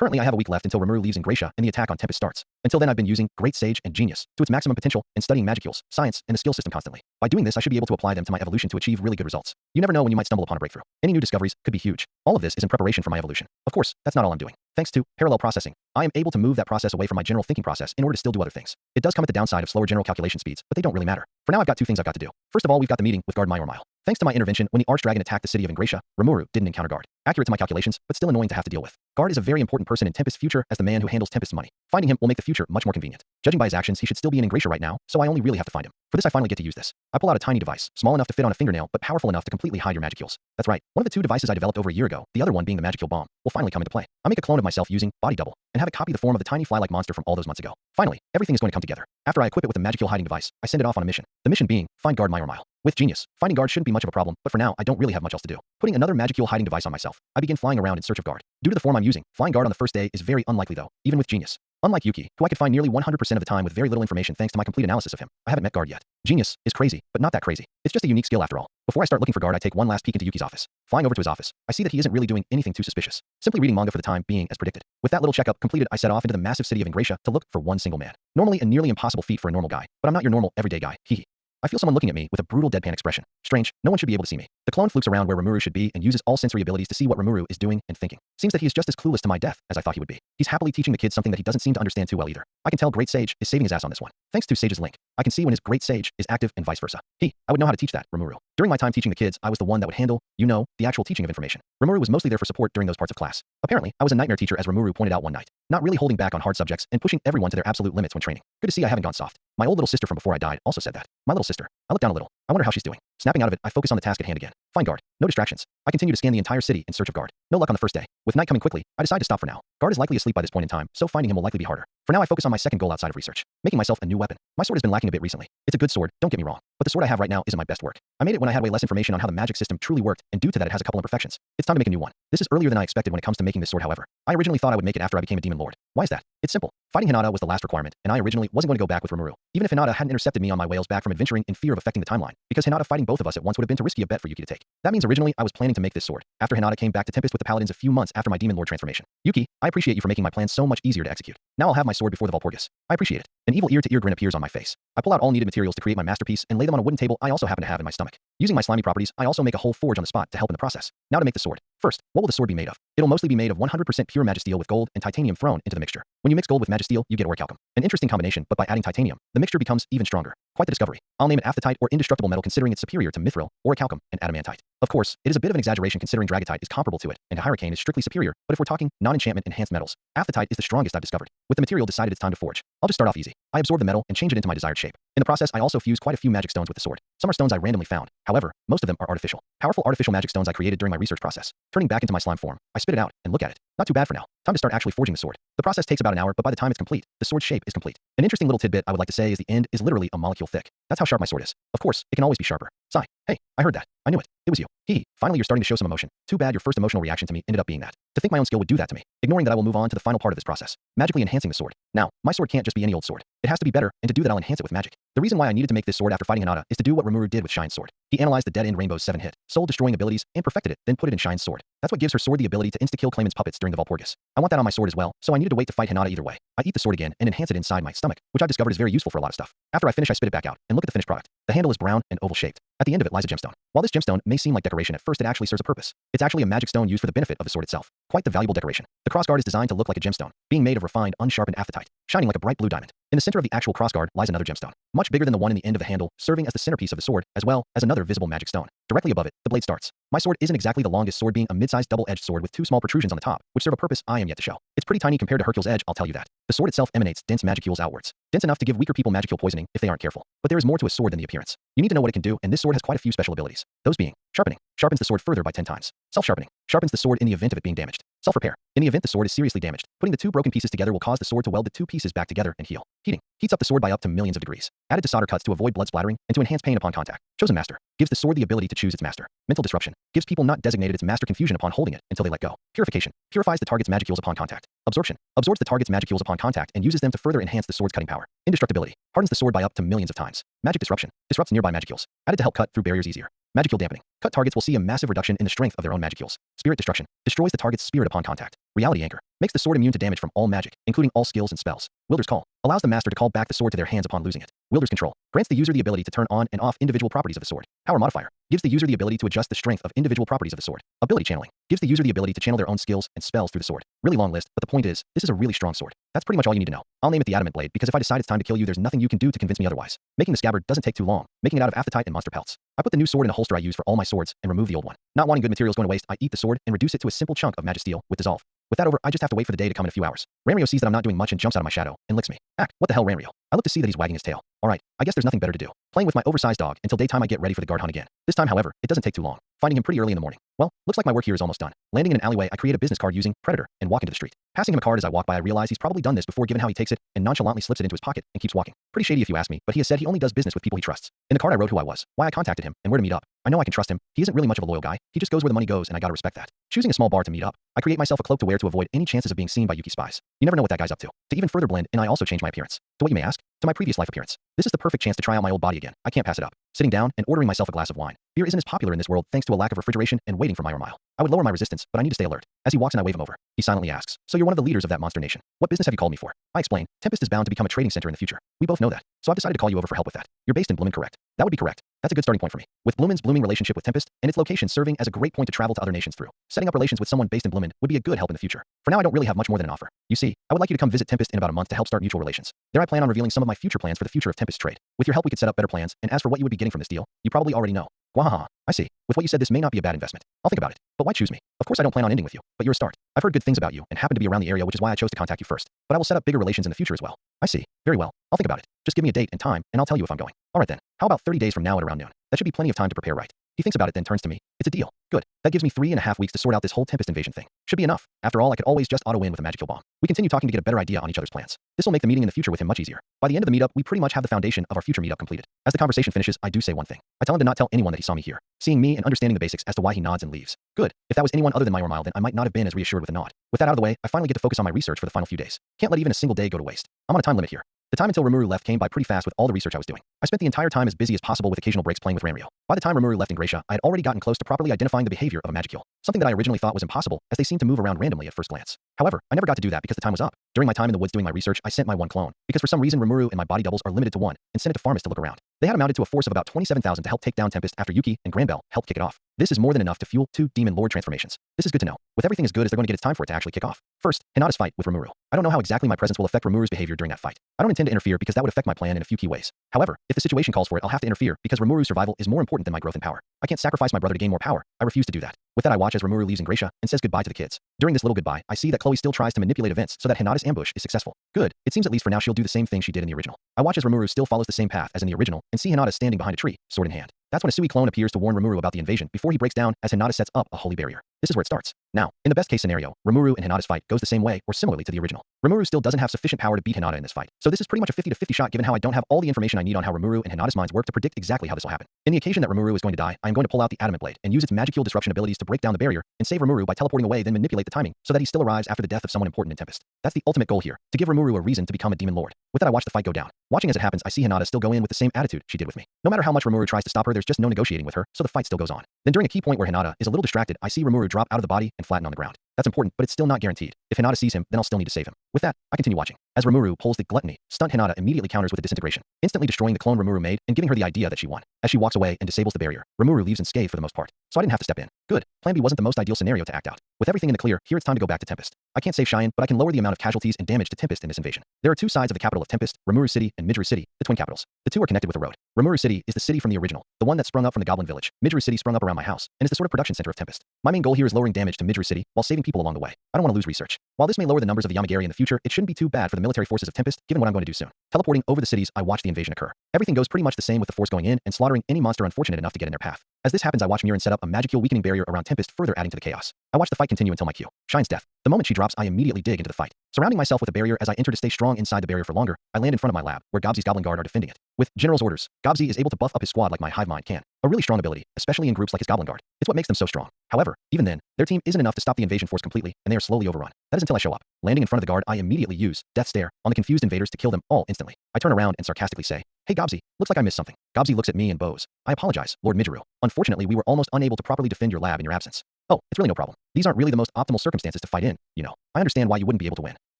Currently, I have a week left until Rimuru leaves in Gracia and the attack on Tempest starts. Until then, I've been using Great Sage and Genius to its maximum potential and studying Magicules, science, and the skill system constantly. By doing this, I should be able to apply them to my evolution to achieve really good results. You never know when you might stumble upon a breakthrough. Any new discoveries could be huge. All of this is in preparation for my evolution. Of course, that's not all I'm doing. Thanks to parallel processing, I am able to move that process away from my general thinking process in order to still do other things. It does come at the downside of slower general calculation speeds, but they don't really matter. For now, I've got two things I've got to do. First of all, we've got the meeting with Guard Mile. Thanks to my intervention, when the Archdragon attacked the city of Ingratia, Rimuru didn't encounter Guard. Accurate to my calculations, but still annoying to have to deal with. Guard is a very important person in Tempest's future as the man who handles Tempest's money. Finding him will make the future much more convenient. Judging by his actions, he should still be in Ingratia right now, so I only really have to find him. For this, I finally get to use this. I pull out a tiny device, small enough to fit on a fingernail, but powerful enough to completely hide your Magicules. That's right, one of the two devices I developed over a year ago, the other one being the Magicule Bomb, will finally come into play. I make a clone of myself using Body Double, and have it copy the form of the tiny fly-like monster from all those months ago. Finally, everything is going to come together. After I equip it with a Magicule hiding device, I send it off on a mission. The mission being, find Guard Mile. With Genius, finding Guard shouldn't be much of a problem, but for now, I don't really have much else to do. Putting another Magicule hiding device on myself, I begin flying around in search of Guard. Due to the form I'm using, flying Guard on the first day is very unlikely though, even with Genius. Unlike Yuki, who I could find nearly 100% of the time with very little information thanks to my complete analysis of him, I haven't met Guard yet. Genius is crazy, but not that crazy. It's just a unique skill after all. Before I start looking for Guard, I take one last peek into Yuki's office. Flying over to his office, I see that he isn't really doing anything too suspicious. Simply reading manga for the time being as predicted. With that little checkup completed, I set off into the massive city of Ingratia to look for one single man. Normally a nearly impossible feat for a normal guy, but I'm not your normal everyday guy, hehe. I feel someone looking at me with a brutal deadpan expression. Strange, no one should be able to see me. The clone flukes around where Rimuru should be and uses all sensory abilities to see what Rimuru is doing and thinking. Seems that he is just as clueless to my death as I thought he would be. He's happily teaching the kid something that he doesn't seem to understand too well either. I can tell Great Sage is saving his ass on this one. Thanks to Sage's link, I can see when his Great Sage is active and vice versa. I would know how to teach that, Rimuru. During my time teaching the kids, I was the one that would handle, the actual teaching of information. Rimuru was mostly there for support during those parts of class. Apparently, I was a nightmare teacher as Rimuru pointed out one night. Not really holding back on hard subjects and pushing everyone to their absolute limits when training. Good to see I haven't gone soft. My old little sister from before I died also said that. My little sister. I look down a little. I wonder how she's doing. Snapping out of it, I focus on the task at hand again. Find Guard. No distractions. I continue to scan the entire city in search of Guard. No luck on the first day. With night coming quickly, I decide to stop for now. Guard is likely asleep by this point in time, so finding him will likely be harder. For now, I focus on my second goal outside of research. Making myself a new weapon. My sword has been lacking a bit recently. It's a good sword, don't get me wrong. But the sword I have right now isn't my best work. I made it when I had way less information on how the magic system truly worked, and due to that it has a couple imperfections. It's time to make a new one. This is earlier than I expected when it comes to making this sword, however. I originally thought I would make it after I became a demon lord. Why is that? It's simple. Fighting Hinata was the last requirement, and I originally wasn't going to go back with Rimuru. Even if Hinata hadn't intercepted me on my whales back from adventuring in fear of affecting the timeline, because Hinata fighting both of us at once would have been too risky a bet for Yuki to take. That means originally I was planning to make this sword, after Hinata came back to Tempest with the paladins a few months after my demon lord transformation. Yuki, I appreciate you for making my plan so much easier to execute. Now I'll have my sword before the Valpurgis. I appreciate it. An evil ear-to-ear grin appears on my face. I pull out all needed materials to create my masterpiece and lay them on a wooden table I also happen to have in my stomach. Using my slimy properties, I also make a whole forge on the spot to help in the process. Now to make the sword. First, what will the sword be made of? It'll mostly be made of 100% pure magisteel with gold and titanium thrown into the mixture. When you mix gold with magisteel, you get orichalcum. An interesting combination, but by adding titanium, the mixture becomes even stronger. Quite the discovery. I'll name it aphtite or indestructible metal considering it's superior to mithril, orichalcum, and adamantite. Of course, it is a bit of an exaggeration considering dragotite is comparable to it, and hurricane is strictly superior, but if we're talking non-enchantment enhanced metals, aphtite is the strongest I've discovered. With the material decided it's time to forge. I'll just start off easy. I absorb the metal and change it into my desired shape. In the process, I also fuse quite a few magic stones with the sword. Some are stones I randomly found. However, most of them are artificial. Powerful artificial magic stones I created during my research process. Turning back into my slime form, I spit it out and look at it. Not too bad for now. Time to start actually forging the sword. The process takes about an hour, but by the time it's complete, the sword's shape is complete. An interesting little tidbit I would like to say is the end is literally a molecule thick. That's how sharp my sword is. Of course, it can always be sharper. Sigh. Hey, I heard that. I knew it. It was you. Hee. Finally, you're starting to show some emotion. Too bad your first emotional reaction to me ended up being that. To think my own skill would do that to me. Ignoring that, I will move on to the final part of this process. Magically enhancing the sword. Now, my sword can't just be any old sword. It has to be better, and to do that I'll enhance it with magic. The reason why I needed to make this sword after fighting Hinata is to do what Rimuru did with Shine's sword. He analyzed the Dead End Rainbow's 7-hit, soul-destroying abilities, and perfected it, then put it in Shine's sword. That's what gives her sword the ability to insta-kill Clayman's puppets during the Valpurgis. I want that on my sword as well, so I needed to wait to fight Hinata either way. I eat the sword again and enhance it inside my stomach, which I've discovered is very useful for a lot of stuff. After I finish, I spit it back out, and look at the finished product. The handle is brown and oval-shaped. At the end of it lies a gemstone. While this gemstone may seem like decoration at first, it actually serves a purpose. It's actually a magic stone used for the benefit of the sword itself. Quite the valuable decoration. The crossguard is designed to look like a gemstone, being made of refined, unsharpened aphtite, shining like a bright blue diamond. In the center of the actual crossguard lies another gemstone, much bigger than the one in the end of the handle, serving as the centerpiece of the sword, as well as another visible magic stone. Directly above it, the blade starts. My sword isn't exactly the longest sword, being a mid-sized double-edged sword with two small protrusions on the top, which serve a purpose I am yet to show. It's pretty tiny compared to Hercule's edge, I'll tell you that. The sword itself emanates dense magicules outwards. Dense enough to give weaker people magicule poisoning if they aren't careful. But there is more to a sword than the appearance. You need to know what it can do, and this sword has quite a few special abilities. Those being, sharpening. Sharpens the sword further by 10 times. Self-sharpening. Sharpens the sword in the event of it being damaged. Self-repair. In the event the sword is seriously damaged, putting the two broken pieces together will cause the sword to weld the two pieces back together and heal. Heating. Heats up the sword by up to millions of degrees. Added to solder cuts to avoid blood splattering and to enhance pain upon contact. Chosen master. Gives the sword the ability to choose its master. Mental disruption. Gives people not designated its master confusion upon holding it until they let go. Purification. Purifies the target's magicules upon contact. Absorption. Absorbs the target's magicules upon contact and uses them to further enhance the sword's cutting power. Indestructibility. Hardens the sword by up to millions of times. Magic disruption. Disrupts nearby magicules. Added to help cut through barriers easier. Magicule dampening. Cut targets will see a massive reduction in the strength of their own magicules. Spirit destruction. Destroys the target's spirit upon contact. Reality anchor. Makes the sword immune to damage from all magic, including all skills and spells. Wielder's Call. Allows the master to call back the sword to their hands upon losing it. Wielder's Control. Grants the user the ability to turn on and off individual properties of the sword. Power Modifier. Gives the user the ability to adjust the strength of individual properties of the sword. Ability Channeling. Gives the user the ability to channel their own skills and spells through the sword. Really long list, but the point is, this is a really strong sword. That's pretty much all you need to know. I'll name it the Adamant Blade because if I decide it's time to kill you, there's nothing you can do to convince me otherwise. Making the scabbard doesn't take too long, making it out of apatite and monster pelts. I put the new sword in a holster I use for all my swords and remove the old one. Not wanting good materials going to waste, I eat the sword and reduce it to a simple chunk of magisteel with dissolve. With that over, I just have to wait for the day to come in a few hours. Ranryo sees that I'm not doing much and jumps out of my shadow and licks me. Act, what the hell, Ranryo? I look to see that he's wagging his tail. Alright, I guess there's nothing better to do. Playing with my oversized dog until daytime I get ready for the guard hunt again. This time, however, it doesn't take too long. Finding him pretty early in the morning. Well, looks like my work here is almost done. Landing in an alleyway, I create a business card using Predator and walk into the street. Passing him a card as I walk by, I realize he's probably done this before given how he takes it and nonchalantly slips it into his pocket and keeps walking. Pretty shady if you ask me, but he has said he only does business with people he trusts. In the card I wrote who I was, why I contacted him, and where to meet up. I know I can trust him. He isn't really much of a loyal guy. He just goes where the money goes and I gotta respect that. Choosing a small bar to meet up, I create myself a cloak to wear to avoid any chances of being seen by Yuki spies. You never know what that guy's up to. To even further blend in, I also change my appearance. To what you may ask? To my previous life appearance. This is the perfect chance to try out my old body again. I can't pass it up. Sitting down and ordering myself a glass of wine. Beer isn't as popular in this world thanks to a lack of refrigeration and waiting for my mile. I would lower my resistance, but I need to stay alert. As he walks and I wave him over, he silently asks, "So you're one of the leaders of that monster nation. What business have you called me for?" I explain, "Tempest is bound to become a trading center in the future. We both know that. So I've decided to call you over for help with that. You're based in Bloomin, correct?" "That would be correct." "That's a good starting point for me. With Bloomin's blooming relationship with Tempest and its location serving as a great point to travel to other nations through. Setting up relations with someone based in Bloomin would be a good help in the future. For now I don't really have much more than an offer. You see, I would like you to come visit Tempest in about a month to help start mutual relations. There I plan on revealing some of my future plans for the future of Tempest trade. With your help we could set up better plans, and as for what you would be getting from this deal, you probably already know." "Wahaha, I see. With what you said this may not be a bad investment. I'll think about it. But why choose me? Of course I don't plan on ending with you, but you're a start. I've heard good things about you and happen to be around the area, which is why I chose to contact you first. But I will set up bigger relations in the future as well." "I see. Very well. I'll think about it. Just give me a date and time, and I'll tell you if I'm going." "Alright then. How about 30 days from now at around noon? That should be plenty of time to prepare right." He thinks about it then turns to me. "It's a deal. Good. That gives me 3.5 weeks to sort out this whole Tempest invasion thing. Should be enough. After all, I could always just auto-win with a magic bomb." We continue talking to get a better idea on each other's plans. This will make the meeting in the future with him much easier. By the end of the meetup, we pretty much have the foundation of our future meetup completed. As the conversation finishes, I do say one thing. I tell him to not tell anyone that he saw me here. Seeing me and understanding the basics as to why he nods and leaves. Good. If that was anyone other than my Ormile, then I might not have been as reassured with a nod. With that out of the way, I finally get to focus on my research for the final few days. Can't let even a single day go to waste. I'm on a time limit here. The time until Rimuru left came by pretty fast with all the research I was doing. I spent the entire time as busy as possible with occasional breaks playing with Ranryo. By the time Rimuru left in Gracia, I had already gotten close to properly identifying the behavior of a Magicule, something that I originally thought was impossible as they seemed to move around randomly at first glance. However, I never got to do that because the time was up. During my time in the woods doing my research, I sent my one clone, because for some reason Rimuru and my body doubles are limited to one, and sent it to Farmus to look around. They had amounted to a force of about 27,000 to help take down Tempest after Yuki and Granbell helped kick it off. This is more than enough to fuel 2 Demon Lord transformations. This is good to know. With everything as good as they're going to get, it's time for it to actually kick off. First, Hinata's fight with Rimuru. I don't know how exactly my presence will affect Rimuru's behavior during that fight. I don't intend to interfere because that would affect my plan in a few key ways. However, if the situation calls for it, I'll have to interfere because Rimuru's survival is more important than my growth in power. I can't sacrifice my brother to gain more power. I refuse to do that. With that I watch as Rimuru leaves in Gracia and says goodbye to the kids. During this little goodbye, I see that Chloe still tries to manipulate events so that Hinata's ambush is successful. Good. It seems at least for now she'll do the same thing she did in the original. I watch as Rimuru still follows the same path as in the original and see Hinata standing behind a tree, sword in hand. That's when a Sui clone appears to warn Rimuru about the invasion before he breaks down as Hinata sets up a holy barrier. This is where it starts. Now, in the best case scenario, Rimuru and Hinata's fight goes the same way or similarly to the original. Rimuru still doesn't have sufficient power to beat Hinata in this fight, so this is pretty much a 50-50 shot given how I don't have all the information I need on how Rimuru and Hinata's minds work to predict exactly how this will happen. In the occasion that Rimuru is going to die, I am going to pull out the Adamant Blade and use its Magicule disruption abilities to break down the barrier and save Rimuru by teleporting away, then manipulate the timing so that he still arrives after the death of someone important in Tempest. That's the ultimate goal here, to give Rimuru a reason to become a Demon Lord. With that I watch the fight go down. Watching as it happens, I see Hinata still go in with the same attitude she did with me. No matter how much Rimuru tries to stop her, there's just no negotiating with her, so the fight still goes on. Then during a key point where Hinata is a little distracted, I see Rimuru drop out of the body and flatten on the ground. That's important, but it's still not guaranteed. If Hinata sees him, then I'll still need to save him. With that, I continue watching. As Rimuru pulls the Gluttony, stunt Hinata immediately counters with a disintegration, instantly destroying the clone Rimuru made and giving her the idea that she won. As she walks away and disables the barrier, Rimuru leaves unscathed for the most part, so I didn't have to step in. Good. Plan B wasn't the most ideal scenario to act out. With everything in the clear, here it's time to go back to Tempest. I can't save Cheyenne, but I can lower the amount of casualties and damage to Tempest in this invasion. There are 2 sides of the capital of Tempest, Rimuru City and Midru City, the twin capitals. The 2 are connected with a road. Rimuru City is the city from the original, the one that sprung up from the Goblin Village. Midru City sprung up around my house, and is the sort of production center of Tempest. My main goal here is lowering damage to Midru City while saving people along the way. I don't want to lose research. While this may lower the numbers of the Yamagiri in the future, it shouldn't be too bad for the military forces of Tempest, given what I'm going to do soon. Teleporting over the cities, I watch the invasion occur. Everything goes pretty much the same with the force going in and slaughtering any monster unfortunate enough to get in their path. As this happens, I watch Mirren set up a Magicule weakening barrier around Tempest, further adding to the chaos. I watch the fight continue until my cue. Shine's death. The moment she drops, I immediately dig into the fight. Surrounding myself with a barrier as I enter to stay strong inside the barrier for longer, I land in front of my lab, where Gobzi's Goblin Guard are defending it. With General's orders, Gobzi is able to buff up his squad like my hive mind can. A really strong ability, especially in groups like his Goblin Guard. It's what makes them so strong. However, even then, their team isn't enough to stop the invasion force completely, and they are slowly overrun. That is until I show up. Landing in front of the guard, I immediately use Death Stare on the confused invaders to kill them all instantly. I turn around and sarcastically say, "Hey Gobzi, looks like I missed something." Gobzi looks at me and bows. "I apologize, Lord Midgeru. Unfortunately, we were almost unable to properly defend your lab in your absence." Oh, it's really no problem. These aren't really the most optimal circumstances to fight in, you know. I understand why you wouldn't be able to win.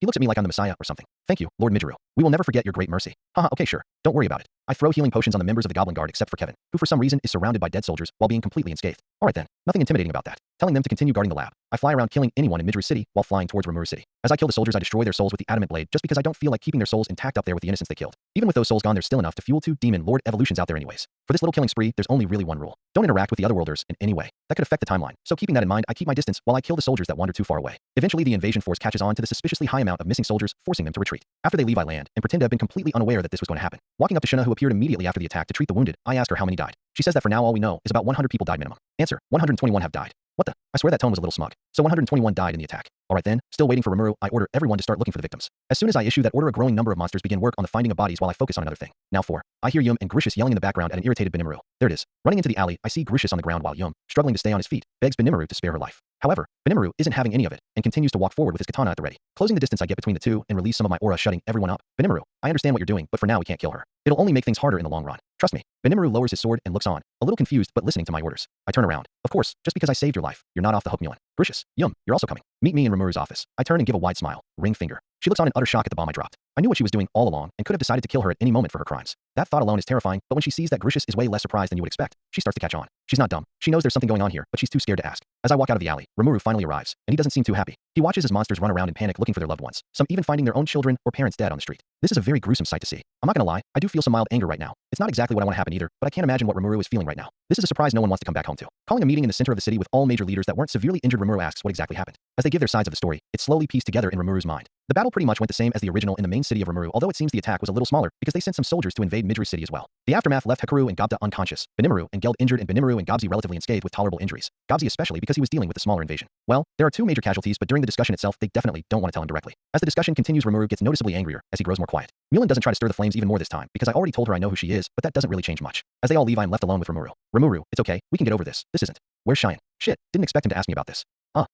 He looks at me like I'm the Messiah or something. Thank you, Lord Midgeru. We will never forget your great mercy. Haha, okay, sure. Don't worry about it. I throw healing potions on the members of the Goblin Guard except for Kevin, who for some reason is surrounded by dead soldiers while being completely unscathed. Alright then, nothing intimidating about that. Telling them to continue guarding the lab. I fly around killing anyone in Midgeru City while flying towards Rimuru City. As I kill the soldiers, I destroy their souls with the adamant blade just because I don't feel like keeping their souls intact up there with the innocents they killed. Even with those souls gone, there's still enough to fuel 2 demon lord evolutions out there anyways. For this little killing spree, there's only really one rule. Don't interact with the otherworlders in any way. That could affect the timeline. So keeping that in mind, I keep my distance while I kill the soldiers that wander too far away. Eventually, the invasion force catches on to the suspiciously high amount of missing soldiers, forcing them to retreat. After they leave, I land and pretend to have been completely unaware that this was going to happen. Walking up to Shuna, who appeared immediately after the attack to treat the wounded, I ask her how many died. She says that for now all we know is about 100 people died minimum. Answer: 121 have died. What the? I swear that tone was a little smug. So 121 died in the attack. Alright then, still waiting for Rimuru, I order everyone to start looking for the victims. As soon as I issue that order, a growing number of monsters begin work on the finding of bodies while I focus on another thing. Now 4. I hear Yum and Grishis yelling in the background at an irritated Benimuru. There it is. Running into the alley, I see Grishis on the ground while Yum, struggling to stay on his feet, begs Benimuru to spare her life. However, Benimuru isn't having any of it and continues to walk forward with his katana at the ready. Closing the distance I get between the two and release some of my aura, shutting everyone up. Benimuru, I understand what you're doing, but for now we can't kill her. It'll only make things harder in the long run. Trust me. Benimuru lowers his sword and looks on, a little confused but listening to my orders. I turn around. Of course, just because I saved your life, you're not off the hook, Mulan. Grishis, Yum, you're also coming. Meet me in Rimuru's office. I turn and give a wide smile. Ring finger. She looks on in utter shock at the bomb I dropped. I knew what she was doing all along and could have decided to kill her at any moment for her crimes. That thought alone is terrifying, but when she sees that Grishis is way less surprised than you would expect, she starts to catch on. She's not dumb. She knows there's something going on here, but she's too scared to ask. As I walk out of the alley, Rimuru finally arrives, and he doesn't seem too happy. He watches his monsters run around in panic looking for their loved ones, some even finding their own children or parents dead on the street. This is a very gruesome sight to see. I'm not gonna lie, I do feel some mild anger right now. It's not exactly what I want to happen either, but I can't imagine what Rimuru is feeling right now. This is a surprise no one wants to come back home to. Calling a meeting in the center of the city with all major leaders that weren't severely injured, Rimuru asks what exactly happened. As they give their sides of the story, it's slowly pieced together in Rimuru's mind. The battle pretty much went the same as the original in the main city of Rimuru, although it seems the attack was a little smaller because they sent some soldiers to invade Midgeru City as well. The aftermath left Hikaru and Gobta unconscious, Benimuru and Geld injured, and Benimuru and Gobzi relatively unscathed with tolerable injuries. Gobzi especially because he was dealing with the smaller invasion. Well, there are 2 major casualties, but during the discussion itself, they definitely don't want to tell him directly. As the discussion continues, Rimuru gets noticeably angrier as he grows more quiet. Mulan doesn't try to stir the flames even more this time because I already told her I know who she is, but that doesn't really change much. As they all leave, I am left alone with Rimuru. Rimuru, it's okay, we can get over this. This isn't. Where's Cheyenne? Shit, didn't expect him to ask me about this.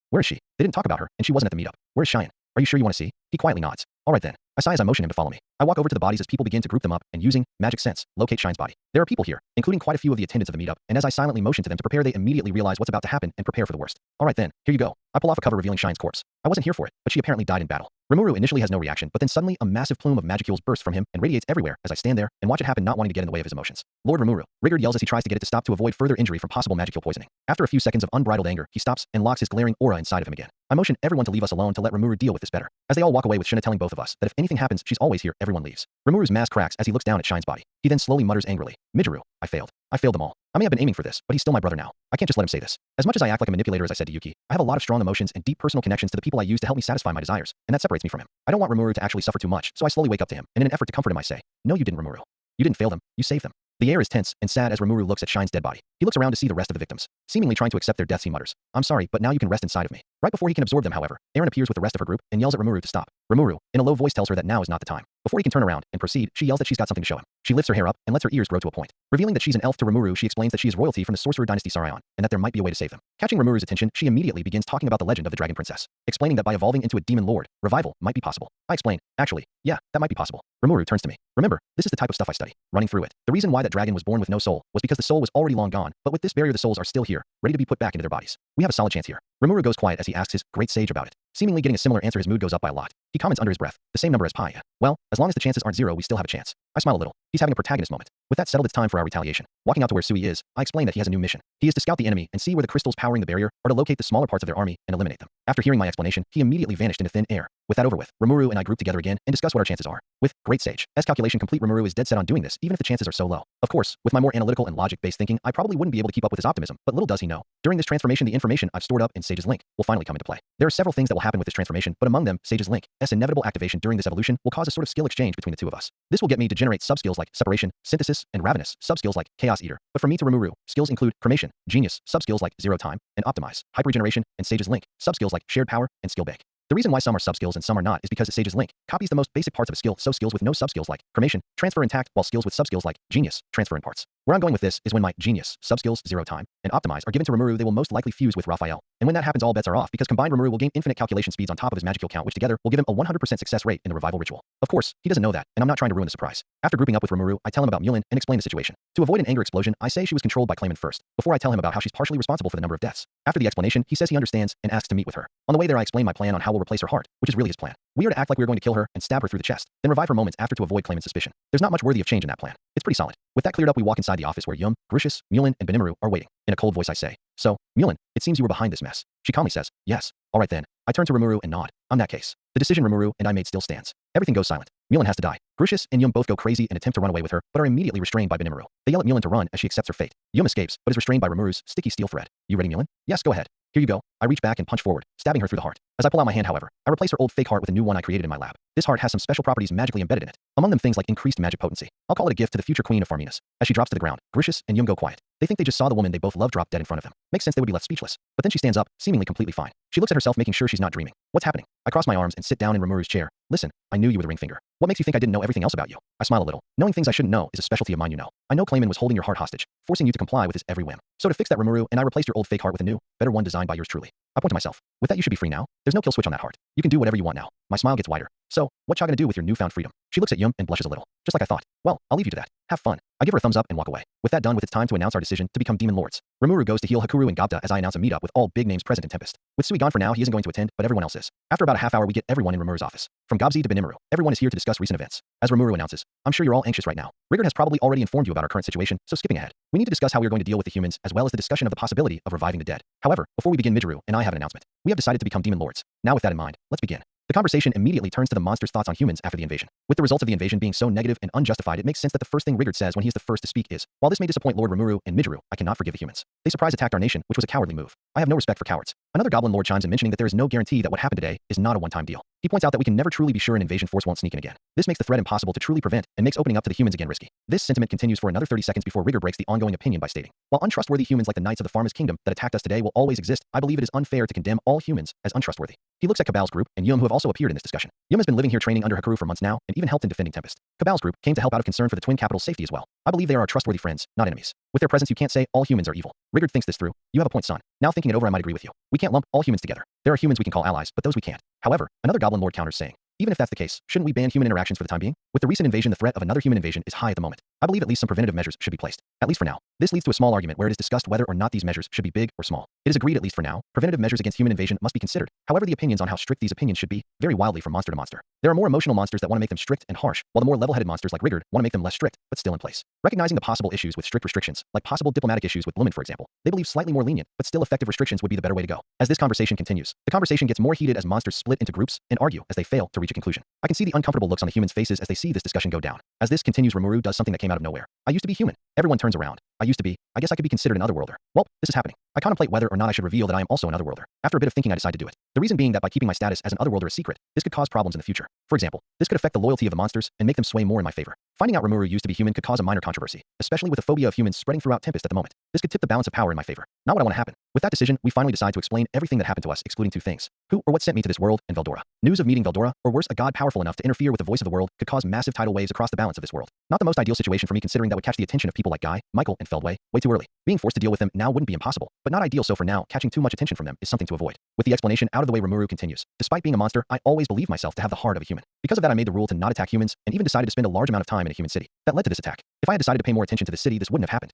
Where is she? They didn't talk about her, and she wasn't at the meetup. Where's Cheyenne? Are you sure you want to see? He quietly nods. Alright then. I sigh as I motion him to follow me. I walk over to the bodies as people begin to group them up and using magic sense, locate Cheyenne's body. There are people here, including quite a few of the attendants of the meetup, and as I silently motion to them to prepare, they immediately realize what's about to happen and prepare for the worst. Alright then, here you go. I pull off a cover revealing Cheyenne's corpse. I wasn't here for it, but she apparently died in battle. Rimuru initially has no reaction, but then suddenly a massive plume of magicules bursts from him and radiates everywhere as I stand there and watch it happen, not wanting to get in the way of his emotions. Lord Rimuru, Rigard yells as he tries to get it to stop to avoid further injury from possible magicule poisoning. After a few seconds of unbridled anger, he stops and locks his glaring aura inside of him again. I motion everyone to leave us alone to let Rimuru deal with this better. As they all walk away with Shuna telling both of us that if anything happens, she's always here, everyone leaves. Rimuru's mask cracks as he looks down at Cheyenne's body. He then slowly mutters angrily, Midgeru, I failed. I failed them all. I may have been aiming for this, but he's still my brother now. I can't just let him say this. As much as I act like a manipulator, as I said to Yuki, I have a lot of strong emotions and deep personal connections to the people I use to help me satisfy my desires, and that separates me from him. I don't want Rimuru to actually suffer too much, so I slowly wake up to him, and in an effort to comfort him I say, no you didn't, Rimuru. You didn't fail them, you saved them. The air is tense and sad as Rimuru looks at Cheyenne's dead body. He looks around to see the rest of the victims. Seemingly trying to accept their deaths, he mutters, I'm sorry, but now you can rest inside of me. Right before he can absorb them, however, Eren appears with the rest of her group and yells at Rimuru to stop. Rimuru, in a low voice, tells her that now is not the time. Before he can turn around and proceed, she yells that she's got something to show him. She lifts her hair up and lets her ears grow to a point. Revealing that she's an elf to Rimuru, she explains that she is royalty from the Sorcerer Dynasty Sarion, and that there might be a way to save them. Catching Rimuru's attention, she immediately begins talking about the legend of the Dragon Princess, explaining that by evolving into a demon lord, revival might be possible. I explain, actually, yeah, that might be possible. Rimuru turns to me. Remember, this is the type of stuff I study. Running through it. The reason why that dragon was born with no soul was because the soul was already long gone, but with this barrier the souls are still here, ready to be put back into their bodies. We have a solid chance here. Rimuru goes quiet as he asks his great sage about it. Seemingly getting a similar answer, his mood goes up by a lot. He comments under his breath, the same number as pi. Well, as long as the chances aren't 0, we still have a chance. I smile a little. He's having a protagonist moment. With that settled, it's time for our retaliation. Walking out to where Sui is, I explain that he has a new mission. He is to scout the enemy and see where the crystals powering the barrier are to locate the smaller parts of their army and eliminate them. After hearing my explanation, he immediately vanished into thin air. With that over with, Rimuru and I group together again and discuss what our chances are. With great sage, as calculation complete, Rimuru is dead set on doing this, even if the chances are so low. Of course, with my more analytical and logic-based thinking, I probably wouldn't be able to keep up with his optimism, but little does he know. During this transformation, the information I've stored up in Sage's link will finally come into play. There are several things that will happen with this transformation, but among them, Sage's link's inevitable activation during this evolution will cause a sort of skill exchange between the two of us. This will get me to generate subskills like separation, synthesis, and ravenous, subskills like chaos eater. But for me to Rimuru, skills include cremation, genius, subskills like zero time, and optimize, hyperregeneration, and Sage's link, subskills like shared power, and skill bake. The reason why some are subskills and some are not is because Sage's link copies the most basic parts of a skill, so skills with no subskills like cremation transfer intact, while skills with subskills like genius transfer in parts. Where I'm going with this is when my genius, subskills, zero time, and optimize are given to Rimuru, they will most likely fuse with Raphael. And when that happens, all bets are off because combined Rimuru will gain infinite calculation speeds on top of his magic kill count, which together will give him a 100% success rate in the revival ritual. Of course, he doesn't know that, and I'm not trying to ruin the surprise. After grouping up with Rimuru, I tell him about Mulin and explain the situation. To avoid an anger explosion, I say she was controlled by Clayman first, before I tell him about how she's partially responsible for the number of deaths. After the explanation, he says he understands and asks to meet with her. On the way there, I explain my plan on how we'll replace her heart, which is really his plan. We are to act like we are going to kill her and stab her through the chest, then revive her moments after to avoid Clayman's suspicion. There's not much worthy of change in that plan. It's pretty solid. With that cleared up, we walk inside the office where Yum, Grucius, Mulin, and Benimaru are waiting. In a cold voice I say, "So, Mulin, it seems you were behind this mess." She calmly says, "Yes." "All right then." I turn to Rimuru and nod. "On that case, the decision Rimuru and I made still stands." Everything goes silent. Mulin has to die. Grucius and Yum both go crazy and attempt to run away with her, but are immediately restrained by Benimaru. They yell at Mulin to run as she accepts her fate. Yum escapes, but is restrained by Rimuru's sticky steel thread. "You ready, Mulin?" "Yes, go ahead." "Here you go." I reach back and punch forward, stabbing her through the heart. As I pull out my hand, however, I replace her old fake heart with a new one I created in my lab. This heart has some special properties magically embedded in it. Among them things like increased magic potency. I'll call it a gift to the future queen of Farminas. As she drops to the ground, Grucius and Yum go quiet. They think they just saw the woman they both love drop dead in front of them. Makes sense they would be left speechless. But then she stands up, seemingly completely fine. She looks at herself, making sure she's not dreaming. "What's happening?" I cross my arms and sit down in Rimuru's chair. "Listen, I knew you were the ring finger. What makes you think I didn't know everything else about you?" I smile a little. Knowing things I shouldn't know is a specialty of mine, you know. I know Clayman was holding your heart hostage, forcing you to comply with his every whim. So to fix that, Rimuru and I replaced your old fake heart with a new, better one designed by yours truly. I point to myself. "With that, you should be free now. There's no kill switch on that heart. You can do whatever you want now." My smile gets wider. "So, what y'all gonna do with your newfound freedom?" She looks at Yum and blushes a little. "Just like I thought." "Well, I'll leave you to that. Have fun." I give her a thumbs up and walk away. With that done, it's time to announce our decision to become demon lords. Rimuru goes to heal Hakuru and Gabta as I announce a meetup with all big names present in Tempest. With Sui gone for now, he isn't going to attend, but everyone else is. After about a half hour, we get everyone in Rimuru's office. From Gabzi to Benimaru, everyone is here to discuss recent events. As Rimuru announces, "I'm sure you're all anxious right now. Rigard has probably already informed you about our current situation, so skipping ahead. We need to discuss how we are going to deal with the humans, as well as the discussion of the possibility of reviving the dead. However, before we begin, Midgeru and I have an announcement. We have decided to become demon lords. Now with that in mind, let's begin." The conversation immediately turns to the monster's thoughts on humans after the invasion. With the results of the invasion being so negative and unjustified, it makes sense that the first thing Rigard says when he is the first to speak is, "While this may disappoint Lord Rimuru and Midgeru, I cannot forgive the humans. They surprise attacked our nation, which was a cowardly move. I have no respect for cowards." Another goblin lord chimes in, mentioning that there is no guarantee that what happened today is not a one-time deal. He points out that we can never truly be sure an invasion force won't sneak in again. This makes the threat impossible to truly prevent and makes opening up to the humans again risky. This sentiment continues for another 30 seconds before Rigard breaks the ongoing opinion by stating, "While untrustworthy humans like the Knights of the Farmer's Kingdom that attacked us today will always exist, I believe it is unfair to condemn all humans as untrustworthy." He looks at Cabal's group and Yum, who have also appeared in this discussion. Yum has been living here training under Hakuru for months now and even helped in defending Tempest. Cabal's group came to help out of concern for the twin capital's safety as well. I believe they are our trustworthy friends, not enemies. With their presence, you can't say all humans are evil. Rigard thinks this through. You have a point, son. Now thinking it over, I might agree with you. We can't lump all humans together. There are humans we can call allies, but those we can't. However, another goblin lord counters, saying, "Even if that's the case, shouldn't we ban human interactions for the time being? With the recent invasion, the threat of another human invasion is high at the moment. I believe at least some preventative measures should be placed, at least for now." This leads to a small argument where it is discussed whether or not these measures should be big or small. It is agreed, at least for now, preventative measures against human invasion must be considered. However, the opinions on how strict these opinions should be vary wildly from monster to monster. There are more emotional monsters that want to make them strict and harsh, while the more level-headed monsters like Rigard want to make them less strict, but still in place. Recognizing the possible issues with strict restrictions, like possible diplomatic issues with Lumen for example, they believe slightly more lenient, but still effective restrictions would be the better way to go. As this conversation continues, the conversation gets more heated as monsters split into groups and argue as they fail to reach a conclusion. I can see the uncomfortable looks on the humans' faces as they see this discussion go down. As this continues, Rimuru does something that came out of nowhere. "I used to be human." Everyone turns around. "I used to be. I guess I could be considered an otherworlder." Well, this is happening. I contemplate whether or not I should reveal that I am also an otherworlder. After a bit of thinking, I decide to do it. The reason being that by keeping my status as an otherworlder a secret, this could cause problems in the future. For example, this could affect the loyalty of the monsters and make them sway more in my favor. Finding out Rimuru used to be human could cause a minor controversy, especially with the phobia of humans spreading throughout Tempest at the moment. This could tip the balance of power in my favor. Not what I want to happen. With that decision, we finally decide to explain everything that happened to us, excluding two things: who or what sent me to this world, and Veldora. News of meeting Veldora, or worse, a god powerful enough to interfere with the voice of the world, could cause massive tidal waves across the balance of this world. Not the most ideal situation for me, considering that would catch the attention of people like Guy, Michael, and Feldway way too early. Being forced to deal with them now wouldn't be impossible, but not ideal, so for now, catching too much attention from them is something to avoid. With the explanation out of the way, Rimuru continues. "Despite being a monster, I always believed myself to have the heart of a human. Because of that, I made the rule to not attack humans, and even decided to spend a large amount of time in a human city. That led to this attack. If I had decided to pay more attention to the city, this wouldn't have happened."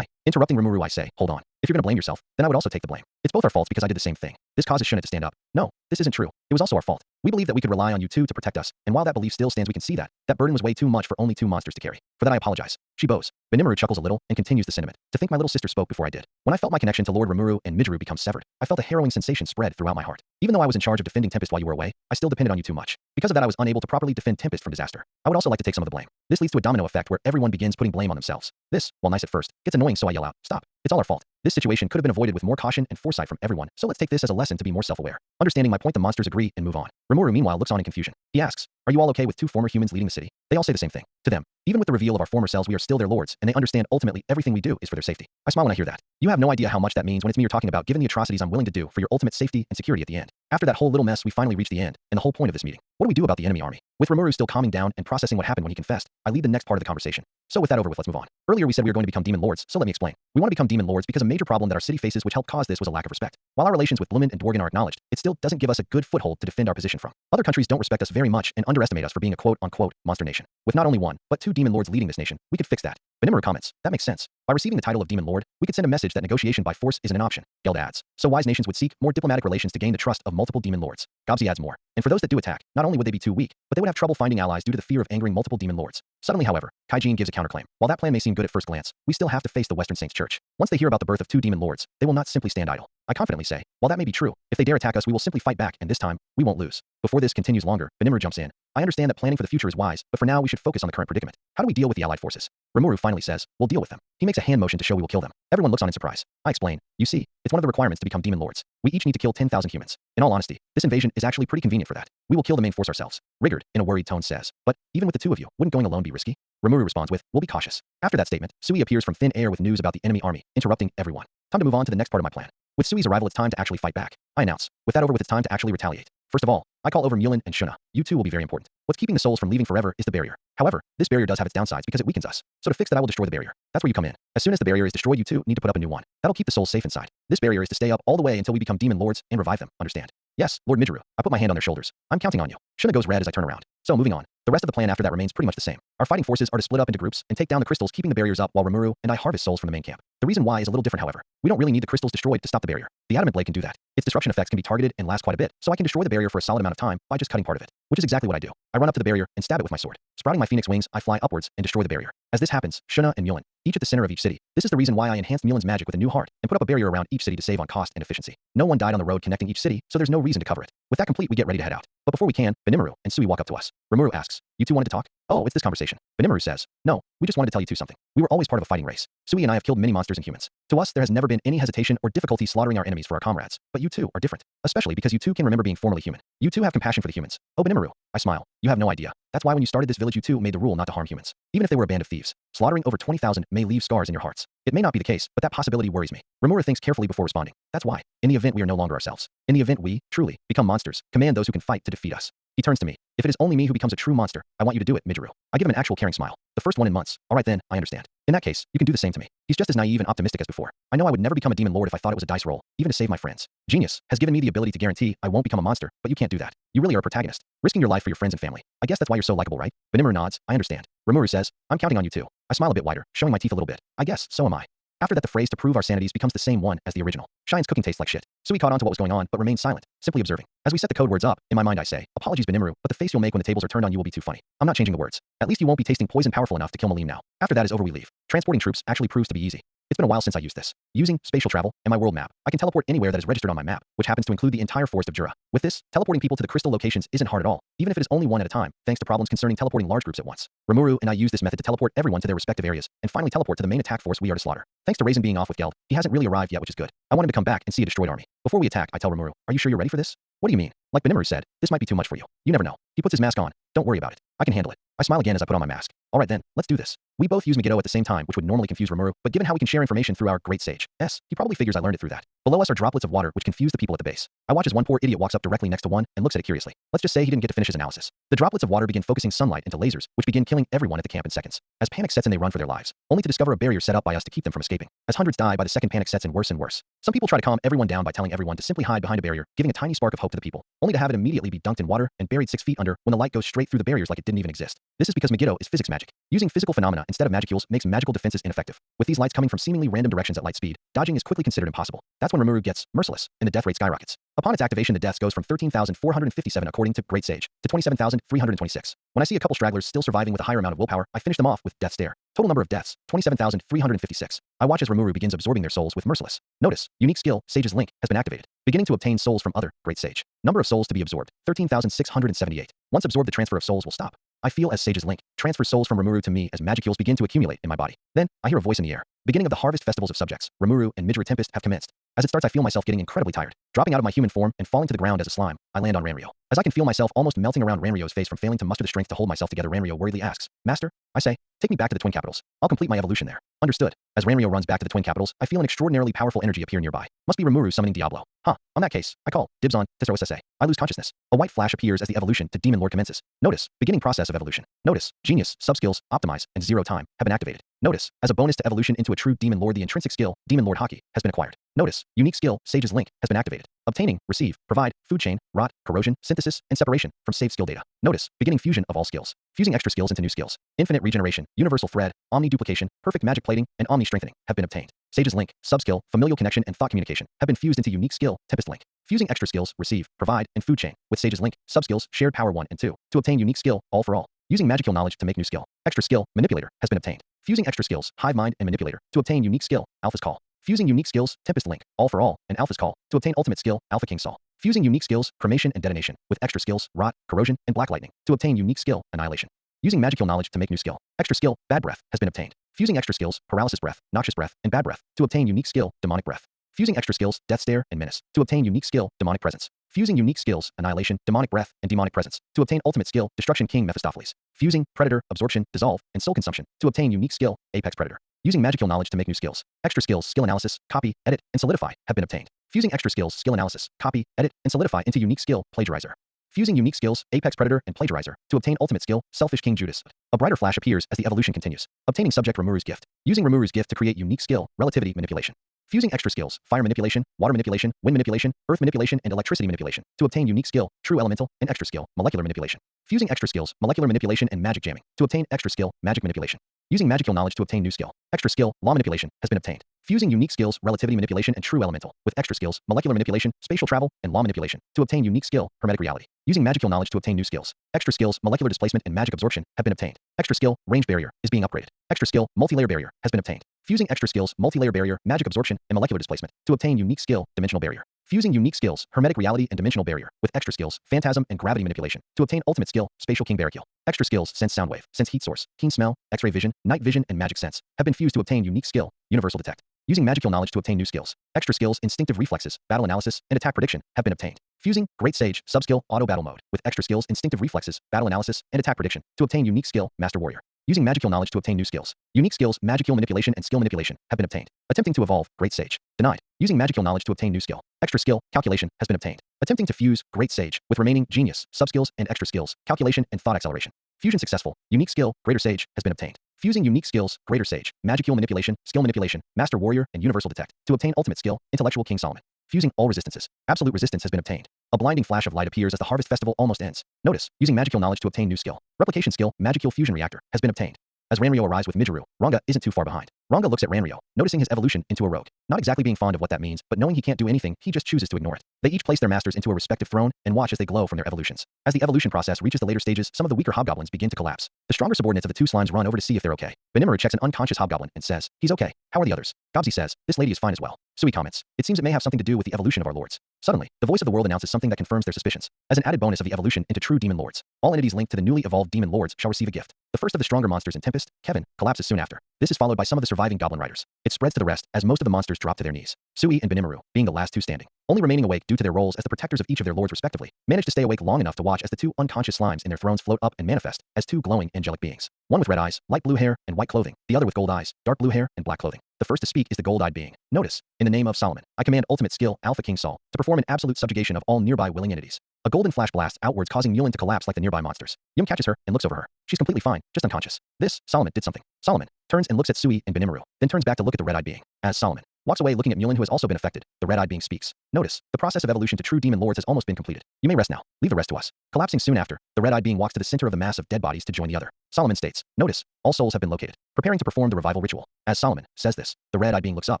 Interrupting Rimuru, I say, "Hold on. If you're going to blame yourself, then I would also take the blame. It's both our faults because I did the same thing. This causes Shunit to stand up. No, this isn't true. It was also our fault. We believed that we could rely on you two to protect us, and while that belief still stands, we can see that that burden was way too much for only two monsters to carry. For that, I apologize." She bows. Benimaru chuckles a little and continues the sentiment. "To think my little sister spoke before I did. When I felt my connection to Lord Rimuru and Midgeru become severed, I felt a harrowing sensation spread throughout my heart. Even though I was in charge of defending Tempest while you were away, I still depended on you too much. Because of that, I was unable to properly defend Tempest from disaster. I would also like to take some of the blame. This leads to a domino effect where everyone begins putting blame on themselves. This, while nice at first, gets annoying, so I yell out, 'Stop. It's all our fault. This situation could have been avoided with more caution and foresight from everyone, so let's take this as a lesson to be more self-aware.' Understanding my point, the monsters agree and move on. Rimuru, meanwhile, looks on in confusion. He asks, 'Are you all okay with two former humans leading the city?' They all say the same thing. To them, even with the reveal of our former selves, we are still their lords, and they understand ultimately everything we do is for their safety. I smile when I hear that. You have no idea how much that means when it's me you're talking about, given the atrocities I'm willing to do for your ultimate safety and security at the end. After that whole little mess, we finally reach the end, and the whole point of this meeting. What do we do about the enemy army? With Rimuru still calming down and processing what happened when he confessed, I lead the next part of the conversation. So with that over with, let's move on. Earlier we said we were going to become demon lords, so let me explain. We want to become demon lords because a major problem that our city faces which helped cause this was a lack of respect. While our relations with Lumen and Dworgen are acknowledged, it still doesn't give us a good foothold to defend our position from. Other countries don't respect us very much and underestimate us for being a quote-unquote monster nation. With not only one, but two demon lords leading this nation, we could fix that. Rimuru comments, that makes sense. By receiving the title of demon lord, we could send a message that negotiation by force isn't an option. Geld adds. So wise nations would seek more diplomatic relations to gain the trust of multiple demon lords. Gobsy adds more. And for those that do attack, not only would they be too weak, but they would have trouble finding allies due to the fear of angering multiple demon lords. Suddenly, however, Kaijin gives a counterclaim. While that plan may seem good at first glance, we still have to face the Western Saints Church. Once they hear about the birth of two demon lords, they will not simply stand idle. I confidently say, while that may be true, if they dare attack us we will simply fight back and this time, we won't lose. Before this continues longer, Rimuru jumps in. I understand that planning for the future is wise, but for now we should focus on the current predicament. How do we deal with the allied forces? Rimuru finally says, we'll deal with them. He makes a hand motion to show we will kill them. Everyone looks on in surprise. I explain, you see, it's one of the requirements to become demon lords. We each need to kill 10,000 humans. In all honesty, this invasion is actually pretty convenient for that. We will kill the main force ourselves. Rigard, in a worried tone says, but even with the two of you, wouldn't going alone be risky? Rimuru responds with, we'll be cautious. After that statement, Sui appears from thin air with news about the enemy army, interrupting everyone. Time to move on to the next part of my plan. With Sui's arrival, it's time to actually fight back. I announce. With that over with, it's time to actually retaliate. First of all, I call over Mulan and Shuna. You two will be very important. What's keeping the souls from leaving forever is the barrier. However, this barrier does have its downsides because it weakens us. So to fix that, I will destroy the barrier. That's where you come in. As soon as the barrier is destroyed, you two need to put up a new one. That'll keep the souls safe inside. This barrier is to stay up all the way until we become demon lords and revive them. Understand? Yes, Lord Midgeru. I put my hand on their shoulders. I'm counting on you. Shuna goes red as I turn around. So moving on. The rest of the plan after that remains pretty much the same. Our fighting forces are to split up into groups and take down the crystals, keeping the barriers up while Rimuru and I harvest souls from the main camp. The reason why is a little different, however. We don't really need the crystals destroyed to stop the barrier. The adamant blade can do that. Its disruption effects can be targeted and last quite a bit, so I can destroy the barrier for a solid amount of time by just cutting part of it, which is exactly what I do. I run up to the barrier and stab it with my sword. Sprouting my phoenix wings, I fly upwards and destroy the barrier. As this happens, Shuna and Mulan, each at the center of each city. This is the reason why I enhanced Mulan's magic with a new heart and put up a barrier around each city to save on cost and efficiency. No one died on the road connecting each city, so there's no reason to cover it. With that complete, we get ready to head out. But before we can, Rimuru and Sui walk up to us. Rimuru asks, you two wanted to talk? Oh, it's this conversation. Rimuru says, no, we just wanted to tell you two something. We were always part of a fighting race. Sui and I have killed many monsters and humans. To us, there has never been any hesitation or difficulty slaughtering our enemies for our comrades. But you two are different. Especially because you two can remember being formerly human. You two have compassion for the humans. Oh, Rimuru. I smile. You have no idea. That's why when you started this village, you two made the rule not to harm humans. Even if they were a band of thieves. Slaughtering over 20,000 may leave scars in your hearts. It may not be the case, but that possibility worries me. Rimuru thinks carefully before responding. That's why. In the event we are no longer ourselves. In the event we, truly, become monsters, command those who can fight to defeat us. He turns to me. If it is only me who becomes a true monster, I want you to do it, Midgeru. I give him an actual caring smile. The first one in months. All right then, I understand. In that case, you can do the same to me. He's just as naive and optimistic as before. I know I would never become a demon lord if I thought it was a dice roll, even to save my friends. Genius has given me the ability to guarantee I won't become a monster, but you can't do that. You really are a protagonist, risking your life for your friends and family. I guess that's why you're so likable, right? Rimuru nods. I understand. Rimuru says, I'm counting on you too. I smile a bit wider, showing my teeth a little bit. I guess, so am I. After that, the phrase to prove our sanities becomes the same one as the original. Shine's cooking tastes like shit. Sui caught on to what was going on, but remained silent, simply observing. As we set the code words up, in my mind I say, apologies Rimuru, but the face you'll make when the tables are turned on you will be too funny. I'm not changing the words. At least you won't be tasting poison powerful enough to kill Malim now. After that is over we leave. Transporting troops actually proves to be easy. It's been a while since I used this. Using spatial travel and my world map, I can teleport anywhere that is registered on my map, which happens to include the entire forest of Jura. With this, teleporting people to the crystal locations isn't hard at all, even if it is only one at a time, thanks to problems concerning teleporting large groups at once. Rimuru and I use this method to teleport everyone to their respective areas, and finally teleport to the main attack force we are to slaughter. Thanks to Raisin being off with Geld, he hasn't really arrived yet, which is good. I want him to come back and see a destroyed army. Before we attack, I tell Rimuru, are you sure you're ready for this? What do you mean? Like Rimuru said, this might be too much for you. You never know. He puts his mask on. Don't worry about it. I can handle it. I smile again as I put on my mask. Alright then, let's do this. We both use Megiddo at the same time, which would normally confuse Rimuru, but given how we can share information through our great sage, he probably figures I learned it through that. Below us are droplets of water which confuse the people at the base. I watch as one poor idiot walks up directly next to one and looks at it curiously. Let's just say he didn't get to finish his analysis. The droplets of water begin focusing sunlight into lasers, which begin killing everyone at the camp in seconds. As panic sets in, they run for their lives, only to discover a barrier set up by us to keep them from escaping. As hundreds die by the second, panic sets in worse and worse. Some people try to calm everyone down by telling everyone to simply hide behind a barrier, giving a tiny spark of hope to the people, only to have it immediately be dunked in water and buried 6 feet under when the light goes straight through the barriers like it didn't even exist. This is because Megiddo is physics magic. Using physical phenomena instead of magicules makes magical defenses ineffective. With these lights coming from seemingly random directions at light speed, dodging is quickly considered impossible. That's when Rimuru gets merciless, and the death rate skyrockets. Upon its activation, the deaths goes from 13,457 according to Great Sage to 27,326. When I see a couple stragglers still surviving with a higher amount of willpower, I finish them off with Death Stare. Total number of deaths, 27,356. I watch as Rimuru begins absorbing their souls with Merciless. Notice, unique skill, Sage's Link, has been activated. Beginning to obtain souls from other Great Sage. Number of souls to be absorbed, 13,678. Once absorbed, the transfer of souls will stop. I feel as Sage's Link transfers souls from Rimuru to me as magicules begin to accumulate in my body. Then, I hear a voice in the air. Beginning of the harvest festivals of subjects, Rimuru and Rimuru Tempest have commenced. As it starts, I feel myself getting incredibly tired. Dropping out of my human form and falling to the ground as a slime, I land on Ranryo. As I can feel myself almost melting around Ranryo's face from failing to muster the strength to hold myself together, Ranryo worriedly asks, Master, I say, take me back to the Twin Capitals. I'll complete my evolution there. Understood. As Ranryo runs back to the Twin Capitals, I feel an extraordinarily powerful energy appear nearby. Must be Rimuru summoning Diablo. On that case, I call dibs on Tensura. I lose consciousness. A white flash appears as the evolution to Demon Lord commences. Notice, beginning process of evolution. Notice, Genius, Subskills, Optimize, and Zero Time have been activated. Notice, as a bonus to evolution into a true Demon Lord, the intrinsic skill, Demon Lord Hockey, has been acquired. Notice, unique skill, Sage's Link, has been activated. Obtaining, receive, provide, food chain, rot, corrosion, synthesis, and separation from saved skill data. Notice, beginning fusion of all skills. Fusing extra skills into new skills. Infinite regeneration, universal thread, omni duplication, perfect magic plating, and omni strengthening have been obtained. Sage's Link, subskill, familial connection, and thought communication have been fused into unique skill, Tempest Link. Fusing extra skills, receive, provide, and food chain with Sage's Link, subskills, shared power 1 and 2 to obtain unique skill, all for all. Using magical knowledge to make new skill. Extra skill, manipulator, has been obtained. Fusing extra skills, hive mind and manipulator to obtain unique skill, Alpha's Call. Fusing unique skills, Tempest Link, all for all, and Alpha's Call to obtain ultimate skill, Alpha King Saul. Fusing unique skills, cremation and detonation with extra skills, rot, corrosion, and black lightning to obtain unique skill, annihilation. Using magical knowledge to make new skill. Extra skill, bad breath, has been obtained. Fusing extra skills, paralysis breath, noxious breath, and bad breath to obtain unique skill, demonic breath. Fusing extra skills, death stare and menace to obtain unique skill, demonic presence. Fusing unique skills, annihilation, demonic breath, and demonic presence to obtain ultimate skill, destruction king Mephistopheles. Fusing predator, absorption, dissolve, and soul consumption to obtain unique skill, apex predator. Using magical knowledge to make new skills. Extra skills, skill analysis, copy, edit, and solidify have been obtained. Fusing extra skills, skill analysis, copy, edit, and solidify into unique skill, plagiarizer. Fusing unique skills, apex predator, and plagiarizer to obtain ultimate skill, selfish king Judas. A brighter flash appears as the evolution continues. Obtaining subject Rimuru's gift. Using Rimuru's gift to create unique skill, relativity manipulation. Fusing extra skills, fire manipulation, water manipulation, wind manipulation, earth manipulation, and electricity manipulation to obtain unique skill, true elemental, and extra skill, molecular manipulation. Fusing extra skills, molecular manipulation and magic jamming to obtain extra skill, magic manipulation. Using magical knowledge to obtain new skill. Extra skill, law manipulation, has been obtained. Fusing unique skills, relativity manipulation and true elemental, with extra skills, molecular manipulation, spatial travel, and law manipulation, to obtain unique skill, hermetic reality. Using magical knowledge to obtain new skills. Extra skills, molecular displacement and magic absorption, have been obtained. Extra skill, range barrier, is being upgraded. Extra skill, multi-layer barrier, has been obtained. Fusing extra skills, multi-layer barrier, magic absorption, and molecular displacement, to obtain unique skill, dimensional barrier. Fusing unique skills, hermetic reality and dimensional barrier, with extra skills, phantasm and gravity manipulation, to obtain ultimate skill, spatial king barricule. Extra skills, sense sound wave, sense heat source, keen smell, x-ray vision, night vision, and magic sense, have been fused to obtain unique skill, universal detect. Using magical knowledge to obtain new skills. Extra skills, instinctive reflexes, battle analysis, and attack prediction, have been obtained. Fusing Great Sage, subskill, auto battle mode, with extra skills, instinctive reflexes, battle analysis, and attack prediction, to obtain unique skill, master warrior. Using magical knowledge to obtain new skills. Unique skills, magical manipulation and skill manipulation, have been obtained. Attempting to evolve, Great Sage. Denied. Using magical knowledge to obtain new skill. Extra skill, calculation, has been obtained. Attempting to fuse, Great Sage, with remaining genius, subskills, and extra skills, calculation, and thought acceleration. Fusion successful. Unique skill, Greater Sage, has been obtained. Fusing unique skills, Greater Sage, magical manipulation, skill manipulation, master warrior, and universal detect, to obtain ultimate skill, intellectual king Solomon. Fusing all resistances. Absolute resistance has been obtained. A blinding flash of light appears as the harvest festival almost ends. Notice, using magical knowledge to obtain new skill. Replication skill, magical fusion reactor, has been obtained. As Ranryo arrives with Mijuru, Ranga isn't too far behind. Ranga looks at Ranryo, noticing his evolution into a rogue. Not exactly being fond of what that means, but knowing he can't do anything, he just chooses to ignore it. They each place their masters into a respective throne and watch as they glow from their evolutions. As the evolution process reaches the later stages, some of the weaker hobgoblins begin to collapse. The stronger subordinates of the two slimes run over to see if they're okay. Rimuru checks an unconscious hobgoblin and says, he's okay. How are the others? Gobzi says, this lady is fine as well. Sui comments, it seems it may have something to do with the evolution of our lords. Suddenly, the voice of the world announces something that confirms their suspicions. As an added bonus of the evolution into true demon lords, all entities linked to the newly evolved demon lords shall receive a gift. The first of the stronger monsters in Tempest, Kevin, collapses soon after. This is followed by some of the surviving goblin riders. It spreads to the rest as most of the monsters drop to their knees. Sui and Rimuru, being the last two standing, only remaining awake due to their roles as the protectors of each of their lords respectively, manage to stay awake long enough to watch as the two unconscious slimes in their thrones float up and manifest as two glowing angelic beings. One with red eyes, light blue hair, and white clothing, the other with gold eyes, dark blue hair, and black clothing. The first to speak is the gold-eyed being. Notice, in the name of Solomon, I command ultimate skill, Alpha King Saul, to perform an absolute subjugation of all nearby willing entities. A golden flash blasts outwards, causing Mulin to collapse like the nearby monsters. Yum catches her and looks over her. She's completely fine, just unconscious. This, Solomon did something. Solomon turns and looks at Sui and Rimuru, then turns back to look at the red-eyed being. As Solomon walks away looking at Mulin, who has also been affected, the red-eyed being speaks. Notice, the process of evolution to true demon lords has almost been completed. You may rest now. Leave the rest to us. Collapsing soon after, the red-eyed being walks to the center of the mass of dead bodies to join the other. Solomon states, notice, all souls have been located, preparing to perform the revival ritual. As Solomon says this, the red-eyed being looks up.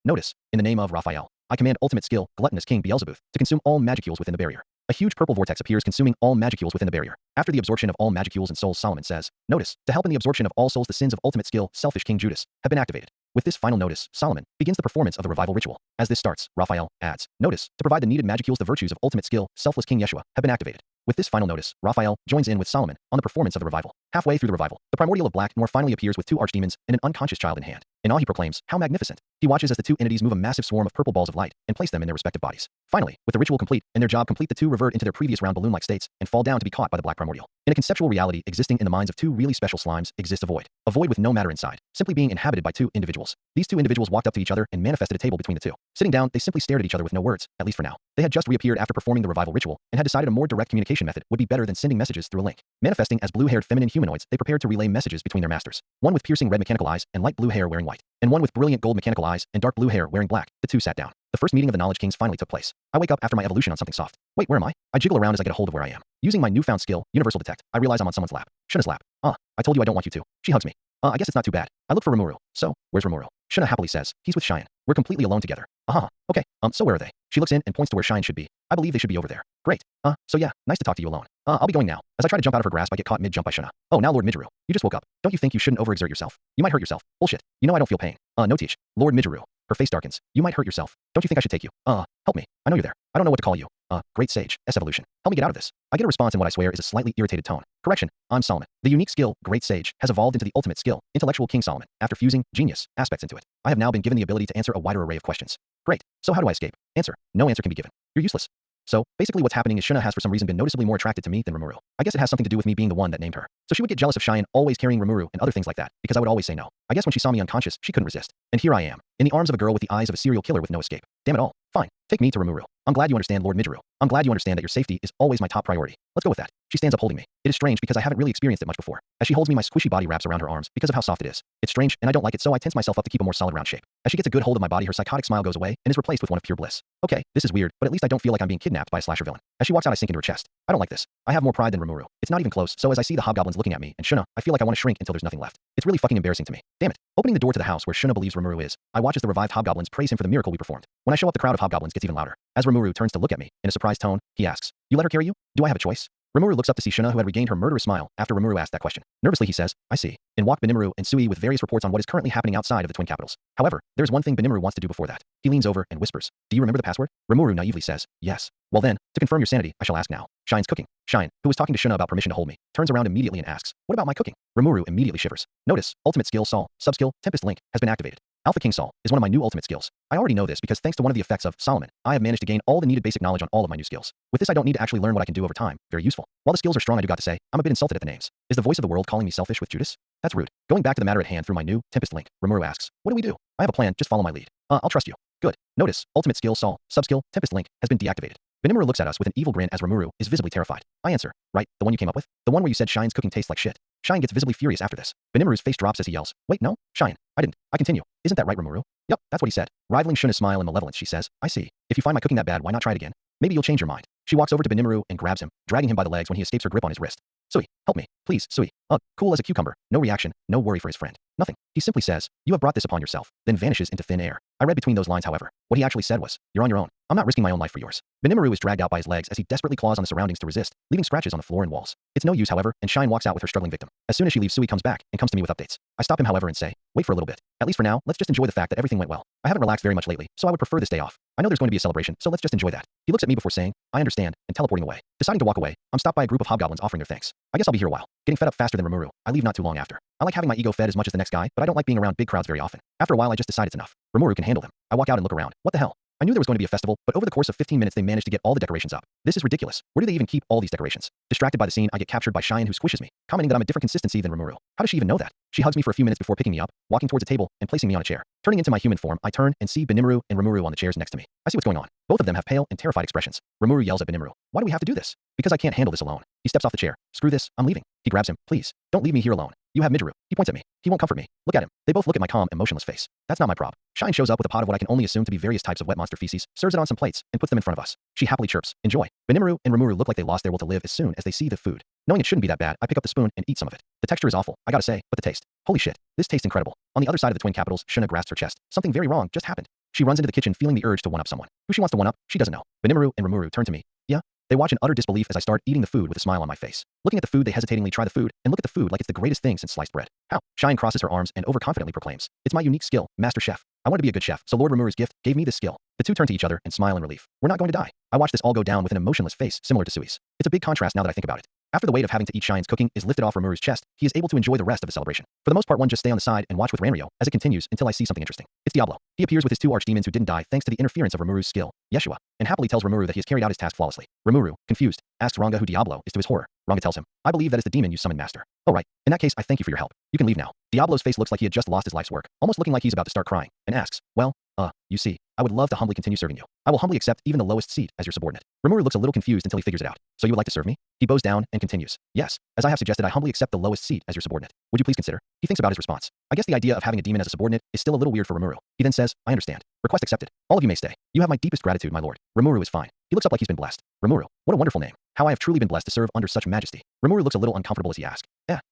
Notice, in the name of Raphael, I command ultimate skill, gluttonous king Beelzebub, to consume all magicules within the barrier. A huge purple vortex appears, consuming all magicules within the barrier. After the absorption of all magicules and souls, Solomon says, notice, to help in the absorption of all souls, the sins of ultimate skill, selfish king Judas, have been activated. With this final notice, Solomon begins the performance of the revival ritual. As this starts, Raphael adds, notice, to provide the needed magicules, the virtues of ultimate skill, selfless king Yeshua, have been activated. With this final notice, Raphael joins in with Solomon on the performance of the revival. Halfway through the revival, the primordial of black nor finally appears with two archdemons and an unconscious child in hand. In awe he proclaims, "How magnificent!" He watches as the two entities move a massive swarm of purple balls of light and place them in their respective bodies. Finally, with the ritual complete and their job complete, the two revert into their previous round balloon-like states and fall down to be caught by the black primordial. In a conceptual reality existing in the minds of two really special slimes exists a void with no matter inside, simply being inhabited by two individuals. These two individuals walked up to each other and manifested a table between the two. Sitting down, they simply stared at each other with no words, at least for now. They had just reappeared after performing the revival ritual and had decided a more direct communication method would be better than sending messages through a link. Manifesting as blue-haired feminine humanoids, they prepared to relay messages between their masters. One with piercing red mechanical eyes and light blue hair wearing white, and one with brilliant gold mechanical eyes and dark blue hair wearing black. The two sat down. The first meeting of the Knowledge Kings finally took place. I wake up after my evolution on something soft. Wait, where am I? I jiggle around as I get a hold of where I am. Using my newfound skill, Universal Detect, I realize I'm on someone's lap. Shuna's lap. I told you I don't want you to. She hugs me. I guess it's not too bad. I look for Rimuru. So, where's Rimuru? Shuna happily says, he's with Cheyenne. We're completely alone together. Okay. So where are they? She looks in and points to where Cheyenne should be. I believe they should be over there. Great. So yeah, nice to talk to you alone. I'll be going now. As I try to jump out of her grasp, I get caught mid-jump by Shuna. Oh, now Lord Midgeru. You just woke up. Don't you think you shouldn't overexert yourself? You might hurt yourself. Bullshit. You know I don't feel pain. No teach. Lord Midgeru. Her face darkens. You might hurt yourself. Don't you think I should take you? Help me. I know you're there. I don't know what to call you. Great Sage. S Evolution. Help me get out of this. I get a response in what I swear is a slightly irritated tone. Correction. I'm Solomon. The unique skill, Great Sage, has evolved into the ultimate skill, Intellectual King Solomon, after fusing genius aspects into it. I have now been given the ability to answer a wider array of questions. Great. So how do I escape? Answer. No answer can be given. You're useless. So, basically what's happening is Shuna has for some reason been noticeably more attracted to me than Rimuru. I guess it has something to do with me being the one that named her. So she would get jealous of Cheyenne always carrying Rimuru and other things like that, because I would always say no. I guess when she saw me unconscious, she couldn't resist. And here I am, in the arms of a girl with the eyes of a serial killer with no escape. Damn it all. Fine. Take me to Rimuru. I'm glad you understand, Lord Midgeru. I'm glad you understand that your safety is always my top priority. Let's go with that. She stands up holding me. It is strange because I haven't really experienced it much before. As she holds me, my squishy body wraps around her arms because of how soft it is. It's strange, and I don't like it, so I tense myself up to keep a more solid round shape. As she gets a good hold of my body, her psychotic smile goes away and is replaced with one of pure bliss. Okay, this is weird, but at least I don't feel like I'm being kidnapped by a slasher villain. As she walks out, I sink into her chest. I don't like this. I have more pride than Rimuru. It's not even close, so as I see the hobgoblins looking at me and Shuna, I feel like I want to shrink until there's nothing left. It's really fucking embarrassing to me. Damn it. Opening the door to the house where Shuna believes Rimuru is, I watch as the revived hobgoblins praise him for the miracle we performed. When I show up, the crowd of hobgoblins gets even louder. As Rimuru turns to look at me, in a surprised tone, he asks, "You let her carry you? Do I have a choice?" Rimuru looks up to see Shuna, who had regained her murderous smile after Rimuru asked that question. Nervously he says, "I see." In walk Benimaru and Sui with various reports on what is currently happening outside of the twin capitals. However, there's one thing Benimaru wants to do before that. He leans over and whispers, "Do you remember the password?" Rimuru naively says, "Yes." Well then, to confirm your sanity, I shall ask now. Cheyenne's cooking. Cheyenne, who was talking to Shuna about permission to hold me, turns around immediately and asks, "What about my cooking?" Rimuru immediately shivers. Notice, Ultimate Skill Sol, Subskill, Tempest Link, has been activated. Alpha King Sol is one of my new ultimate skills. I already know this because thanks to one of the effects of Solomon, I have managed to gain all the needed basic knowledge on all of my new skills. With this I don't need to actually learn what I can do over time. Very useful. While the skills are strong, I do got to say, I'm a bit insulted at the names. Is the voice of the world calling me selfish with Judas? That's rude. Going back to the matter at hand through my new Tempest Link, Rimuru asks, "What do we do?" I have a plan, just follow my lead. I'll trust you. Good. Notice, Ultimate Skill Sol, Subskill, Tempest Link, has been deactivated. Benimaru looks at us with an evil grin as Rimuru is visibly terrified. I answer, "Right, the one you came up with? The one where you said Cheyenne's cooking tastes like shit." Cheyenne gets visibly furious after this. Benimaru's face drops as he yells, "Wait, no, Cheyenne, I didn't. I continue. Isn't that right, Rimuru?" "Yup, that's what he said." Rivaling Shuna's smile and malevolence, she says, "I see. If you find my cooking that bad, why not try it again? Maybe you'll change your mind." She walks over to Benimaru and grabs him, dragging him by the legs when he escapes her grip on his wrist. "Sui, help me, please, Sui." Cool as a cucumber. No reaction, no worry for his friend. Nothing. He simply says, "You have brought this upon yourself," then vanishes into thin air. I read between those lines, however. What he actually said was, "You're on your own. I'm not risking my own life for yours." Benimaru is dragged out by his legs as he desperately claws on the surroundings to resist, leaving scratches on the floor and walls. It's no use, however, and Cheyenne walks out with her struggling victim. As soon as she leaves, Sui comes back and comes to me with updates. I stop him, however, and say, "Wait for a little bit. At least for now, let's just enjoy the fact that everything went well. I haven't relaxed very much lately, so I would prefer this day off. I know there's going to be a celebration, so let's just enjoy that." He looks at me before saying, "I understand," and teleporting away. Deciding to walk away, I'm stopped by a group of hobgoblins offering their thanks. I guess I'll be here a while. Getting fed up faster than Rimuru, I leave not too long after. I like having my ego fed as much as the next guy, but I don't like being around big crowds very often. After a while, I just decide it's enough. Rimuru can handle them. I walk out and look around. What the hell? I knew there was going to be a festival, but over the course of 15 minutes they managed to get all the decorations up. This is ridiculous. Where do they even keep all these decorations? Distracted by the scene, I get captured by Cheyenne, who squishes me, commenting that I'm a different consistency than Rimuru. How does she even know that? She hugs me for a few minutes before picking me up, walking towards a table, and placing me on a chair. Turning into my human form, I turn and see Benimaru and Rimuru on the chairs next to me. I see what's going on. Both of them have pale and terrified expressions. Rimuru yells at Benimaru, "Why do we have to do this?" "Because I can't handle this alone." He steps off the chair. "Screw this, I'm leaving." He grabs him. "Please, don't leave me here alone. You have Midgeru." He points at me. "He won't comfort me." Look at him. They both look at my calm, emotionless face. That's not my prob. Cheyenne shows up with a pot of what I can only assume to be various types of wet monster feces, serves it on some plates, and puts them in front of us. She happily chirps, "Enjoy." Benimaru and Rimuru look like they lost their will to live as soon as they see the food. Knowing it shouldn't be that bad, I pick up the spoon and eat some of it. The texture is awful, I gotta say, but the taste. Holy shit, this tastes incredible. On the other side of the twin capitals, Shuna grasps her chest. Something very wrong just happened. She runs into the kitchen feeling the urge to one-up someone. Who she wants to one-up, she doesn't know. Benimaru and Rimuru turn to me. "Yeah?" They watch in utter disbelief as I start eating the food with a smile on my face. Looking at the food, they hesitatingly try the food and look at the food like it's the greatest thing since sliced bread. How? Cheyenne crosses her arms and overconfidently proclaims, "It's my unique skill, Master Chef. I want to be a good chef, so Lord Rimuru's gift gave me this skill." The two turn to each other and smile in relief. We're not going to die. I watch this all go down with an emotionless face similar to Sui's. It's a big contrast now that I think about it. After the weight of having to eat Shine's cooking is lifted off Rimuru's chest, he is able to enjoy the rest of the celebration. For the most part, one just stay on the side and watch with Ranryo as it continues until I see something interesting. It's Diablo. He appears with his 2 archdemons who didn't die thanks to the interference of Rimuru's skill, Yeshua, and happily tells Rimuru that he has carried out his task flawlessly. Rimuru, confused, asks Ranga who Diablo is. To his horror, Ranga tells him, I believe that is the demon you summoned, master. Oh right, in that case I thank you for your help. You can leave now. Diablo's face looks like he had just lost his life's work, almost looking like he's about to start crying, and asks, well, you see, I would love to humbly continue serving you. I will humbly accept even the lowest seat as your subordinate. Rimuru looks a little confused until he figures it out. So you would like to serve me? He bows down and continues. Yes, as I have suggested, I humbly accept the lowest seat as your subordinate. Would you please consider? He thinks about his response. I guess the idea of having a demon as a subordinate is still a little weird for Rimuru. He then says, I understand. Request accepted. All of you may stay. You have my deepest gratitude, my lord. Rimuru is fine. He looks up like he's been blessed. Rimuru, what a wonderful name. How I have truly been blessed to serve under such majesty. Rimuru looks a little uncomfortable as he asks,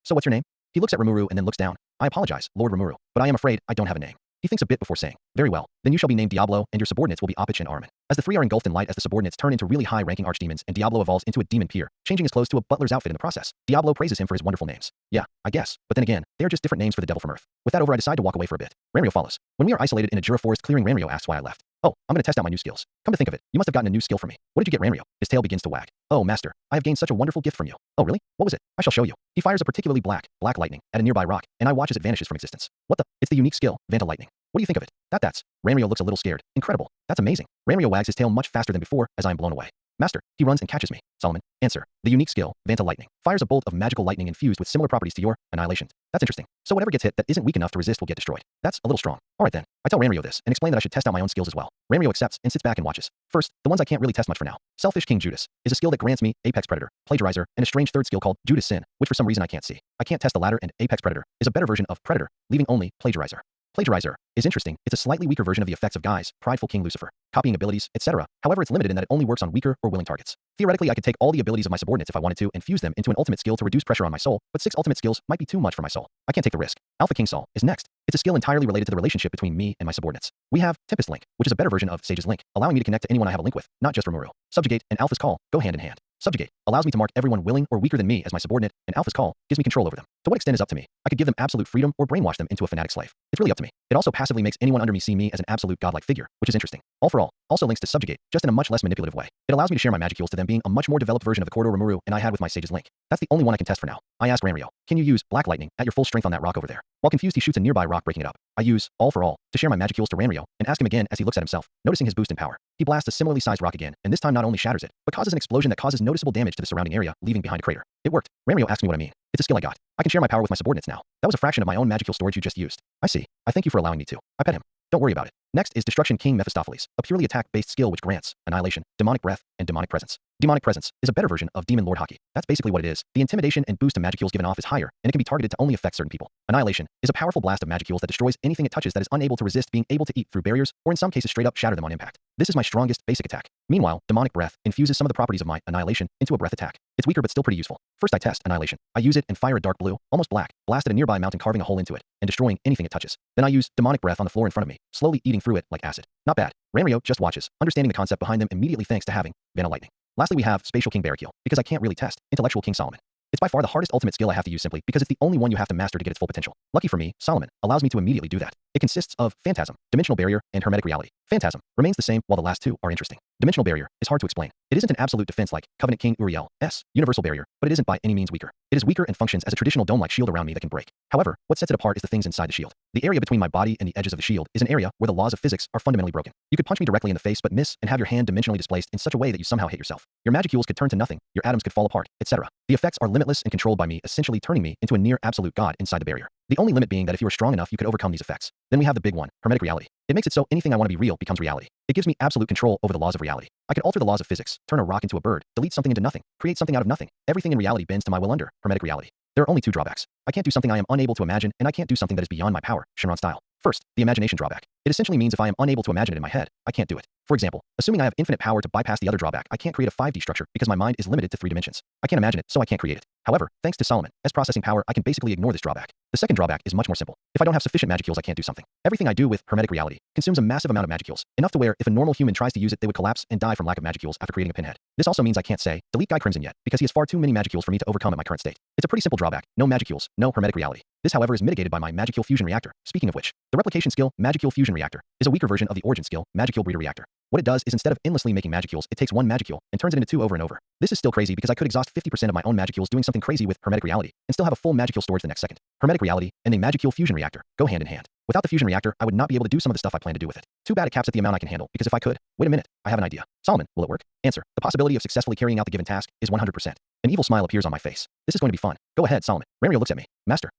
so what's your name? He looks at Rimuru and then looks down. I apologize, Lord Rimuru, but I am afraid I don't have a name. He thinks a bit before saying, very well, then you shall be named Diablo, and your subordinates will be Apich and Armin. As the 3 are engulfed in light as the subordinates turn into really high-ranking archdemons and Diablo evolves into a demon peer, changing his clothes to a butler's outfit in the process. Diablo praises him for his wonderful names. Yeah, I guess, but then again, they are just different names for the devil from Earth. With that over, I decide to walk away for a bit. Ranryo follows. When we are isolated in a Jura forest clearing, Ranryo asks why I left. Oh, I'm gonna test out my new skills. Come to think of it, you must have gotten a new skill from me. What did you get, Ranryo? His tail begins to wag. Oh, master, I have gained such a wonderful gift from you. Oh, really? What was it? I shall show you. He fires a particularly black lightning at a nearby rock, and I watch as it vanishes from existence. What the? It's the unique skill, Vanta Lightning. What do you think of it? That's. Ranryo looks a little scared. Incredible. That's amazing. Ranryo wags his tail much faster than before as I am blown away. Master, he runs and catches me. Solomon, answer. The unique skill, Vanta Lightning, fires a bolt of magical lightning infused with similar properties to your Annihilation. That's interesting. So whatever gets hit that isn't weak enough to resist will get destroyed. That's a little strong. Alright then. I tell Ranryo this and explain that I should test out my own skills as well. Ranryo accepts and sits back and watches. First, the ones I can't really test much for now. Selfish King Judas is a skill that grants me Apex Predator, Plagiarizer, and a strange third skill called Judas Sin, which for some reason I can't see. I can't test the latter, and Apex Predator is a better version of Predator, leaving only Plagiarizer. Plagiarizer is interesting. It's a slightly weaker version of the effects of Guy's prideful King Lucifer, copying abilities, etc. However, it's limited in that it only works on weaker or willing targets. Theoretically, I could take all the abilities of my subordinates if I wanted to and fuse them into an ultimate skill to reduce pressure on my soul, but 6 ultimate skills might be too much for my soul. I can't take the risk. Alpha King Saul is next. It's a skill entirely related to the relationship between me and my subordinates. We have Tempest Link, which is a better version of Sage's Link, allowing me to connect to anyone I have a link with, not just Rimuru. Subjugate and Alpha's Call go hand in hand. Subjugate allows me to mark everyone willing or weaker than me as my subordinate, and Alpha's Call gives me control over them. To what extent is up to me. I could give them absolute freedom or brainwash them into a fanatic slave. It's really up to me. It also passively makes anyone under me see me as an absolute godlike figure, which is interesting. All for all, also links to Subjugate, just in a much less manipulative way. It allows me to share my magicules to them, being a much more developed version of the corridor Rimuru and I had with my Sage's Link. That's the only one I can test for now. I ask Ranryo, can you use Black Lightning at your full strength on that rock over there? While confused, he shoots a nearby rock, breaking it up. I use All for All to share my magicules to Ranryo and ask him again as he looks at himself, noticing his boost in power. He blasts a similarly sized rock again, and this time not only shatters it, but causes an explosion that causes noticeable damage to the surrounding area, leaving behind a crater. It worked. Ranryo asks me what I mean. It's a skill I got. I can share my power with my subordinates now. That was a fraction of my own magicule storage you just used. I see. I thank you for allowing me to. I pet him. Don't worry about it. Next is Destruction King Mephistopheles, a purely attack-based skill which grants Annihilation, Demonic Breath, and Demonic Presence. Demonic Presence is a better version of Demon Lord Haki. That's basically what it is. The intimidation and boost to magicules given off is higher, and it can be targeted to only affect certain people. Annihilation is a powerful blast of magicules that destroys anything it touches that is unable to resist being able to eat through barriers, or in some cases straight up shatter them on impact. This is my strongest basic attack. Meanwhile, Demonic Breath infuses some of the properties of my Annihilation into a breath attack. It's weaker but still pretty useful. First I test Annihilation. I use it and fire a dark blue, almost black, blast at a nearby mountain, carving a hole into it, and destroying anything it touches. Then I use Demonic Breath on the floor in front of me, slowly eating through it like acid. Not bad. Ranryo just watches, understanding the concept behind them immediately thanks to having Vanta Lightning. Lastly, we have Spatial King Barrakiel, because I can't really test Intellectual King Solomon. It's by far the hardest ultimate skill I have to use simply because it's the only one you have to master to get its full potential. Lucky for me, Solomon allows me to immediately do that. It consists of Phantasm, Dimensional Barrier, and Hermetic Reality. Phantasm remains the same while the last 2 are interesting. Dimensional Barrier is hard to explain. It isn't an absolute defense like Covenant King Uriel's Universal Barrier, but it isn't by any means weaker. It is weaker and functions as a traditional dome-like shield around me that can break. However, what sets it apart is the things inside the shield. The area between my body and the edges of the shield is an area where the laws of physics are fundamentally broken. You could punch me directly in the face but miss and have your hand dimensionally displaced in such a way that you somehow hit yourself. Your magicules could turn to nothing, your atoms could fall apart, etc. The effects are limitless and controlled by me, essentially turning me into a near absolute god inside the barrier. The only limit being that if you are strong enough, you could overcome these effects. Then we have the big one, Hermetic Reality. It makes it so anything I want to be real becomes reality. It gives me absolute control over the laws of reality. I can alter the laws of physics, turn a rock into a bird, delete something into nothing, create something out of nothing. Everything in reality bends to my will under Hermetic Reality. There are only 2 drawbacks. I can't do something I am unable to imagine, and I can't do something that is beyond my power, Shenron style. First, the imagination drawback. It essentially means if I am unable to imagine it in my head, I can't do it. For example, assuming I have infinite power to bypass the other drawback, I can't create a 5D structure because my mind is limited to 3 dimensions. I can't imagine it, so I can't create it. However, thanks to Solomon, as processing power, I can basically ignore this drawback. The second drawback is much more simple. If I don't have sufficient magicules, I can't do something. Everything I do with Hermetic Reality consumes a massive amount of magicules, enough to where if a normal human tries to use it, they would collapse and die from lack of magicules after creating a pinhead. This also means I can't say, delete Guy Crimson yet, because he has far too many magicules for me to overcome at my current state. It's a pretty simple drawback. No magicules, no Hermetic Reality. This, however, is mitigated by my Magicule Fusion Reactor. Speaking of which, The replication skill, Magic Fusion Reactor, is a weaker version of the origin skill, Magic Breeder Reactor. What it does is instead of endlessly making Magicules, it takes one Magicule and turns it into 2 over and over. This is still crazy because I could exhaust 50% of my own Magicules doing something crazy with Hermetic Reality and still have a full Magicule storage the next second. Hermetic Reality and the Magic Fusion Reactor go hand in hand. Without the Fusion Reactor, I would not be able to do some of the stuff I plan to do with it. Too bad it caps at the amount I can handle, because if I could, wait a minute, I have an idea. Solomon, will it work? Answer: the possibility of successfully carrying out the given task is 100%. An evil smile appears on my face. This is going to be fun. Go ahead, Solomon. Rimuru looks at me. Master.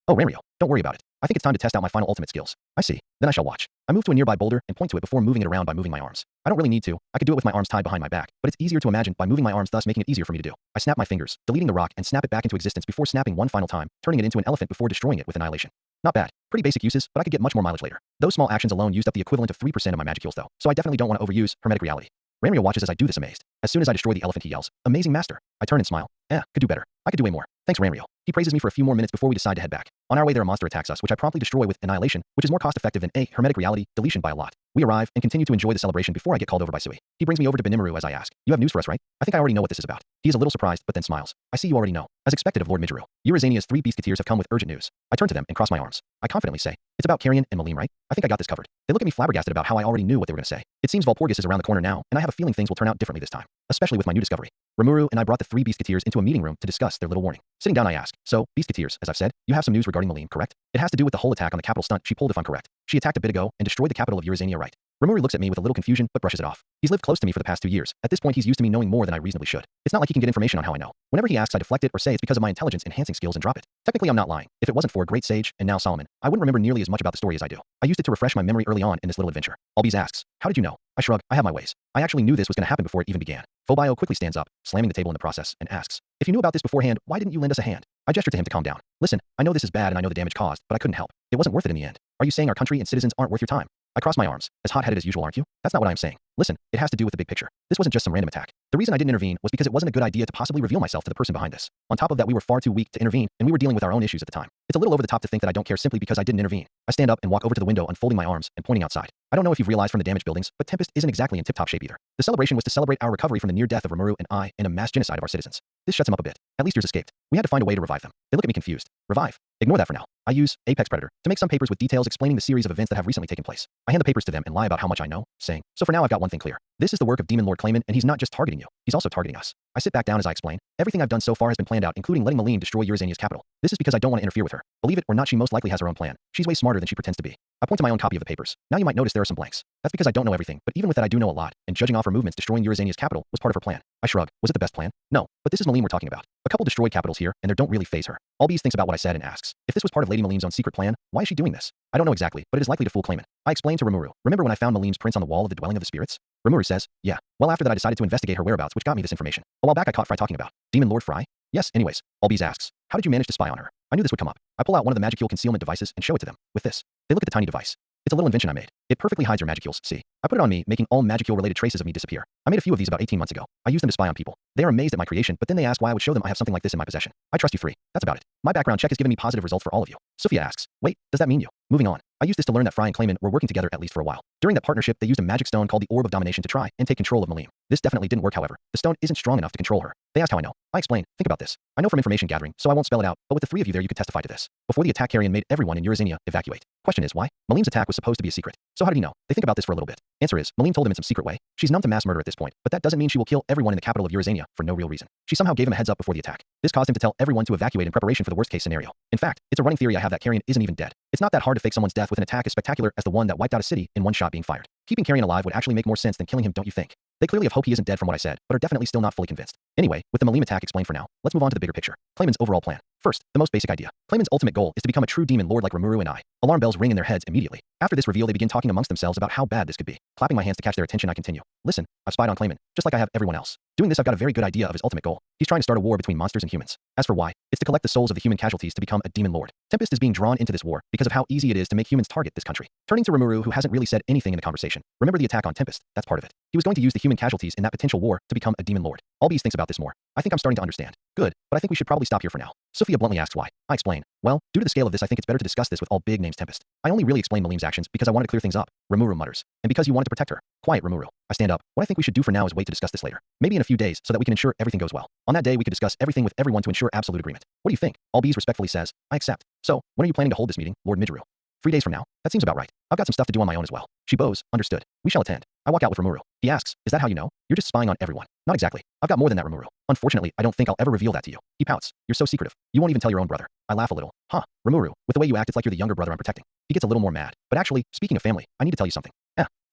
Oh, Rimuru, don't worry about it. I think it's time to test out my final ultimate skills. I see. Then I shall watch. I move to a nearby boulder and point to it before moving it around by moving my arms. I don't really need to. I could do it with my arms tied behind my back, but it's easier to imagine by moving my arms, thus making it easier for me to do. I snap my fingers, deleting the rock and snap it back into existence before snapping one final time, turning it into an elephant before destroying it with annihilation. Not bad. Pretty basic uses, but I could get much more mileage later. Those small actions alone used up the equivalent of 3% of my Magicules though, so I definitely don't want to overuse Hermetic Reality. Rimuru watches as I do this amazed. As soon as I destroy the elephant, he yells, "Amazing master." I turn and smile. Could do better. I could do way more. Thanks, Rimuru. He praises me for a few more minutes before we decide to head back. On our way there, a monster attacks us, which I promptly destroy with annihilation, which is more cost-effective than Hermetic Reality deletion by a lot. We arrive and continue to enjoy the celebration before I get called over by Sui. He brings me over to Benimaru as I ask, "You have news for us, right?" I think I already know what this is about. He is a little surprised, but then smiles. "I see you already know." As expected of Lord Midgeru, Eurazania's 3 Beastketeers have come with urgent news. I turn to them and cross my arms. I confidently say, "It's about Carrion and Malim, right? I think I got this covered." They look at me flabbergasted about how I already knew what they were going to say. It seems Valpurgis is around the corner now, and I have a feeling things will turn out differently this time, especially with my new discovery. Rimuru and I brought the 3 Beastketeers into a meeting room to discuss their little warning. Sitting down, I ask, "So, Beastketeers, as I've said, you have some news regarding Malim, correct? It has to do with the whole attack on the capital stunt she pulled if I'm correct. She attacked a bit ago and destroyed the capital of Eurazania, right?" Rimuru looks at me with a little confusion, but brushes it off. He's lived close to me for the past 2 years. At this point, he's used to me knowing more than I reasonably should. It's not like he can get information on how I know. Whenever he asks, I deflect it or say it's because of my intelligence-enhancing skills and drop it. Technically, I'm not lying. If it wasn't for a great sage, and now Solomon, I wouldn't remember nearly as much about the story as I do. I used it to refresh my memory early on in this little adventure. Albiz asks, "How did you know?" I shrug. I have my ways. I actually knew this was going to happen before it even began. Phobio quickly stands up, slamming the table in the process, and asks, "If you knew about this beforehand, why didn't you lend us a hand?" I gesture to him to calm down. "Listen, I know this is bad and I know the damage caused, but I couldn't help. It wasn't worth it in the end. Are you saying our country and citizens aren't worth your time?" I cross my arms. As hot-headed as usual, aren't you? That's not what I'm saying. Listen, it has to do with the big picture. This wasn't just some random attack. The reason I didn't intervene was because it wasn't a good idea to possibly reveal myself to the person behind this. On top of that, we were far too weak to intervene, and we were dealing with our own issues at the time. It's a little over the top to think that I don't care simply because I didn't intervene. I stand up and walk over to the window, unfolding my arms and pointing outside. I don't know if you've realized from the damaged buildings, but Tempest isn't exactly in tip-top shape either. The celebration was to celebrate our recovery from the near death of Rimuru and I in a mass genocide of our citizens. This shuts him up a bit. At least yours escaped. We had to find a way to revive them. They look at me confused. Revive? Ignore that for now. I use Apex Predator to make some papers with details explaining the series of events that have recently taken place. I hand the papers to them and lie about how much I know, saying, "So for now I've got one thing clear. This is the work of Demon Lord Clayman, and he's not just targeting you, he's also targeting us." I sit back down as I explain. Everything I've done so far has been planned out, including letting Malim destroy Eurazania's capital. This is because I don't want to interfere with her. Believe it or not, she most likely has her own plan. She's way smarter than she pretends to be. I point to my own copy of the papers. Now you might notice there are some blanks. That's because I don't know everything, but even with that I do know a lot, and judging off her movements, destroying Eurazania's capital was part of her plan. I shrug. Was it the best plan? No, but this is Malim we're talking about. A couple destroyed capitals here, and they don't really faze her. Albiz thinks about what I said and asks, if this was part of Lady Malim's own secret plan, why is she doing this? I don't know exactly, but it is likely to fool Clayman. I explain to Rimuru, remember when I found Malim's prints on the wall of the dwelling of the spirits? Rimuru says, yeah. Well, after that I decided to investigate her whereabouts, which got me this information. A while back I caught Fry talking about Demon Lord Fry? Yes, anyways. Albiz asks, how did you manage to spy on her? I knew this would come up. I pull out one of the Magicule concealment devices and show it to them. With this, they look at the tiny device. It's a little invention I made. It perfectly hides your Magicules, see? I put it on me, making all Magicule-related traces of me disappear. I made a few of these about 18 months ago. I use them to spy on people. They are amazed at my creation, but then they ask why I would show them I have something like this in my possession. I trust you free. That's about it. My background check has given me positive results for all of you. Sophia asks, wait, does that mean you? Moving on. I used this to learn that Fry and Clayman were working together at least for a while. During that partnership, they used a magic stone called the Orb of Domination to try and take control of Malim. This definitely didn't work, however. The stone isn't strong enough to control her. They asked how I know. I explain, think about this. I know from information gathering, so I won't spell it out, but with the 3 of you there you could testify to this. Before the attack, Carrion made everyone in Eurazania evacuate. Question is, why? Malim's attack was supposed to be a secret. So how did he know? They think about this for a little bit. Answer is, Malim told him in some secret way. She's numb to mass murder at this point, but that doesn't mean she will kill everyone in the capital of Eurazania for no real reason. She somehow gave him a heads up before the attack. This caused him to tell everyone to evacuate in preparation for the worst case scenario. In fact, it's a running theory I have that Carrion isn't even dead. It's not that hard to fake someone's death with an attack as spectacular as the one that wiped out a city in one shot being fired. Keeping Carrion alive would actually make more sense than killing him, don't you think? They clearly have hope he isn't dead from what I said, but are definitely still not fully convinced. Anyway, with the Malim attack explained for now, let's move on to the bigger picture. Clayman's overall plan. First, the most basic idea. Clayman's ultimate goal is to become a true demon lord like Rimuru and I. Alarm bells ring in their heads immediately. After this reveal, they begin talking amongst themselves about how bad this could be. Clapping my hands to catch their attention, I continue. Listen, I've spied on Clayman, just like I have everyone else. Doing this, I've got a very good idea of his ultimate goal. He's trying to start a war between monsters and humans. As for why, it's to collect the souls of the human casualties to become a demon lord. Tempest is being drawn into this war because of how easy it is to make humans target this country. Turning to Rimuru, who hasn't really said anything in the conversation. Remember the attack on Tempest? That's part of it. He was going to use the human casualties in that potential war to become a demon lord. Albiz thinks about this more. I think I'm starting to understand. Good, but I think we should probably stop here for now. Sophia bluntly asks why. I explain. Well, due to the scale of this, I think it's better to discuss this with all big names Tempest. I only really explained Malim's actions because I wanted to clear things up. Rimuru mutters. And because you wanted to protect her. Quiet, Rimuru. I stand up. What I think we should do for now is wait to discuss this later. Maybe in a few days so that we can ensure everything goes well. On that day, we could discuss everything with everyone to ensure absolute agreement. What do you think? Albiz respectfully says, I accept. So, when are you planning to hold this meeting, Lord Midgeru? 3 days from now? That seems about right. I've got some stuff to do on my own as well. She bows. Understood. We shall attend. I walk out with Rimuru. He asks, is that how you know? You're just spying on everyone. Not exactly. I've got more than that, Rimuru. Unfortunately, I don't think I'll ever reveal that to you. He pouts. You're so secretive. You won't even tell your own brother. I laugh a little. Huh, Rimuru, with the way you act, it's like you're the younger brother I'm protecting. He gets a little more mad. But actually, speaking of family, I need to tell you something.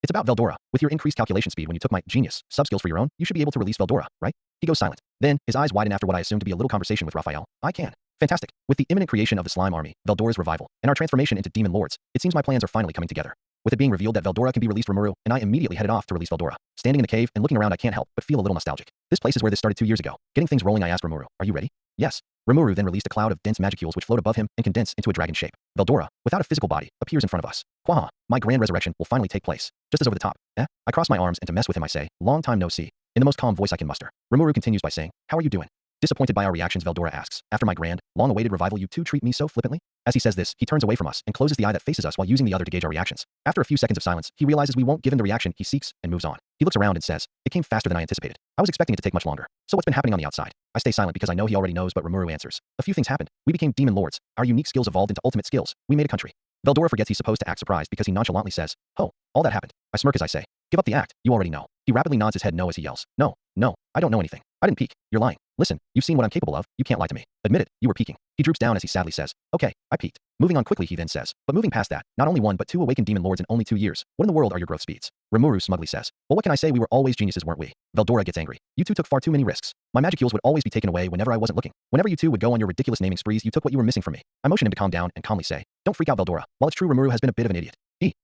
It's about Veldora. With your increased calculation speed when you took my genius subskills for your own, you should be able to release Veldora, right? He goes silent. Then, his eyes widen after what I assume to be a little conversation with Raphael. I can. Fantastic. With the imminent creation of the slime army, Veldora's revival, and our transformation into demon lords, it seems my plans are finally coming together. With it being revealed that Veldora can be released, Rimuru and I immediately headed off to release Veldora. Standing in the cave and looking around, I can't help but feel a little nostalgic. This place is where this started 2 years ago. Getting things rolling, I asked Rimuru, are you ready? Yes. Rimuru then released a cloud of dense magicules which float above him and condense into a dragon shape. Veldora, without a physical body, appears in front of us. Quaha, my grand resurrection will finally take place. Just as over the top. I cross my arms and to mess with him I say, long time no see. In the most calm voice I can muster. Rimuru continues by saying, how are you doing? Disappointed by our reactions, Veldora asks, after my grand, long-awaited revival you two treat me so flippantly? As he says this, he turns away from us and closes the eye that faces us while using the other to gauge our reactions. After a few seconds of silence, he realizes we won't give him the reaction he seeks and moves on. He looks around and says, it came faster than I anticipated. I was expecting it to take much longer. So what's been happening on the outside? I stay silent because I know he already knows, but Rimuru answers. A few things happened. We became demon lords. Our unique skills evolved into ultimate skills. We made a country. Veldora forgets he's supposed to act surprised because he nonchalantly says, oh, all that happened. I smirk as I say, give up the act, you already know. He rapidly nods his head no as he yells, no, I don't know anything. I didn't peek. You're lying. Listen, you've seen what I'm capable of. You can't lie to me. Admit it, you were peeking. He droops down as he sadly says, okay, I peeked. Moving on quickly, he then says, but moving past that, not only 1 but 2 awakened demon lords in only 2 years. What in the world are your growth speeds? Rimuru smugly says, well, what can I say? We were always geniuses, weren't we? Veldora gets angry. You two took far too many risks. My magicules would always be taken away whenever I wasn't looking. Whenever you two would go on your ridiculous naming sprees, you took what you were missing from me. I motion him to calm down and calmly say, don't freak out, Veldora. While it's true Rimuru has been a bit of an idiot.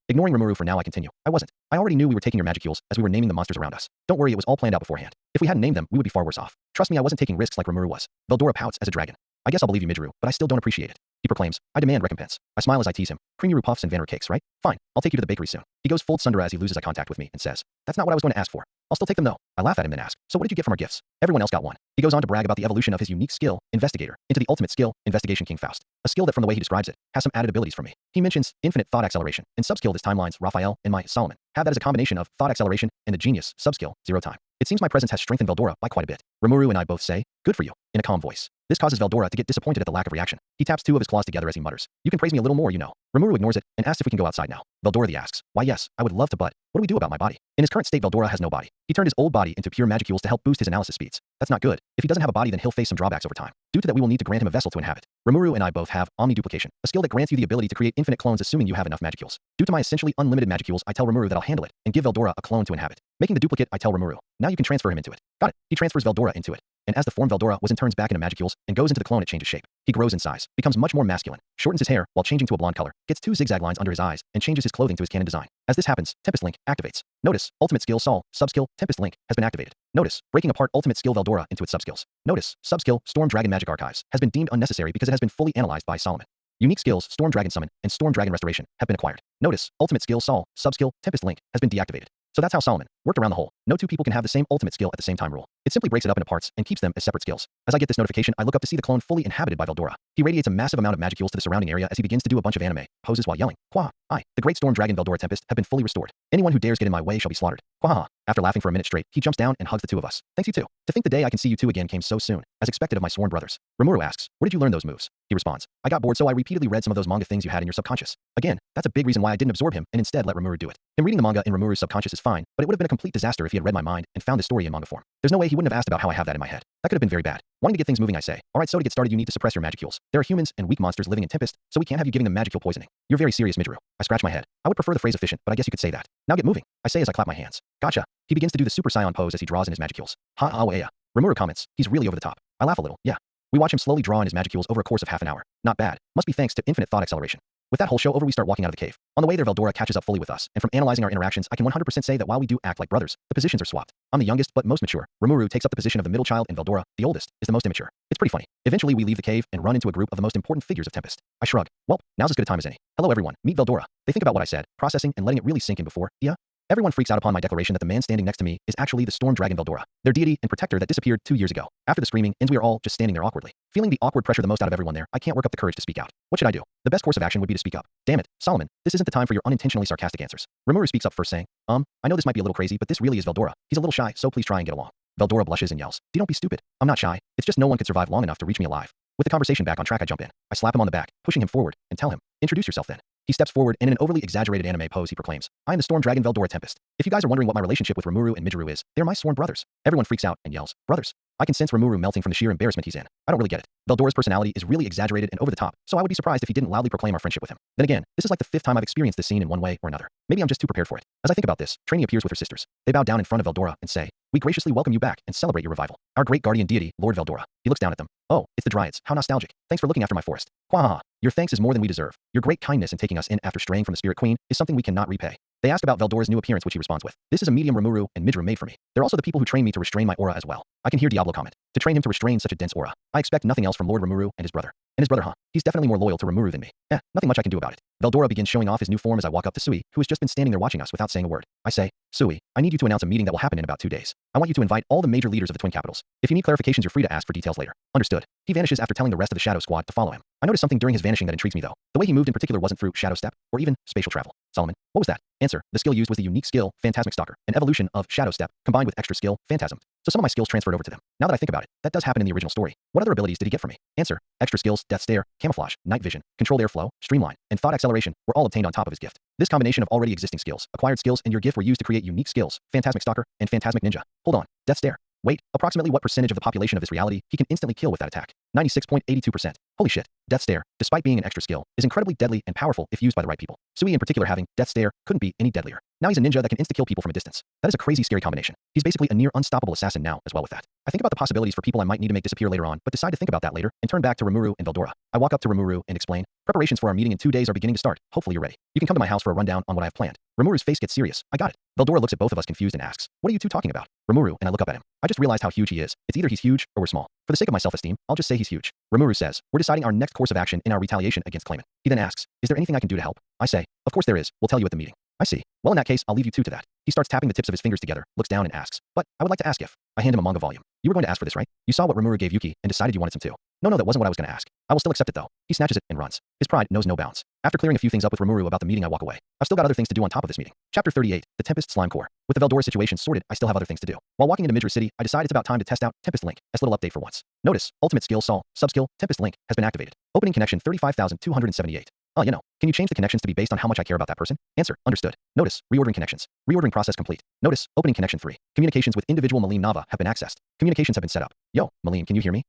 Ignoring Rimuru for now, I continue. I wasn't. I already knew we were taking your magicules as we were naming the monsters around us. Don't worry, it was all planned out beforehand. If we hadn't named them, we would be far worse off. Trust me, I wasn't taking risks like Rimuru was. Veldora pouts as a dragon. I guess I'll believe you, Midgeru, but I still don't appreciate it. He proclaims, I demand recompense. I smile as I tease him. Creamiru puffs and Vanner cakes, right? Fine, I'll take you to the bakery soon. He goes full Tsundere as he loses eye contact with me and says, that's not what I was going to ask for. I'll still take them though. I laugh at him and ask, so what did you get from our gifts? Everyone else got one. He goes on to brag about the evolution of his unique skill, Investigator, into the ultimate skill, Investigation King Faust. A skill that from the way he describes it, has some added abilities for me. He mentions infinite thought acceleration, and subskill this timeline's Raphael and my Solomon have that as a combination of thought acceleration and the genius subskill, zero time. It seems my presence has strengthened Veldora by quite a bit. Rimuru and I both say, good for you, in a calm voice. This causes Veldora to get disappointed at the lack of reaction. He taps 2 of his claws together as he mutters, you can praise me a little more, you know. Rimuru ignores it and asks if we can go outside now. Veldora asks, why yes, I would love to, but what do we do about my body? In his current state, Veldora has no body. He turned his old body into pure magicules to help boost his analysis speeds. That's not good. If he doesn't have a body, then he'll face some drawbacks over time. Due to that, we will need to grant him a vessel to inhabit. Rimuru and I both have omniduplication, a skill that grants you the ability to create infinite clones assuming you have enough magicules. Due to my essentially unlimited magicules, I tell Rimuru that I'll handle it and give Veldora a clone to inhabit. Making the duplicate, I tell Rimuru, now you can transfer him into it. Got it. He transfers Veldora into it. And as the form Veldora was in turns back into magicules and goes into the clone, it changes shape. He grows in size, becomes much more masculine, shortens his hair while changing to a blonde color, gets 2 zigzag lines under his eyes, and changes his clothing to his canon design. As this happens, Tempest Link activates. Notice, ultimate skill Sol, subskill, Tempest Link has been activated. Notice, breaking apart ultimate skill Veldora into its subskills. Notice, subskill Storm Dragon Magic Archives has been deemed unnecessary because it has been fully analyzed by Solomon. Unique skills Storm Dragon Summon and Storm Dragon Restoration have been acquired. Notice, ultimate skill Sol, subskill, Tempest Link has been deactivated. So that's how Solomon worked around the whole no 2 people can have the same ultimate skill at the same time rule. It simply breaks it up into parts and keeps them as separate skills. As I get this notification, I look up to see the clone fully inhabited by Veldora. He radiates a massive amount of magicules to the surrounding area as he begins to do a bunch of anime poses while yelling, Quah, the great storm dragon Rimuru Tempest have been fully restored. Anyone who dares get in my way shall be slaughtered. Quah. After laughing for a minute straight, he jumps down and hugs the 2 of us. Thanks you too. To think the day I can see you 2 again came so soon, as expected of my sworn brothers. Rimuru asks, where did you learn those moves? He responds, I got bored so I repeatedly read some of those manga things you had in your subconscious. Again, that's a big reason why I didn't absorb him and instead let Rimuru do it. Him reading the manga in Rimuru's subconscious is fine, but it would have been a complete disaster if he had read my mind and found the story in manga form. There's no way he wouldn't have asked about how I have that in my head. That could have been very bad. Wanting to get things moving, I say, alright, so to get started you need to suppress your magicules. There are humans and weak monsters living in Tempest, so we can't have you giving them magicule poisoning. You're very serious, Midgeru. I scratch my head. I would prefer the phrase efficient, but I guess you could say that. Now get moving, I say as I clap my hands. Gotcha. He begins to do the Super Saiyan pose as he draws in his magicules. Ha-ah-yeah. Rimuru comments, he's really over the top. I laugh a little, yeah. We watch him slowly draw in his magicules over a course of half an hour. Not bad. Must be thanks to infinite thought acceleration. With that whole show over, we start walking out of the cave. On the way there, Veldora catches up fully with us, and from analyzing our interactions, I can 100% say that while we do act like brothers, the positions are swapped. I'm the youngest but most mature. Rimuru takes up the position of the middle child, and Veldora, the oldest, is the most immature. It's pretty funny. Eventually, we leave the cave and run into a group of the most important figures of Tempest. I shrug. Well, now's as good a time as any. Hello everyone, meet Veldora. They think about what I said, processing and letting it really sink in before, yeah? Everyone freaks out upon my declaration that the man standing next to me is actually the storm dragon Veldora, their deity and protector that disappeared 2 years ago. After the screaming ends, we are all just standing there awkwardly. Feeling the awkward pressure the most out of everyone there, I can't work up the courage to speak out. What should I do? The best course of action would be to speak up. Damn it, Solomon, this isn't the time for your unintentionally sarcastic answers. Rimuru speaks up first saying, I know this might be a little crazy, but this really is Veldora. He's a little shy, so please try and get along. Veldora blushes and yells, don't be stupid. I'm not shy. It's just no one could survive long enough to reach me alive. With the conversation back on track, I jump in. I slap him on the back, pushing him forward, and tell him, introduce yourself then. He steps forward and in an overly exaggerated anime pose he proclaims, I am the Storm Dragon Veldora Tempest. If you guys are wondering what my relationship with Rimuru and Midori is, they're my sworn brothers. Everyone freaks out and yells, brothers. I can sense Rimuru melting from the sheer embarrassment he's in. I don't really get it. Veldora's personality is really exaggerated and over the top, so I would be surprised if he didn't loudly proclaim our friendship with him. Then again, this is like the 5th time I've experienced this scene in one way or another. Maybe I'm just too prepared for it. As I think about this, Trainee appears with her sisters. They bow down in front of Veldora and say, we graciously welcome you back and celebrate your revival. Our great guardian deity, Lord Veldora. He looks down at them. Oh, it's the Dryads. How nostalgic. Thanks for looking after my forest. Quahaha. Your thanks is more than we deserve. Your great kindness in taking us in after straying from the Spirit Queen is something we cannot repay. They ask about Veldora's new appearance, which he responds with, this is a medium Rimuru and Midori made for me. They're also the people who train me to restrain my aura as well. I can hear Diablo comment. To train him to restrain such a dense aura. I expect nothing else from Lord Rimuru and his brother. And his brother, huh? He's definitely more loyal to Rimuru than me. Nothing much I can do about it. Veldora begins showing off his new form as I walk up to Sui, who has just been standing there watching us without saying a word. I say, Sui, I need you to announce a meeting that will happen in about 2 days. I want you to invite all the major leaders of the twin capitals. If you need clarifications, you're free to ask for details later. Understood. He vanishes after telling the rest of the Shadow Squad to follow him. I noticed something during his vanishing that intrigues me though. The way he moved in particular wasn't through Shadow Step, or even spatial travel. Solomon, what was that? Answer, the skill used was the unique skill, Phantasmic Stalker, an evolution of Shadow Step, combined with extra skill, Phantasm. So some of my skills transferred over to them. Now that I think about it, that does happen in the original story. What other abilities did he get from me? Answer, extra skills, Death Stare, Camouflage, Night Vision, Controlled Airflow, Streamline, and Thought Acceleration were all obtained on top of his gift. This combination of already existing skills, acquired skills, and your gift were used to create unique skills, Phantasmic Stalker, and Phantasmic Ninja. Hold on, Death Stare. Wait, approximately what percentage of the population of this reality he can instantly kill with that attack? 96.82%. Holy shit. Death Stare, despite being an extra skill, is incredibly deadly and powerful if used by the right people. Sui in particular having Death Stare couldn't be any deadlier. Now he's a ninja that can insta-kill people from a distance. That is a crazy scary combination. He's basically a near unstoppable assassin now as well with that. I think about the possibilities for people I might need to make disappear later on, but decide to think about that later and turn back to Rimuru and Veldora. I walk up to Rimuru and explain, preparations for our meeting in 2 days are beginning to start. Hopefully you're ready. You can come to my house for a rundown on what I have planned. Rimuru's face gets serious. I got it. Veldora looks at both of us confused and asks, what are you two talking about? Rimuru, and I look up at him. I just realized how huge he is. It's either he's huge or we're small. For the sake of my self-esteem, I'll just say he's huge. Rimuru says, we're deciding our next course of action in our retaliation against Clayman. He then asks, is there anything I can do to help? I say, of course there is. We'll tell you at the meeting. I see. Well, in that case, I'll leave you two to that. He starts tapping the tips of his fingers together, looks down and asks, but I would like to ask if. I hand him a manga volume. You were going to ask for this, right? You saw what Rimuru gave Yuki and decided you wanted some too. No, that wasn't what I was going to ask. I will still accept it though. He snatches it and runs. His pride knows no bounds. After clearing a few things up with Rimuru about the meeting, I walk away. I've still got other things to do on top of this meeting. Chapter 38, The Tempest Slime Core. With the Veldora situation sorted, I still have other things to do. While walking into Midori City, I decide it's about time to test out Tempest Link. As a little update for once. Notice, Ultimate Skill Sol, Subskill, Tempest Link has been activated. Opening connection 35,278. Can you change the connections to be based on how much I care about that person? Answer, understood. Notice, reordering connections. Reordering process complete. Notice, opening connection 3. Communications with individual Maline Nava have been accessed. Communications have been set up. Yo, Maline, can you hear me?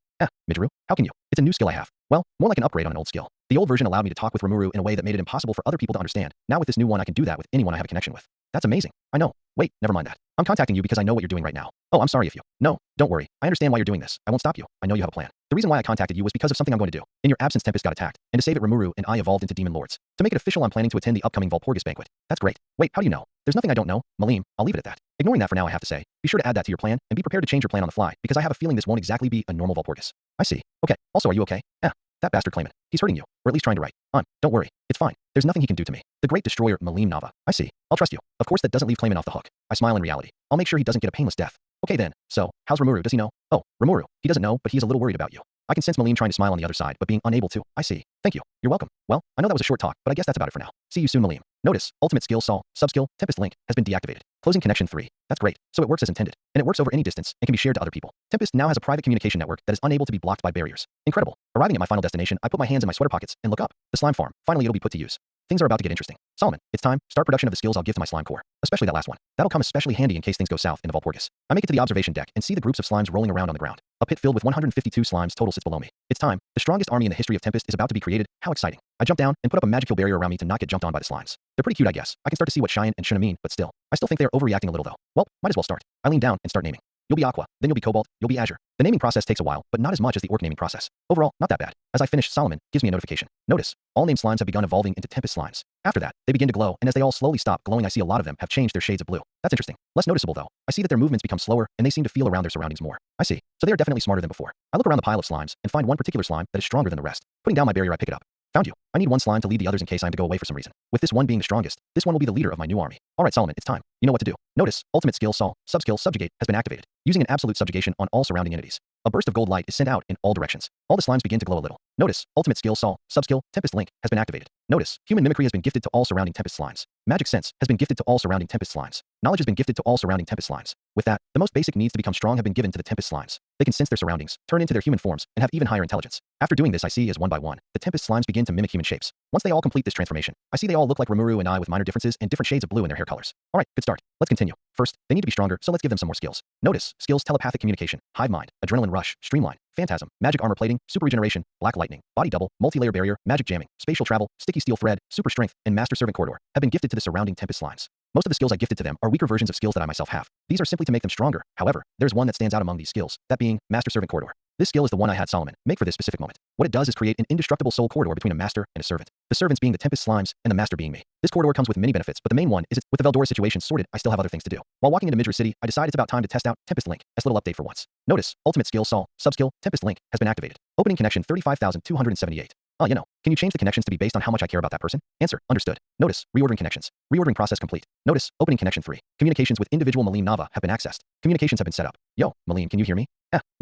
Midori, how can you? It's a new skill I have. Well, more like an upgrade on an old skill. The old version allowed me to talk with Rimuru in a way that made it impossible for other people to understand. Now with this new one, I can do that with anyone I have a connection with. That's amazing. I know. Wait, never mind that. I'm contacting you because I know what you're doing right now. Oh, I'm sorry if you. No, don't worry. I understand why you're doing this. I won't stop you. I know you have a plan. The reason why I contacted you was because of something I'm going to do. In your absence, Tempest got attacked, and to save it, Rimuru and I evolved into demon lords. To make it official, I'm planning to attend the upcoming Valpurgis banquet. That's great. Wait, how do you know? There's nothing I don't know. Malim, I'll leave it at that. Ignoring that for now, I have to say, be sure to add that to your plan, and be prepared to change your plan on the fly, because I have a feeling this won't exactly be a normal Valpurgis. I see. Okay. Also, are you okay? That bastard Clayman. He's hurting you, or at least trying to write. Don't worry. It's fine. There's nothing he can do to me. The great destroyer, Malim Nava. I see. I'll trust you. Of course that doesn't leave Clayman off the hook. I smile in reality. I'll make sure he doesn't get a painless death. Okay then. So, how's Rimuru? Does he know? Oh, Rimuru. He doesn't know, but he's a little worried about you. I can sense Malim trying to smile on the other side, but being unable to. I see. Thank you. You're welcome. Well, I know that was a short talk, but I guess that's about it for now. See you soon, Malim. Notice, Ultimate Skill Sol, Subskill, Tempest Link has been deactivated. Closing connection 3. That's great. So it works as intended. And it works over any distance and can be shared to other people. Tempest now has a private communication network that is unable to be blocked by barriers. Incredible. Arriving at my final destination, I put my hands in my sweater pockets and look up. The slime farm. Finally, it'll be put to use. Things are about to get interesting. Solomon, it's time. Start production of the skills I'll give to my slime core. Especially that last one. That'll come especially handy in case things go south in the Valpurgis. I make it to the observation deck and see the groups of slimes rolling around on the ground. A pit filled with 152 slimes total sits below me. It's time. The strongest army in the history of Tempest is about to be created. How exciting. I jump down and put up a magical barrier around me to not get jumped on by the slimes. They're pretty cute, I guess. I can start to see what Cheyenne and Shuna mean, but still. I still think they're overreacting a little though. Well, might as well start. I lean down and start naming. You'll be Aqua, then you'll be Cobalt, you'll be Azure. The naming process takes a while, but not as much as the Orc naming process. Overall, not that bad. As I finish, Solomon gives me a notification. Notice, all named slimes have begun evolving into Tempest slimes. After that, they begin to glow, and as they all slowly stop glowing, I see a lot of them have changed their shades of blue. That's interesting. Less noticeable though. I see that their movements become slower, and they seem to feel around their surroundings more. I see. So they are definitely smarter than before. I look around the pile of slimes and find one particular slime that is stronger than the rest. Putting down my barrier, I pick it up. Found you. I need one slime to lead the others in case I am to go away for some reason. With this one being the strongest, this one will be the leader of my new army. Alright Solomon, it's time. You know what to do. Notice, Ultimate Skill Sol, Subskill Subjugate has been activated. Using an absolute subjugation on all surrounding entities. A burst of gold light is sent out in all directions. All the slimes begin to glow a little. Notice, Ultimate Skill Sol, Subskill, Tempest Link has been activated. Notice, Human Mimicry has been gifted to all surrounding Tempest slimes. Magic Sense has been gifted to all surrounding Tempest slimes. Knowledge has been gifted to all surrounding Tempest slimes. With that, the most basic needs to become strong have been given to the Tempest slimes. They can sense their surroundings, turn into their human forms, and have even higher intelligence. After doing this, I see as one by one, the Tempest slimes begin to mimic human shapes. Once they all complete this transformation, I see they all look like Rimuru and I with minor differences and different shades of blue in their hair colors. Alright, good start. Let's continue. First, they need to be stronger, so let's give them some more skills. Notice, skills telepathic communication, hive mind, adrenaline rush, streamline, phantasm, magic armor plating, super regeneration, black lightning, body double, multi-layer barrier, magic jamming, spatial travel, sticky steel thread, super strength, and master servant corridor have been gifted to the surrounding Tempest slimes. Most of the skills I gifted to them are weaker versions of skills that I myself have. These are simply to make them stronger. However, there's one that stands out among these skills, that being Master Servant Corridor. This skill is the one I had Solomon make for this specific moment. What it does is create an indestructible soul corridor between a master and a servant. The servants being the Tempest slimes and the master being me. This corridor comes with many benefits, but the main one is with the Veldora situation sorted, I still have other things to do. While walking into Midra City, I decide it's about time to test out Tempest Link. As little update for once. Notice, ultimate skill Sol, subskill, Tempest Link has been activated. Opening connection 35,278. Oh, can you change the connections to be based on how much I care about that person? Answer, understood. Notice, reordering connections. Reordering process complete. Notice, opening connection 3. Communications with individual Malim Nava have been accessed. Communications have been set up. Yo, Malim, can you hear me?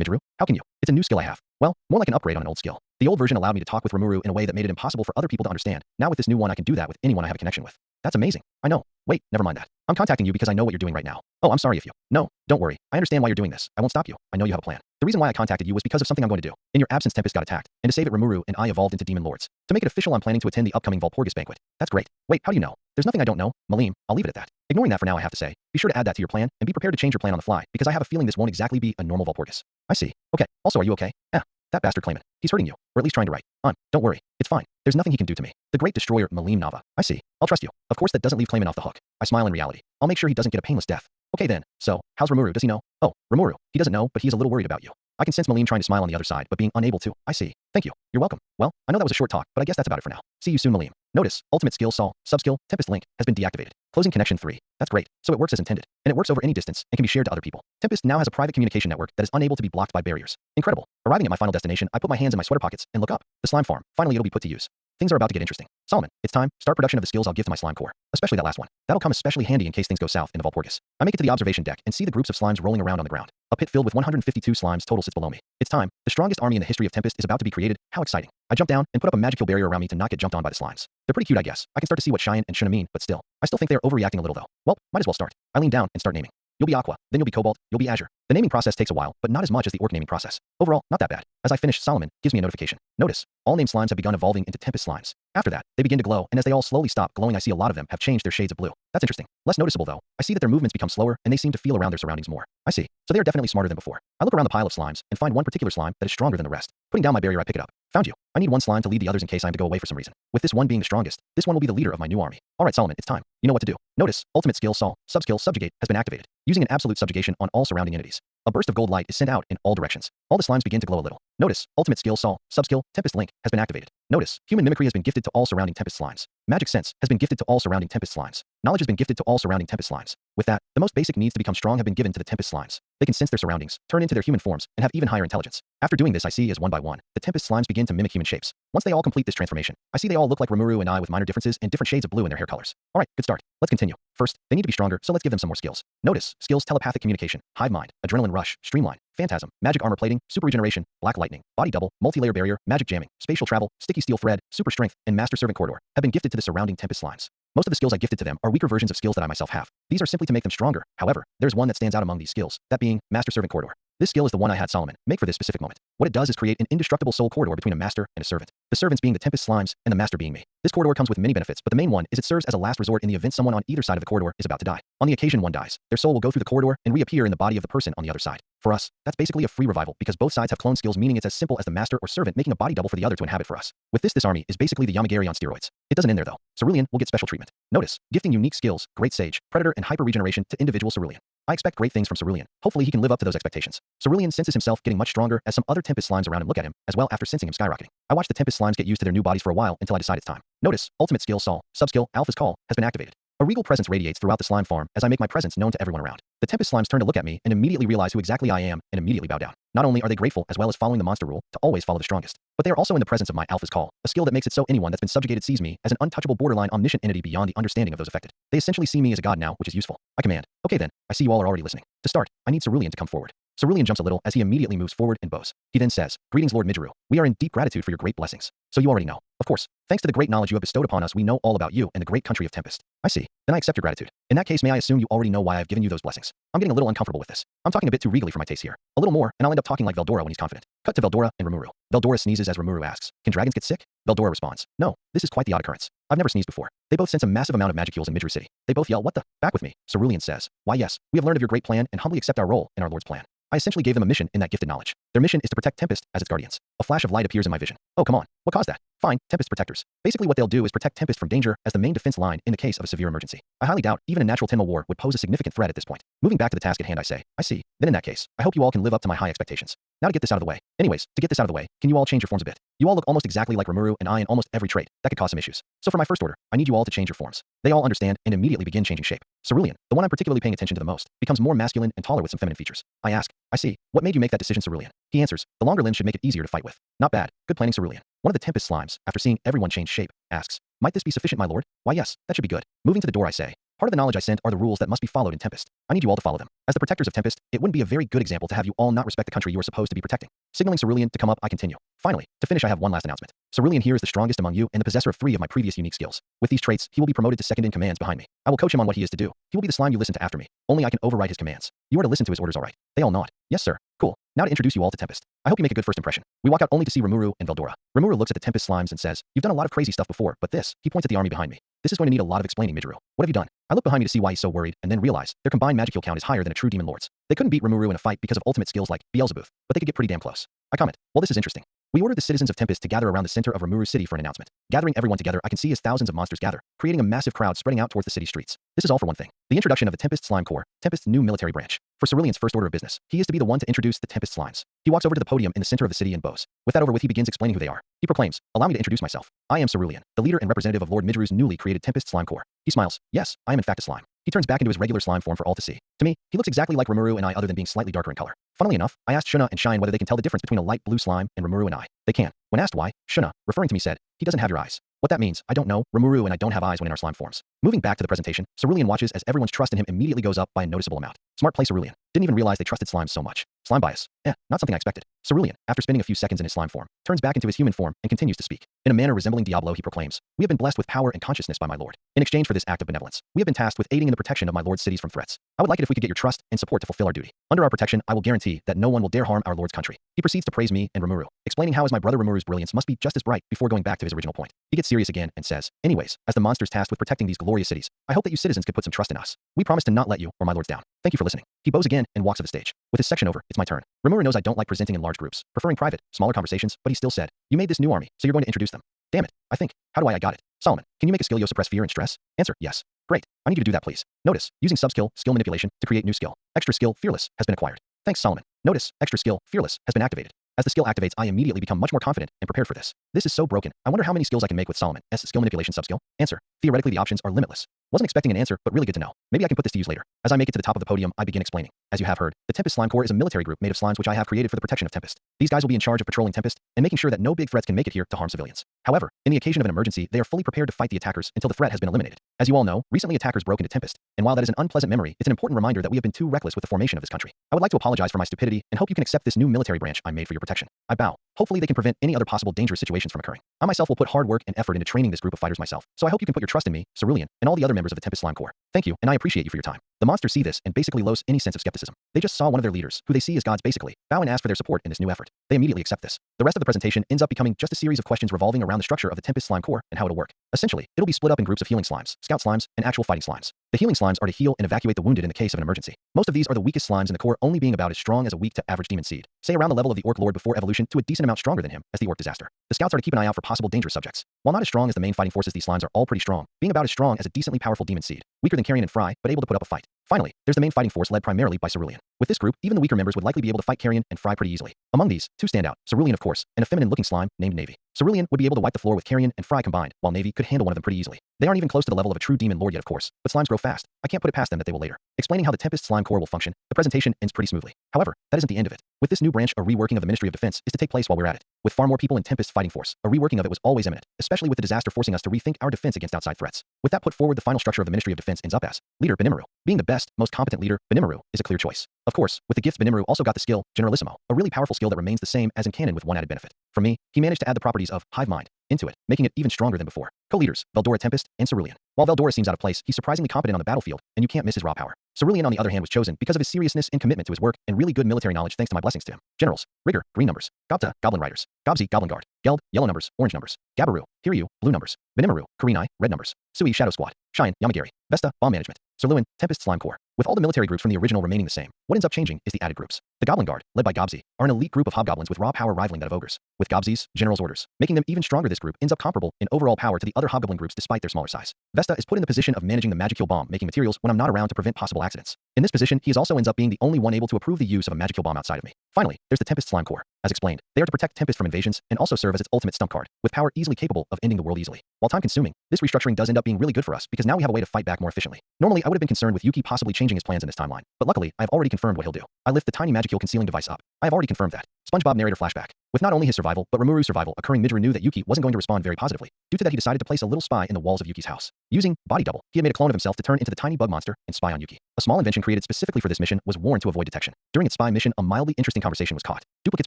Midru, how can you? It's a new skill I have. Well, more like an upgrade on an old skill. The old version allowed me to talk with Rimuru in a way that made it impossible for other people to understand. Now with this new one, I can do that with anyone I have a connection with. That's amazing. I know. Wait, never mind that. I'm contacting you because I know what you're doing right now. Oh, I'm sorry if you. No, don't worry. I understand why you're doing this. I won't stop you. I know you have a plan. The reason why I contacted you was because of something I'm going to do. In your absence, Tempest got attacked, and to save it, Rimuru and I evolved into demon lords. To make it official, I'm planning to attend the upcoming Valpurgis banquet. That's great. Wait, how do you know? There's nothing I don't know. Malim, I'll leave it at that. Ignoring that for now, I have to say, be sure to add that to your plan, and be prepared to change your plan on the fly, because I have a feeling this won't exactly be a normal Valpurgis. I see. Okay. Also, are you okay? That bastard claimant. He's hurting you, or at least trying to write. Don't worry. It's fine. There's nothing he can do to me. The great destroyer, Malim Nava. I see. I'll trust you. Of course, that doesn't leave claimant off the hook. I smile in reality. I'll make sure he doesn't get a painless death. Okay then. So, how's Rimuru? Does he know? Oh, Rimuru. He doesn't know, but he's a little worried about you. I can sense Malim trying to smile on the other side, but being unable to. I see. Thank you. You're welcome. Well, I know that was a short talk, but I guess that's about it for now. See you soon, Malim. Notice, ultimate skill Sol, subskill, Tempest Link has been deactivated. Closing connection 3. That's great. So it works as intended. And it works over any distance and can be shared to other people. Tempest now has a private communication network that is unable to be blocked by barriers. Incredible. Arriving at my final destination, I put my hands in my sweater pockets and look up. The slime farm. Finally, it'll be put to use. Things are about to get interesting. Solomon, it's time. Start production of the skills I'll give to my slime core. Especially that last one. That'll come especially handy in case things go south in the Valpurgis. I make it to the observation deck and see the groups of slimes rolling around on the ground. A pit filled with 152 slimes total sits below me. It's time. The strongest army in the history of Tempest is about to be created. How exciting. I jump down and put up a magical barrier around me to not get jumped on by the slimes. They're pretty cute, I guess. I can start to see what Cheyenne and Shuna mean, but still. I still think they're overreacting a little though. Well, might as well start. I lean down and start naming. You'll be Aqua, then you'll be Cobalt, you'll be Azure. The naming process takes a while, but not as much as the Orc naming process. Overall, not that bad. As I finish, Solomon gives me a notification. Notice, all named slimes have begun evolving into Tempest slimes. After that, they begin to glow, and as they all slowly stop glowing, I see a lot of them have changed their shades of blue. That's interesting. Less noticeable though. I see that their movements become slower, and they seem to feel around their surroundings more. I see. So they are definitely smarter than before. I look around the pile of slimes and find one particular slime that is stronger than the rest. Putting down my barrier, I pick it up. Found you. I need one slime to lead the others in case I am to go away for some reason. With this one being the strongest, this one will be the leader of my new army. Alright, Solomon, it's time. You know what to do. Notice, ultimate skill Sol, subskill Subjugate has been activated. Using an absolute subjugation on all surrounding entities. A burst of gold light is sent out in all directions. All the slimes begin to glow a little. Notice, ultimate skill Sol, subskill Tempest Link has been activated. Notice, human mimicry has been gifted to all surrounding Tempest slimes. Magic sense has been gifted to all surrounding Tempest slimes. Knowledge has been gifted to all surrounding Tempest slimes. With that, the most basic needs to become strong have been given to the Tempest slimes. They can sense their surroundings, turn into their human forms, and have even higher intelligence. After doing this, I see as one by one, the Tempest slimes begin to mimic human shapes. Once they all complete this transformation, I see they all look like Rimuru and I with minor differences and different shades of blue in their hair colors. Alright, good start. Let's continue. First, they need to be stronger, so let's give them some more skills. Notice, skills telepathic communication, hive mind, adrenaline rush, streamline, phantasm, magic armor plating, super regeneration, black lightning, body double, multi-layer barrier, magic jamming, spatial travel, sticky steel thread, super strength, and master servant corridor have been gifted to the surrounding Tempest slimes. Most of the skills I gifted to them are weaker versions of skills that I myself have. These are simply to make them stronger. However, there's one that stands out among these skills, that being master servant corridor. This skill is the one I had Solomon make for this specific moment. What it does is create an indestructible soul corridor between a master and a servant. The servants being the Tempest slimes and the master being me. This corridor comes with many benefits, but the main one is it serves as a last resort in the event someone on either side of the corridor is about to die. On the occasion one dies, their soul will go through the corridor and reappear in the body of the person on the other side. For us, that's basically a free revival because both sides have clone skills, meaning it's as simple as the master or servant making a body double for the other to inhabit for us. With this army is basically the Yamagiri on steroids. It doesn't end there though. Cerulean will get special treatment. Notice, gifting unique skills, Great Sage, Predator, and Hyper Regeneration to individual Cerulean. I expect great things from Cerulean. Hopefully he can live up to those expectations. Cerulean senses himself getting much stronger as some other Tempest slimes around him look at him, as well after sensing him skyrocketing. I watch the Tempest slimes get used to their new bodies for a while until I decide it's time. Notice, ultimate skill Sol, subskill Alpha's Call has been activated. A regal presence radiates throughout the slime farm as I make my presence known to everyone around. The Tempest slimes turn to look at me and immediately realize who exactly I am and immediately bow down. Not only are they grateful as well as following the monster rule to always follow the strongest, but they are also in the presence of my Alpha's Call, a skill that makes it so anyone that's been subjugated sees me as an untouchable borderline omniscient entity beyond the understanding of those affected. They essentially see me as a god now, which is useful. I command. Okay then, I see you all are already listening. To start, I need Cerulean to come forward. Cerulean jumps a little as he immediately moves forward and bows. He then says, "Greetings Lord Midgeru. We are in deep gratitude for your great blessings." So you already know. Of course, thanks to the great knowledge you have bestowed upon us, we know all about you and the great country of Tempest. I see. Then I accept your gratitude. In that case, may I assume you already know why I've given you those blessings? I'm getting a little uncomfortable with this. I'm talking a bit too regally for my taste here. A little more, and I'll end up talking like Veldora when he's confident. Cut to Veldora and Rimuru. Veldora sneezes as Rimuru asks, "Can dragons get sick?" Veldora responds, "No, this is quite the odd occurrence. I've never sneezed before." They both sense a massive amount of magicules in Midru City. They both yell, "What the? Back with me." Cerulean says, "Why yes, we have learned of your great plan and humbly accept our role in our Lord's plan." I essentially gave them a mission in that gifted knowledge. Their mission is to protect Tempest as its guardians. A flash of light appears in my vision. Oh, come on. What caused that? Fine, Tempest protectors. Basically what they'll do is protect Tempest from danger as the main defense line in the case of a severe emergency. I highly doubt even a natural Tenma war would pose a significant threat at this point. Moving back to the task at hand, I say, I see. Then in that case, I hope you all can live up to my high expectations. Now to get this out of the way. Anyways, to get this out of the way, can you all change your forms a bit? You all look almost exactly like Rimuru and I in almost every trait. That could cause some issues. So for my first order, I need you all to change your forms. They all understand and immediately begin changing shape. Cerulean, the one I'm particularly paying attention to the most, becomes more masculine and taller with some feminine features. I ask, I see. What made you make that decision, Cerulean? He answers, the longer limbs should make it easier to fight with. Not bad. Good planning, Cerulean. One of the Tempest slimes, after seeing everyone change shape, asks, might this be sufficient, my lord? Why yes, that should be good. Moving to the door, I say, part of the knowledge I sent are the rules that must be followed in Tempest. I need you all to follow them. As the protectors of Tempest, it wouldn't be a very good example to have you all not respect the country you are supposed to be protecting. Signaling Cerulean to come up, I continue. Finally, to finish, I have one last announcement. Cerulean here is the strongest among you and the possessor of 3 of my previous unique skills. With these traits, he will be promoted to second in commands behind me. I will coach him on what he is to do. He will be the slime you listen to after me. Only I can override his commands. You are to listen to his orders, all right? They all nod. Yes, sir. Cool. Now to introduce you all to Tempest. I hope you make a good first impression. We walk out only to see Rimuru and Veldora. Rimuru looks at the Tempest slimes and says, you've done a lot of crazy stuff before, but this, he points at the army behind me. This is going to need a lot of explaining, Midru. What have you done? I look behind me to see why he's so worried, and then realize their combined magical count is higher than a true demon lord's. They couldn't beat Rimuru in a fight because of ultimate skills like Beelzebub, but they could get pretty damn close. I comment, well, this is interesting. We ordered the citizens of Tempest to gather around the center of Rimuru City for an announcement. Gathering everyone together, I can see as thousands of monsters gather, creating a massive crowd spreading out towards the city streets. This is all for one thing. The introduction of the Tempest Slime Corps, Tempest's new military branch. For Cerulean's first order of business, he is to be the one to introduce the Tempest Slimes. He walks over to the podium in the center of the city and bows. With that over with, he begins explaining who they are. He proclaims, allow me to introduce myself. I am Cerulean, the leader and representative of Lord Midru's newly created Tempest Slime Corps. He smiles. Yes, I am in fact a slime. He turns back into his regular slime form for all to see. To me, he looks exactly like Rimuru and I other than being slightly darker in color. Funnily enough, I asked Shuna and Shine whether they can tell the difference between a light blue slime and Rimuru and I. They can. When asked why, Shuna, referring to me, said, he doesn't have your eyes. What that means, I don't know. Rimuru and I don't have eyes when in our slime forms. Moving back to the presentation, Cerulean watches as everyone's trust in him immediately goes up by a noticeable amount. Smart play, Cerulean. Didn't even realize they trusted slimes so much. Slime bias. Not something I expected. Cerulean, after spending a few seconds in his slime form, turns back into his human form and continues to speak. In a manner resembling Diablo, he proclaims, we have been blessed with power and consciousness by my lord. In exchange for this act of benevolence, we have been tasked with aiding in the protection of my lord's cities from threats. I would like it if we could get your trust and support to fulfill our duty. Under our protection, I will guarantee that no one will dare harm our lord's country. He proceeds to praise me and Rimuru, explaining how as my brother Rimuru's brilliance must be just as bright before going back to his original point. He gets serious again and says, anyways, as the monsters tasked with protecting these glorious cities, I hope that you citizens could put some trust in us. We promise to not let you or my lords down. Thank you for listening. He bows again and walks off the stage. With his section over, it's my turn. Rimuru knows I don't like presenting in large groups, preferring private, smaller conversations, but he still said, you made this new army, so you're going to introduce them. Damn it, I think. How do I got it? Solomon, can you make a skill yo suppress fear and stress? Answer, yes. Great. I need you to do that, please. Notice, using subskill, skill manipulation, to create new skill. Extra skill, fearless, has been acquired. Thanks, Solomon. Notice, extra skill, fearless, has been activated. As the skill activates, I immediately become much more confident and prepared for this. This is so broken. I wonder how many skills I can make with Solomon's skill manipulation subskill. Answer. Theoretically, the options are limitless. Wasn't expecting an answer, but really good to know. Maybe I can put this to use later. As I make it to the top of the podium, I begin explaining. As you have heard, the Tempest Slime Corps is a military group made of slimes which I have created for the protection of Tempest. These guys will be in charge of patrolling Tempest and making sure that no big threats can make it here to harm civilians. However, in the occasion of an emergency, they are fully prepared to fight the attackers until the threat has been eliminated. As you all know, recently attackers broke into Tempest, and while that is an unpleasant memory, it's an important reminder that we have been too reckless with the formation of this country. I would like to apologize for my stupidity and hope you can accept this new military branch I made for your protection. I bow. Hopefully they can prevent any other possible dangerous situations from occurring. I myself will put hard work and effort into training this group of fighters myself, so I hope you can put your trust in me, Cerulean, and all the other members of the Tempest Slime Corps. Thank you, and I appreciate you for your time. The monsters see this and basically lose any sense of skepticism. They just saw one of their leaders, who they see as gods basically, bow and ask for their support in this new effort. They immediately accept this. The rest of the presentation ends up becoming just a series of questions revolving around the structure of the Tempest Slime Corps and how it'll work. Essentially, it'll be split up in groups of healing slimes, scout slimes, and actual fighting slimes. The healing slimes are to heal and evacuate the wounded in the case of an emergency. Most of these are the weakest slimes in the core, only being about as strong as a weak to average demon seed. Say around the level of the Orc Lord before evolution to a decent amount stronger than him as the Orc Disaster. The scouts are to keep an eye out for possible dangerous subjects. While not as strong as the main fighting forces, these slimes are all pretty strong, being about as strong as a decently powerful demon seed. Weaker than Carrion and Fry, but able to put up a fight. Finally, there's the main fighting force led primarily by Cerulean. With this group, even the weaker members would likely be able to fight Carrion and Fry pretty easily. Among these, two stand out, Cerulean of course, and a feminine-looking slime named Navy. Cerulean would be able to wipe the floor with Carrion and Fry combined, while Navy could handle one of them pretty easily. They aren't even close to the level of a true demon lord yet of course, but slimes grow fast. I can't put it past them that they will later. Explaining how the Tempest Slime Corps will function, the presentation ends pretty smoothly. However, that isn't the end of it. With this new branch, a reworking of the Ministry of Defense is to take place while we're at it. With far more people in Tempest's fighting force, a reworking of it was always imminent, especially with the disaster forcing us to rethink our defense against outside threats. With that put forward, the final structure of the Ministry of Defense ends up as Leader Benimaru. Being the best, most competent leader, Benimaru is a clear choice. Of course, with the gifts, Benimaru also got the skill Generalissimo, a really powerful skill that remains the same as in canon with one added benefit. For me, he managed to add the properties of Hive Mind, into it, making it even stronger than before. Co-leaders, Rimuru Tempest and Cerulean. While Veldora seems out of place, he's surprisingly competent on the battlefield, and you can't miss his raw power. Cerulean, on the other hand, was chosen because of his seriousness and commitment to his work and really good military knowledge thanks to my blessings to him. Generals, Rigor, green numbers. Gobta, goblin riders. Gobzi, goblin guard. Geld, yellow numbers, orange numbers. Gabaru, Hiryu, blue numbers. Benimaru, Kurenai, red numbers. Sui, shadow squad. Shine, Yamagiri. Vesta, bomb management. Cerulean, Tempest, slime core. With all the military groups from the original remaining the same, what ends up changing is the added groups. The Goblin Guard, led by Gobzi, are an elite group of hobgoblins with raw power rivaling that of ogres. With Gobzi's general's orders, making them even stronger, this group ends up comparable in overall power to the other hobgoblin groups despite their smaller size. Vesta is put in the position of managing the Magicule bomb, making materials when I'm not around to prevent possible accidents. In this position, he also ends up being the only one able to approve the use of a Magicule bomb outside of me. Finally, there's the Tempest Slime Core. As explained, they are to protect Tempest from invasions and also serve as its ultimate stump card, with power easily capable of ending the world easily. While time-consuming, this restructuring does end up being really good for us because now we have a way to fight back more efficiently. Normally, I would have been concerned with Yuki possibly changing his plans in this timeline, but luckily, I've already confirmed what he'll do. I lift the tiny Magicule concealing device up. I have already confirmed that. SpongeBob narrator flashback. With not only his survival, but Rimuru's survival occurring, Midori knew that Yuki wasn't going to respond very positively. Due to that, he decided to place a little spy in the walls of Yuki's house. Using Body Double, he had made a clone of himself to turn into the tiny bug monster and spy on Yuki. A small invention created specifically for this mission was worn to avoid detection. During its spy mission, a mildly interesting conversation was caught. Duplicate's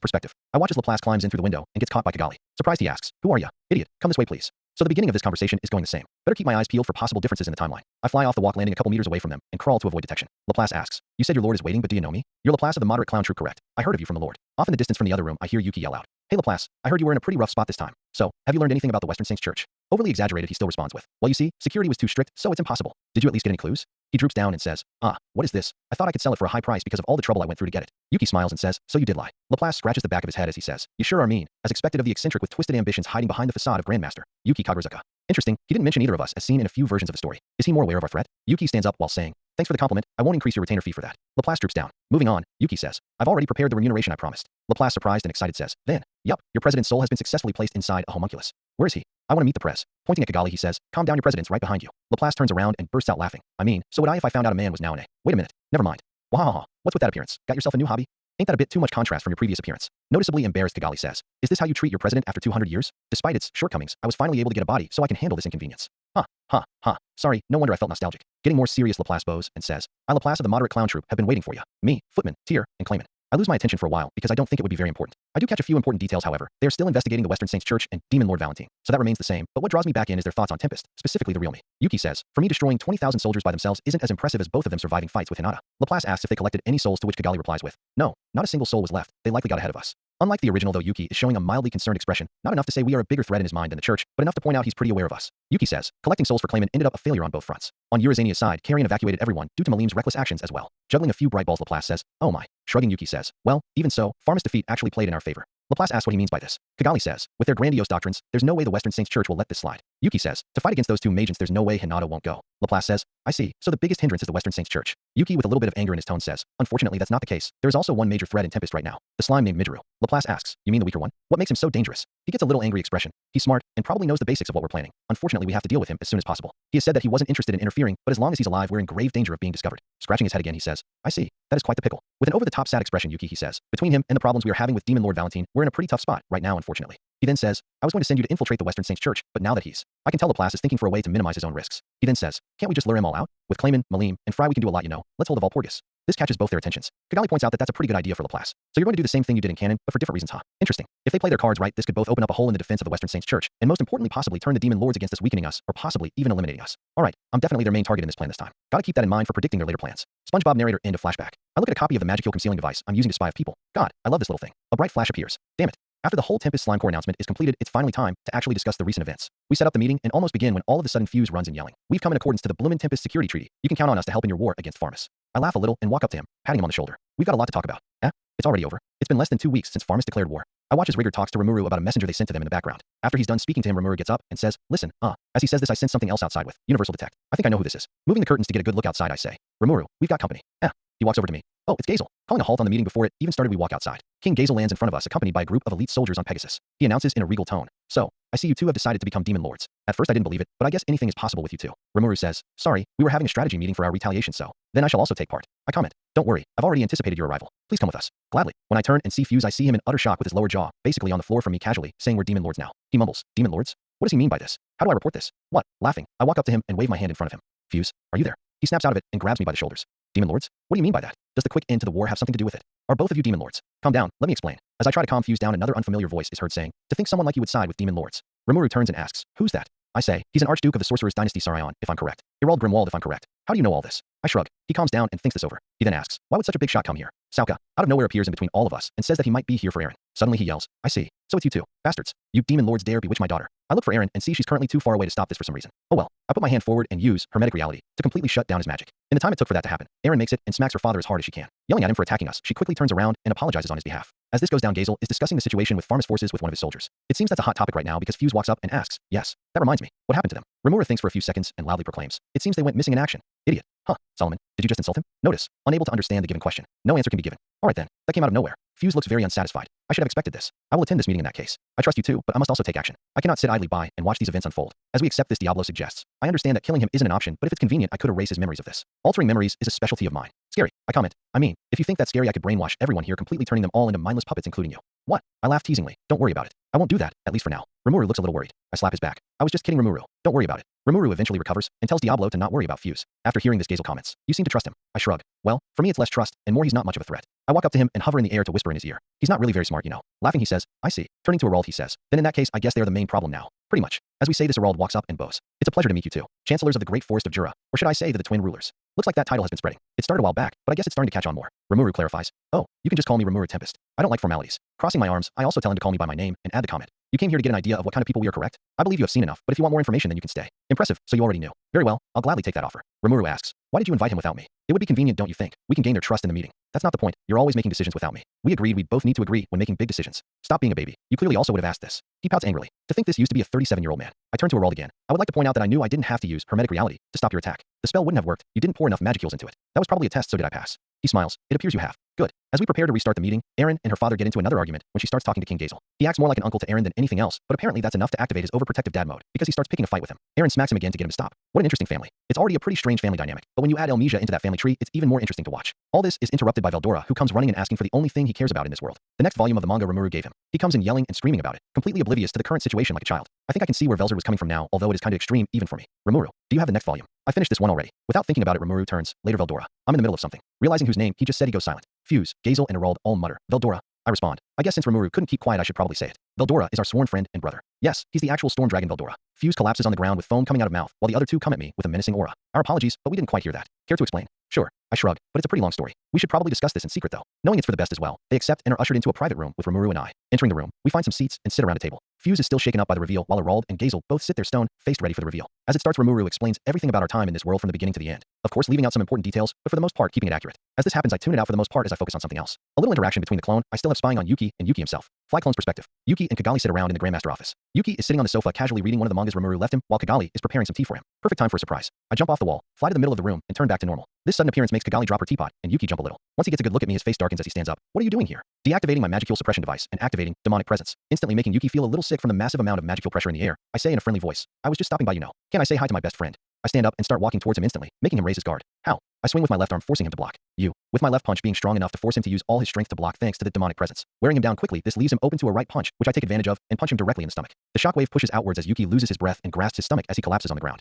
perspective. I watch as Laplace climbs in through the window and gets caught by Kigali. Surprised, he asks, "Who are ya? Idiot, come this way please." So the beginning of this conversation is going the same. Better keep my eyes peeled for possible differences in the timeline. I fly off the walk, landing a couple meters away from them, and crawl to avoid detection. Laplace asks, "You said your lord is waiting, but do you know me?" "You're Laplace of the moderate clown troupe, correct? I heard of you from the lord." Off in the distance from the other room, I hear Yuki yell out, "Hey Laplace, I heard you were in a pretty rough spot this time. So, have you learned anything about the Western Saints Church?" Overly exaggerated, he still responds with, "Well, you see, security was too strict, so it's impossible. Did you at least get any clues?" He droops down and says, "What is this? I thought I could sell it for a high price because of all the trouble I went through to get it." Yuki smiles and says, "So you did lie." Laplace scratches the back of his head as he says, "You sure are mean, as expected of the eccentric with twisted ambitions hiding behind the facade of Grandmaster Yuki Kagurazuka." Interesting, he didn't mention either of us as seen in a few versions of the story. Is he more aware of our threat? Yuki stands up while saying, "Thanks for the compliment, I won't increase your retainer fee for that." Laplace droops down. Moving on, Yuki says, "I've already prepared the remuneration I promised." Laplace, surprised and excited, says, "Then, yup, your president's soul has been successfully placed inside a homunculus. Where is he? I want to meet the prez." Pointing at Kigali, he says, "Calm down, your president's right behind you." Laplace turns around and bursts out laughing. "I mean, so would I if I found out a man was now in a..." "Wait a minute, never mind. Wahaha, what's with that appearance? Got yourself a new hobby? Ain't that a bit too much contrast from your previous appearance?" Noticeably embarrassed, Kigali says, "Is this how you treat your president after 200 years? Despite its shortcomings, I was finally able to get a body so I can handle this inconvenience." Sorry, no wonder I felt nostalgic." Getting more serious, Laplace bows and says, "I, Laplace of the moderate clown troupe, have been waiting for you. Me, Footman, Tyr, and Clayman. I lose my attention for a while because I don't think it would be very important. I do catch a few important details, however. They are still investigating the Western Saints Church and Demon Lord Valentine, so that remains the same, but what draws me back in is their thoughts on Tempest, specifically the real me." Yuki says, "For me, destroying 20,000 soldiers by themselves isn't as impressive as both of them surviving fights with Hinata." Laplace asks if they collected any souls, to which Kigali replies with, "No, not a single soul was left. They likely got ahead of us." Unlike the original, though, Yuki is showing a mildly concerned expression, not enough to say we are a bigger threat in his mind than the church, but enough to point out he's pretty aware of us. Yuki says, "Collecting souls for Clayman ended up a failure on both fronts. On Urizania's side, Carrion evacuated everyone due to Malim's reckless actions as well." Juggling a few bright balls, Laplace says, "Oh my." Shrugging, Yuki says, "Well, even so, Farmer's defeat actually played in our favor." Laplace asks what he means by this. Kigali says, "With their grandiose doctrines, there's no way the Western Saints Church will let this slide." Yuki says, "To fight against those two magents, there's no way Hinata won't go." Laplace says, "I see, so the biggest hindrance is the Western Saints Church." Yuki, with a little bit of anger in his tone, says, "Unfortunately, that's not the case. There is also one major threat in Tempest right now. The slime named Midori." Laplace asks, "You mean the weaker one? What makes him so dangerous?" He gets a little angry expression. He's smart, and probably knows the basics of what we're planning. Unfortunately, we have to deal with him as soon as possible. He has said that he wasn't interested in interfering, but as long as he's alive, we're in grave danger of being discovered. Scratching his head again, he says, "I see. That is quite the pickle." With an over-the-top sad expression, Yuki, he says, "Between him and the problems we are having with Demon Lord Valentine, we're in a pretty tough spot right now, unfortunately." He then says, "I was going to send you to infiltrate the Western Saints Church, but now that I can tell Laplace is thinking for a way to minimize his own risks." He then says, "Can't we just lure him all out? With Clayman, Malim, and Fry we can do a lot, you know. Let's hold of Valpurgis." This catches both their attentions. Kigali points out that that's a pretty good idea for Laplace. "So you're going to do the same thing you did in canon, but for different reasons, huh? Interesting. If they play their cards right, this could both open up a hole in the defense of the Western Saints Church, and most importantly, possibly turn the Demon Lords against us, weakening us, or possibly even eliminating us. Alright, I'm definitely their main target in this plan this time. Gotta keep that in mind for predicting their later plans." SpongeBob narrator, end of flashback. I look at a copy of the Magicule concealing device I'm using to spy of people. God, I love this little thing. A bright flash appears. Damn it. After the whole Tempest Slime Core announcement is completed, it's finally time to actually discuss the recent events. We set up the meeting and almost begin when all of a sudden Fuse runs in yelling, "We've come in accordance to the Bloomin' Tempest security treaty. You can count on us to help in your war against Farmus." I laugh a little and walk up to him, patting him on the shoulder. "We've got a lot to talk about." "Eh? It's already over. It's been less than 2 weeks since Farmus declared war." I watch as Rigor talks to Rimuru about a messenger they sent to them in the background. After he's done speaking to him, Rimuru gets up and says, "Listen, As he says this, I sense something else outside with Universal Detect. I think I know who this is." Moving the curtains to get a good look outside, I say, "Rimuru, we've got company." He walks over to me. "Oh, it's Gazel." Calling a halt on the meeting before it even started, we walk outside. King Gazel lands in front of us, accompanied by a group of elite soldiers on Pegasus. He announces in a regal tone, "So, I see you two have decided to become demon lords." At first I didn't believe it, but I guess anything is possible with you two. Rimuru says, "Sorry, we were having a strategy meeting for our retaliation, so then I shall also take part." I comment, "Don't worry, I've already anticipated your arrival. Please come with us." Gladly. When I turn and see Fuse, I see him in utter shock with his lower jaw, basically on the floor from me casually, saying we're demon lords now. He mumbles, "Demon lords? What does he mean by this? How do I report this?" "What?" Laughing, I walk up to him and wave my hand in front of him. "Fuse, are you there?" He snaps out of it and grabs me by the shoulders. "Demon lords? What do you mean by that? Does the quick end to the war have something to do with it? Are both of you demon lords?" "Calm down, let me explain." As I try to calm Fuse down, another unfamiliar voice is heard saying, "To think someone like you would side with demon lords." Rimuru turns and asks, who's that? I say, he's an Archduke of the Sorcerer's Dynasty Sarion, if I'm correct. Herald Grimwald, if I'm correct. How do you know all this? I shrug. He calms down and thinks this over. He then asks, why would such a big shot come here? Sauka, out of nowhere, appears in between all of us and says that he might be here for Eren. Suddenly he yells, I see. So it's you two, bastards. You demon lords dare bewitch my daughter. I look for Eren and see she's currently too far away to stop this for some reason. Oh well. I put my hand forward and use hermetic reality to completely shut down his magic. In the time it took for that to happen, Eren makes it and smacks her father as hard as she can. Yelling at him for attacking us, she quickly turns around and apologizes on his behalf. As this goes down, Gazel is discussing the situation with Pharma's forces with one of his soldiers. It seems that's a hot topic right now because Fuse walks up and asks, yes, that reminds me, what happened to them? Rimuru thinks for a few seconds and loudly proclaims, it seems they went missing in action. Idiot. Huh, Solomon, did you just insult him? Notice, unable to understand the given question. No answer can be given. Alright then, that came out of nowhere. Fuse looks very unsatisfied. I should have expected this. I will attend this meeting in that case. I trust you too, but I must also take action. I cannot sit idly by and watch these events unfold. As we accept this, Diablo suggests, I understand that killing him isn't an option, but if it's convenient, I could erase his memories of this. Altering memories is a specialty of mine. Scary. I comment. I mean, if you think that's scary, I could brainwash everyone here, completely turning them all into mindless puppets, including you. What? I laugh teasingly. Don't worry about it. I won't do that, at least for now. Rimuru looks a little worried. I slap his back. I was just kidding, Rimuru. Don't worry about it. Rimuru eventually recovers and tells Diablo to not worry about Fuse. After hearing this, Gazel comments, you seem to trust him. I shrug. Well, for me it's less trust, and more he's not much of a threat. I walk up to him and hover in the air to whisper in his ear. He's not really very smart, you know. Laughing, he says, I see. Turning to Herald, he says, then in that case, I guess they're the main problem now. Pretty much. As we say this, Herald walks up and bows. It's a pleasure to meet you two, Chancellors of the Great Forest of Jura, or should I say the Twin Rulers. Looks like that title has been spreading. It started a while back, but I guess it's starting to catch on more. Rimuru clarifies. Oh, you can just call me Rimuru Tempest. I don't like formalities. Crossing my arms, I also tell him to call me by my name and add the comment. You came here to get an idea of what kind of people we are, correct? I believe you have seen enough, but if you want more information, then you can stay. Impressive, so you already knew. Very well, I'll gladly take that offer. Rimuru asks, why did you invite him without me? It would be convenient, don't you think? We can gain their trust in the meeting. That's not the point. You're always making decisions without me. We agreed we'd both need to agree when making big decisions. Stop being a baby. You clearly also would have asked this. He pouts angrily. To think this used to be a 37-year-old man. I turn to Herald again. I would like to point out that I knew I didn't have to use hermetic reality to stop your attack. The spell wouldn't have worked. You didn't pour enough magicules into it. That was probably a test, so did I pass? He smiles. It appears you have. Good. As we prepare to restart the meeting, Eren and her father get into another argument when she starts talking to King Gazel. He acts more like an uncle to Eren than anything else, but apparently that's enough to activate his overprotective dad mode, because he starts picking a fight with him. Eren smacks him again to get him to stop. What an interesting family. It's already a pretty strange family dynamic, but when you add Elmesia into that family tree, it's even more interesting to watch. All this is interrupted by Veldora, who comes running and asking for the only thing he cares about in this world. The next volume of the manga Rimuru gave him. He comes in yelling and screaming about it, completely oblivious to the current situation like a child. I think I can see where Velzer was coming from now, although it is kind of extreme even for me. Rimuru, do you have the next volume? I finished this one already. Without thinking about it, Rimuru turns. Later, Veldora. I'm in the middle of something. Realizing whose name he just said, he goes silent. Fuse, Gazel, and Herald all mutter. Veldora. I respond. I guess since Rimuru couldn't keep quiet, I should probably say it. Veldora is our sworn friend and brother. Yes, he's the actual storm dragon Veldora. Fuse collapses on the ground with foam coming out of mouth, while the other two come at me with a menacing aura. Our apologies, but we didn't quite hear that. Care to explain? Sure. I shrug, but it's a pretty long story. We should probably discuss this in secret though. Knowing it's for the best as well, they accept and are ushered into a private room with Rimuru and I. Entering the room, we find some seats and sit around a table. Fuse is still shaken up by the reveal, while Herald and Gazel both sit there stone-faced ready for the reveal. As it starts, Rimuru explains everything about our time in this world from the beginning to the end. Of course, leaving out some important details, but for the most part, keeping it accurate. As this happens, I tune it out for the most part as I focus on something else. A little interaction between the clone, I still have spying on Yuki and Yuki himself. Fly clone's perspective. Yuki and Kigali sit around in the Grandmaster office. Yuki is sitting on the sofa casually reading one of the mangas Rimuru left him, while Kigali is preparing some tea for him. Perfect time for a surprise. I jump off the wall, fly to the middle of the room, and turn back to normal. This sudden appearance makes Kigali drop her teapot, and Yuki jump a little. Once he gets a good look at me, his face darkens as he stands up. What are you doing here? Deactivating my magicule suppression device and activating demonic presence, instantly making Yuki feel a little sick from the massive amount of magical pressure in the air. I say in a friendly voice, I was just stopping by, you know. Can I say hi to my best friend? I stand up and start walking towards him instantly, making him raise his guard. How? I swing with my left arm, forcing him to block. With my left punch being strong enough to force him to use all his strength to block thanks to the demonic presence. Wearing him down quickly, this leaves him open to a right punch, which I take advantage of and punch him directly in the stomach. The shockwave pushes outwards as Yuki loses his breath and grasps his stomach as he collapses on the ground.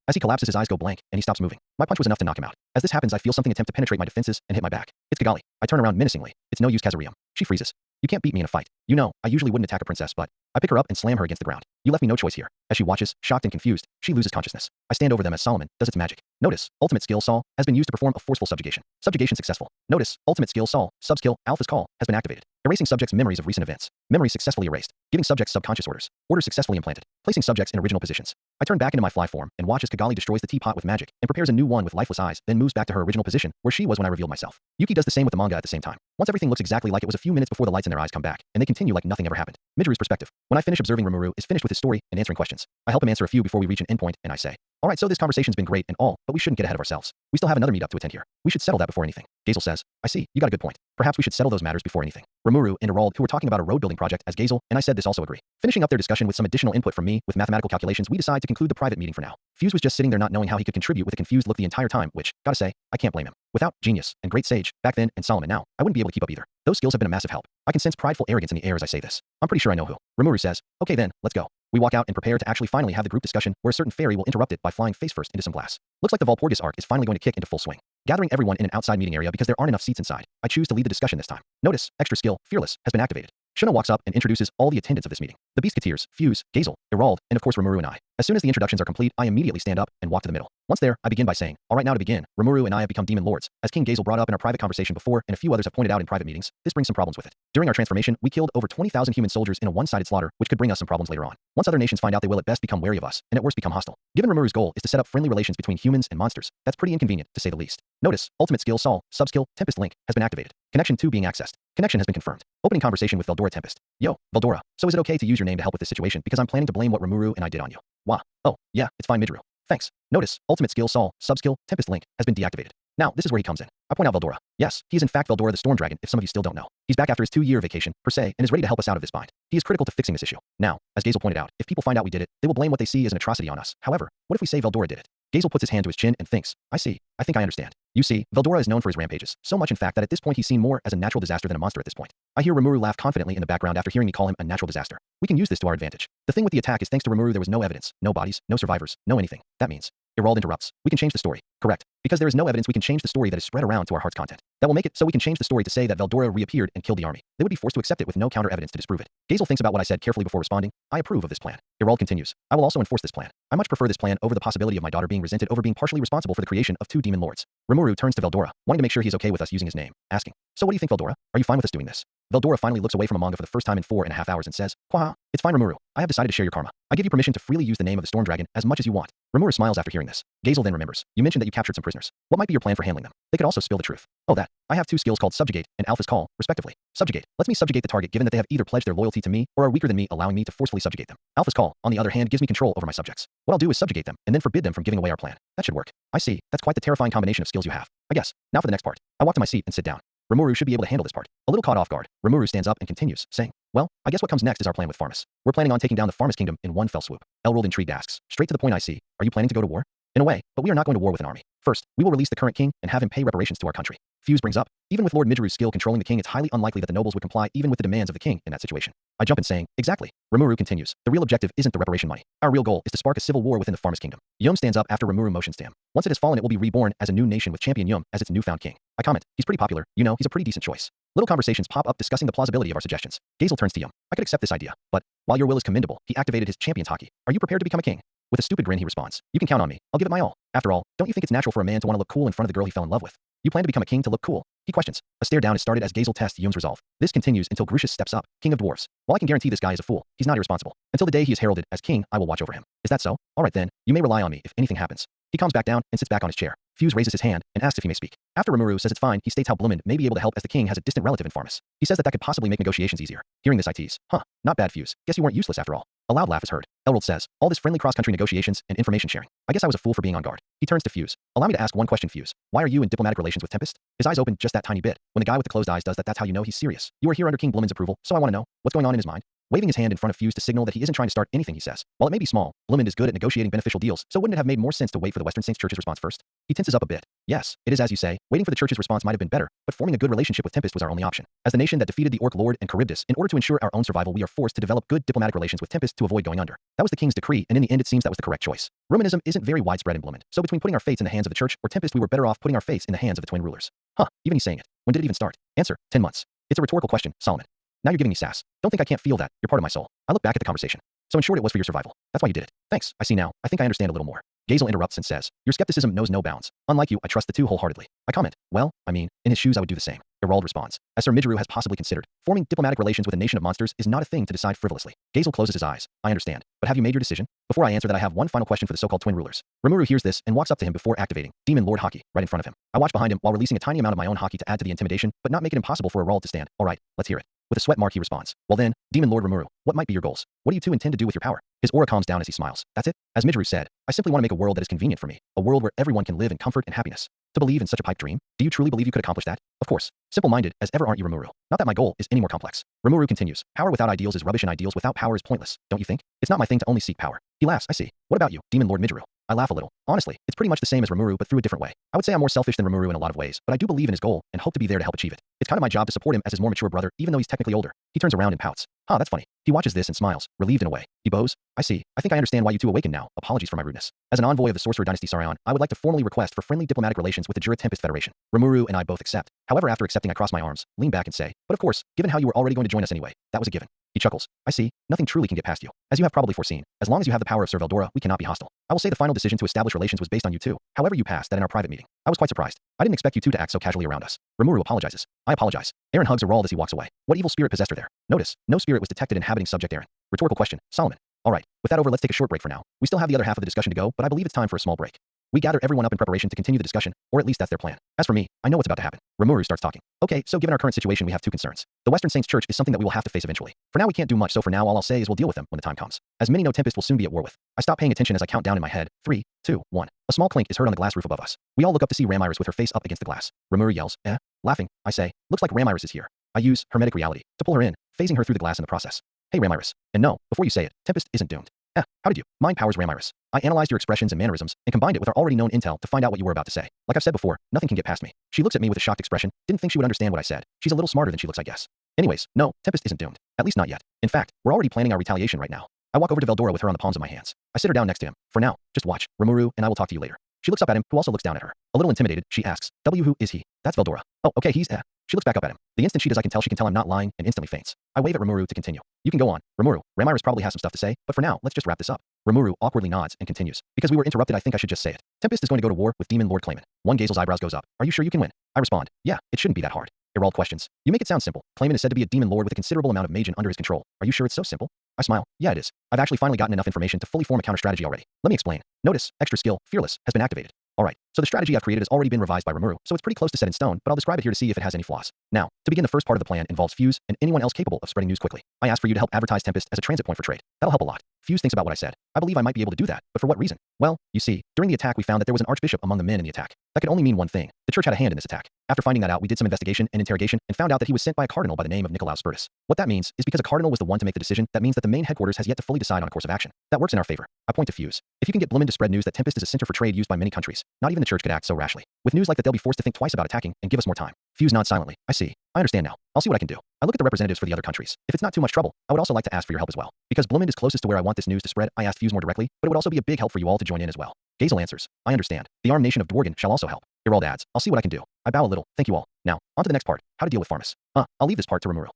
As he collapses, his eyes go blank, and he stops moving. My punch was enough to knock him out. As this happens, I feel something attempt to penetrate my defenses and hit my back. It's Kigali. I turn around menacingly. It's no use, Kazarium. She freezes. You can't beat me in a fight. You know, I usually wouldn't attack a princess, but I pick her up and slam her against the ground. You left me no choice here. As she watches, shocked and confused, she loses consciousness. I stand over them as Solomon does its magic. Notice, ultimate skill Sol has been used to perform a forceful subjugation. Subjugation successful. Notice, ultimate skill Sol, subskill Alpha's call has been activated. Erasing subjects' memories of recent events. Memories successfully erased. Giving subjects subconscious orders. Orders successfully implanted. Placing subjects in original positions. I turn back into my fly form and watch as Kigali destroys the teapot with magic and prepares a new one with lifeless eyes, then moves back to her original position where she was when I revealed myself. Yuki does the same with the manga at the same time. Once everything looks exactly like it was a few minutes before the lights in their eyes come back, and they continue like nothing ever happened. Mijuru's perspective. When I finish observing, Rimuru is finished with his story and answering questions. I help him answer a few before we reach an endpoint, and I say, alright, so this conversation's been great and all, but we shouldn't get ahead of ourselves. We still have another meetup to attend here. We should settle that before anything. Gazel says, I see, you got a good point. Perhaps we should settle those matters before anything. Rimuru and Herald, who were talking about a road building project as Gazel and I said this, also agree. Finishing up their discussion with some additional input from me with mathematical calculations, we decide to conclude the private meeting for now. Fuse was just sitting there not knowing how he could contribute with a confused look the entire time, which, gotta say, I can't blame him. Without genius and great sage, back then, and Solomon now, I wouldn't be able to keep up either. Those skills have been a massive help. I can sense prideful arrogance in the air as I say this. I'm pretty sure I know who. Rimuru says, okay then, let's go. We walk out and prepare to actually finally have the group discussion where a certain fairy will interrupt it by flying face first into some glass. Looks like the Valpurgis arc is finally going to kick into full swing. Gathering everyone in an outside meeting area because there aren't enough seats inside, I choose to lead the discussion this time. Notice, extra skill, Fearless, has been activated. Shuna walks up and introduces all the attendants of this meeting. The Beastketeers, Fuse, Gazel, Irald, and of course Rimuru and I. As soon as the introductions are complete, I immediately stand up and walk to the middle. Once there, I begin by saying, all right, now to begin, Rimuru and I have become demon lords. As King Gazel brought up in our private conversation before, and a few others have pointed out in private meetings, this brings some problems with it. During our transformation, we killed over 20,000 human soldiers in a one-sided slaughter, which could bring us some problems later on. Once other nations find out, they will at best become wary of us, and at worst become hostile. Given Rimuru's goal is to set up friendly relations between humans and monsters, that's pretty inconvenient, to say the least. Notice, ultimate skill Sol, subskill, Tempest link, has been activated. Connection 2 being accessed. Connection has been confirmed. Opening conversation with Veldora Tempest. Yo, Veldora, so is it okay to use your name to help with this situation because I'm planning to blame what Rimuru and I did on you? Wah. Oh, yeah, it's fine Midru. Thanks. Notice, ultimate skill Sol, subskill, Tempest link, has been deactivated. Now, this is where he comes in. I point out Veldora. Yes, he is in fact Veldora the Storm Dragon, if some of you still don't know. He's back after his 2-year vacation, per se, and is ready to help us out of this bind. He is critical to fixing this issue. Now, as Gazel pointed out, if people find out we did it, they will blame what they see as an atrocity on us. However, what if we say Veldora did it? Gazel puts his hand to his chin and thinks, I see. I think I understand. You see, Veldora is known for his rampages, so much in fact that at this point he's seen more as a natural disaster than a monster at this point. I hear Rimuru laugh confidently in the background after hearing me call him a natural disaster. We can use this to our advantage. The thing with the attack is thanks to Rimuru there was no evidence, no bodies, no survivors, no anything. That means Irald interrupts. We can change the story. Correct. Because there is no evidence, we can change the story that is spread around to our heart's content. That will make it so we can change the story to say that Veldora reappeared and killed the army. They would be forced to accept it with no counter evidence to disprove it. Gazel thinks about what I said carefully before responding. I approve of this plan. Irald continues. I will also enforce this plan. I much prefer this plan over the possibility of my daughter being resented over being partially responsible for the creation of 2 demon lords. Rimuru turns to Veldora, wanting to make sure he's okay with us using his name, asking, so what do you think, Veldora? Are you fine with us doing this? Veldora finally looks away from a manga for the first time in 4.5 hours and says, Quaha, it's fine Rimuru. I have decided to share your karma. I give you permission to freely use the name of the Storm Dragon as much as you want. Rimuru smiles after hearing this. Gazel then remembers. You mentioned that you captured some prisoners. What might be your plan for handling them? They could also spill the truth. Oh, that. I have 2 skills called Subjugate and Alpha's Call, respectively. Subjugate lets me subjugate the target given that they have either pledged their loyalty to me or are weaker than me, allowing me to forcefully subjugate them. Alpha's Call, on the other hand, gives me control over my subjects. What I'll do is subjugate them and then forbid them from giving away our plan. That should work. I see. That's quite the terrifying combination of skills you have. I guess. Now for the next part. I walk to my seat and sit down. Rimuru should be able to handle this part. A little caught off guard, Rimuru stands up and continues, saying, well, I guess what comes next is our plan with Farmus. We're planning on taking down the Farmus kingdom in one fell swoop. Elrold intrigued asks, straight to the point I see, are you planning to go to war? In a way, but we are not going to war with an army. First, we will release the current king and have him pay reparations to our country. Fuse brings up, even with Lord Midru's skill controlling the king, it's highly unlikely that the nobles would comply even with the demands of the king in that situation. I jump in saying, exactly. Rimuru continues, the real objective isn't the reparation money. Our real goal is to spark a civil war within the Farmus kingdom. Yum stands up after Rimuru motions to him. Once it has fallen, it will be reborn as a new nation with champion Yum as its newfound king. I comment, he's pretty popular, you know, he's a pretty decent choice. Little conversations pop up discussing the plausibility of our suggestions. Gazel turns to Yum. I could accept this idea, but while your will is commendable, he activated his champion's hockey. Are you prepared to become a king? With a stupid grin he responds, you can count on me. I'll give it my all. After all, don't you think it's natural for a man to want to look cool in front of the girl he fell in love with? You plan to become a king to look cool? He questions. A stare down is started as Gazel tests Yum's resolve. This continues until Grucius steps up, king of dwarves. While I can guarantee this guy is a fool, he's not irresponsible. Until the day he is heralded as king, I will watch over him. Is that so? Alright then, you may rely on me if anything happens. He calms back down and sits back on his chair. Fuse raises his hand and asks if he may speak. After Rimuru says it's fine, he states how Blumund may be able to help as the king has a distant relative in Farmus. He says that could possibly make negotiations easier. Hearing this I tease. Huh, not bad Fuse. Guess you weren't useless after all. A loud laugh is heard. Elrold says, all this friendly cross-country negotiations and information sharing. I guess I was a fool for being on guard. He turns to Fuse. Allow me to ask one question, Fuse. Why are you in diplomatic relations with Tempest? His eyes open just that tiny bit. When the guy with the closed eyes does that, that's how you know he's serious. You are here under King Blumund's approval, so I want to know, what's going on in his mind? Waving his hand in front of Fuse to signal that he isn't trying to start anything he says. While it may be small, Blumund is good at negotiating beneficial deals, so wouldn't it have made more sense to wait for the Western Saints Church's response first? He tenses up a bit. Yes, it is as you say, waiting for the Church's response might have been better, but forming a good relationship with Tempest was our only option. As the nation that defeated the Orc Lord and Charybdis, in order to ensure our own survival, we are forced to develop good diplomatic relations with Tempest to avoid going under. That was the king's decree, and in the end it seems that was the correct choice. Romanism isn't very widespread in Blumund, so between putting our fates in the hands of the Church or Tempest, we were better off putting our fates in the hands of the twin rulers. Huh, even he's saying it. When did it even start? Answer, 10 months. It's a rhetorical question, Solomon. Now you're giving me sass. Don't think I can't feel that. You're part of my soul. I look back at the conversation. So in short, it was for your survival. That's why you did it. Thanks. I see now. I think I understand a little more. Gazel interrupts and says, your skepticism knows no bounds. Unlike you, I trust the 2 wholeheartedly. I comment, well, I mean, in his shoes I would do the same. Irald responds, as Sir Midru has possibly considered, forming diplomatic relations with a nation of monsters is not a thing to decide frivolously. Gazel closes his eyes. I understand. But have you made your decision? Before I answer that, I have one final question for the so-called twin rulers. Rimuru hears this and walks up to him before activating Demon Lord Hockey right in front of him. I watch behind him while releasing a tiny amount of my own hockey to add to the intimidation, but not make it impossible for Irald to stand. Alright, let's hear it. With a sweat mark he responds, well then, Demon Lord Rimuru, what might be your goals? What do you 2 intend to do with your power? His aura calms down as he smiles. That's it? As Midru said, I simply want to make a world that is convenient for me, a world where everyone can live in comfort and happiness. To believe in such a pipe dream? Do you truly believe you could accomplish that? Of course. Simple-minded as ever aren't you, Rimuru. Not that my goal is any more complex. Rimuru continues, power without ideals is rubbish and ideals without power is pointless, don't you think? It's not my thing to only seek power. He laughs, I see. What about you, Demon Lord Midru? I laugh a little. Honestly, it's pretty much the same as Rimuru but through a different way. I would say I'm more selfish than Rimuru in a lot of ways, but I do believe in his goal and hope to be there to help achieve it. It's kind of my job to support him as his more mature brother, even though he's technically older. He turns around and pouts. Huh, that's funny. He watches this and smiles, relieved in a way. He bows. I see. I think I understand why you two awakened now. Apologies for my rudeness. As an envoy of the Sorcerer Dynasty Saryon, I would like to formally request for friendly diplomatic relations with the Rimuru Tempest Federation. Rimuru and I both accept. However, after accepting, I cross my arms, lean back and say, but of course, given how you were already going to join us anyway, that was a given. He chuckles. I see. Nothing truly can get past you. As you have probably foreseen, as long as you have the power of Sir Veldora, we cannot be hostile. I will say the final decision to establish relations was based on you two. However, you passed that in our private meeting. I was quite surprised. I didn't expect you two to act so casually around us. Rimuru apologizes. I apologize. Eren hugs Erald as he walks away. What evil spirit possessed her there? Notice, no spirit was detected inhabiting subject Eren. Rhetorical question. Solomon. All right. With that over, let's take a short break for now. We still have the other half of the discussion to go, but I believe it's time for a small break. We gather everyone up in preparation to continue the discussion, or at least that's their plan. As for me, I know what's about to happen. Rimuru starts talking. Okay, so given our current situation, we have two concerns. The Western Saints Church is something that we will have to face eventually. For now, we can't do much, so for now, all I'll say is we'll deal with them when the time comes. As many know, Tempest will soon be at war with. I stop paying attention as I count down in my head. 3, 2, 1. A small clink is heard on the glass roof above us. We all look up to see Ramiris with her face up against the glass. Rimuru yells, eh? Laughing, I say, looks like Ramiris is here. I use hermetic reality to pull her in, phasing her through the glass in the process. Hey Ramiris. And no, before you say it, Tempest isn't doomed. How did you? Mind powers Ramiris. I analyzed your expressions and mannerisms and combined it with our already known intel to find out what you were about to say. Like I've said before, nothing can get past me. She looks at me with a shocked expression, didn't think she would understand what I said. She's a little smarter than she looks, I guess. Anyways, no, Tempest isn't doomed. At least not yet. In fact, we're already planning our retaliation right now. I walk over to Veldora with her on the palms of my hands. I sit her down next to him. For now, just watch, Rimuru, and I will talk to you later. She looks up at him, who also looks down at her. A little intimidated, she asks, who is he? That's Veldora. Oh, okay, he's She looks back up at him. The instant she does, I can tell I'm not lying, and instantly faints. I wave at Rimuru to continue. You can go on. Rimuru, Ramiris probably has some stuff to say, but for now, let's just wrap this up. Rimuru awkwardly nods and continues. Because we were interrupted, I think I should just say it. Tempest is going to go to war with Demon Lord Clayman. One Gazel's eyebrows goes up. Are you sure you can win? I respond. Yeah, it shouldn't be that hard. Erald questions. You make it sound simple. Clayman is said to be a demon lord with a considerable amount of mage under his control. Are you sure it's so simple? I smile. Yeah, it is. I've actually finally gotten enough information to fully form a counter strategy already. Let me explain. Notice, extra skill, Fearless, has been activated. Alright, so the strategy I've created has already been revised by Rimuru, so it's pretty close to set in stone, but I'll describe it here to see if it has any flaws. Now, to begin, the first part of the plan involves Fuse and anyone else capable of spreading news quickly. I asked for you to help advertise Tempest as a transit point for trade. That'll help a lot. Fuse thinks about what I said. I believe I might be able to do that, but for what reason? Well, you see, during the attack we found that there was an archbishop among the men in the attack. That could only mean one thing. The church had a hand in this attack. After finding that out, we did some investigation and interrogation and found out that he was sent by a cardinal by the name of Nicolaus Spurtus. What that means is because a cardinal was the one to make the decision, that means that the main headquarters has yet to fully decide on a course of action. That works in our favor. I point to Fuse. If you can get Bloomin to spread news that Tempest is a center for trade used by many countries, not even the church could act so rashly. With news like that, they'll be forced to think twice about attacking and give us more time. Fuse nods silently. I see. I understand now. I'll see what I can do. I look at the representatives for the other countries. If it's not too much trouble, I would also like to ask for your help as well. Because Bloomin is closest to where I want this news to spread, I asked Fuse more directly, but it would also be a big help for you all to join in as well. Gazel answers. I understand. The armed nation of Dworgen shall also help. Erald adds. I'll see what I can do. I bow a little. Thank you all. Now, on to the next part. How to deal with Farmus. I'll leave this part to Rimuru.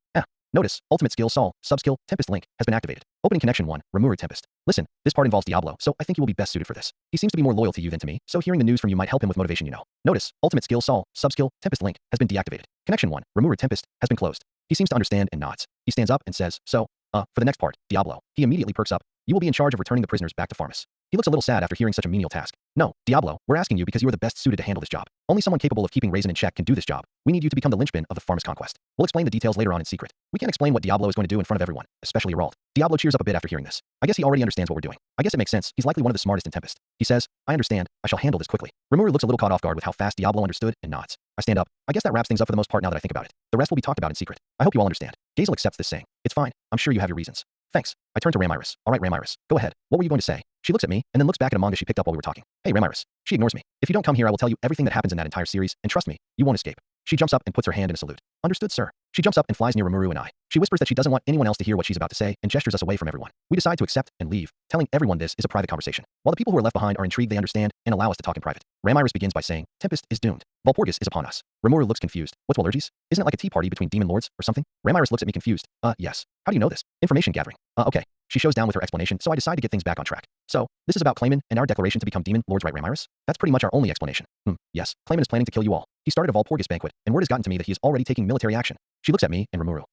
Notice, ultimate skill Sol, subskill, Tempest Link, has been activated. Opening connection 1, Rimuru Tempest. Listen, this part involves Diablo, so I think you will be best suited for this. He seems to be more loyal to you than to me, so hearing the news from you might help him with motivation, you know. Notice, ultimate skill Sol, subskill, Tempest Link, has been deactivated. Connection 1, Rimuru Tempest, has been closed. He seems to understand and nods. He stands up and says, so, for the next part, Diablo. He immediately perks up. You will be in charge of returning the prisoners back to Farmus. He looks a little sad after hearing such a menial task. No, Diablo, we're asking you because you are the best suited to handle this job. Only someone capable of keeping Raisin in check can do this job. We need you to become the linchpin of the Farmus conquest. We'll explain the details later on in secret. We can't explain what Diablo is going to do in front of everyone, especially Erald. Diablo cheers up a bit after hearing this. I guess he already understands what we're doing. I guess it makes sense. He's likely one of the smartest in Tempest. He says, I understand. I shall handle this quickly. Rimuru looks a little caught off guard with how fast Diablo understood and nods. I stand up. I guess that wraps things up for the most part now that I think about it. The rest will be talked about in secret. I hope you all understand. Gazel accepts this saying. It's fine. I'm sure you have your reasons. Thanks. I turn to Ramiris. All right, Ramiris. Go ahead. What were you going to say? She looks at me, and then looks back at a manga she picked up while we were talking. Hey, Ramiris. She ignores me. If you don't come here, I will tell you everything that happens in that entire series, and trust me, you won't escape. She jumps up and puts her hand in a salute. Understood, sir. She jumps up and flies near Rimuru and I. She whispers that she doesn't want anyone else to hear what she's about to say and gestures us away from everyone. We decide to accept and leave, telling everyone this is a private conversation. While the people who are left behind are intrigued, they understand and allow us to talk in private. Ramiris begins by saying, Tempest is doomed. Walpurgis is upon us. Rimuru looks confused. What's Walpurgis? Isn't it like a tea party between demon lords or something? Ramiris looks at me confused. Yes. How do you know this? Information gathering. Okay. She shows down with her explanation, so I decide to get things back on track. So, this is about Clayman and our declaration to become demon lords, right, Ramiris? That's pretty much our only explanation. Yes. Clayman is planning to kill you all. He started a Walpurgis banquet, and word has gotten to me that he is already taking military action. She looks at me and Rimuru.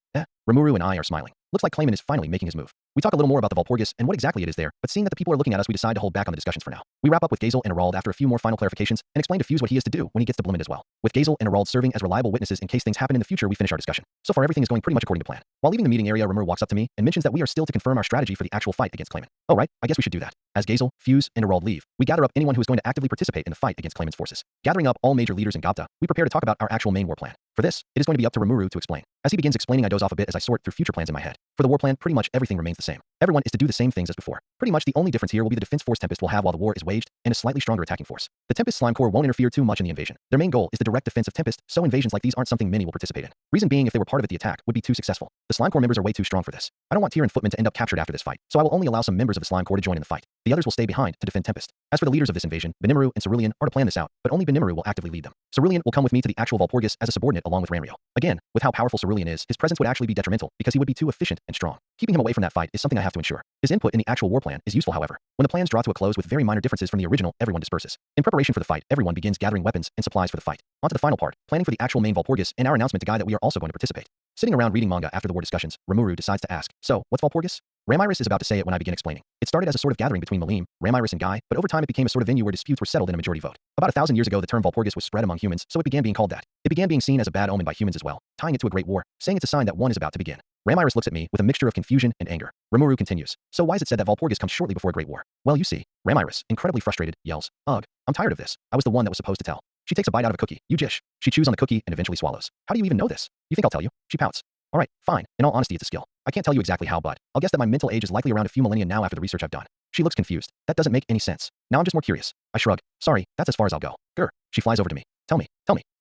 Rimuru and I are smiling. Looks like Clayman is finally making his move. We talk a little more about the Walpurgis and what exactly it is there, but seeing that the people are looking at us, we decide to hold back on the discussions for now. We wrap up with Gazel and Erald after a few more final clarifications and explain to Fuse what he is to do when he gets to Bloomin as well. With Gazel and Erald serving as reliable witnesses in case things happen in the future, we finish our discussion. So far, everything is going pretty much according to plan. While leaving the meeting area, Rimuru walks up to me and mentions that we are still to confirm our strategy for the actual fight against Clayman. Oh right, I guess we should do that. As Gazel, Fuse, and Erald leave, we gather up anyone who is going to actively participate in the fight against Clayman's forces. Gathering up all major leaders in Gapta, we prepare to talk about our actual main war plan. For this, it is going to be up to Rimuru to explain. As he begins explaining, I doze off a bit as I sort through future plans in my head. For the war plan, pretty much everything remains the same. Everyone is to do the same things as before. Pretty much the only difference here will be the defense force Tempest will have while the war is waged, and a slightly stronger attacking force. The Tempest Slime Corps won't interfere too much in the invasion. Their main goal is the direct defense of Tempest, so invasions like these aren't something many will participate in. Reason being, if they were part of it, the attack would be too successful. The Slime Corps members are way too strong for this. I don't want Tyr and Footman to end up captured after this fight, so I will only allow some members of the Slime Corps to join in the fight. The others will stay behind to defend Tempest. As for the leaders of this invasion, Rimuru and Cerulean are to plan this out, but only Rimuru will actively lead them. Cerulean will come with me to the actual Walpurgis as a subordinate along with Ranrio. Again, with how powerful Cerulean is, his presence would actually be detrimental because he would be too efficient and strong. Keeping him away from that fight is something I have to ensure. His input in the actual war plan is useful, however. When the plans draw to a close with very minor differences from the original, everyone disperses. In preparation for the fight, everyone begins gathering weapons and supplies for the fight. On to the final part, planning for the actual main Walpurgis and our announcement to Guy that we are also going to participate. Sitting around reading manga after the war discussions, Rimuru decides to ask, so, what's Walpurgis? Ramiris is about to say it when I begin explaining. It started as a sort of gathering between Malim, Ramiris and Guy, but over time it became a sort of venue where disputes were settled in a majority vote. About 1,000 years ago the term Walpurgis was spread among humans, so it began being called that. It began being seen as a bad omen by humans as well, tying it to a great war, saying it's a sign that one is about to begin. Ramiris looks at me with a mixture of confusion and anger. Rimuru continues, so why is it said that Walpurgis comes shortly before a great war? Well, you see. Ramiris, incredibly frustrated, yells, ugh, I'm tired of this. I was the one that was supposed to tell. She takes a bite out of a cookie. You jish. She chews on the cookie and eventually swallows. How do you even know this? You think I'll tell you? She pouts. All right, fine. In all honesty, it's a skill. I can't tell you exactly how, but I'll guess that my mental age is likely around a few millennia now after the research I've done. She looks confused. That doesn't make any sense. Now I'm just more curious. I shrug. Sorry, that's as far as I'll go. Grr. She flies over to me. Tell me,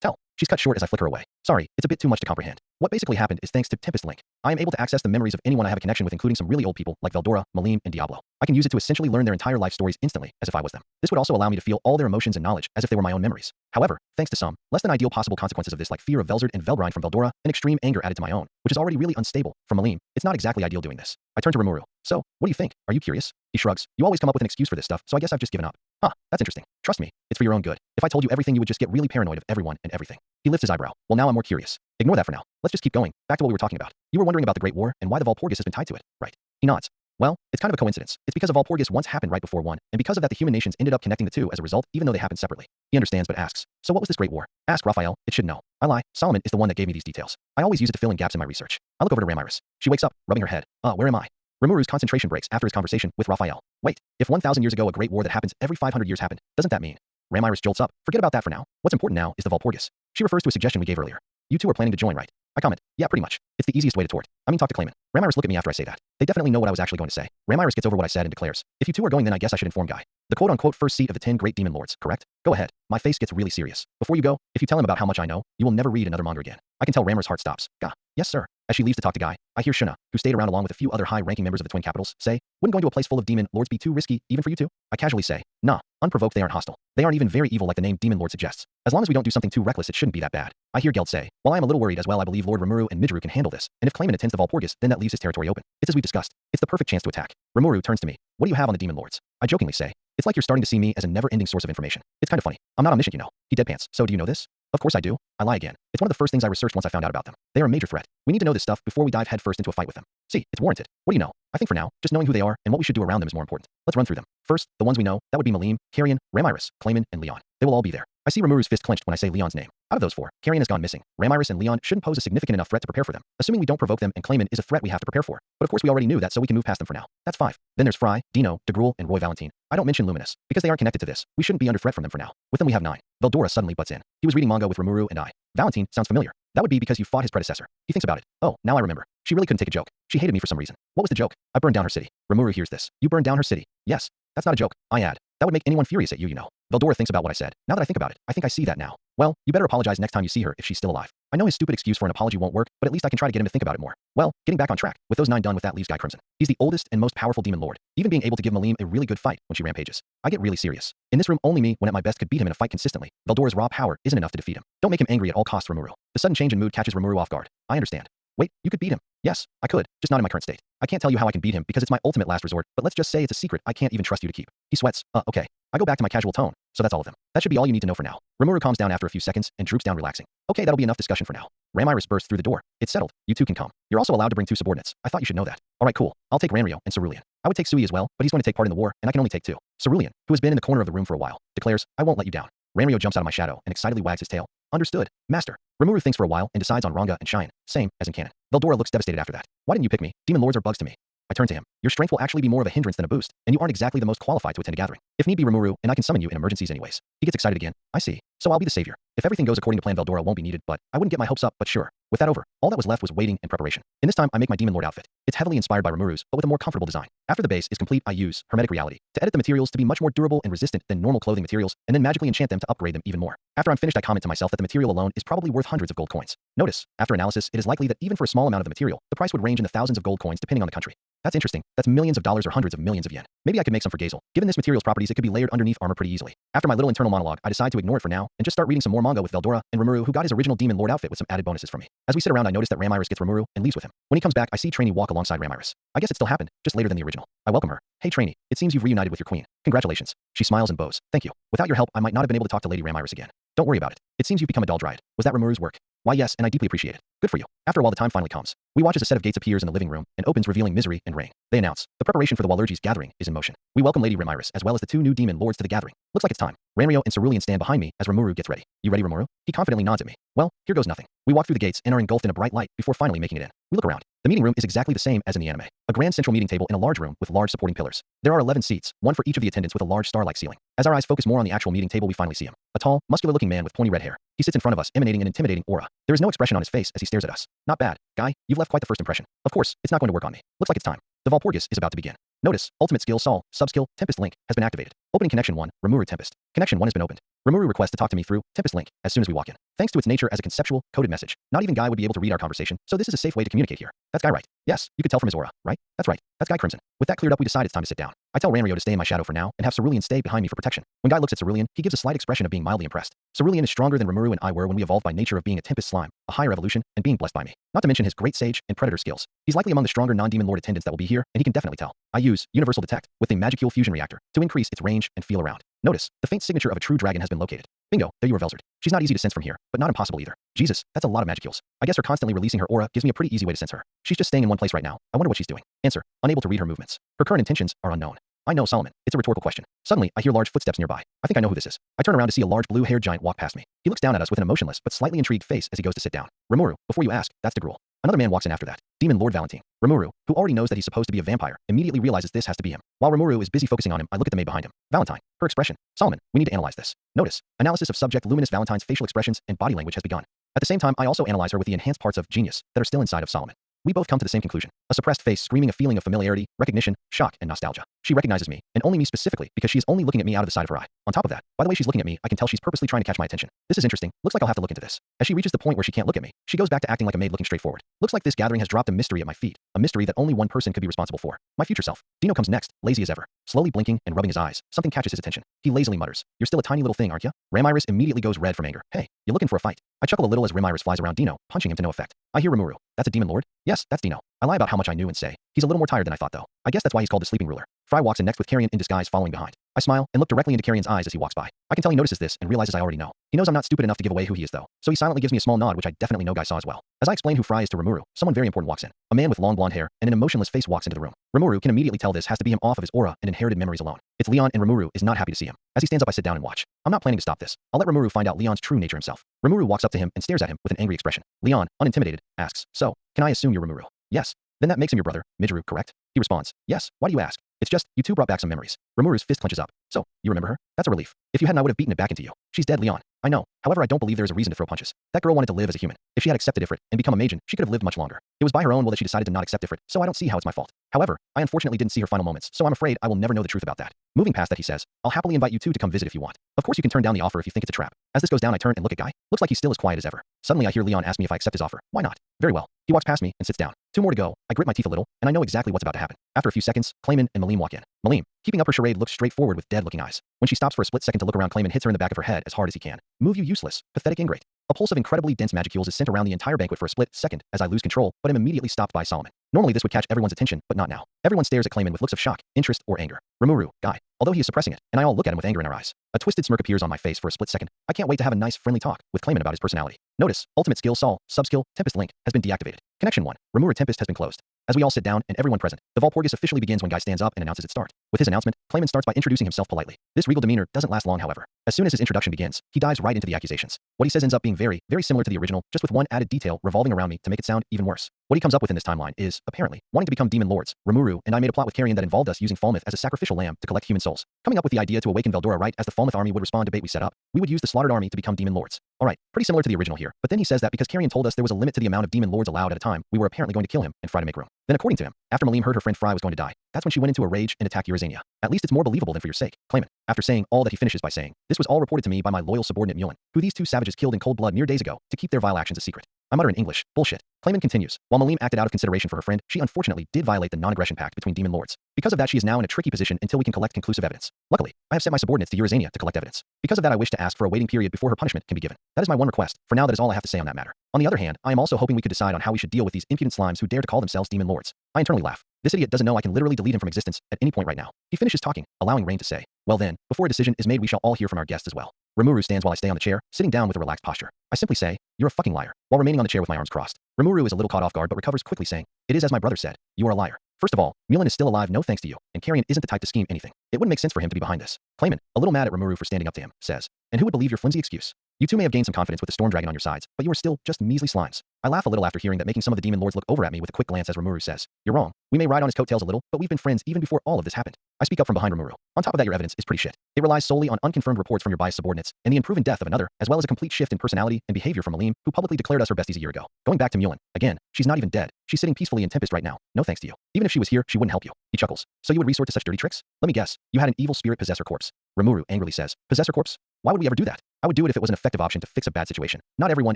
tell. She's cut short as I flick her away. Sorry, it's a bit too much to comprehend. What basically happened is thanks to Tempest Link, I am able to access the memories of anyone I have a connection with, including some really old people like Veldora, Malim, and Diablo. I can use it to essentially learn their entire life stories instantly, as if I was them. This would also allow me to feel all their emotions and knowledge as if they were my own memories. However, thanks to some less than ideal possible consequences of this, like fear of Velzard and Velbrine from Veldora, and extreme anger added to my own, which is already really unstable, from Malim, it's not exactly ideal doing this. I turn to Rimuru. So, what do you think? Are you curious? He shrugs. You always come up with an excuse for this stuff, so I guess I've just given up. Huh, that's interesting. Trust me, it's for your own good. If I told you everything, you would just get really paranoid of everyone and everything. He lifts his eyebrow. Well, now I'm more curious. Ignore that for now. Let's just keep going. Back to what we were talking about. You were wondering about the Great War and why the Walpurgis has been tied to it, right? He nods. Well, it's kind of a coincidence. It's because Walpurgis once happened right before one, and because of that the human nations ended up connecting the two as a result, even though they happened separately. He understands but asks, so what was this Great War? Ask Raphael, it should know. I lie, Solomon is the one that gave me these details. I always use it to fill in gaps in my research. I look over to Ramiris. She wakes up, rubbing her head. Where am I? Rimuru's concentration breaks after his conversation with Raphael. Wait, if 1,000 years ago a great war that happens every 500 years happened, doesn't that mean? Ramiris jolts up. Forget about that for now. What's important now is the Walpurgis. She refers to a suggestion we gave earlier. You two are planning to join, right? I comment, yeah, pretty much. It's the easiest way to tort. Talk to Clayman. Ramiris look at me after I say that. They definitely know what I was actually going to say. Ramiris gets over what I said and declares, if you two are going, then I guess I should inform Guy. The quote-unquote first seat of the 10 great demon lords, correct? Go ahead. My face gets really serious. Before you go, if you tell him about how much I know, you will never read another manga again. I can tell Ramiris' heart stops. Gah. Yes, sir. As she leaves to talk to Guy, I hear Shuna, who stayed around along with a few other high-ranking members of the Twin Capitals, say, wouldn't going to a place full of demon lords be too risky, even for you two? I casually say, nah, unprovoked they aren't hostile. They aren't even very evil like the name Demon Lord suggests. As long as we don't do something too reckless, it shouldn't be that bad. I hear Geld say, well, I am a little worried as well. I believe Lord Rimuru and Midru can handle this, and if Clayman attends the Walpurgis, then that leaves his territory open. It's as we've discussed. It's the perfect chance to attack. Rimuru turns to me. What do you have on the Demon Lords? I jokingly say, it's like you're starting to see me as a never-ending source of information. It's kind of funny. I'm not omniscient, you know. He deadpants. So do you know this? Of course I do. I lie again. It's one of the first things I researched once I found out about them. They are a major threat. We need to know this stuff before we dive headfirst into a fight with them. See, it's warranted. What do you know? I think for now, just knowing who they are and what we should do around them is more important. Let's run through them. First, the ones we know, that would be Malim, Carrion, Ramiris, Clayman, and Leon. They will all be there. I see Rimuru's fist clenched when I say Leon's name. Out of those four, Carrion has gone missing. Ramiris and Leon shouldn't pose a significant enough threat to prepare for them, assuming we don't provoke them, and Clayman is a threat we have to prepare for. But of course we already knew that, so we can move past them for now. That's 5. Then there's Fry, Dino, DeGrul, and Roy Valentine. I don't mention Luminous, because they aren't connected to this. We shouldn't be under threat from them for now. With them we have 9. Veldora suddenly butts in. He was reading manga with Rimuru and I. Valentine sounds familiar. That would be because you fought his predecessor. He thinks about it. Oh, now I remember. She really couldn't take a joke. She hated me for some reason. What was the joke? I burned down her city. Rimuru hears this. You burned down her city? Yes. That's not a joke. I add. That would make anyone furious at you, you know. Veldora thinks about what I said. Now that I think about it, I think I see that now. Well, you better apologize next time you see her if she's still alive. I know his stupid excuse for an apology won't work, but at least I can try to get him to think about it more. Well, getting back on track. With those 9 done with that leaves Guy Crimson. He's the oldest and most powerful demon lord, even being able to give Malim a really good fight when she rampages. I get really serious. In this room, only me, when at my best, could beat him in a fight consistently. Veldora's raw power isn't enough to defeat him. Don't make him angry at all costs, Rimuru. The sudden change in mood catches Rimuru off guard. I understand. Wait, you could beat him. Yes, I could, just not in my current state. I can't tell you how I can beat him because it's my ultimate last resort, but let's just say it's a secret I can't even trust you to keep. He sweats. Okay. I go back to my casual tone, so that's all of them. That should be all you need to know for now. Rimuru calms down after a few seconds and droops down, relaxing. Okay, that'll be enough discussion for now. Ramiris bursts through the door. It's settled. You two can come. You're also allowed to bring 2 subordinates. I thought you should know that. All right, cool. I'll take Ranrio and Cerulean. I would take Sui as well, but he's going to take part in the war, and I can only take 2. Cerulean, who has been in the corner of the room for a while, declares, I won't let you down. Ranrio jumps out of my shadow and excitedly wags his tail. Understood, master. Rimuru thinks for a while and decides on Ranga and Shine, same as in canon. Veldora looks devastated after that. Why didn't you pick me? Demon lords are bugs to me. I turn to him. Your strength will actually be more of a hindrance than a boost, and you aren't exactly the most qualified to attend a gathering. If need be, Rimuru, and I can summon you in emergencies anyways. He gets excited again. I see. So I'll be the savior. If everything goes according to plan, Veldora won't be needed, but I wouldn't get my hopes up, but sure. With that over, all that was left was waiting and preparation. In this time, I make my Demon Lord outfit. It's heavily inspired by Rimuru's, but with a more comfortable design. After the base is complete, I use Hermetic Reality to edit the materials to be much more durable and resistant than normal clothing materials, and then magically enchant them to upgrade them even more. After I'm finished, I comment to myself that the material alone is probably worth hundreds of gold coins. Notice, after analysis, it is likely that even for a small amount of the material, the price would range in the thousands of gold coins depending on the country. That's interesting. That's millions of dollars or hundreds of millions of yen. Maybe I could make some for Gazel. Given this material's properties, it could be layered underneath armor pretty easily. After my little internal monologue, I decide to ignore it for now and just start reading some more manga with Veldora and Rimuru, who got his original Demon Lord outfit with some added bonuses from me. As we sit around, I notice that Ramiris gets Rimuru and leaves with him. When he comes back, I see Trainee walk alongside Ramiris. I guess it still happened, just later than the original. I welcome her. Hey Trainee, it seems you've reunited with your queen. Congratulations. She smiles and bows. Thank you. Without your help, I might not have been able to talk to Lady Ramiris again. Don't worry about it. It seems you've become a dull dryad. Was that Rimuru's work? Why yes, and I deeply appreciate it. Good for you. After a while, the time finally comes. We watch as a set of gates appears in the living room and opens, revealing Misery and Rain. They announce, the preparation for the Walurgi's gathering is in motion. We welcome Lady Ramiris as well as the two new demon lords to the gathering. Looks like it's time. Ranryo and Cerulean stand behind me as Rimuru gets ready. You ready, Rimuru? He confidently nods at me. Well, here goes nothing. We walk through the gates and are engulfed in a bright light before finally making it in. We look around. The meeting room is exactly the same as in the anime. A grand central meeting table in a large room with large supporting pillars. There are 11 seats, one for each of the attendants with a large star-like ceiling. As our eyes focus more on the actual meeting table, we finally see him. A tall, muscular-looking man with pointy red hair. He sits in front of us, emanating an intimidating aura. There is no expression on his face as he stares at us. Not bad. Guy, you've left quite the first impression. Of course, it's not going to work on me. Looks like it's time. The Valpurgis is about to begin. Notice, ultimate skill Sol, subskill, Tempest link, has been activated. Opening connection 1, Rimuru Tempest. Connection 1 has been opened. Rimuru requests to talk to me through Tempest link as soon as we walk in. Thanks to its nature as a conceptual, coded message, not even Guy would be able to read our conversation, so this is a safe way to communicate here. That's Guy, right? Yes, you could tell from his aura, right? That's right. That's Guy Crimson. With that cleared up, we decide it's time to sit down. I tell Ranryo to stay in my shadow for now and have Cerulean stay behind me for protection. When Guy looks at Cerulean, he gives a slight expression of being mildly impressed. Cerulean is stronger than Rimuru and I were when we evolved by nature of being a Tempest slime, a higher evolution, and being blessed by me. Not to mention his great sage and predator skills. He's likely among the stronger non-demon lord attendants that will be here, and he can definitely tell. I use Universal Detect with a Magicule Fusion Reactor to increase its range and feel around. Notice, the faint signature of a true dragon has been located. Bingo, there you are, Velzard. She's not easy to sense from here, but not impossible either. Jesus, that's a lot of Magicules. I guess her constantly releasing her aura gives me a pretty easy way to sense her. She's just staying in one place right now. I wonder what she's doing. Answer, unable to read her movements. Her current intentions are unknown. I know, Solomon. It's a rhetorical question. Suddenly, I hear large footsteps nearby. I think I know who this is. I turn around to see a large blue-haired giant walk past me. He looks down at us with an emotionless but slightly intrigued face as he goes to sit down. Rimuru, before you ask, that's Degrul. Another man walks in after that. Demon Lord Valentine. Rimuru, who already knows that he's supposed to be a vampire, immediately realizes this has to be him. While Rimuru is busy focusing on him, I look at the maid behind him. Valentine. Her expression. Solomon, we need to analyze this. Notice, analysis of subject Luminous Valentine's facial expressions and body language has begun. At the same time, I also analyze her with the enhanced parts of Genius that are still inside of Solomon. We both come to the same conclusion. A suppressed face screaming a feeling of familiarity, recognition, shock, and nostalgia. She recognizes me, and only me specifically, because she is only looking at me out of the side of her eye. On top of that, by the way she's looking at me, I can tell she's purposely trying to catch my attention. This is interesting. Looks like I'll have to look into this. As she reaches the point where she can't look at me, she goes back to acting like a maid looking straight forward. Looks like this gathering has dropped a mystery at my feet. A mystery that only one person could be responsible for. My future self. Dino comes next, lazy as ever. Slowly blinking and rubbing his eyes. Something catches his attention. He lazily mutters, "You're still a tiny little thing, aren't you?" Ramiris immediately goes red from anger. Hey, you looking for a fight? I chuckle a little as Ramiris flies around Dino, punching him to no effect. I hear Rimuru. That's a demon lord? Yes, that's Dino. I lie about how much I knew and say, he's a little more tired than I thought though. I guess that's why he's called the sleeping ruler. Fry walks in next with Carrion in disguise following behind. I smile and look directly into Carrion's eyes as he walks by. I can tell he notices this and realizes I already know. He knows I'm not stupid enough to give away who he is though, so he silently gives me a small nod which I definitely know Guy saw as well. As I explain who Fry is to Rimuru, someone very important walks in. A man with long blonde hair and an emotionless face walks into the room. Rimuru can immediately tell this has to be him off of his aura and inherited memories alone. It's Leon and Rimuru is not happy to see him. As he stands up I sit down and watch. I'm not planning to stop this. I'll let Rimuru find out Leon's true nature himself. Rimuru walks up to him and stares at him with an angry expression. Leon, unintimidated, asks, "So, can I assume you're Rimuru?" "Yes." "Then that makes him your brother, Mijiru, correct?" He responds, "Yes, why do you ask?" "It's just, you two brought back some memories." Rimuru's fist clenches up. "So, you remember her?" "That's a relief. If you hadn't I would have beaten it back into you." "She's dead, Leon." "I know. However, I don't believe there is a reason to throw punches. That girl wanted to live as a human. If she had accepted Ifrit and become a maiden, she could have lived much longer. It was by her own will that she decided to not accept Ifrit, so I don't see how it's my fault. However, I unfortunately didn't see her final moments, so I'm afraid I will never know the truth about that." Moving past that he says, "I'll happily invite you two to come visit if you want. Of course you can turn down the offer if you think it's a trap." As this goes down I turn and look at Guy. Looks like he's still as quiet as ever. Suddenly I hear Leon ask me if I accept his offer. Why not? Very well. He walks past me and sits down. Two more to go. I grit my teeth a little, and I know exactly what's about to happen. After a few seconds, Clayman and Malim walk in. Malim, keeping up her charade, looks straight forward with dead-looking eyes. When she stops for a split second to look around, Clayman hits her in the back of her head as hard as he can. "Move, you useless, pathetic ingrate." A pulse of incredibly dense Magicules is sent around the entire banquet for a split second as I lose control, but am immediately stopped by Solomon. Normally this would catch everyone's attention, but not now. Everyone stares at Clayman with looks of shock, interest, or anger. Rimuru, Guy, although he is suppressing it, and I all look at him with anger in our eyes. A twisted smirk appears on my face for a split second. I can't wait to have a nice, friendly talk with Clayman about his personality. Notice, ultimate skill Sol, subskill, Tempest link, has been deactivated. Connection 1, Rimuru Tempest has been closed. As we all sit down and everyone present, the Valpurgis officially begins when Guy stands up and announces its start. With his announcement, Clayman starts by introducing himself politely. This regal demeanor doesn't last long, however. As soon as his introduction begins, he dives right into the accusations. What he says ends up being very, very similar to the original, just with one added detail revolving around me to make it sound even worse. What he comes up with in this timeline is, apparently, wanting to become demon lords. Rimuru and I made a plot with Carrion that involved us using Falmouth as a sacrificial lamb to collect human souls. Coming up with the idea to awaken Veldora right as the Falmouth army would respond to bait we set up. We would use the slaughtered army to become demon lords. Alright, pretty similar to the original here, but then he says that because Carrion told us there was a limit to the amount of demon lords allowed at a time, we were apparently going to kill him and Fry to make room. Then according to him, after Malim heard her friend Fry was going to die, that's when she went into a rage and attacked Urizania. At least it's more believable than for your sake, Clayman. After saying all that, he finishes by saying, this was all reported to me by my loyal subordinate Mulin, who these two savages killed in cold blood mere days ago to keep their vile actions a secret. I mutter in English, bullshit. Clayman continues, while Malim acted out of consideration for her friend, she unfortunately did violate the non-aggression pact between demon lords. Because of that, she is now in a tricky position until we can collect conclusive evidence. Luckily, I have sent my subordinates to Urizania to collect evidence. Because of that, I wish to ask for a waiting period before her punishment can be given. That is my one request. For now, that is all I have to say on that matter. On the other hand, I am also hoping we could decide on how we should deal with these impudent slimes who dare to call themselves demon lords. I internally laugh. This idiot doesn't know I can literally delete him from existence at any point right now. He finishes talking, allowing Rain to say, well then, before a decision is made, we shall all hear from our guest as well. Rimuru stands while I stay on the chair, sitting down with a relaxed posture. I simply say, you're a fucking liar, while remaining on the chair with my arms crossed. Rimuru is a little caught off guard but recovers quickly, saying, it is as my brother said, you are a liar. First of all, Mulin is still alive no thanks to you, and Carrion isn't the type to scheme anything. It wouldn't make sense for him to be behind this. Clayman, a little mad at Rimuru for standing up to him, says, and who would believe your flimsy excuse? You two may have gained some confidence with the Storm Dragon on your sides, but you are still just measly slimes. I laugh a little after hearing that, making some of the demon lords look over at me with a quick glance as Rimuru says, you're wrong. We may ride on his coattails a little, but we've been friends even before all of this happened. I speak up from behind Rimuru. On top of that, your evidence is pretty shit. It relies solely on unconfirmed reports from your biased subordinates and the unproven death of another, as well as a complete shift in personality and behavior from Malim, who publicly declared us her besties a year ago. Going back to Mulin, again, she's not even dead. She's sitting peacefully in Tempest right now. No thanks to you. Even if she was here, she wouldn't help you. He chuckles. So you would resort to such dirty tricks? Let me guess. You had an evil spirit possess her corpse. Rimuru angrily says, possess her corpse? Why would we ever do that? I would do it if it was an effective option to fix a bad situation. Not everyone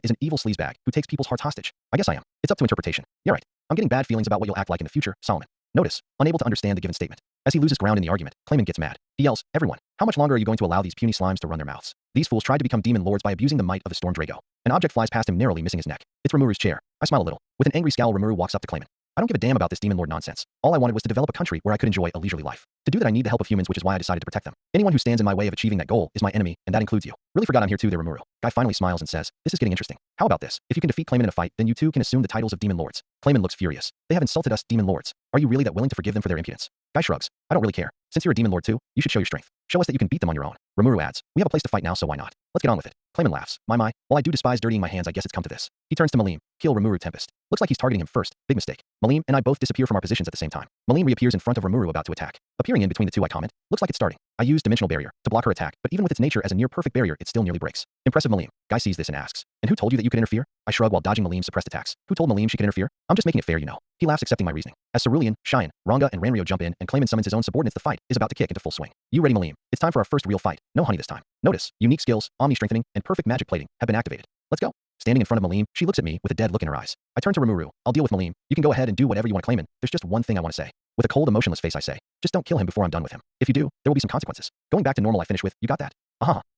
is an evil sleazebag who takes people's hearts hostage. I guess I am. It's up to interpretation. You're right. I'm getting bad feelings about what you'll act like in the future, Solomon. Notice, unable to understand the given statement. As he loses ground in the argument, Clayman gets mad. He yells, everyone, how much longer are you going to allow these puny slimes to run their mouths? These fools tried to become demon lords by abusing the might of the Storm Drago. An object flies past him, narrowly missing his neck. It's Rimuru's chair. I smile a little. With an angry scowl, Rimuru walks up to Clayman. I don't give a damn about this demon lord nonsense. All I wanted was to develop a country where I could enjoy a leisurely life. To do that, I need the help of humans, which is why I decided to protect them. Anyone who stands in my way of achieving that goal is my enemy, and that includes you. Really forgot I'm here too there, Rimuru. Guy finally smiles and says, this is getting interesting. How about this? If you can defeat Clayman in a fight, then you too can assume the titles of demon lords. Clayman looks furious. They have insulted us, demon lords. Are you really that willing to forgive them for their impudence? Guy shrugs. I don't really care. Since you're a demon lord too, you should show your strength. Show us that you can beat them on your own. Rimuru adds, we have a place to fight now, so why not? Let's get on with it. Clayman laughs. My, while I do despise dirtying my hands, I guess it's come to this. He turns to Malim. Kill Rimuru Tempest. Looks like he's targeting him first. Big mistake. Malim and I both disappear from our positions at the same time. Malim reappears in front of Rimuru about to attack. Appearing in between the two, I comment, looks like it's starting. I use Dimensional Barrier to block her attack, but even with its nature as a near-perfect barrier, it still nearly breaks. Impressive, Malim. Guy sees this and asks, and who told you that you could interfere? I shrug while dodging Malim's suppressed attacks. Who told Malim she could interfere? I'm just making it fair, you know. He laughs, accepting my reasoning. As Cerulean, Cheyenne, Ranga, and Ranryo jump in, and Clayman summons his own subordinates, the fight is about to kick into full swing. You ready, Malim? It's time for our first real fight. No honey this time. Notice, unique skills, Omni Strengthening, and Perfect Magic Plating have been activated. Let's go. Standing in front of Malim, she looks at me with a dead look in her eyes. I turn to Rimuru. I'll deal with Malim. You can go ahead and do whatever you want, Clayman. There's just one thing I want to say. With a cold, emotionless face, I say, just don't kill him before I'm done with him. If you do, there will be some consequences. Going back to normal, I finish with, you got that?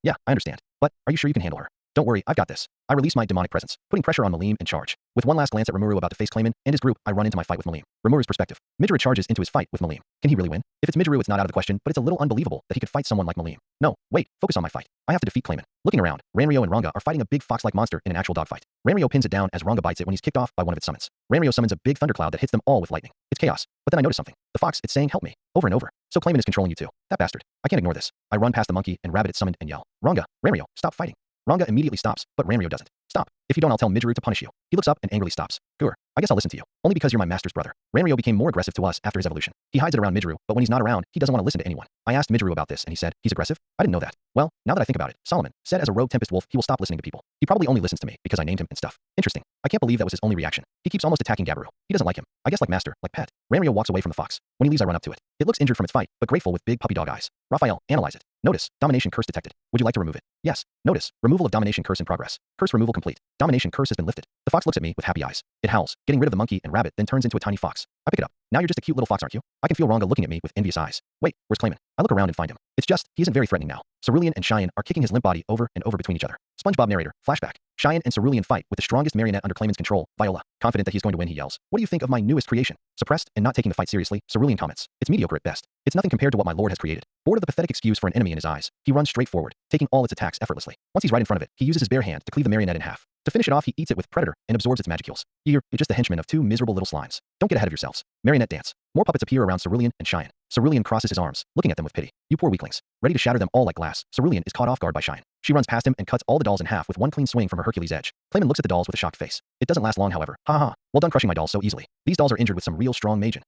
Yeah, I understand. But, are you sure you can handle her? Don't worry, I've got this. I release my demonic presence, putting pressure on Malim in charge. With one last glance at Rimuru about to face Clayman and his group, I run into my fight with Malim. Rimuru's perspective. Midru charges into his fight with Malim. Can he really win? If it's Midru, it's not out of the question, but it's a little unbelievable that he could fight someone like Malim. No, wait, focus on my fight. I have to defeat Clayman. Looking around, Ranryo and Ranga are fighting a big fox-like monster in an actual dogfight. Ranryo pins it down as Ranga bites it when he's kicked off by one of its summons. Ranryo summons a big thundercloud that hits them all with lightning. It's chaos. But then I notice something. The fox, it's saying help me, over and over. So Clayman is controlling you too. That bastard. I can't ignore this. I run past the monkey and rabbit it summoned and yell, Ranga, Ranryo, stop fighting. Ranga immediately stops, but Ranryo doesn't. Stop. If you don't, I'll tell Midru to punish you. He looks up and angrily stops. Gur, I guess I'll listen to you. Only because you're my master's brother. Ranryo became more aggressive to us after his evolution. He hides it around Midru, but when he's not around, he doesn't want to listen to anyone. I asked Midru about this, and he said, he's aggressive? I didn't know that. Well, now that I think about it, Solomon said as a rogue Tempest wolf, he will stop listening to people. He probably only listens to me because I named him and stuff. Interesting. I can't believe that was his only reaction. He keeps almost attacking Gabiru. He doesn't like him. I guess like master, like pet. Ranryo walks away from the fox. When he leaves, I run up to it. It looks injured from its fight, but grateful with big puppy dog eyes. Raphael, analyze it. Notice, domination curse detected. Would you like to remove it? Yes. Notice, removal of domination curse in progress. Curse removal complete. Domination curse has been lifted. The fox looks at me with happy eyes. It howls, getting rid of the monkey and rabbit, then turns into a tiny fox. I pick it up. Now you're just a cute little fox, aren't you? I can feel Ranga looking at me with envious eyes. Wait, where's Clayman? I look around and find him. It's just, he isn't very threatening now. Cerulean and Cheyenne are kicking his limp body over and over between each other. SpongeBob narrator, flashback. Cheyenne and Cerulean fight with the strongest marionette under Clayman's control, Viola. Confident that he's going to win, he yells, what do you think of my newest creation? Suppressed and not taking the fight seriously, Cerulean comments, it's mediocre at best. It's nothing compared to what my lord has created. Bored of the pathetic excuse for an enemy in his eyes, he runs straight forward, taking all its attacks effortlessly. Once he's right in front of it, he uses his bare hand to cleave the marionette in half. To finish it off, he eats it with Predator and absorbs its magicules. You're just a henchman of two miserable little slimes. Don't get ahead of yourselves. Marionette dance. More puppets appear around Cerulean and Cheyenne. Cerulean crosses his arms, looking at them with pity. You poor weaklings. Ready to shatter them all like glass, Cerulean is caught off guard by Cheyenne. She runs past him and cuts all the dolls in half with one clean swing from her Hercules edge. Clayman looks at the dolls with a shocked face. It doesn't last long, however. Ha ha. Well done crushing my dolls so easily. These dolls are injured with some real strong magein.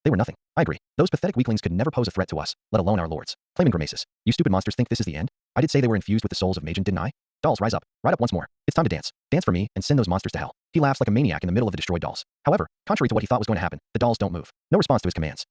They were nothing. I agree. Those pathetic weaklings could never pose a threat to us, let alone our lords. Clayman grimaces. You stupid monsters think this is the end? I did say they were infused with the souls of magein, didn't I? Dolls, rise up. Ride up once more. It's time to dance. Dance for me and send those monsters to hell. He laughs like a maniac in the middle of the destroyed dolls. However, contrary to what he thought was going to happen, the dolls don't move. No response to his commands.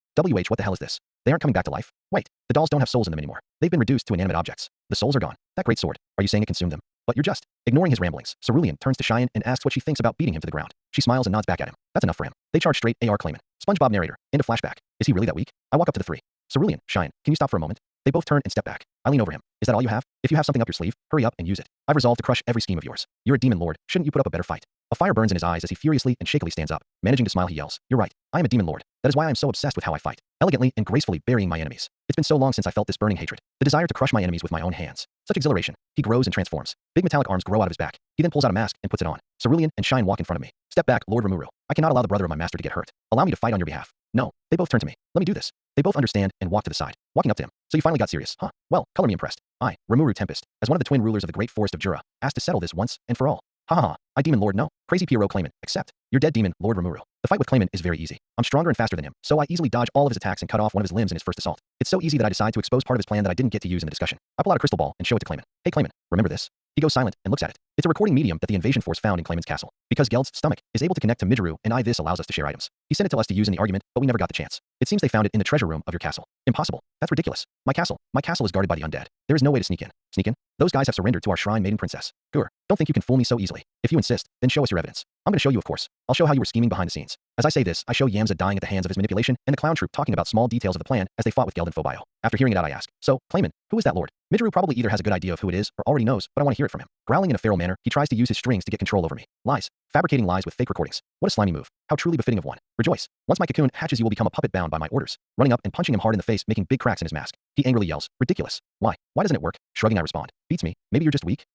What the hell is this? They aren't coming back to life? Wait, the dolls don't have souls in them anymore. They've been reduced to inanimate objects. The souls are gone. That great sword. Are you saying it consumed them? But you're just. Ignoring his ramblings, Cerulean turns to Cheyenne and asks what she thinks about beating him to the ground. She smiles and nods back at him. That's enough for him. They charge straight AR Clayman. SpongeBob narrator. End of flashback. Is he really that weak? I walk up to the three. Cerulean, Cheyenne, can you stop for a moment? They both turn and step back. I lean over him. Is that all you have? If you have something up your sleeve, hurry up and use it. I've resolved to crush every scheme of yours. You're a demon lord. Shouldn't you put up a better fight? A fire burns in his eyes as he furiously and shakily stands up. Managing to smile, he yells, You're right. I am a demon lord. That is why I am so obsessed with how I fight. Elegantly and gracefully burying my enemies. It's been so long since I felt this burning hatred. The desire to crush my enemies with my own hands. Such exhilaration. He grows and transforms. Big metallic arms grow out of his back. He then pulls out a mask and puts it on. Cerulean and Cheyenne walk in front of me. Step back, Lord Rimuru. I cannot allow the brother of my master to get hurt. Allow me to fight on your behalf. No. They both turn to me. Let me do this. They both understand and walk to the side. Walking up to him. So you finally got serious, huh? Well, color me impressed. I, Rimuru Tempest, as one of the twin rulers of the great forest of Jura, asked to settle this once and for all. Ha ha ha. I demon lord no. Crazy Pierrot Clayman, accept. You're dead demon, Lord Rimuru. The fight with Clayman is very easy. I'm stronger and faster than him, so I easily dodge all of his attacks and cut off one of his limbs in his first assault. It's so easy that I decide to expose part of his plan that I didn't get to use in the discussion. I pull out a crystal ball and show it to Clayman. Hey Clayman, remember this? He goes silent and looks at it. It's a recording medium that the invasion force found in Clayman's castle. Because Geld's stomach is able to connect to Midgeru and I, this allows us to share items. He sent it to us to use in the argument, but we never got the chance. It seems they found it in the treasure room of your castle. Impossible. That's ridiculous. My castle is guarded by the undead. There is no way to sneak in. Sneak in? Those guys have surrendered to our shrine maiden princess. Gur, don't think you can fool me so easily. If you insist, then show us your evidence. I'm gonna show you, of course. I'll show how you were scheming behind the scenes. As I say this, I show Yamza dying at the hands of his manipulation and the clown troupe talking about small details of the plan as they fought with Geld and Phobio. After hearing it out, I ask, so, Clayman, who is that lord? Midgeru probably either has a good idea of who it is or already knows, but I want to hear it from him. Growling in a feral manner, he tries to use his strings to get control over me. Lies. Fabricating lies with fake recordings. What a slimy move. How truly befitting of one. Rejoice. Once my cocoon hatches, you will become a puppet bound by my orders. Running up and punching him hard in the face, making big cracks in his mask. He angrily yells, ridiculous. Why? Why doesn't it work? Shrugging, I respond. Beats me. Maybe you're just weak?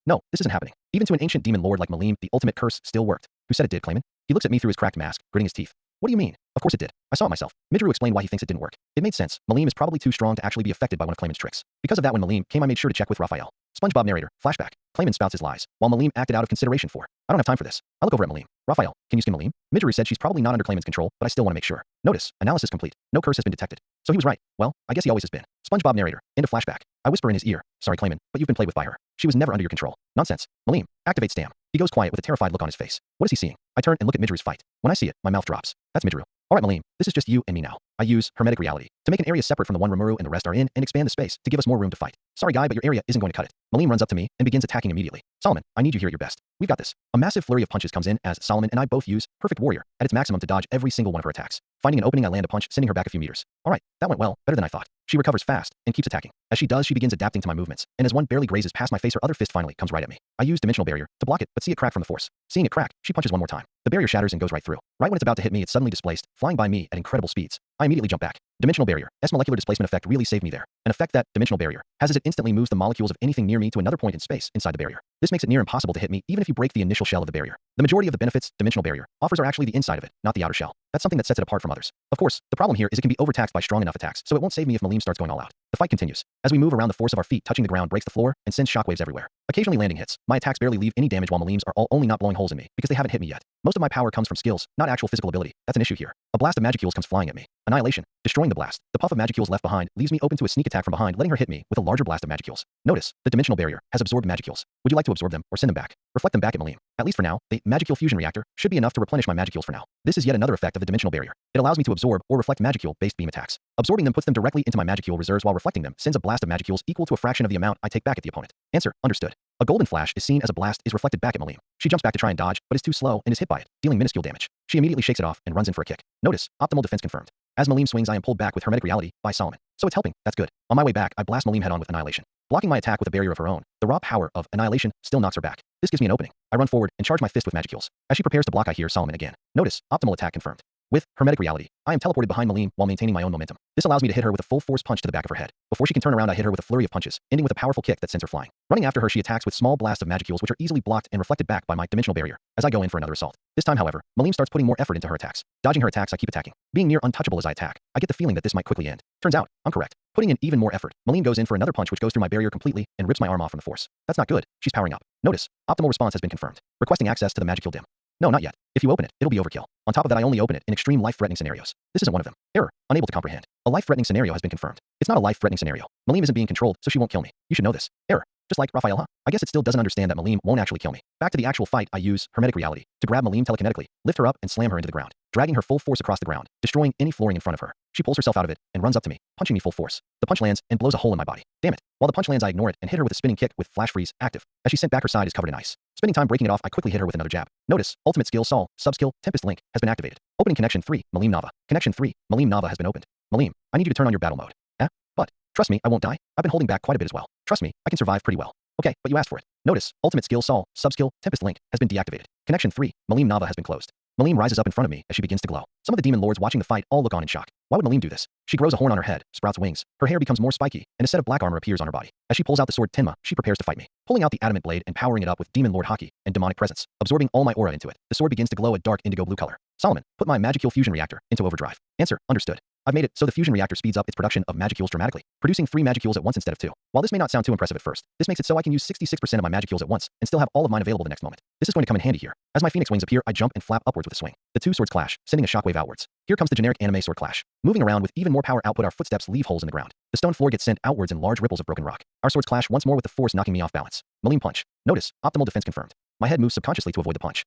No, this isn't happening. Even to an ancient demon lord like Malim, the ultimate curse still worked. Who said it did, Clayman? He looks at me through his cracked mask, gritting his teeth. What do you mean? Of course it did. I saw it myself. Midgeru explained why he thinks it didn't work. It made sense. Malim is probably too strong to actually be affected by one of Clayman's tricks. Because of that, when Malim came, I made sure to check with Raphael. SpongeBob narrator. Flashback. Clayman spouts his lies, while Malim acted out of consideration for. I don't have time for this. I look over at Malim. Raphael, can you skin Malim? Midgeru said she's probably not under Clayman's control, but I still want to make sure. Notice. Analysis complete. No curse has been detected. So he was right. Well, I guess he always has been. SpongeBob narrator. End of flashback. I whisper in his ear. Sorry, Clayman, but you've been played with by her. She was never under your control. Nonsense. Malim. Activate Stam. He goes quiet with a terrified look on his face. What is he seeing? I turn and look at Midgeru's fight. When I see it, my mouth drops. That's Midgeru. Alright Malim, this is just you and me now. I use hermetic reality to make an area separate from the one Rimuru and the rest are in and expand the space to give us more room to fight. Sorry guy, but your area isn't going to cut it. Malim runs up to me and begins attacking immediately. Solomon, I need you here at your best. We've got this. A massive flurry of punches comes in as Solomon and I both use Perfect Warrior at its maximum to dodge every single one of her attacks. Finding an opening, I land a punch, sending her back a few meters. Alright, that went well, better than I thought. She recovers fast and keeps attacking. As she does, she begins adapting to my movements, and as one barely grazes past my face, her other fist finally comes right at me. I use Dimensional Barrier to block it, but see it crack from the force. Seeing it crack, she punches one more time. The barrier shatters and goes right through. Right when it's about to hit me, it's suddenly displaced, flying by me at incredible speeds. I immediately jump back. Dimensional Barrier. S molecular displacement effect really saved me there. An effect that Dimensional Barrier has is it instantly moves the molecules of anything near me to another point in space inside the barrier. This makes it near impossible to hit me even if you break the initial shell of the barrier. The majority of the benefits Dimensional Barrier offers are actually the inside of it, not the outer shell. That's something that sets it apart from others. Of course, the problem here is it can be overtaxed by strong enough attacks, so it won't save me if Malim starts going all out. The fight continues. As we move around, the force of our feet touching the ground breaks the floor and sends shockwaves everywhere. Occasionally landing hits. My attacks barely leave any damage while Malim's are all only not blowing holes in me because they haven't hit me yet. Most of my power comes from skills, not actual physical ability. That's an issue here. A blast of Magicules comes flying at me. Annihilation. Destroying the blast. The puff of Magicules left behind leaves me open to a sneak attack from behind, letting her hit me with a larger blast of Magicules. Notice, the Dimensional Barrier has absorbed Magicules. Would you like to absorb them or send them back? Reflect them back at Malim. At least for now, the Magicule Fusion Reactor should be enough to replenish my Magicules for now. This is yet another effect of the Dimensional Barrier. It allows me to absorb or reflect Magicule-based beam attacks. Absorbing them puts them directly into my Magicule reserves while reflecting them sends a blast of Magicules equal to a fraction of the amount I take back at the opponent. Answer, understood. A golden flash is seen as a blast is reflected back at Malim. She jumps back to try and dodge, but is too slow and is hit by it, dealing minuscule damage. She immediately shakes it off and runs in for a kick. Notice, optimal defense confirmed. As Malim swings, I am pulled back with Hermetic Reality by Solomon. So it's helping, that's good. On my way back, I blast Malim head on with Annihilation. Blocking my attack with a barrier of her own, the raw power of Annihilation still knocks her back. This gives me an opening. I run forward and charge my fist with Magicules. As she prepares to block, I hear Solomon again. Notice, optimal attack confirmed. With Hermetic Reality, I am teleported behind Malim while maintaining my own momentum. This allows me to hit her with a full force punch to the back of her head. Before she can turn around, I hit her with a flurry of punches, ending with a powerful kick that sends her flying. Running after her, she attacks with small blasts of magicules which are easily blocked and reflected back by my dimensional barrier as I go in for another assault. This time, however, Malim starts putting more effort into her attacks. Dodging her attacks, I keep attacking. Being near untouchable as I attack, I get the feeling that this might quickly end. Turns out, I'm correct. Putting in even more effort, Malim goes in for another punch which goes through my barrier completely and rips my arm off from the force. That's not good. She's powering up. Notice, optimal response has been confirmed. Requesting access to the magical dim. No, not yet. If you open it, it'll be overkill. On top of that, I only open it in extreme life-threatening scenarios. This isn't one of them. Error. Unable to comprehend. A life-threatening scenario has been confirmed. It's not a life-threatening scenario. Malim isn't being controlled, so she won't kill me. You should know this. Error. Just like Raphael, huh? I guess it still doesn't understand that Malim won't actually kill me. Back to the actual fight, I use Hermetic Reality to grab Malim telekinetically, lift her up, and slam her into the ground, dragging her full force across the ground, destroying any flooring in front of her. She pulls herself out of it and runs up to me, punching me full force. The punch lands and blows a hole in my body. Damn it. While the punch lands, I ignore it and hit her with a spinning kick with flash freeze active. As she sent back, her side is covered in ice. Spending time breaking it off, I quickly hit her with another jab. Notice, ultimate skill Sol, sub-skill, Tempest link has been activated. Opening connection 3, Malim Nava. Connection 3, Malim Nava has been opened. Malim, I need you to turn on your battle mode. But, trust me, I won't die. I've been holding back quite a bit as well. Trust me, I can survive pretty well. Okay, but you asked for it. Notice, ultimate skill Sol, sub-skill, Tempest link has been deactivated. Connection 3, Malim Nava has been closed. Malim rises up in front of me as she begins to glow. Some of the demon lords watching the fight all look on in shock. Why would Malim do this? She grows a horn on her head, sprouts wings, her hair becomes more spiky, and a set of black armor appears on her body. As she pulls out the sword Tenma, she prepares to fight me. Pulling out the adamant blade and powering it up with demon lord haki and demonic presence, absorbing all my aura into it, the sword begins to glow a dark indigo blue color. Solomon, put my magical fusion reactor into overdrive. Answer, understood. I've made it so the fusion reactor speeds up its production of magicules dramatically, producing 3 magicules at once instead of 2. While this may not sound too impressive at first, this makes it so I can use 66% of my magicules at once and still have all of mine available the next moment. This is going to come in handy here. As my phoenix wings appear, I jump and flap upwards with a swing. The 2 swords clash, sending a shockwave outwards. Here comes the generic anime sword clash. Moving around with even more power output, our footsteps leave holes in the ground. The stone floor gets sent outwards in large ripples of broken rock. Our swords clash once more with the force knocking me off balance. Malim punch. Notice, optimal defense confirmed. My head moves subconsciously to avoid the punch.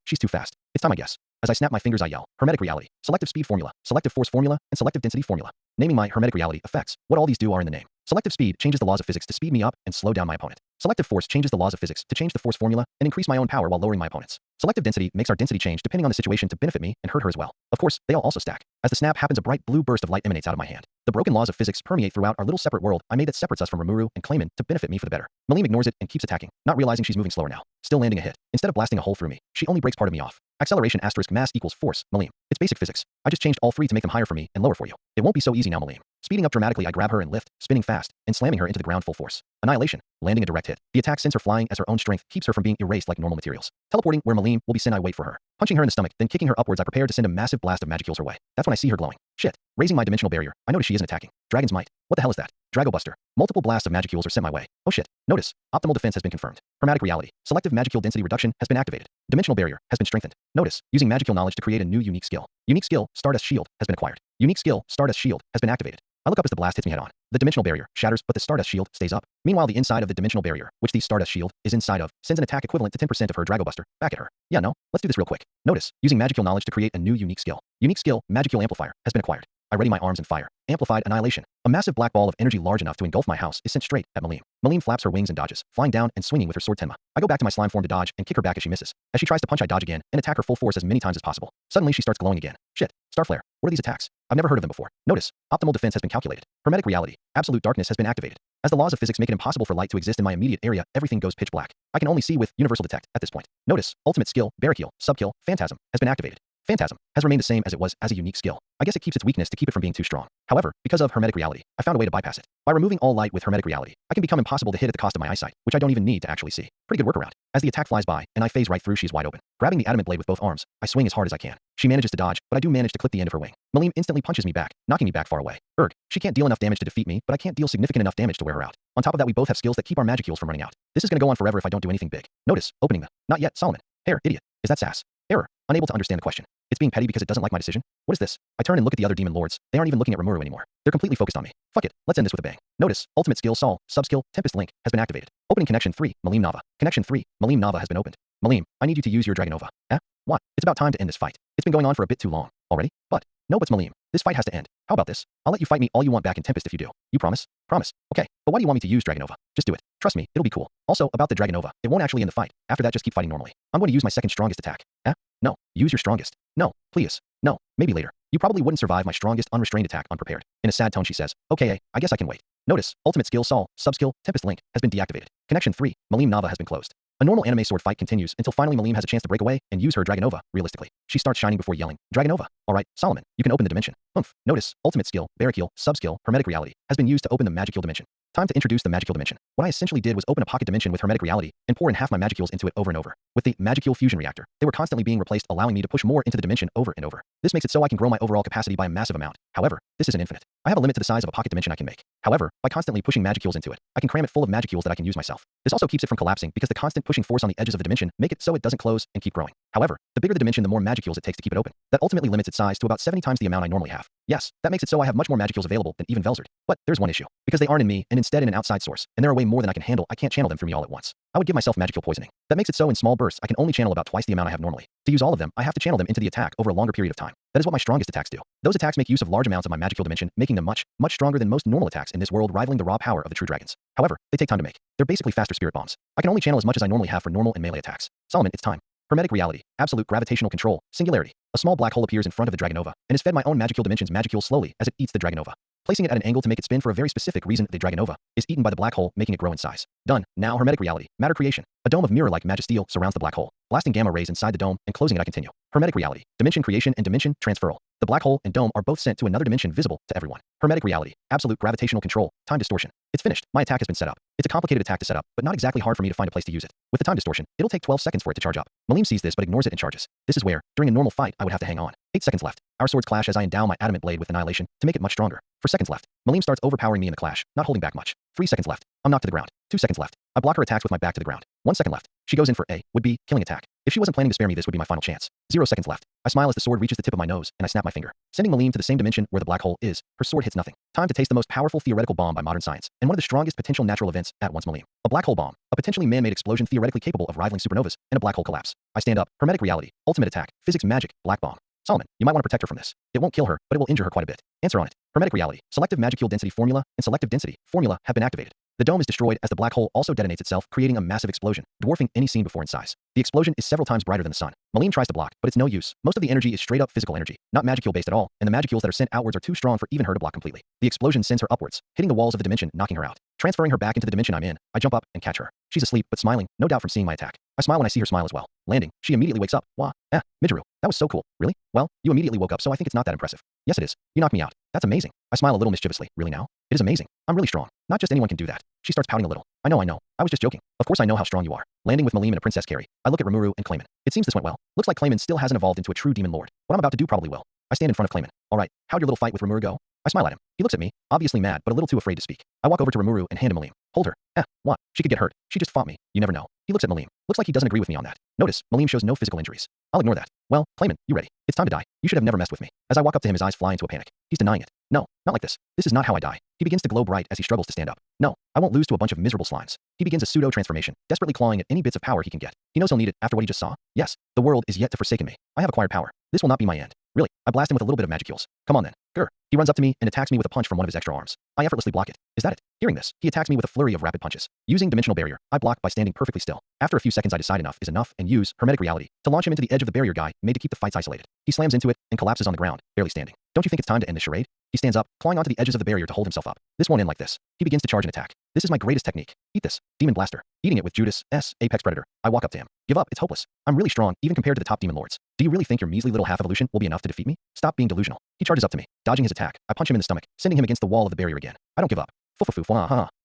She's too fast. It's time I guess. As I snap my fingers, I yell, Hermetic Reality, Selective Speed Formula, Selective Force Formula, and Selective Density Formula. Naming my Hermetic Reality effects. What all these do are in the name. Selective Speed changes the laws of physics to speed me up and slow down my opponent. Selective Force changes the laws of physics to change the force formula and increase my own power while lowering my opponent's. Selective Density makes our density change depending on the situation to benefit me and hurt her as well. Of course, they all also stack. As the snap happens, a bright blue burst of light emanates out of my hand. The broken laws of physics permeate throughout our little separate world I made that separates us from Rimuru and Clayman to benefit me for the better. Malim ignores it and keeps attacking, not realizing she's moving slower now. Still landing a hit. Instead of blasting a hole through me, she only breaks part of me off. Acceleration asterisk mass equals force, Malim. It's basic physics. I just changed all 3 to make them higher for me and lower for you. It won't be so easy now, Malim. Speeding up dramatically, I grab her and lift, spinning fast, and slamming her into the ground full force. Annihilation, landing a direct hit. The attack sends her flying as her own strength keeps her from being erased like normal materials. Teleporting where Malim will be sent, I wait for her. Punching her in the stomach, then kicking her upwards, I prepare to send a massive blast of magicules her way. That's when I see her glowing. Shit. Raising my dimensional barrier, I notice she isn't attacking. Dragon's Might. What the hell is that? Drago Buster. Multiple blasts of magicules are sent my way. Oh shit. Notice, optimal defense has been confirmed. Hermetic Reality, Selective Magicule Density Reduction has been activated. Dimensional barrier has been strengthened. Notice, using magical knowledge to create a new unique skill. Unique skill, Stardust Shield, has been acquired. Unique skill, Stardust Shield, has been activated. I look up as the blast hits me head on. The dimensional barrier shatters, but the Stardust Shield stays up. Meanwhile, the inside of the dimensional barrier, which the Stardust Shield is inside of, sends an attack equivalent to 10% of her Drago Buster back at her. Yeah, no, let's do this real quick. Notice, using magical knowledge to create a new unique skill. Unique skill, Magical Amplifier, has been acquired. I ready my arms and fire. Amplified Annihilation. A massive black ball of energy large enough to engulf my house is sent straight at Malim. Malim flaps her wings and dodges, flying down and swinging with her sword Tenma. I go back to my slime form to dodge and kick her back as she misses. As she tries to punch, I dodge again and attack her full force as many times as possible. Suddenly, she starts glowing again. Shit. Starflare. What are these attacks? I've never heard of them before. Notice, optimal defense has been calculated. Hermetic Reality, Absolute Darkness has been activated. As the laws of physics make it impossible for light to exist in my immediate area, everything goes pitch black. I can only see with Universal Detect at this point. Notice, ultimate skill, Barrakill, Subkill, Phantasm, has been activated. Phantasm has remained the same as it was as a unique skill. I guess it keeps its weakness to keep it from being too strong. However, because of Hermetic Reality, I found a way to bypass it. By removing all light with Hermetic Reality, I can become impossible to hit at the cost of my eyesight, which I don't even need to actually see. Pretty good workaround. As the attack flies by, and I phase right through, she's wide open. Grabbing the adamant blade with both arms, I swing as hard as I can. She manages to dodge, but I do manage to clip the end of her wing. Malim instantly punches me back, knocking me back far away. She can't deal enough damage to defeat me, but I can't deal significant enough damage to wear her out. On top of that, we both have skills that keep our magicules from running out. This is gonna go on forever if I don't do anything big. Notice, opening the, not yet, Solomon. Hair, idiot. Is that sass? Error. Unable to understand the question. It's being petty because it doesn't like my decision? What is this? I turn and look at the other demon lords. They aren't even looking at Rimuru anymore. They're completely focused on me. Fuck it. Let's end this with a bang. Notice, ultimate skill Sol, sub-skill, Tempest link, has been activated. Opening connection 3, Malim Nava. Connection 3, Malim Nava has been opened. Malim, I need you to use your Dragonova. What? It's about time to end this fight. It's been going on for a bit too long already. But Malim, this fight has to end. How about this? I'll let you fight me all you want back in Tempest if you do. You promise? Promise. Okay, but why do you want me to use Dragonova? Just do it. Trust me, it'll be cool. Also, about the Dragonova, it won't actually end the fight. After that, just keep fighting normally. I'm going to use my second strongest attack. No. Use your strongest. No, please. No, maybe later. You probably wouldn't survive my strongest unrestrained attack unprepared. In a sad tone, she says, okay, I guess I can wait. Notice, ultimate skill Sol, sub-skill, Tempest link, has been deactivated. Connection 3, Malim Nava has been closed. A normal anime sword fight continues until finally Malim has a chance to break away and use her Dragonova, realistically. She starts shining before yelling, Dragonova! Alright, Solomon, you can open the dimension. Notice, ultimate skill, Barracuda, sub-skill, Hermetic Reality, has been used to open the Magical dimension. Time to introduce the Magical dimension. What I essentially did was open a pocket dimension with Hermetic Reality and pour in half my Magicules into it over and over. With the Magical Fusion Reactor, they were constantly being replaced, allowing me to push more into the dimension over and over. This makes it so I can grow my overall capacity by a massive amount. However, this isn't infinite. I have a limit to the size of a pocket dimension I can make. However, by constantly pushing Magicules into it, I can cram it full of Magicules that I can use myself. This also keeps it from collapsing because the constant pushing force on the edges of the dimension make it so it doesn't close and keep growing. However, the bigger the dimension, the more Magicules it takes to keep it open. That ultimately limits its size to about 70 times the amount I normally have. Yes, that makes it so I have much more Magicules available than even Velzard. But there's one issue. Because they aren't in me and instead in an outside source, and there are way more than I can handle, I can't channel them through me all at once. I would give myself magical poisoning. That makes it so in small bursts I can only channel about twice the amount I have normally. To use all of them, I have to channel them into the attack over a longer period of time. That is what my strongest attacks do. Those attacks make use of large amounts of my magical dimension, making them much stronger than most normal attacks in this world, rivaling the raw power of the true dragons. However, they take time to make. They're basically faster spirit bombs. I can only channel as much as I normally have for normal and melee attacks. Solomon, it's time. Hermetic Reality, absolute gravitational control, singularity. A small black hole appears in front of the Dragonova and is fed my own magical dimension's Magicule slowly as it eats the Dragonova. Placing it at an angle to make it spin for a very specific reason, the Dragonova is eaten by the black hole, making it grow in size. Done. Now Hermetic Reality, matter creation. A dome of mirror-like magisteel surrounds the black hole, blasting gamma rays inside the dome and closing it. I continue. Hermetic Reality, dimension creation and dimension transferal. The black hole and dome are both sent to another dimension visible to everyone. Hermetic Reality, absolute gravitational control, time distortion. It's finished. My attack has been set up. It's a complicated attack to set up, but not exactly hard for me to find a place to use it. With the time distortion, it'll take 12 seconds for it to charge up. Malim sees this but ignores it and charges. This is where, during a normal fight, I would have to hang on. 8 seconds left. Our swords clash as I endow my adamant blade with annihilation to make it much stronger. 4 seconds left. Malim starts overpowering me in the clash, not holding back much. 3 seconds left. I'm knocked to the ground. 2 seconds left. I block her attacks with my back to the ground. 1 second left. She goes in for a would-be killing attack. If she wasn't planning to spare me, this would be my final chance. 0 seconds left. I smile as the sword reaches the tip of my nose, and I snap my finger, sending Malim to the same dimension where the black hole is. Her sword hits nothing. Time to taste the most powerful theoretical bomb by modern science, and one of the strongest potential natural events at once. Malim. A black hole bomb, a potentially man-made explosion theoretically capable of rivaling supernovas, and a black hole collapse. I stand up. Hermetic Reality, ultimate attack, physics magic, black bomb. Solomon, you might want to protect her from this. It won't kill her, but it will injure her quite a bit. Answer on it. Hermetic Reality, selective Magicule density formula and selective density formula have been activated. The dome is destroyed as the black hole also detonates itself, creating a massive explosion, dwarfing any seen before in size. The explosion is several times brighter than the sun. Malim tries to block, but it's no use. Most of the energy is straight up physical energy, not Magicule based at all, and the Magicules that are sent outwards are too strong for even her to block completely. The explosion sends her upwards, hitting the walls of the dimension, knocking her out. Transferring her back into the dimension I'm in, I jump up and catch her. She's asleep, but smiling, no doubt from seeing my attack. I smile when I see her smile as well. Landing, she immediately wakes up. Wah, Rimuru, that was so cool. Really? Well, you immediately woke up, so I think it's not that impressive. Yes, it is. You knocked me out. That's amazing. I smile a little mischievously. Really now? It is amazing. I'm really strong. Not just anyone can do that. She starts pouting a little. I know. I was just joking. Of course I know how strong you are. Landing with Malim and a princess carry. I look at Rimuru and Clayman. It seems this went well. Looks like Clayman still hasn't evolved into a true demon lord. What I'm about to do probably will. I stand in front of Clayman. Alright, how'd your little fight with Rimuru go? I smile at him. He looks at me, obviously mad, but a little too afraid to speak. I walk over to Rimuru and hand him Malim. Hold her. What? She could get hurt. She just fought me. You never know. He looks at Malim. Looks like he doesn't agree with me on that. Notice, Malim shows no physical injuries. I'll ignore that. Well, Clayman, you ready? It's time to die. You should have never messed with me. As I walk up to him, his eyes fly into a panic. He's denying it. No, not like this. This is not how I die. He begins to glow bright as he struggles to stand up. No, I won't lose to a bunch of miserable slimes. He begins a pseudo-transformation, desperately clawing at any bits of power he can get. He knows he'll need it after what he just saw. Yes, the world is yet to forsaken me. I have acquired power. This will not be my end. Really, I blast him with a little bit of Magicules. Come on then. Grr. He runs up to me and attacks me with a punch from one of his extra arms. I effortlessly block it. Is that it? Hearing this, he attacks me with a flurry of rapid punches. Using dimensional barrier, I block by standing perfectly still. After a few seconds I decide enough is enough and use Hermetic Reality to launch him into the edge of the barrier guy made to keep the fights isolated. He slams into it and collapses on the ground, barely standing. Don't you think it's time to end this charade? He stands up, clawing onto the edges of the barrier to hold himself up. This won't end like this. He begins to charge an attack. This is my greatest technique. Eat this. Demon Blaster. Eating it with Judas S. Apex Predator. I walk up to him. Give up. It's hopeless. I'm really strong, even compared to the top demon lords. Do you really think your measly little half evolution will be enough to defeat me? Stop being delusional. He charges up to me. Dodging his attack, I punch him in the stomach, sending him against the wall of the barrier again. I don't give up.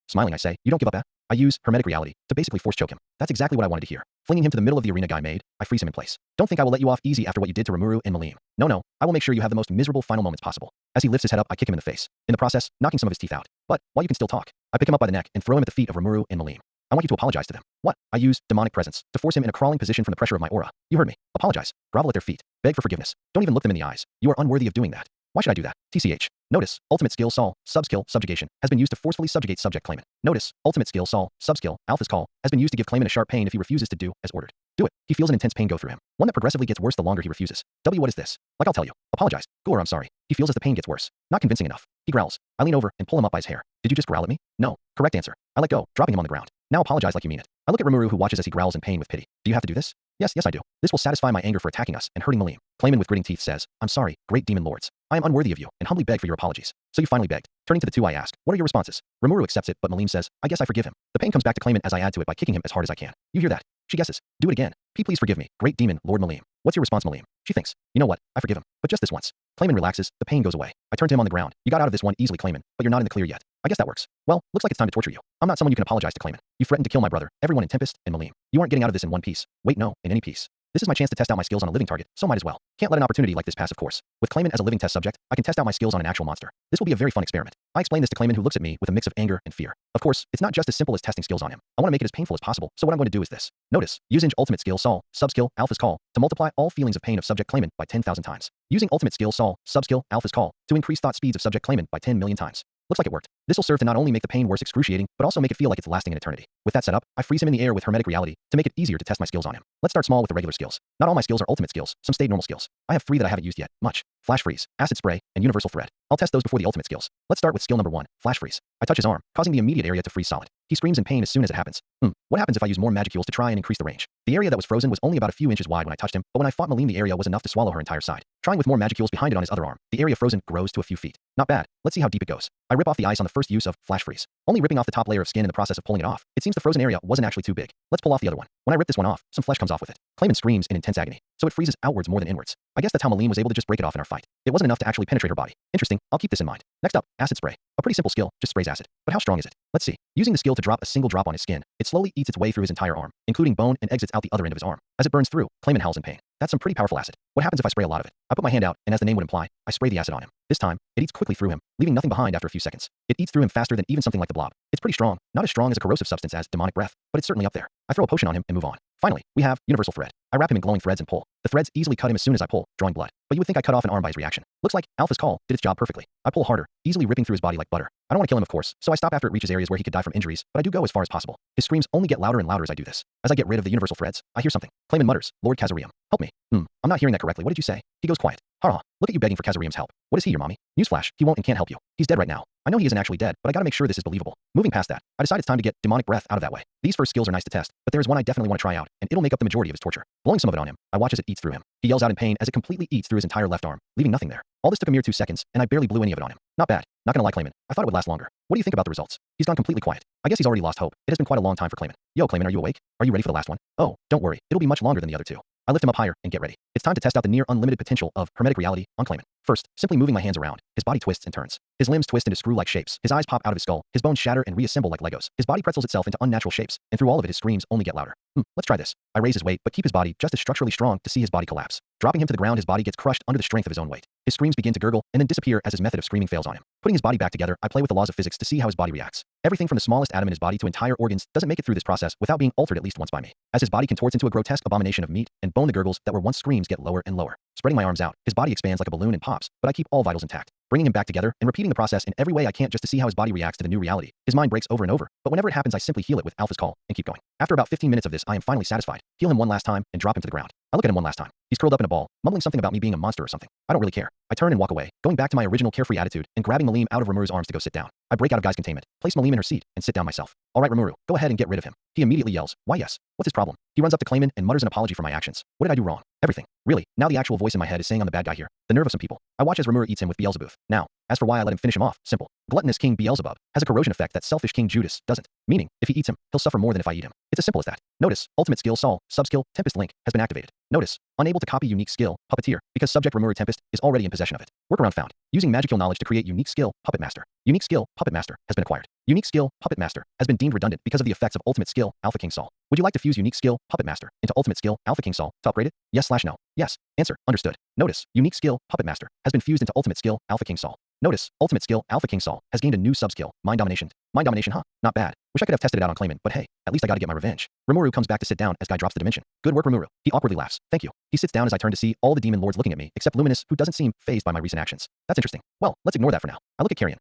Smiling, I say, you don't give up, I use Hermetic Reality to basically force choke him. That's exactly what I wanted to hear. Flinging him to the middle of the arena guy made, I freeze him in place. Don't think I will let you off easy after what you did to Rimuru and Malim. No, I will make sure you have the most miserable final moments possible. As he lifts his head up, I kick him in the face, in the process, knocking some of his teeth out. But, while you can still talk, I pick him up by the neck and throw him at the feet of Rimuru and Malim. I want you to apologize to them. What? I use demonic presence to force him in a crawling position from the pressure of my aura. You heard me. Apologize. Grovel at their feet. Beg for forgiveness. Don't even look them in the eyes. You are unworthy of doing that. Why should I do that? TCH. Notice, ultimate skill Sol, sub-skill subjugation, has been used to forcefully subjugate subject Clayman. Notice, ultimate skill Sol, sub-skill Alpha's call, has been used to give Clayman a sharp pain if he refuses to do as ordered. Do it. He feels an intense pain go through him. One that progressively gets worse the longer he refuses. What is this? Like I'll tell you. Apologize. Go or I'm sorry. He feels as the pain gets worse. Not convincing enough. He growls. I lean over and pull him up by his hair. Did you just growl at me? No. Correct answer. I let go, dropping him on the ground. Now apologize like you mean it. I look at Rimuru who watches as he growls in pain with pity. Do you have to do this? Yes, I do. This will satisfy my anger for attacking us and hurting Malim. Clayman with gritting teeth says, I'm sorry, great demon lords. I am unworthy of you and humbly beg for your apologies. So you finally begged. Turning to the two I ask, what are your responses? Rimuru accepts it, but Malim says, I guess I forgive him. The pain comes back to Clayman as I add to it by kicking him as hard as I can. You hear that? She guesses. Do it again. Please forgive me, great demon, Lord Malim. What's your response, Malim? She thinks. You know what? I forgive him. But just this once. Clayman relaxes, the pain goes away. I turn to him on the ground. You got out of this one easily, Clayman, but you're not in the clear yet. I guess that works. Well, looks like it's time to torture you. I'm not someone you can apologize to, Clayman. You threatened to kill my brother, everyone in Tempest, and Malim. You aren't getting out of this in one piece. Wait, no, in any piece. This is my chance to test out my skills on a living target, so might as well. Can't let an opportunity like this pass, of course. With Clayman as a living test subject, I can test out my skills on an actual monster. This will be a very fun experiment. I explain this to Clayman, who looks at me with a mix of anger and fear. Of course, it's not just as simple as testing skills on him. I want to make it as painful as possible, so what I'm going to do is this. Notice, using ultimate skill Sol, subskill Alpha's Call, to multiply all feelings of pain of subject Clayman by 10,000 times. Using ultimate skill Sol, subskill Alpha's Call, to increase thought speeds of subject Clayman by 10 million times. Looks like it worked. This will serve to not only make the pain worse excruciating, but also make it feel like it's lasting an eternity. With that set up, I freeze him in the air with hermetic reality to make it easier to test my skills on him. Let's start small with the regular skills. Not all my skills are ultimate skills, some stayed normal skills. I have 3 that I haven't used yet. Much. Flash freeze, acid spray, and universal thread. I'll test those before the ultimate skills. Let's start with skill number 1, flash freeze. I touch his arm, causing the immediate area to freeze solid. He screams in pain as soon as it happens. What happens if I use more magicules to try and increase the range? The area that was frozen was only about a few inches wide when I touched him, but when I fought Malim, the area was enough to swallow her entire side. Trying with more magicules behind it on his other arm, the area frozen grows to a few feet. Not bad. Let's see how deep it goes. I rip off the ice on the first use of flash freeze. Only ripping off the top layer of skin in the process of pulling it off. It seems the frozen area wasn't actually too big. Let's pull off the other one. When I rip this one off, some flesh comes off with it. Clayman screams in intense agony, so it freezes outwards more than inwards. I guess that's how Malim was able to just break it off in our fight. It wasn't enough to actually penetrate her body. Interesting, I'll keep this in mind. Next up, acid spray. A pretty simple skill, just sprays acid. But how strong is it? Let's see. Using the skill to drop a single drop on his skin, it slowly eats its way through his entire arm, including bone, and exits out the other end of his arm. As it burns through, Clayman howls in pain. That's some pretty powerful acid. What happens if I spray a lot of it? I put my hand out, and as the name would imply, I spray the acid on him. This time, it eats quickly through him, leaving nothing behind after a few seconds. It eats through him faster than even something like the blob. It's pretty strong, not as strong as a corrosive substance as demonic breath, but it's certainly up there. I throw a potion on him and move on. Finally, we have universal thread. I wrap him in glowing threads and pull. The threads easily cut him as soon as I pull, drawing blood. But you would think I cut off an arm by his reaction. Looks like Alpha's Call did its job perfectly. I pull harder, easily ripping through his body like butter. I don't want to kill him, of course, so I stop after it reaches areas where he could die from injuries, but I do go as far as possible. His screams only get louder and louder as I do this. As I get rid of the universal threads, I hear something. Clayman mutters, Lord Kazarium. Help me. I'm not hearing that correctly. What did you say? He goes quiet. Ha, look at you begging for Kazarium's help. What is he, your mommy? Newsflash, he won't and can't help you. He's dead right now. I know he isn't actually dead, but I gotta make sure this is believable. Moving past that, I decide it's time to get demonic breath out of that way. These first skills are nice to test, but there is one I definitely want to try out, and it'll make up the majority of his torture. Blowing some of it on him, I watch as it eats through him. He yells out in pain as it completely eats through his entire left arm, leaving nothing there. All this took a mere 2 seconds, and I barely blew any of it on him. Not bad. Not gonna lie, Clayman. I thought it would last longer. What do you think about the results? He's gone completely quiet. I guess he's already lost hope. It has been quite a long time for Clayman. Yo, Clayman, are you awake? Are you ready for the last one? Oh, don't worry. It'll be much longer than the other 2. I lift him up higher and get ready. It's time to test out the near unlimited potential of hermetic reality on Clayman. First, simply moving my hands around, his body twists and turns. His limbs twist into screw-like shapes. His eyes pop out of his skull. His bones shatter and reassemble like Legos. His body pretzels itself into unnatural shapes, and through all of it his screams only get louder. Let's try this. I raise his weight, but keep his body just as structurally strong to see his body collapse. Dropping him to the ground, his body gets crushed under the strength of his own weight. His screams begin to gurgle and then disappear as his method of screaming fails on him. Putting his body back together, I play with the laws of physics to see how his body reacts. Everything from the smallest atom in his body to entire organs doesn't make it through this process without being altered at least once by me. As his body contorts into a grotesque abomination of meat and bone, the gurgles that were once screams get lower and lower. Spreading my arms out, his body expands like a balloon and pops, but I keep all vitals intact. Bringing him back together and repeating the process in every way I can just to see how his body reacts to the new reality. His mind breaks over and over, but whenever it happens I simply heal it with Alpha's Call and keep going. After about 15 minutes of this, I am finally satisfied. Heal him one last time and drop him to the ground. I look at him one last time. He's curled up in a ball, mumbling something about me being a monster or something. I don't really care. I turn and walk away, going back to my original carefree attitude and grabbing Malim out of Rimuru's arms to go sit down. I break out of Guy's containment, place Malim in her seat, and sit down myself. Alright Rimuru, go ahead and get rid of him. He immediately yells, why yes? What's his problem? He runs up to Clayman and mutters an apology for my actions. What did I do wrong? Everything. Really, now the actual voice in my head is saying I'm the bad guy here. The nerve of some people. I watch as Rimuru eats him with Beelzebub. Now, as for why I let him finish him off, simple. Gluttonous King Beelzebub has a corrosion effect that selfish King Judas doesn't. Meaning, if he eats him, he'll suffer more than if I eat him. It's as simple as that. Notice, ultimate skill Sol, subskill, Tempest link, has been activated. Notice, unable to copy unique skill, Puppeteer, because subject Rimuru Tempest is already in possession of it. Workaround found. Using magical knowledge to create unique skill, Puppet Master. Unique skill, Puppet Master, has been acquired. Unique skill, Puppet Master, has been deemed redundant because of the effects of ultimate skill, Alpha King Sol. Would you like to fuse unique skill, Puppet Master, into ultimate skill, Alpha King Sol, to upgrade it? Yes/no. Yes. Answer, understood. Notice, unique skill, Puppet Master, has been fused into ultimate skill, Alpha King Sol. Notice, ultimate skill, Alpha King Sol, has gained a new subskill, Mind Domination. Mind Domination, huh? Not bad. Wish I could have tested it out on Clayman, but hey, at least I gotta get my revenge. Rimuru comes back to sit down as Guy drops the dimension. Good work, Rimuru. He awkwardly laughs. Thank you. He sits down as I turn to see all the demon lords looking at me, except Luminous, who doesn't seem fazed by my recent actions. That's interesting. Well, let's ignore that for now. I look at Carrion.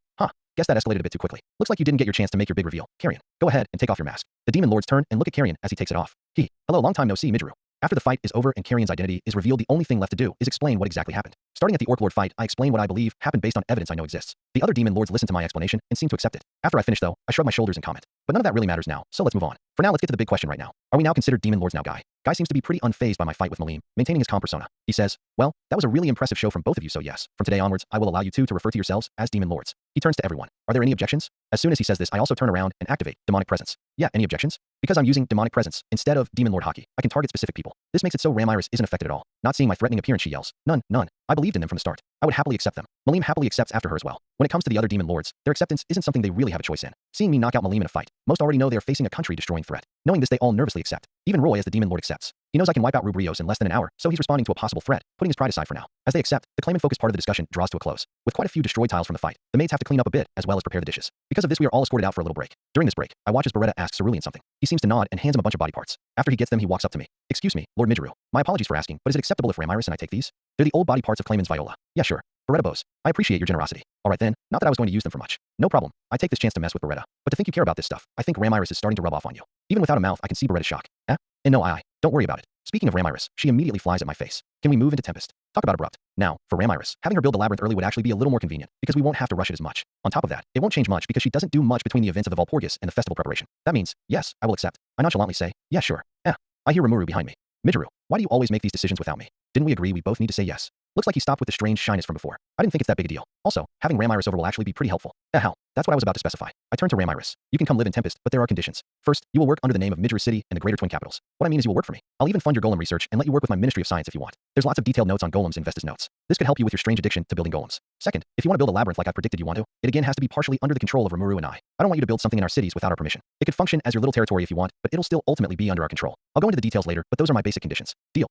Guess that escalated a bit too quickly. Looks like you didn't get your chance to make your big reveal. Carrion, go ahead and take off your mask. The demon lords turn and look at Carrion as he takes it off. Hello, long time no see, Midgeru. After the fight is over and Carrion's identity is revealed, the only thing left to do is explain what exactly happened. Starting at the Orc Lord fight, I explain what I believe happened based on evidence I know exists. The other demon lords listen to my explanation and seem to accept it. After I finish though, I shrug my shoulders and comment. But none of that really matters now, so let's move on. For now, let's get to the big question right now. Are we now considered demon lords now, Guy? Guy seems to be pretty unfazed by my fight with Malim, maintaining his calm persona. He says, well, that was a really impressive show from both of you, so yes, from today onwards, I will allow you two to refer to yourselves as demon lords. He turns to everyone. Are there any objections? As soon as he says this, I also turn around and activate demonic presence. Yeah, any objections? Because I'm using demonic presence instead of demon lord hockey, I can target specific people. This makes it so Ramiris isn't affected at all. Not seeing my threatening appearance, she yells. None. I believed in them from the start. I would happily accept them. Malim happily accepts after her as well. When it comes to the other demon lords, their acceptance isn't something they really have a choice in. Seeing me knock out Malim in a fight, most already know they are facing a country-destroying threat. Knowing this, they all nervously accept. Even Roy, as the demon lord, accepts. He knows I can wipe out Rubrios in less than an hour, so he's responding to a possible threat, putting his pride aside for now. As they accept, the claimant-focused part of the discussion draws to a close. With quite a few destroyed tiles from the fight, the maids have to clean up a bit, as well as prepare the dishes. Because of this, we are all escorted out for a little break. During this break, I watch as Beretta asks Cerulean something. He seems to nod and hands him a bunch of body parts. After he gets them, he walks up to me. Excuse me, Lord Midgeru. My apologies for asking, but is it acceptable if Ramiris and I take these? They're the old body parts of Clayman's Viola. Yeah, sure. Beretta bows. I appreciate your generosity. Alright then, not that I was going to use them for much. No problem. I take this chance to mess with Beretta. But to think you care about this stuff, I think Ramiris is starting to rub off on you. Even without a mouth, I can see Beretta's shock. Eh? And no, don't worry about it. Speaking of Ramiris, she immediately flies at my face. Can we move into Tempest? Talk about abrupt. Now, for Ramiris, having her build the labyrinth early would actually be a little more convenient, because we won't have to rush it as much. On top of that, it won't change much because she doesn't do much between the events of the Valpurgis and the festival preparation. That means, yes, I will accept. I nonchalantly say, yeah, sure. I hear Rimuru behind me. Midgeru, why do you always make these decisions without me? Didn't we agree we both need to say yes? Looks like he stopped with the strange shyness from before. I didn't think it's that big a deal. Also, having Ramiris over will actually be pretty helpful. Hell, that's what I was about to specify. I turn to Ramiris. You can come live in Tempest, but there are conditions. First, you will work under the name of Midgeru City and the Greater Twin Capitals. What I mean is you will work for me. I'll even fund your golem research and let you work with my Ministry of Science if you want. There's lots of detailed notes on golems in Vesta's notes. This could help you with your strange addiction to building golems. Second, if you want to build a labyrinth like I predicted you want to, it again has to be partially under the control of Rimuru and I. I don't want you to build something in our cities without our permission. It could function as your little territory if you want, but it'll still ultimately be under our control. I'll go into the details later, but those are my basic conditions. Deal.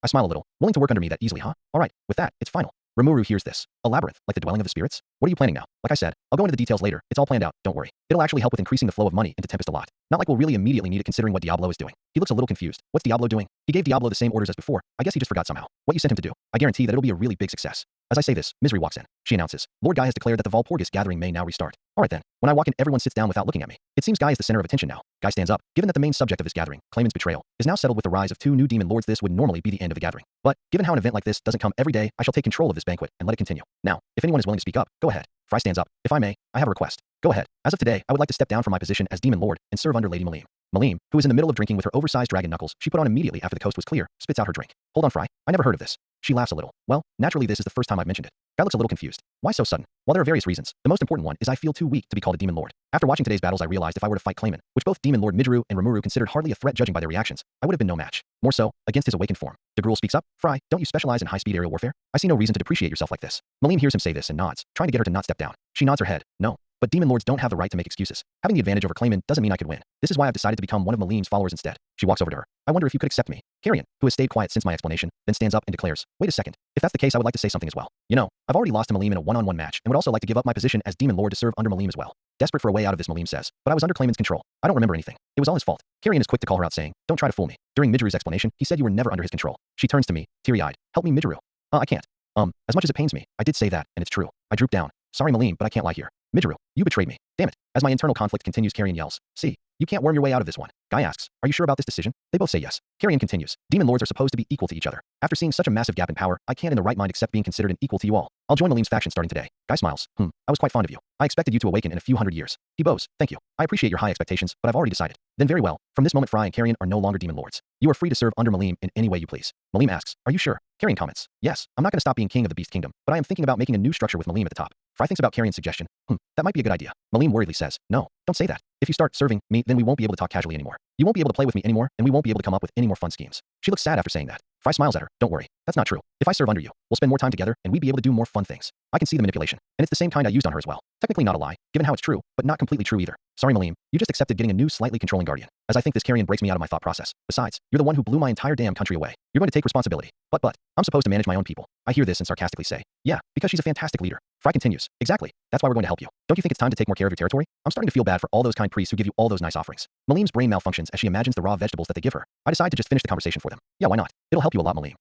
I smile a little. Willing to work under me that easily, huh? Alright, with that, it's final. Rimuru hears this. A labyrinth, like the dwelling of the spirits? What are you planning now? Like I said, I'll go into the details later. It's all planned out, don't worry. It'll actually help with increasing the flow of money into Tempest a lot. Not like we'll really immediately need it considering what Diablo is doing. He looks a little confused. What's Diablo doing? He gave Diablo the same orders as before. I guess he just forgot somehow. What you sent him to do. I guarantee that it'll be a really big success. As I say this, Misery walks in. She announces, Lord Guy has declared that the Valpurgis gathering may now restart. Alright then. When I walk in, everyone sits down without looking at me. It seems Guy is the center of attention now. Guy stands up. Given that the main subject of this gathering, Clayman's betrayal, is now settled with the rise of 2 new demon lords, this would normally be the end of the gathering. But, given how an event like this doesn't come every day, I shall take control of this banquet and let it continue. Now, if anyone is willing to speak up, go ahead. Fry stands up. If I may, I have a request. Go ahead. As of today, I would like to step down from my position as demon lord and serve under Lady Malim. Malim, who is in the middle of drinking with her oversized dragon knuckles she put on immediately after the coast was clear, spits out her drink. Hold on, Fry. I never heard of this. She laughs a little. Well, naturally this is the first time I've mentioned it. Guy looks a little confused. Why so sudden? Well, there are various reasons. The most important one is I feel too weak to be called a demon lord. After watching today's battles, I realized if I were to fight Clayman, which both demon lord Midgeru and Rimuru considered hardly a threat judging by their reactions, I would have been no match. More so, against his awakened form. The Gruul speaks up. Fry, don't you specialize in high-speed aerial warfare? I see no reason to depreciate yourself like this. Malim hears him say this and nods, trying to get her to not step down. She nods her head. No. But demon lords don't have the right to make excuses. Having the advantage over Clayman doesn't mean I could win. This is why I've decided to become one of Malim's followers instead. She walks over to her. I wonder if you could accept me. Carrion, who has stayed quiet since my explanation, then stands up and declares, wait a second. If that's the case, I would like to say something as well. You know, I've already lost to Malim in a one-on-one match and would also like to give up my position as demon lord to serve under Malim as well. Desperate for a way out of this, Malim says, but I was under Clayman's control. I don't remember anything. It was all his fault. Carrion is quick to call her out saying, don't try to fool me. During Midgeru's explanation, he said you were never under his control. She turns to me, teary-eyed. Help me, Midgeru. I can't. As much as it pains me, I did say that, and it's true. I droop down. Sorry, Malim, but I can't lie here. Midgeru, you betrayed me. Damn it. As my internal conflict continues, Carrion yells, see, you can't worm your way out of this one. Guy asks, are you sure about this decision? They both say yes. Carrion continues, demon lords are supposed to be equal to each other. After seeing such a massive gap in power, I can't in the right mind accept being considered an equal to you all. I'll join Malim's faction starting today. Guy smiles. I was quite fond of you. I expected you to awaken in a few hundred years. He bows. Thank you. I appreciate your high expectations, but I've already decided. Then very well. From this moment, Fry and Carrion are no longer demon lords. You are free to serve under Malim in any way you please. Malim asks, are you sure? Carrion comments, yes, I'm not going to stop being king of the Beast Kingdom, but I am thinking about making a new structure with Malim at the top. Fry thinks about Carrion's suggestion. That might be a good idea. Malim worriedly says, no, don't say that. If you start serving me, then we won't be able to talk casually anymore. You won't be able to play with me anymore, and we won't be able to come up with any more fun schemes. She looks sad after saying that. Fry smiles at her. Don't worry. That's not true. If I serve under you, we'll spend more time together, and we'd be able to do more fun things. I can see the manipulation. And it's the same kind I used on her as well. Technically not a lie, given how it's true, but not completely true either. Sorry, Malim. You just accepted getting a new, slightly controlling guardian. As I think this Carrion breaks me out of my thought process. Besides, you're the one who blew my entire damn country away. You're going to take responsibility. But, I'm supposed to manage my own people. I hear this and sarcastically say, yeah, because she's a fantastic leader. Fry continues, exactly. That's why we're going to help you. Don't you think it's time to take more care of your territory? I'm starting to feel bad for all those kind priests who give you all those nice offerings. Malim's brain malfunctions as she imagines the raw vegetables that they give her. I decide to just finish the conversation for them. Yeah, why not? It'll help you a lot, Malim.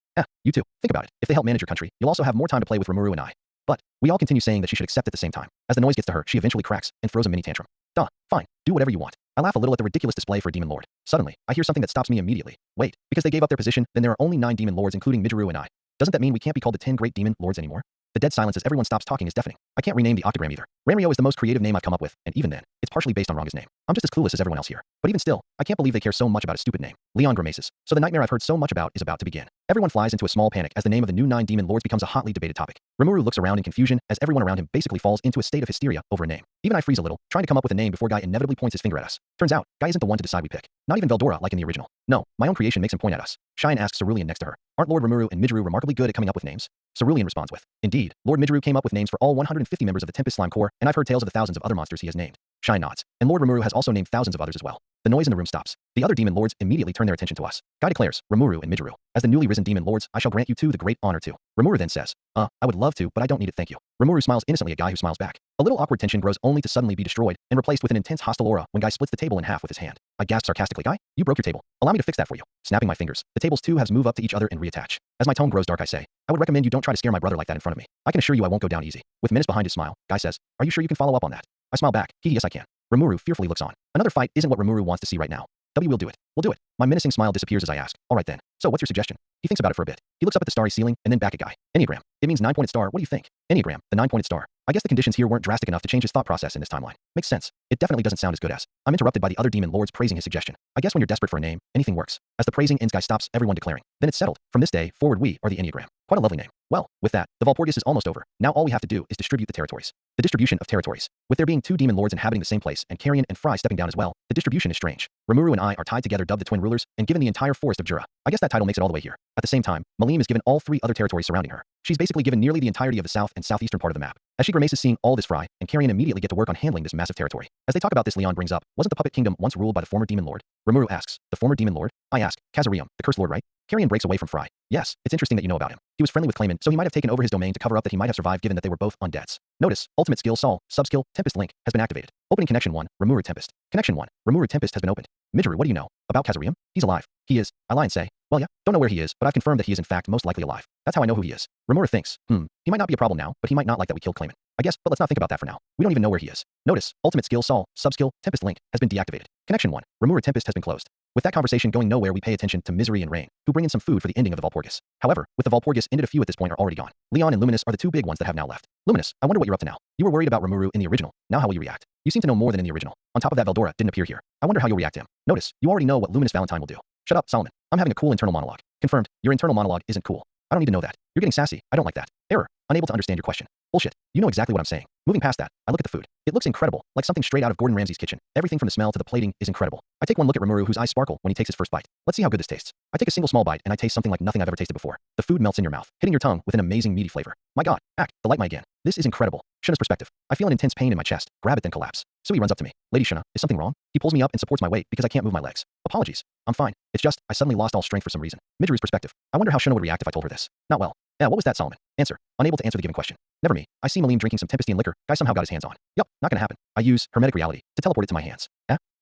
You too. Think about it. If they help manage your country, you'll also have more time to play with Rimuru and I. But, we all continue saying that she should accept at the same time. As the noise gets to her, she eventually cracks and throws a mini tantrum. Duh, fine. Do whatever you want. I laugh a little at the ridiculous display for a demon lord. Suddenly, I hear something that stops me immediately. Wait, because they gave up their position, then there are only 9 demon lords including Midgeru and I. Doesn't that mean we can't be called the 10 great demon lords anymore? The dead silence as everyone stops talking is deafening. I can't rename the octagram either. Ramrio is the most creative name I've come up with, and even then, it's partially based on Ranga's name. I'm just as clueless as everyone else here. But even still, I can't believe they care so much about a stupid name. Leon grimaces. So the nightmare I've heard so much about is about to begin. Everyone flies into a small panic as the name of the new 9 demon lords becomes a hotly debated topic. Rimuru looks around in confusion as everyone around him basically falls into a state of hysteria over a name. Even I freeze a little, trying to come up with a name before Guy inevitably points his finger at us. Turns out, Guy isn't the one to decide we pick. Not even Veldora like in the original. No, my own creation makes him point at us. Shine asks Cerulean next to her. Aren't Lord Rimuru and Midgeru remarkably good at coming up with names? Cerulean responds with, indeed, Lord Midgeru came up with names for all 150 members of the Tempest Slime Corps, and I've heard tales of the thousands of other monsters he has named. Shine nods. And Lord Rimuru has also named thousands of others as well. The noise in the room stops. The other demon lords immediately turn their attention to us. Guy declares, Rimuru and Midgeru, as the newly risen demon lords, I shall grant you two the great honor to. Rimuru then says, I would love to, but I don't need it, thank you. Rimuru smiles innocently at Guy, who smiles back. A little awkward tension grows only to suddenly be destroyed and replaced with an intense hostile aura when Guy splits the table in half with his hand. I gasp sarcastically, Guy, you broke your table. Allow me to fix that for you. Snapping my fingers, the table's two halves move up to each other and reattach. As my tone grows dark, I say, I would recommend you don't try to scare my brother like that in front of me. I can assure you I won't go down easy. With menace behind his smile, Guy says, are you sure you can follow up on that? I smile back, yes I can. Rimuru fearfully looks on. Another fight isn't what Rimuru wants to see right now. We'll do it. We'll do it. My menacing smile disappears as I ask, all right then. So what's your suggestion? He thinks about it for a bit. He looks up at the starry ceiling and then back at Guy. Enneagram. It means 9-pointed star. What do you think? Enneagram. The 9-pointed star. I guess the conditions here weren't drastic enough to change his thought process in this timeline. Makes sense. It definitely doesn't sound as good as. I'm interrupted by the other demon lords praising his suggestion. I guess when you're desperate for a name, anything works. As the praising ends, Guy stops, everyone declaring. Then it's settled. From this day forward we are the Enneagram. Quite a lovely name. Well, with that, the Valpurgis is almost over. Now all we have to do is distribute the territories. The distribution of territories. With there being 2 demon lords inhabiting the same place and Carrion and Fry stepping down as well, the distribution is strange. Rimuru and I are tied together, dubbed the Twin Rulers, and given the entire forest of Jura. I guess that title makes it all the way here. At the same time, Malim is given all 3 other territories surrounding her. She's basically given nearly the entirety of the south and southeastern part of the map. As she grimaces seeing all this, Fry and Carrion immediately get to work on handling this massive territory. As they talk about this, Leon brings up, wasn't the Puppet Kingdom once ruled by the former demon lord? Rimuru asks, the former demon lord? I ask, Kazarium, the cursed lord, right? Carrion breaks away from Fry. Yes, it's interesting that you know about him. He was friendly with Clayman, so he might have taken over his domain to cover up that he might have survived given that they were both undeads. Notice, ultimate skill Sol, subskill, Tempest link, has been activated. Opening connection 1, Rimuru Tempest. Connection 1, Rimuru Tempest has been opened. Midgeru, what do you know? About Kazarium? He's alive. He is. I lie and say, well yeah, don't know where he is, but I've confirmed that he is in fact most likely alive. That's how I know who he is. Rimuru thinks, he might not be a problem now, but he might not like that we killed Clayman. I guess, but let's not think about that for now. We don't even know where he is. Notice, ultimate skill Sol, subskill, Tempest link, has been deactivated. Connection 1, Rimuru Tempest has been closed. With that conversation going nowhere, we pay attention to Misery and Rain, who bring in some food for the ending of the Valpurgis. However, with the Valpurgis ended, a few at this point are already gone. Leon and Luminous are the 2 big ones that have now left. Luminous, I wonder what you're up to now. You were worried about Rimuru in the original. Now how will you react? You seem to know more than in the original. On top of that, Veldora didn't appear here. I wonder how you'll react to him. Notice, you already know what Luminous Valentine will do. Shut up, Solomon. I'm having a cool internal monologue. Confirmed, your internal monologue isn't cool. I don't need to know that. You're getting sassy. I don't like that. Error. Unable to understand your question. Bullshit. You know exactly what I'm saying. Moving past that, I look at the food. It looks incredible, like something straight out of Gordon Ramsay's kitchen. Everything from the smell to the plating is incredible. I take one look at Rimuru, whose eyes sparkle when he takes his first bite. Let's see how good this tastes. I take a single small bite and I taste something like nothing I've ever tasted before. The food melts in your mouth, hitting your tongue with an amazing meaty flavor. My god, the light my again. This is incredible. Shuna's perspective. I feel an intense pain in my chest, grab it then collapse. Sui runs up to me. Lady Shuna, is something wrong? He pulls me up and supports my weight because I can't move my legs. Apologies. I'm fine. It's just, I suddenly lost all strength for some reason. Midgeru's perspective. I wonder how Shuna would react if I told her this. Not well. Yeah, what was that, Solomon? Answer. Unable to answer the given question. Never me. I see Malim drinking some Tempestian liquor. Guy somehow got his hands on. Yup, not gonna happen. I use hermetic reality to teleport it to my hands.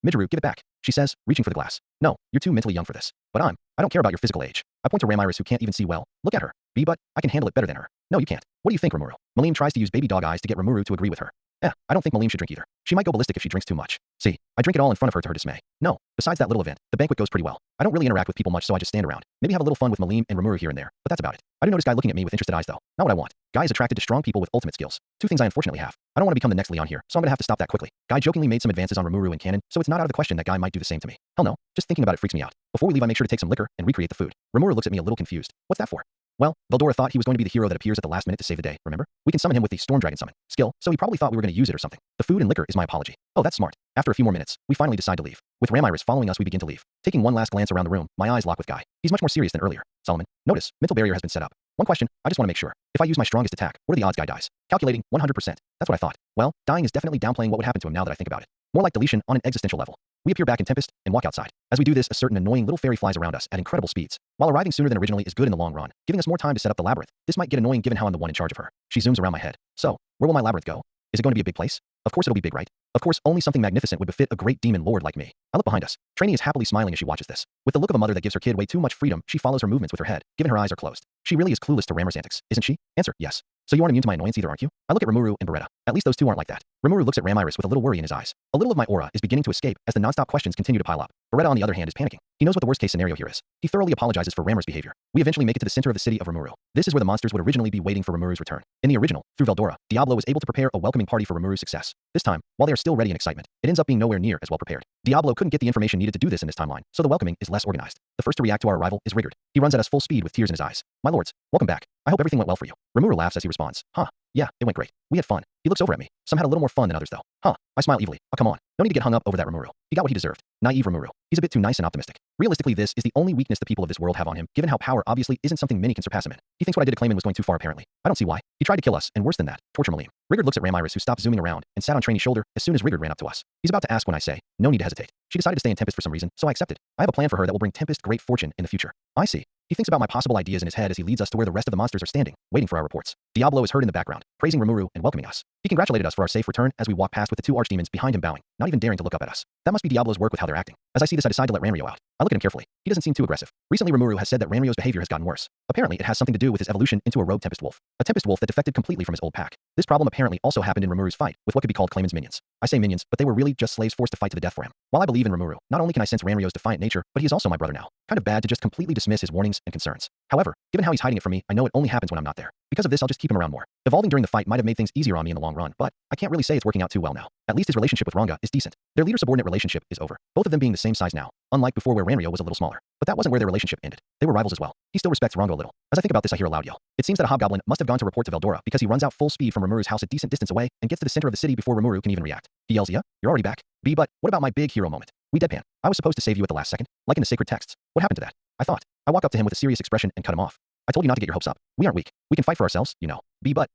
Midgeru, give it back. She says, reaching for the glass. No, you're too mentally young for this. But I don't care about your physical age. I point to Ramiris, who can't even see well. Look at her. But I can handle it better than her. No, you can't. What do you think, Rimuru? Malim tries to use baby dog eyes to get Rimuru to agree with her. I don't think Malim should drink either. She might go ballistic if she drinks too much. See, I drink it all in front of her to her dismay. No, besides that little event, the banquet goes pretty well. I don't really interact with people much, so I just stand around. Maybe have a little fun with Malim and Rimuru here and there, but that's about it. I do notice Guy looking at me with interested eyes though. Not what I want. Guy is attracted to strong people with ultimate skills. 2 things I unfortunately have. I don't want to become the next Leon here, so I'm gonna have to stop that quickly. Guy jokingly made some advances on Rimuru in canon, so it's not out of the question that Guy might do the same to me. Hell no, just thinking about it freaks me out. Before we leave, I make sure to take some liquor and recreate the food. Rimuru looks at me a little confused. What's that for? Well, Veldora thought he was going to be the hero that appears at the last minute to save the day, remember? We can summon him with the Storm Dragon Summon skill, so he probably thought we were going to use it or something. The food and liquor is my apology. Oh, that's smart. After a few more minutes, we finally decide to leave. With Ramiris following us, we begin to leave. Taking one last glance around the room, my eyes lock with Guy. He's much more serious than earlier. Solomon, notice, mental barrier has been set up. One question, I just want to make sure. If I use my strongest attack, what are the odds Guy dies? Calculating, 100%. That's what I thought. Well, dying is definitely downplaying what would happen to him now that I think about it. More like deletion on an existential level. We appear back in Tempest and walk outside. As we do this, a certain annoying little fairy flies around us at incredible speeds. While arriving sooner than originally is good in the long run, giving us more time to set up the labyrinth. This might get annoying given how I'm the one in charge of her. She zooms around my head. So, where will my labyrinth go? Is it going to be a big place? Of course it'll be big, right? Of course only something magnificent would befit a great demon lord like me. I look behind us. Trainee is happily smiling as she watches this. With the look of a mother that gives her kid way too much freedom, she follows her movements with her head, given her eyes are closed. She really is clueless to Ramiris' antics, isn't she? Answer, yes. So you aren't immune to my annoyance either, aren't you? I look at Rimuru and Beretta. At least those 2 aren't like that. Rimuru looks at Ramiris with a little worry in his eyes. A little of my aura is beginning to escape as the non-stop questions continue to pile up. Beretta, on the other hand, is panicking. He knows what the worst-case scenario here is. He thoroughly apologizes for Ramuru's behavior. We eventually make it to the center of the city of Rimuru. This is where the monsters would originally be waiting for Rimuru's return. In the original, through Veldora, Diablo was able to prepare a welcoming party for Rimuru's success. This time, while they are still ready in excitement, it ends up being nowhere near as well prepared. Diablo couldn't get the information needed to do this in this timeline, so the welcoming is less organized. The first to react to our arrival is Rigurd. He runs at us full speed with tears in his eyes. My lords, welcome back. I hope everything went well for you. Rimuru laughs as he responds. Huh. Yeah, it went great. We had fun. He looks over at me. Some had a little more fun than others though. Huh. I smile evilly. Oh, come on. No need to get hung up over that Rimuru. He got what he deserved. Naive Rimuru. He's a bit too nice and optimistic. Realistically, this is the only weakness the people of this world have on him, given how power obviously isn't something many can surpass him in. He thinks what I did to Clayman was going too far apparently. I don't see why. He tried to kill us, and worse than that, torture Malim. Rigurd looks at Ramiris, who stopped zooming around and sat on Trainy's shoulder as soon as Rigurd ran up to us. He's about to ask when I say, no need to hesitate. She decided to stay in Tempest for some reason, so I accepted. I have a plan for her that will bring Tempest great fortune in the future. I see. He thinks about my possible ideas in his head as he leads us to where the rest of the monsters are standing, waiting for our reports. Diablo is heard in the background, praising Rimuru and welcoming us. He congratulated us for our safe return as we walk past with the two archdemons behind him bowing, not even daring to look up at us. That must be Diablo's work with how they're acting. As I see this, I decide to let Ranryo out. I look at him carefully. He doesn't seem too aggressive. Recently, Rimuru has said that Ranryo's behavior has gotten worse. Apparently, it has something to do with his evolution into a rogue Tempest wolf. A Tempest wolf that defected completely from his old pack. This problem apparently also happened in Rimuru's fight with what could be called Clayman's minions. I say minions, but they were really just slaves forced to fight to the death for him. While I believe in Rimuru, not only can I sense Ranryo's defiant nature, but he is also my brother now. Kind of bad to just completely dismiss his warnings and concerns. However, given how he's hiding it from me, I know it only happens when I'm not there. Because of this, I'll just keep him around more. Evolving during the fight might have made things easier on me in the long run, but I can't really say it's working out too well now. At least his relationship with Ranga is decent. Their leader-subordinate relationship is over, both of them being the same size now, unlike before where Ranryo was a little smaller. But that wasn't where their relationship ended. They were rivals as well. He still respects Ranga a little. As I think about this, I hear a loud yell. It seems that a hobgoblin must have gone to report to Veldora because he runs out full speed from Rimuru's house a decent distance away and gets to the center of the city before Rimuru can even react. He yells, yeah, you're already back. B, but what about my big hero moment? We deadpan. I was supposed to save you at the last second, like in the sacred texts. What happened to that? I thought. I walk up to him with a serious expression and cut him off. I told you not to get your hopes up. We aren't weak. We can fight for ourselves, you know. B, but.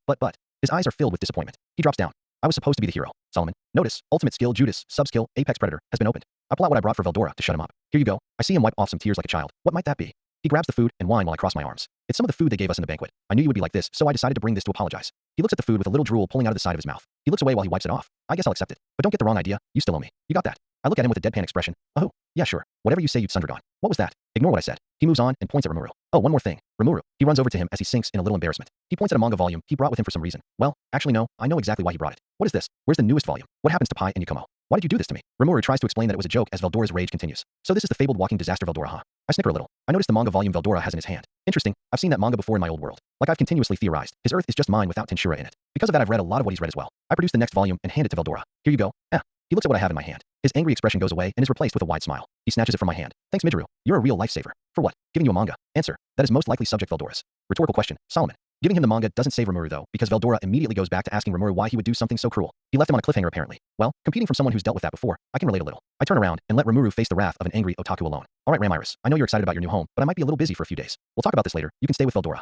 His eyes are filled with disappointment. He drops down. I was supposed to be the hero. Solomon. Notice, ultimate skill Judas, sub-skill, Apex Predator, has been opened. I pull out what I brought for Veldora to shut him up. Here you go. I see him wipe off some tears like a child. What might that be? He grabs the food and wine while I cross my arms. It's some of the food they gave us in the banquet. I knew you would be like this, so I decided to bring this to apologize. He looks at the food with a little drool pulling out of the side of his mouth. He looks away while he wipes it off. I guess I'll accept it. But don't get the wrong idea. You still owe me. You got that? I look at him with a deadpan expression. Oh, yeah, sure. Whatever you say, you've sundered on. What was that? Ignore what I said. He moves on and points at Rimuru. Oh, one more thing. Rimuru. He runs over to him as he sinks in a little embarrassment. He points at a manga volume he brought with him for some reason. Well, actually no, I know exactly why he brought it. What is this? Where's the newest volume? What happens to Pai and Yakumo? Why did you do this to me? Rimuru tries to explain that it was a joke as Veldora's rage continues. So this is the fabled walking disaster Veldora, huh? I snicker a little. I notice the manga volume Veldora has in his hand. Interesting. I've seen that manga before in my old world. Like I've continuously theorized, his Earth is just mine without Tensura in it. Because of that, I've read a lot of what he's read as well. I produce the next volume and hand it to Veldora. Here you go. He looks at what I have in my hand. His angry expression goes away and is replaced with a wide smile. He snatches it from my hand. Thanks, Midru. You're a real lifesaver. For what? Giving you a manga. Answer. That is most likely subject Veldora's. Rhetorical question. Solomon. Giving him the manga doesn't save Rimuru though, because Veldora immediately goes back to asking Rimuru why he would do something so cruel. He left him on a cliffhanger apparently. Well, competing from someone who's dealt with that before, I can relate a little. I turn around and let Rimuru face the wrath of an angry otaku alone. Alright Ramiris, I know you're excited about your new home, but I might be a little busy for a few days. We'll talk about this later. You can stay with Veldora.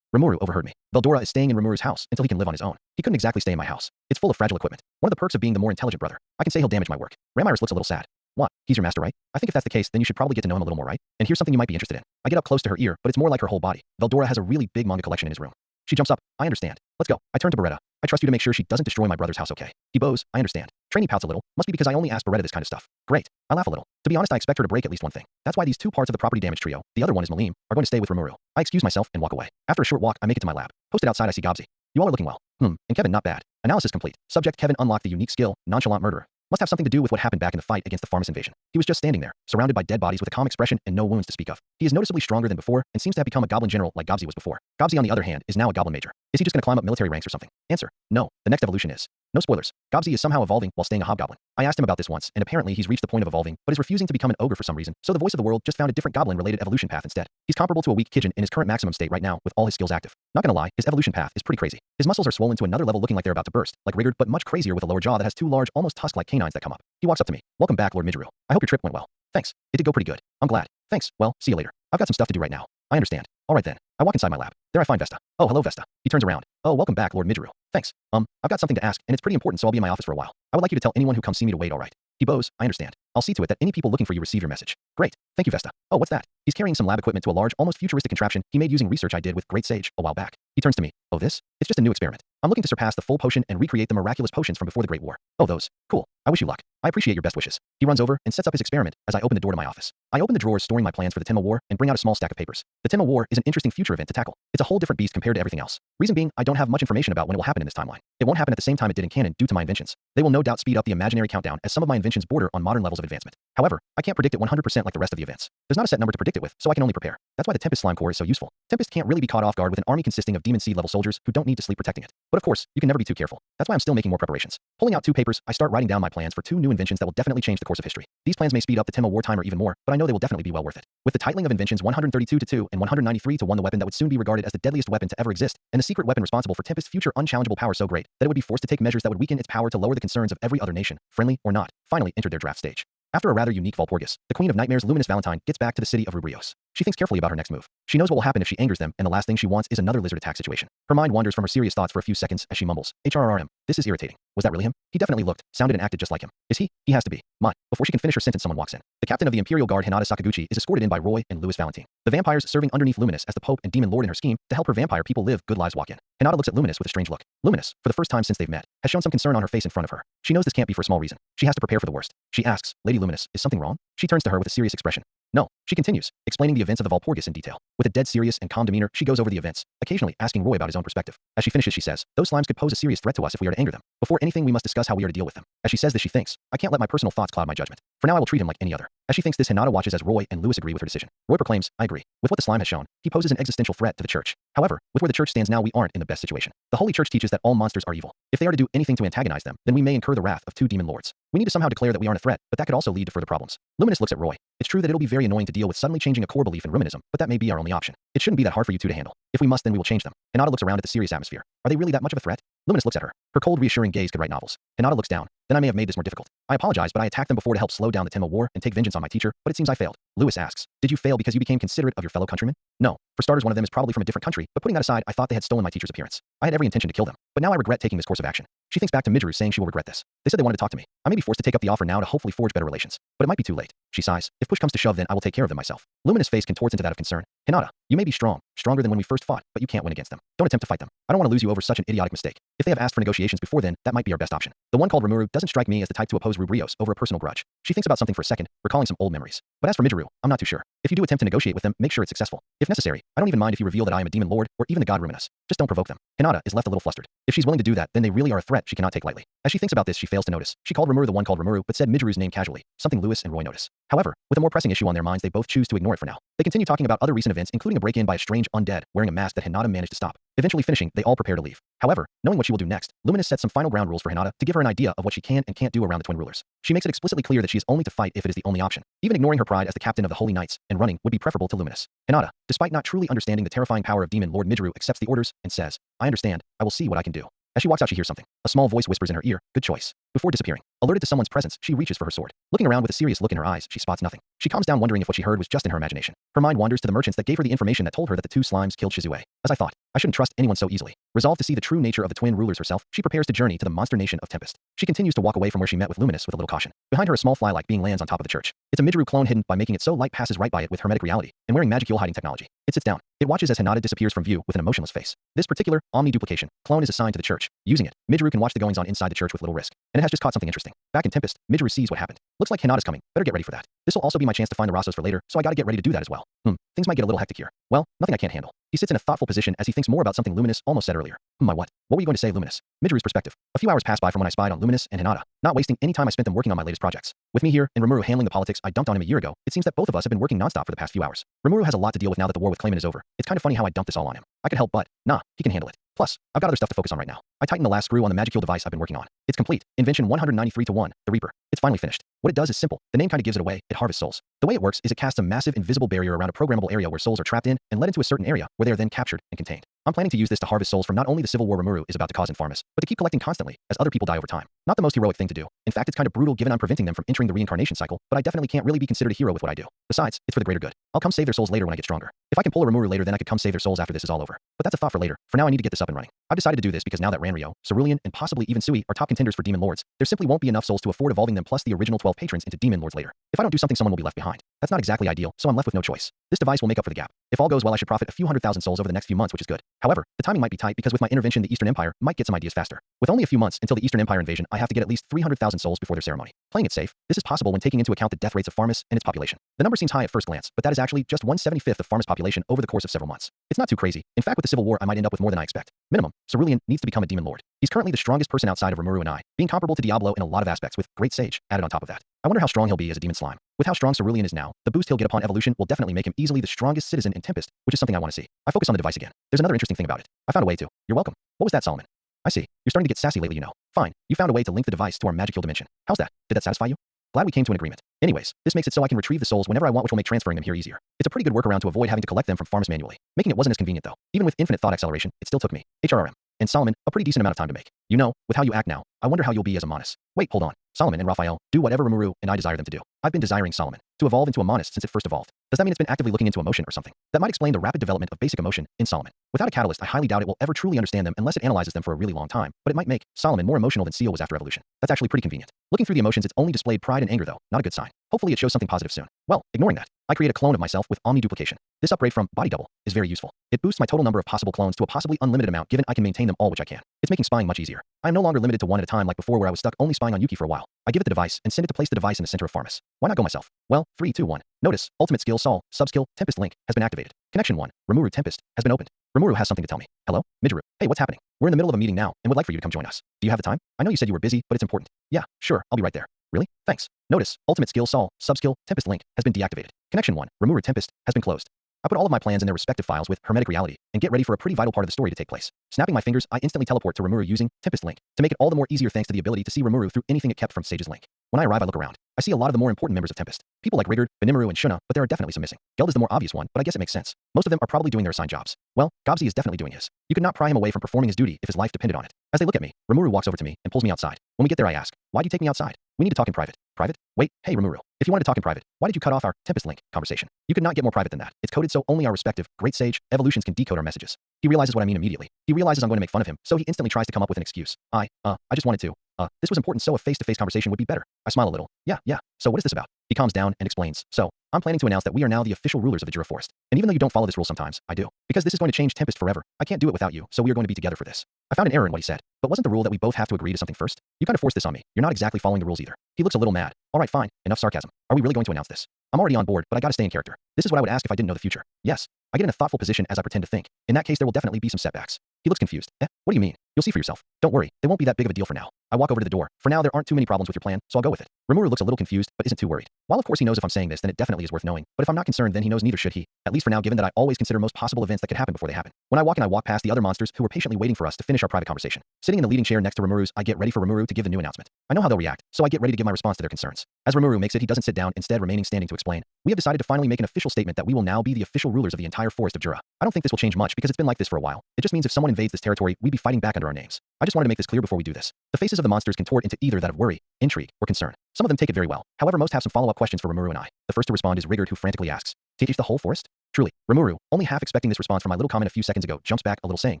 Rimuru overheard me. Veldora is staying in Rimuru's house until he can live on his own. He couldn't exactly stay in my house. It's full of fragile equipment. One of the perks of being the more intelligent brother. I can say he'll damage my work. Ramiris looks a little sad. What? He's your master, right? I think if that's the case, then you should probably get to know him a little more, right? And here's something you might be interested in. I get up close to her ear, but it's more like her whole body. Veldora has a really big manga collection in his room. She jumps up. I understand. Let's go. I turn to Beretta. I trust you to make sure she doesn't destroy my brother's house, okay? He bows. I understand. Trainee pouts a little. Must be because I only asked Beretta this kind of stuff. Great. I laugh a little. To be honest, I expect her to break at least one thing. That's why these two parts of the property damage trio, the other one is Malim, are going to stay with Rimuru. I excuse myself and walk away. After a short walk, I make it to my lab. Posted outside, I see Gobsy. You all are looking well. And Kevin, not bad. Analysis complete. Subject Kevin unlocked the unique skill, nonchalant murderer. Must have something to do with what happened back in the fight against the Pharmas invasion. He was just standing there, surrounded by dead bodies with a calm expression and no wounds to speak of. He is noticeably stronger than before and seems to have become a goblin general like Gobsy was before. Gobsy, on the other hand, is now a goblin major. Is he just going to climb up military ranks or something? Answer. No. The next evolution is. No spoilers. Gobsy is somehow evolving while staying a hobgoblin. I asked him about this once, and apparently he's reached the point of evolving, but is refusing to become an ogre for some reason, so the voice of the world just found a different goblin-related evolution path instead. He's comparable to a weak Kijin in his current maximum state right now, with all his skills active. Not gonna lie, his evolution path is pretty crazy. His muscles are swollen to another level looking like they're about to burst, like Rigurd, but much crazier with a lower jaw that has two large, almost tusk-like canines that come up. He walks up to me. Welcome back, Lord Midru. I hope your trip went well. Thanks. It did go pretty good. I'm glad. Thanks. Well, see you later. I've got some stuff to do right now. I understand. Alright then. I walk inside my lab. There I find Vesta. Oh, hello Vesta. He turns around. Oh, welcome back, Lord Midru. Thanks. I've got something to ask, and it's pretty important, so I'll be in my office for a while. I would like you to tell anyone who comes see me to wait, alright? He bows. I understand. I'll see to it that any people looking for you receive your message. Great. Thank you, Vesta. Oh, what's that? He's carrying some lab equipment to a large, almost futuristic contraption he made using research I did with Great Sage a while back. He turns to me. Oh, this? It's just a new experiment. I'm looking to surpass the full potion and recreate the miraculous potions from before the Great War. Oh, those. Cool. I wish you luck. I appreciate your best wishes. He runs over and sets up his experiment as I open the door to my office. I open the drawers storing my plans for the Tenma War and bring out a small stack of papers. The Tenma War is an interesting future event to tackle. It's a whole different beast compared to everything else. Reason being, I don't have much information about when it will happen in this timeline. It won't happen at the same time it did in canon due to my inventions. They will no doubt speed up the imaginary countdown as some of my inventions border on modern levels of advancement. However, I can't predict it 100% like the rest of the events. There's not a set number to predict it with, so I can only prepare. That's why the Tempest Slime Core is so useful. Tempest can't really be caught off guard with an army consisting of demon seed level soldiers who don't need to sleep protecting it. But of course, you can never be too careful. That's why I'm still making more preparations. Pulling out 2 papers, I start writing down my plans for 2 new inventions that will definitely change the course of history. These plans may speed up the Tenma War timer even more, but I know they will definitely be well worth it. With the titling of inventions 132 to 2 and 193 to 1, the weapon that would soon be regarded as the deadliest weapon to ever exist, and the secret weapon responsible for Tempest's future unchallengeable power so great that it would be forced to take measures that would weaken its power to lower the concerns of every other nation, friendly or not, finally entered their draft stage. After a rather unique Valpurgis, the Queen of Nightmares Luminous Valentine gets back to the city of Rubrios. She thinks carefully about her next move. She knows what will happen if she angers them, and the last thing she wants is another lizard attack situation. Her mind wanders from her serious thoughts for a few seconds as she mumbles, HRRM, this is irritating. Was that really him? He definitely looked, sounded and acted just like him. Is he? He has to be. My. Before she can finish her sentence, someone walks in. The captain of the Imperial Guard Hinata Sakaguchi is escorted in by Roy and Louis Valentine. The vampires serving underneath Luminous as the Pope and Demon Lord in her scheme to help her vampire people live good lives walk in. Hinata looks at Luminous with a strange look. Luminous, for the first time since they've met, has shown some concern on her face in front of her. She knows this can't be for a small reason. She has to prepare for the worst. She asks, Lady Luminous, is something wrong? She turns to her with a serious expression. No, she continues, explaining the events of the Valpurgis in detail. With a dead serious and calm demeanor, she goes over the events, occasionally asking Roy about his own perspective. As she finishes, she says, those slimes could pose a serious threat to us if we are to anger them. Before anything, we must discuss how we are to deal with them. As she says this, she thinks, I can't let my personal thoughts cloud my judgment. For now, I will treat him like any other. As she thinks this, Hinata watches as Roy and Louis agree with her decision. Roy proclaims, I agree. With what the slime has shown, he poses an existential threat to the church. However, with where the church stands now, we aren't in the best situation. The Holy Church teaches that all monsters are evil. If they are to do anything to antagonize them, then we may incur the wrath of 2 demon lords. We need to somehow declare that we aren't a threat, but that could also lead to further problems. Luminous looks at Roy. It's true that it'll be very annoying to deal with suddenly changing a core belief in Riminism, but that may be our only option. It shouldn't be that hard for you 2 to handle. If we must, then we will change them. Hinata looks around at the serious atmosphere. Are they really that much of a threat? Luminous looks at her. Her cold, reassuring gaze could write novels. Hinata looks down. Then I may have made this more difficult. I apologize, but I attacked them before to help slow down the Tenma War and take vengeance on my teacher, but it seems I failed. Louis asks, did you fail because you became considerate of your fellow countrymen? No. For starters, one of them is probably from a different country, but putting that aside, I thought they had stolen my teacher's appearance. I had every intention to kill them, but now I regret taking this course of action. She thinks back to Midru saying she will regret this. They said they wanted to talk to me. I may be forced to take up the offer now to hopefully forge better relations, but it might be too late. She sighs. If push comes to shove, then I will take care of them myself. Luminous' face contorts into that of concern. Hinata, you may be strong, stronger than when we first fought, but you can't win against them. Don't attempt to fight them. I don't want to lose you over such an idiotic mistake. If they have asked for negotiations before then, that might be our best option. The one called Rimuru doesn't strike me as the type to oppose Rubrios over a personal grudge. She thinks about something for a second, recalling some old memories. But as for Midru, I'm not too sure. If you do attempt to negotiate with them, make sure it's successful. If necessary, I don't even mind if you reveal that I am a demon lord or even the god Ruminus. Just don't provoke them. Hinata is left a little flustered. If she's willing to do that, then they really are a threat she cannot take lightly. As she thinks about this, she fails to notice. She called Rimuru the one called Rimuru, but said Midru's name casually, something Louis and Roy notice. However, with a more pressing issue on their minds, they both choose to ignore it for now. They continue talking about other recent events, including a break-in by a strange undead wearing a mask that Hinata managed to stop. Eventually finishing, they all prepare to leave. However, knowing what she will do next, Luminous sets some final ground rules for Hinata to give her an idea of what she can and can't do around the twin rulers. She makes it explicitly clear that she is only to fight if it is the only option. Even ignoring her pride as the captain of the Holy Knights and running would be preferable to Luminous. Hinata, despite not truly understanding the terrifying power of Demon Lord Midru, accepts the orders and says, I understand, I will see what I can do. As she walks out, she hears something. A small voice whispers in her ear, good choice. Before disappearing, alerted to someone's presence, she reaches for her sword. Looking around with a serious look in her eyes, she spots nothing. She calms down, wondering if what she heard was just in her imagination. Her mind wanders to the merchants that gave her the information that told her that the 2 slimes killed Shizue. As I thought, I shouldn't trust anyone so easily. Resolved to see the true nature of the twin rulers herself, she prepares to journey to the monster nation of Tempest. She continues to walk away from where she met with Luminous with a little caution. Behind her, a small fly-like being lands on top of the church. It's a Midru clone hidden by making it so light passes right by it with hermetic reality and wearing magic hiding technology. It sits down. It watches as Hinata disappears from view with an emotionless face. This particular omni-duplication clone is assigned to the church. Using it, Midru can watch the goings-on inside the church with little risk. And it has just caught something interesting. Back in Tempest, Midru sees what happened. Looks like Hinata's coming. Better get ready for that. This will also be my chance to find the Rassos for later, so I gotta get ready to do that as well. Things might get a little hectic here. Well, nothing I can't handle. He sits in a thoughtful position as he thinks more about something Luminous almost said earlier. My what? What were you going to say, Luminous? Midru's perspective. A few hours pass by from when I spied on Luminous and Hinata, not wasting any time I spent them working on my latest projects. With me here and Rimuru handling the politics I dumped on him a year ago, it seems that both of us have been working nonstop for the past few hours. Rimuru has a lot to deal with now that the war with Clayman is over. It's kind of funny how I dumped this all on him. I could help, but nah, he can handle it. Plus, I've got other stuff to focus on right now. I tightened the last screw on the magic heal device I've been working on. It's complete. Invention 193 to 1, the Reaper. It's finally finished. What it does is simple. The name kind of gives it away. It harvests souls. The way it works is it casts a massive invisible barrier around a programmable area where souls are trapped in and led into a certain area where they are then captured and contained. I'm planning to use this to harvest souls from not only the civil war Rimuru is about to cause in Farmus, but to keep collecting constantly as other people die over time. Not the most heroic thing to do. In fact, it's kind of brutal given I'm preventing them from entering the reincarnation cycle, but I definitely can't really be considered a hero with what I do. Besides, it's for the greater good. I'll come save their souls later when I get stronger. If I can pull a Rimuru later, then I could come save their souls after this is all over. But that's a thought for later. For now, I need to get this up and running. I've decided to do this because now that Ranryo, Cerulean, and possibly even Sui are top contenders for Demon Lords, there simply won't be enough souls to afford evolving them plus the original 12 patrons into Demon Lords later. If I don't do something, someone will be left behind. That's not exactly ideal, so I'm left with no choice. This device will make up for the gap. If all goes well, I should profit a few 100,000 souls over the next few months, which is good. However, the timing might be tight because with my intervention, the Eastern Empire might get some ideas faster. With only a few months until the Eastern Empire invasion, I have to get at least 300,000 souls before their ceremony. Playing it safe, this is possible when taking into account the death rates of Farmus and its population. The number seems high at first glance, but that is actually just 1/75 of Farmus' population over the course of several months. It's not too crazy. In fact, with the Civil War, I might end up with more than I expect. Minimum, Cerulean needs to become a Demon Lord. He's currently the strongest person outside of Rimuru and I, being comparable to Diablo in a lot of aspects with Great Sage added on top of that. I wonder how strong he'll be as a demon slime. With how strong Cerulean is now, the boost he'll get upon evolution will definitely make him easily the strongest citizen in Tempest, which is something I want to see. I focus on the device again. There's another interesting thing about it. I found a way to. You're welcome. What was that, Solomon? I see. You're starting to get sassy lately, you know. Fine. You found a way to link the device to our magical dimension. How's that? Did that satisfy you? Glad we came to an agreement. Anyways, this makes it so I can retrieve the souls whenever I want, which will make transferring them here easier. It's a pretty good workaround to avoid having to collect them from farms manually. Making it wasn't as convenient though. Even with infinite thought acceleration, it still took me. HRRM. And Solomon, a pretty decent amount of time to make. You know, with how you act now, I wonder how you'll be as a Monist. Wait, hold on. Solomon and Raphael, do whatever Rimuru and I desire them to do. I've been desiring Solomon to evolve into a Monist since it first evolved. Does that mean it's been actively looking into emotion or something? That might explain the rapid development of basic emotion in Solomon. Without a catalyst, I highly doubt it will ever truly understand them unless it analyzes them for a really long time, but it might make Solomon more emotional than Seal was after evolution. That's actually pretty convenient. Looking through the emotions, it's only displayed pride and anger though, not a good sign. Hopefully it shows something positive soon. Well, ignoring that, I create a clone of myself with Omni duplication. This upgrade from Body Double is very useful. It boosts my total number of possible clones to a possibly unlimited amount given I can maintain them all, which I can. It's making spying much easier. I am no longer limited to one at a time like before where I was stuck only spying on Yuki for a while. I give it the device and send it to place the device in the center of Farmus. Why not go myself? Well, 3, 2, 1. Notice, ultimate skill Sol, subskill, Tempest link has been activated. Connection 1, Rimuru Tempest has been opened. Rimuru has something to tell me. Hello, Midgeru. Hey, what's happening? We're in the middle of a meeting now and would like for you to come join us. Do you have the time? I know you said you were busy, but it's important. Yeah, sure, I'll be right there. Really? Thanks. Notice, ultimate skill Sol, subskill, Tempest link has been deactivated. Connection 1, Rimuru Tempest has been closed. I put all of my plans in their respective files with hermetic reality and get ready for a pretty vital part of the story to take place. Snapping my fingers, I instantly teleport to Rimuru using Tempest link to make it all the more easier thanks to the ability to see Rimuru through anything it kept from Sage's link. When I arrive, I look around. I see a lot of the more important members of Tempest. People like Rigard, Benimaru, and Shuna, but there are definitely some missing. Geld is the more obvious one, but I guess it makes sense. Most of them are probably doing their assigned jobs. Well, Gobzi is definitely doing his. You could not pry him away from performing his duty if his life depended on it. As they look at me, Rimuru walks over to me and pulls me outside. When we get there, I ask, why do you take me outside? We need to talk in private. Private? Wait, hey Rimuru. If you wanted to talk in private, why did you cut off our Tempest link conversation? You could not get more private than that. It's coded so only our respective Great Sage evolutions can decode our messages. He realizes what I mean immediately. He realizes I'm going to make fun of him, so he instantly tries to come up with an excuse. I just wanted to. This was important, so a face-to-face conversation would be better. I smile a little. Yeah. So what is this about? He calms down and explains. So, I'm planning to announce that we are now the official rulers of the Jura Forest. And even though you don't follow this rule sometimes, I do. Because this is going to change Tempest forever. I can't do it without you, so we are going to be together for this. I found an error in what he said. But wasn't the rule that we both have to agree to something first? You kind of forced this on me. You're not exactly following the rules either. He looks a little mad. All right, fine. Enough sarcasm. Are we really going to announce this? I'm already on board, but I gotta stay in character. This is what I would ask if I didn't know the future. Yes. I get in a thoughtful position as I pretend to think. In that case, there will definitely be some setbacks. He looks confused. What do you mean? You'll see for yourself. Don't worry. They won't be that big of a deal for now. I walk over to the door. For now, there aren't too many problems with your plan, so I'll go with it. Rimuru looks a little confused, but isn't too worried. While of course he knows if I'm saying this, then it definitely is worth knowing. But if I'm not concerned, then he knows neither should he. At least for now, given that I always consider most possible events that could happen before they happen. When I walk past the other monsters who were patiently waiting for us to finish our private conversation. Sitting in the leading chair next to Rimuru's, I get ready for Rimuru to give the new announcement. I know how they'll react, so I get ready to give my response to their concerns. As Rimuru makes it, he doesn't sit down, instead remaining standing to explain. We have decided to finally make an official statement that we will now be the official rulers of the entire forest of Jura. I don't think this will change much because it's been like this for a while. It just means if someone invades this territory, we'd be fighting back under our names. I just wanted to make this clear before we do this. The faces of the monsters contort into either that of worry, intrigue, or concern. Some of them take it very well. However, most have some follow-up questions for Rimuru and I. The first to respond is Rigard, who frantically asks, "TH the whole forest?" Truly, Rimuru, only half expecting this response from my little comment a few seconds ago, jumps back a little saying,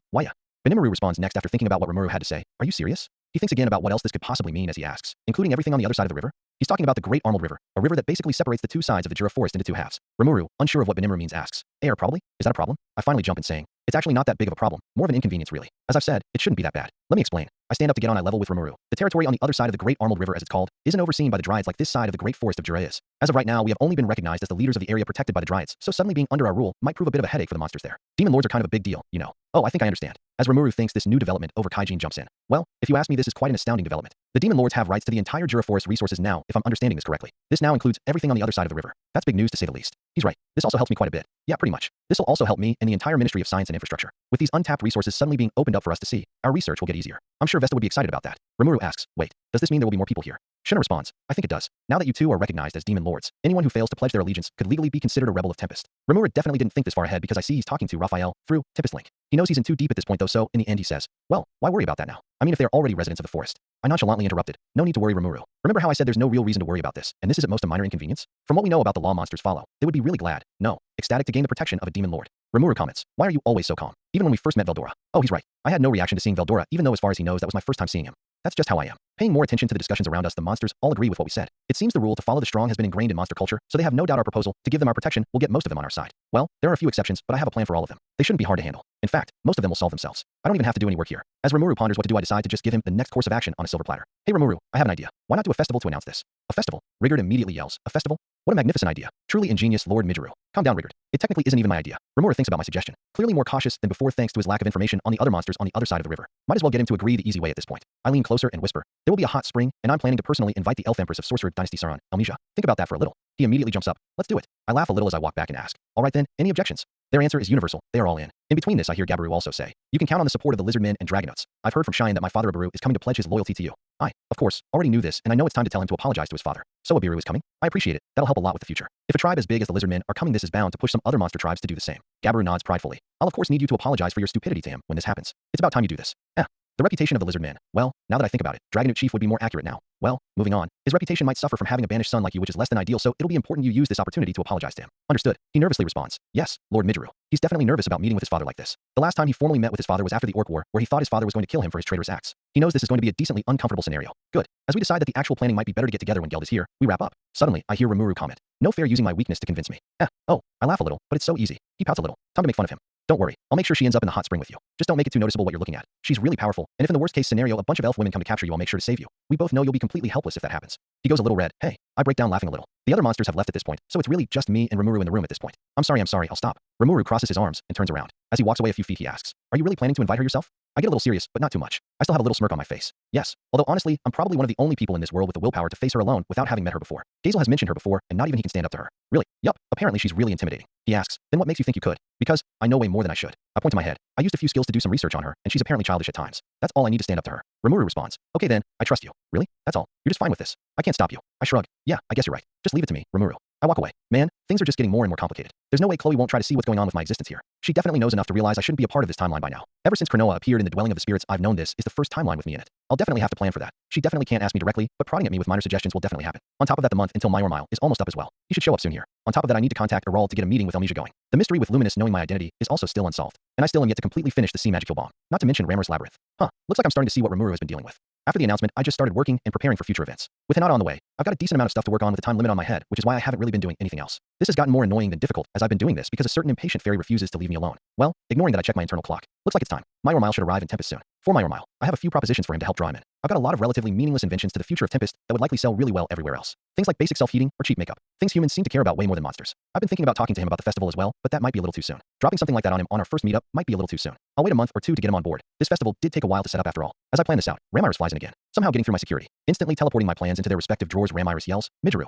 "Why ya?" Benimaru responds next after thinking about what Rimuru had to say. "Are you serious?" He thinks again about what else this could possibly mean as he asks, including everything on the other side of the river. He's talking about the Great Armored River, a river that basically separates the two sides of the Jura Forest into two halves. Rimuru, unsure of what Benimaru means, asks, "AR probably? Is that a problem?" I finally jump in saying, "It's actually not that big of a problem, more of an inconvenience really. As I've said, it shouldn't be that bad. Let me explain." I stand up to get on eye level with Rimuru. The territory on the other side of the Great Armored River, as it's called, isn't overseen by the Dryads like this side of the Great Forest of Jura is. As of right now, we have only been recognized as the leaders of the area protected by the Dryads, so suddenly being under our rule might prove a bit of a headache for the monsters there. Demon Lords are kind of a big deal, you know. Oh, I think I understand. As Rimuru thinks this new development over Kaijin jumps in. Well, if you ask me, this is quite an astounding development. The Demon Lords have rights to the entire Jura Forest resources now, if I'm understanding this correctly. This now includes everything on the other side of the river. That's big news to say the least. He's right. This also helps me quite a bit. Yeah, pretty much. This will also help me and the entire Ministry of Science and Infrastructure. With these untapped resources suddenly being opened up for us to see, our research will get easier. I'm sure Vesta would be excited about that. Rimuru asks, "Wait, does this mean there will be more people here?" Shuna responds, I think it does. Now that you two are recognized as demon lords, anyone who fails to pledge their allegiance could legally be considered a rebel of Tempest. Rimuru definitely didn't think this far ahead because I see he's talking to Raphael through Tempest Link. He knows he's in too deep at this point though, so in the end he says, well, why worry about that now? I mean, if they're already residents of the forest. I nonchalantly interrupted. No need to worry, Rimuru. Remember how I said there's no real reason to worry about this, and this is at most a minor inconvenience? From what we know about the law monsters follow, they would be really glad, no, ecstatic to gain the protection of a demon lord. Rimuru comments, why are you always so calm? Even when we first met Veldora. Oh, he's right. I had no reaction to seeing Veldora, even though as far as he knows that was my first time seeing him. That's just how I am. Paying more attention to the discussions around us, the monsters all agree with what we said. It seems the rule to follow the strong has been ingrained in monster culture, so they have no doubt our proposal to give them our protection will get most of them on our side. Well, there are a few exceptions, but I have a plan for all of them. They shouldn't be hard to handle. In fact, most of them will solve themselves. I don't even have to do any work here. As Rimuru ponders what to do, I decide to just give him the next course of action on a silver platter. Hey Rimuru, I have an idea. Why not do a festival to announce this? A festival? Rigard immediately yells, a festival? What a magnificent idea. Truly ingenious, Lord Midgeru. Calm down, Rigard. It technically isn't even my idea. Rimuru thinks about my suggestion. Clearly more cautious than before thanks to his lack of information on the other monsters on the other side of the river. Might as well get him to agree the easy way at this point. I lean closer and whisper, there will be a hot spring, and I'm planning to personally invite the elf empress of Sorcerer Dynasty Saran, Elmesia. Think about that for a little. He immediately jumps up. Let's do it. I laugh a little as I walk back and ask, all right then, any objections? Their answer is universal. They are all in. In between this, I hear Gabiru also say, you can count on the support of the lizard men and dragonauts. I've heard from Shine that my father Abiru is coming to pledge his loyalty to you. I, of course, already knew this, and I know it's time to tell him to apologize to his father. So Abiru is coming? I appreciate it. That'll help a lot with the future. If a tribe as big as the lizard men are coming, this is bound to push some other monster tribes to do the same. Gabiru nods pridefully. I'll of course need you to apologize for your stupidity to him when this happens. It's about time you do this. The reputation of the lizard men. Well, now that I think about it, Dragonaut Chief would be more accurate now. Well, moving on. His reputation might suffer from having a banished son like you, which is less than ideal, so it'll be important you use this opportunity to apologize to him. Understood. He nervously responds. Yes, Lord Midgeru. He's definitely nervous about meeting with his father like this. The last time he formally met with his father was after the Orc War, where he thought his father was going to kill him for his traitorous acts. He knows this is going to be a decently uncomfortable scenario. Good. As we decide that the actual planning might be better to get together when Geld is here, we wrap up. Suddenly, I hear Rimuru comment. No fair using my weakness to convince me. Oh, I laugh a little, but it's so easy. He pouts a little. Time to make fun of him. Don't worry, I'll make sure she ends up in the hot spring with you. Just don't make it too noticeable what you're looking at. She's really powerful, and if in the worst case scenario a bunch of elf women come to capture you, I'll make sure to save you. We both know you'll be completely helpless if that happens. He goes a little red. Hey, I break down laughing a little. The other monsters have left at this point, so it's really just me and Rimuru in the room at this point. I'm sorry, I'll stop. Rimuru crosses his arms and turns around. As he walks away a few feet, he asks, are you really planning to invite her yourself? I get a little serious, but not too much. I still have a little smirk on my face. Yes, although honestly, I'm probably one of the only people in this world with the willpower to face her alone without having met her before. Gazel has mentioned her before, and not even he can stand up to her. Really? Yup, apparently she's really intimidating. He asks, then what makes you think you could? Because I know way more than I should. I point to my head. I used a few skills to do some research on her, and she's apparently childish at times. That's all I need to stand up to her. Rimuru responds, okay then, I trust you. Really? That's all. You're just fine with this. I can't stop you. I shrug. Yeah, I guess you're right. Just leave it to me, Rimuru. I walk away. Man, things are just getting more and more complicated. There's no way Chloe won't try to see what's going on with my existence here. She definitely knows enough to realize I shouldn't be a part of this timeline by now. Ever since Cronoa appeared in the Dwelling of the Spirits, I've known this is the first timeline with me in it. I'll definitely have to plan for that. She definitely can't ask me directly, but prodding at me with minor suggestions will definitely happen. On top of that, the month until Mile is almost up as well. He should show up soon here. On top of that, I need to contact Aral to get a meeting with Elmesia going. The mystery with Luminous knowing my identity is also still unsolved, and I still am yet to completely finish the Sea Magical Bomb. Not to mention Ramor's Labyrinth. Looks like I'm starting to see what Rimuru has been dealing with. After the announcement, I just started working and preparing for future events. With Hinata on the way, I've got a decent amount of stuff to work on with a time limit on my head, which is why I haven't really been doing anything else. This has gotten more annoying than difficult as I've been doing this because a certain impatient fairy refuses to leave me alone. Well, ignoring that, I check my internal clock. Looks like it's time. Mile should arrive in Tempest soon. For Mile, I have a few propositions for him to help draw him in. I've got a lot of relatively meaningless inventions to the future of Tempest that would likely sell really well everywhere else. Things like basic self-heating or cheap makeup. Things humans seem to care about way more than monsters. I've been thinking about talking to him about the festival as well, but that might be a little too soon. Dropping something like that on him on our first meetup might be a little too soon. I'll wait a month or two to get him on board. This festival did take a while to set up after all. As I plan this out, Ramiris flies in again, somehow getting through my security. Instantly teleporting my plans into their respective drawers, Ramiris yells, Midgeru,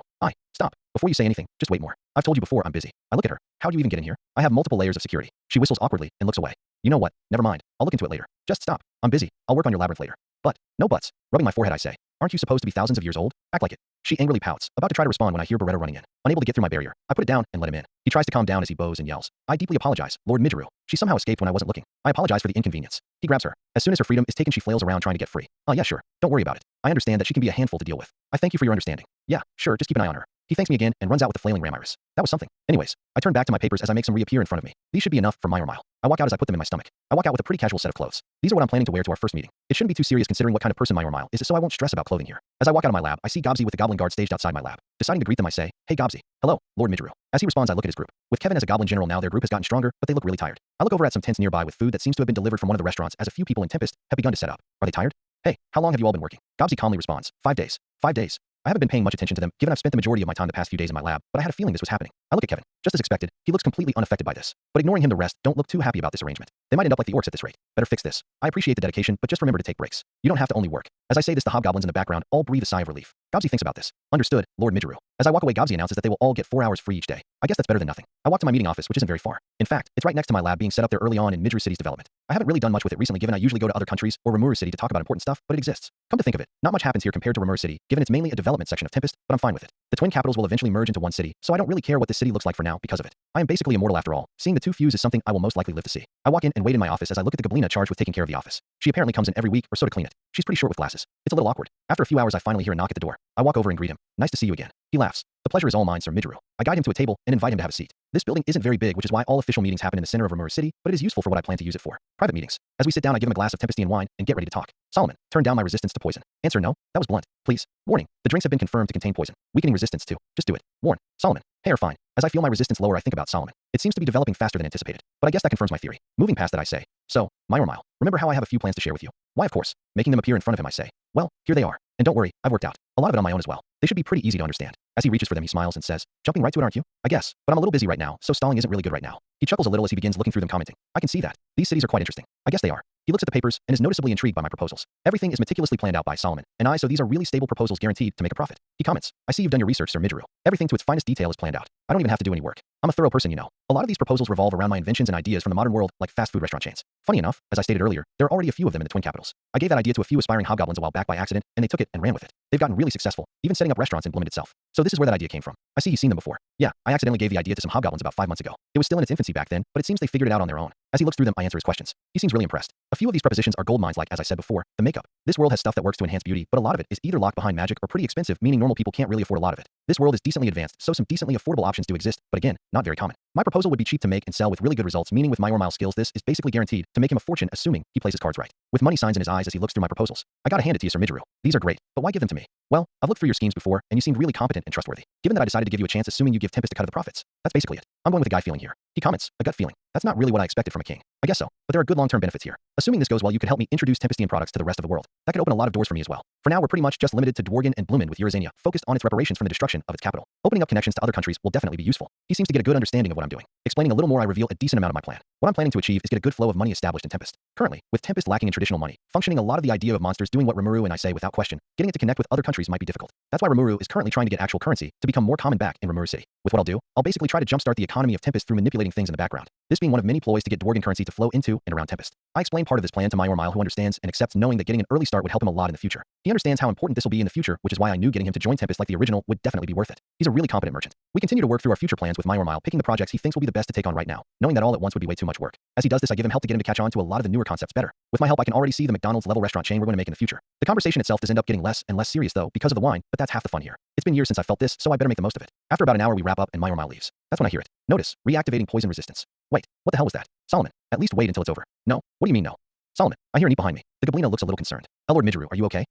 stop. Before you say anything, just wait more. I've told you before I'm busy. I look at her. How'd you even get in here? I have multiple layers of security. She whistles awkwardly and looks away. You know what? Never mind. I'll look into it later. Just stop. I'm busy. I'll work on your labyrinth later. But, no buts. Rubbing my forehead, I say, aren't you supposed to be thousands of years old? Act like it. She angrily pouts, about to try to respond when I hear Beretta running in. Unable to get through my barrier, I put it down and let him in. He tries to calm down as he bows and yells. I deeply apologize, Lord Midgeru. She somehow escaped when I wasn't looking. I apologize for the inconvenience. He grabs her. As soon as her freedom is taken, she flails around trying to get free. Yeah, sure. Don't worry about it. I understand that she can be a handful to deal with. I thank you for your understanding. Yeah, sure, just keep an eye on her. He thanks me again and runs out with the flailing Ramiris. That was something. Anyways, I turn back to my papers as I make some reappear in front of me. These should be enough for Mile. I walk out as I put them in my stomach. I walk out with a pretty casual set of clothes. These are what I'm planning to wear to our first meeting. It shouldn't be too serious considering what kind of person Mile is, so I won't stress about clothing here. As I walk out of my lab, I see Gobsy with the goblin guard staged outside my lab. Deciding to greet them, I say, hey Gobsy. Hello, Lord Midgeru. As he responds, I look at his group. With Kevin as a goblin general now, their group has gotten stronger, but they look really tired. I look over at some tents nearby with food that seems to have been delivered from one of the restaurants as a few people in Tempest have begun to set up. Are they tired? Hey, how long have you all been working? Gobsy calmly responds, 5 days. 5 days. I haven't been paying much attention to them, given I've spent the majority of my time the past few days in my lab, but I had a feeling this was happening. I look at Kevin. Just as expected, he looks completely unaffected by this. But ignoring him, the rest don't look too happy about this arrangement. They might end up like the orcs at this rate. Better fix this. I appreciate the dedication, but just remember to take breaks. You don't have to only work. As I say this, the hobgoblins in the background all breathe a sigh of relief. Gobsy thinks about this. Understood, Lord Midgeru. As I walk away, Gobsy announces that they will all get 4 hours free each day. I guess that's better than nothing. I walk to my meeting office, which isn't very far. In fact, it's right next to my lab being set up there early on in Midgeru City's development. I haven't really done much with it recently given I usually go to other countries or Rimuru City to talk about important stuff, but it exists. Come to think of it, not much happens here compared to Rimuru City, given it's mainly a development section of Tempest, but I'm fine with it. The twin capitals will eventually merge into one city, so I don't really care what this city looks like for now because of it. I am basically immortal after all. Seeing the two fuse is something I will most likely live to see. I walk in and wait in my office as I look at the Goblina charged with taking care of the office. She apparently comes in every week or so to clean it. She's pretty short with glasses. It's a little awkward. After a few hours I finally hear a knock at the door. I walk over and greet him. Nice to see you again. He laughs. The pleasure is all mine, Sir Rimuru. I guide him to a table and invite him to have a seat. This building isn't very big, which is why all official meetings happen in the center of Rimuru City, but it is useful for what I plan to use it for. Private meetings. As we sit down I give him a glass of Tempestian wine and get ready to talk. Solomon, turn down my resistance to poison. Answer no. That was blunt. Please. Warning. The drinks have been confirmed to contain poison. Weakening resistance to. Just do it. Warn. Solomon. Hey are fine. As I feel my resistance lower I think about Solomon. It seems to be developing faster than anticipated. But I guess that confirms my theory. Moving past that I say. So, Mile, remember how I have a few plans to share with you? Why of course. Making them appear in front of him I say. Well, here they are. And don't worry, I've worked out a lot of it on my own as well. They should be pretty easy to understand. As he reaches for them he smiles and says, jumping right to it aren't you? I guess, but I'm a little busy right now, so stalling isn't really good right now. He chuckles a little as he begins looking through them commenting. I can see that. These cities are quite interesting. I guess they are. He looks at the papers and is noticeably intrigued by my proposals. Everything is meticulously planned out by Solomon, and so these are really stable proposals guaranteed to make a profit. He comments, I see you've done your research, Sir Rimuru. Everything to its finest detail is planned out. I don't even have to do any work. I'm a thorough person, you know. A lot of these proposals revolve around my inventions and ideas from the modern world, like fast food restaurant chains. Funny enough, as I stated earlier, there are already a few of them in the twin capitals. I gave that idea to a few aspiring hobgoblins a while back by accident, and they took it and ran with it. They've gotten really successful, even setting up restaurants in Blooming itself. So this is where that idea came from. I see you've seen them before. Yeah, I accidentally gave the idea to some hobgoblins about 5 months ago. It was still in its infancy back then, but it seems they figured it out on their own. As he looks through them, I answer his questions. He seems really impressed. A few of these propositions are gold mines like, as I said before, the makeup. This world has stuff that works to enhance beauty, but a lot of it is either locked behind magic or pretty expensive, meaning normal people can't really afford a lot of it. This world is decently advanced, so some decently affordable options do exist, but again, not very common. My proposal would be cheap to make and sell with really good results, meaning with my Mile skills this is basically guaranteed to make him a fortune assuming he plays his cards right. With money signs in his eyes as he looks through my proposals. I gotta hand it to you, Sir Rimuru. These are great, but why give them to me? Well, I've looked through your schemes before, and you seemed really competent and trustworthy. Given that I decided to give you a chance assuming you give Tempest a cut of the profits. That's basically it. I'm going with a guy feeling here. He comments, a gut feeling. That's not really what I expected from a king. I guess so, but there are good long-term benefits here. Assuming this goes well, you could help me introduce Tempestian products to the rest of the world. That could open a lot of doors for me as well. For now, we're pretty much just limited to Dworgen and Bloomin with Eurazania, focused on its reparations from the destruction of its capital. Opening up connections to other countries will definitely be useful. He seems to get a good understanding of what I'm doing. Explaining a little more, I reveal a decent amount of my plan. What I'm planning to achieve is get a good flow of money established in Tempest. Currently, with Tempest lacking in traditional money, functioning a lot of the idea of monsters doing what Rimuru and I say without question, getting it to connect with other countries might be difficult. That's why Rimuru is currently trying to get actual currency to become more common back in Rimuru City. With what I'll do, I'll basically try to jumpstart the economy of Tempest through manipulating things in the background. This being one of many ploys to get Dworgen currency to flow into and around Tempest. I explain part of this plan to Mile who understands and accepts knowing that getting an early start would help him a lot in the future. He understands how important this will be in the future, which is why I knew getting him to join Tempest like the original would definitely be worth it. He's a really competent merchant. We continue to work through our future plans with Mile picking the projects he thinks will be the best to take on right now, knowing that all at once would be way too much work. As he does this, I give him help to get him to catch on to a lot of the newer concepts better. With my help, I can already see the McDonald's level restaurant chain we're going to make in the future. The conversation itself does end up getting less and less serious though because of the wine, but that's half the fun here. It's been years since I felt this, so I better make the most of it. After about an hour we wrap up and Mile leaves. That's when I hear it. Notice, reactivating poison resistance. Wait, what the hell was that? Solomon, at least wait until it's over. No, what do you mean no? Solomon, I hear an eat behind me. The Goblina looks a little concerned. Lord Rimuru, are you okay?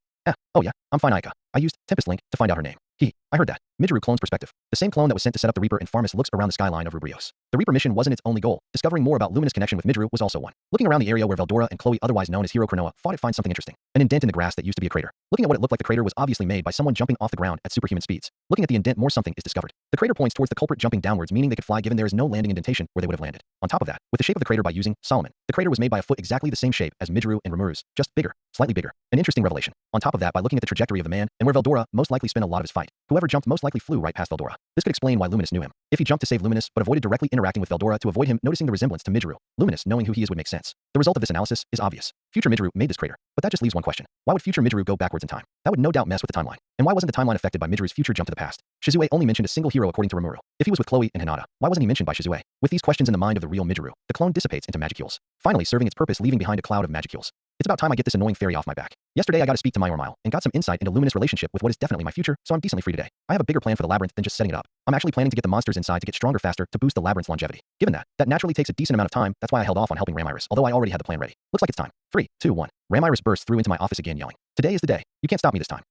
Oh yeah, I'm fine Aika. I used Tempest Link to find out her name. I heard that. Rimuru clone's perspective. The same clone that was sent to set up the Reaper and Farmus looks around the skyline of Rubrios. The Reaper mission wasn't its only goal. Discovering more about Luminous connection with Rimuru was also one. Looking around the area where Veldora and Chloe, otherwise known as Hero Cronoa, fought it finds something interesting. An indent in the grass that used to be a crater. Looking at what it looked like, the crater was obviously made by someone jumping off the ground at superhuman speeds. Looking at the indent, more something is discovered. The crater points towards the culprit jumping downwards, meaning they could fly given there is no landing indentation where they would have landed. On top of that, with the shape of the crater by using Solomon, the crater was made by a foot exactly the same shape as Rimuru and Rimuru's, just bigger, slightly bigger. An interesting revelation. On top of that, by looking at the trajectory of the man and where Veldora most likely spent a lot of his fight, whoever jumped most likely flew right past Veldora. This could explain why Luminous knew him. If he jumped to save Luminous but avoided directly interacting with Veldora to avoid him noticing the resemblance to Rimuru, Luminous knowing who he is would make sense. The result of this analysis is obvious. Future Rimuru made this crater, but that just leaves one question. Why would future Rimuru go backwards in time? That would no doubt mess with the timeline. And why wasn't the timeline affected by Miru's future jump to the past? Shizue only mentioned a single hero according to Rimuru. If he was with Chloe and Hinata, why wasn't he mentioned by Shizue? With these questions in the mind of the real Rimuru, the clone dissipates into magicules, finally serving its purpose, leaving behind a cloud of magicules. It's about time I get this annoying fairy off my back. Yesterday I got to speak to Mile and got some insight into Luminous' relationship with what is definitely my future, so I'm decently free today. I have a bigger plan for the labyrinth than just setting it up. I'm actually planning to get the monsters inside to get stronger faster to boost the labyrinth's longevity. Given that naturally takes a decent amount of time, that's why I held off on helping Ramiris, although I already had the plan ready. Looks like it's time. 3, 2, 1. Ramiris bursts through into my office again yelling. Today is the day. You can't stop me this time.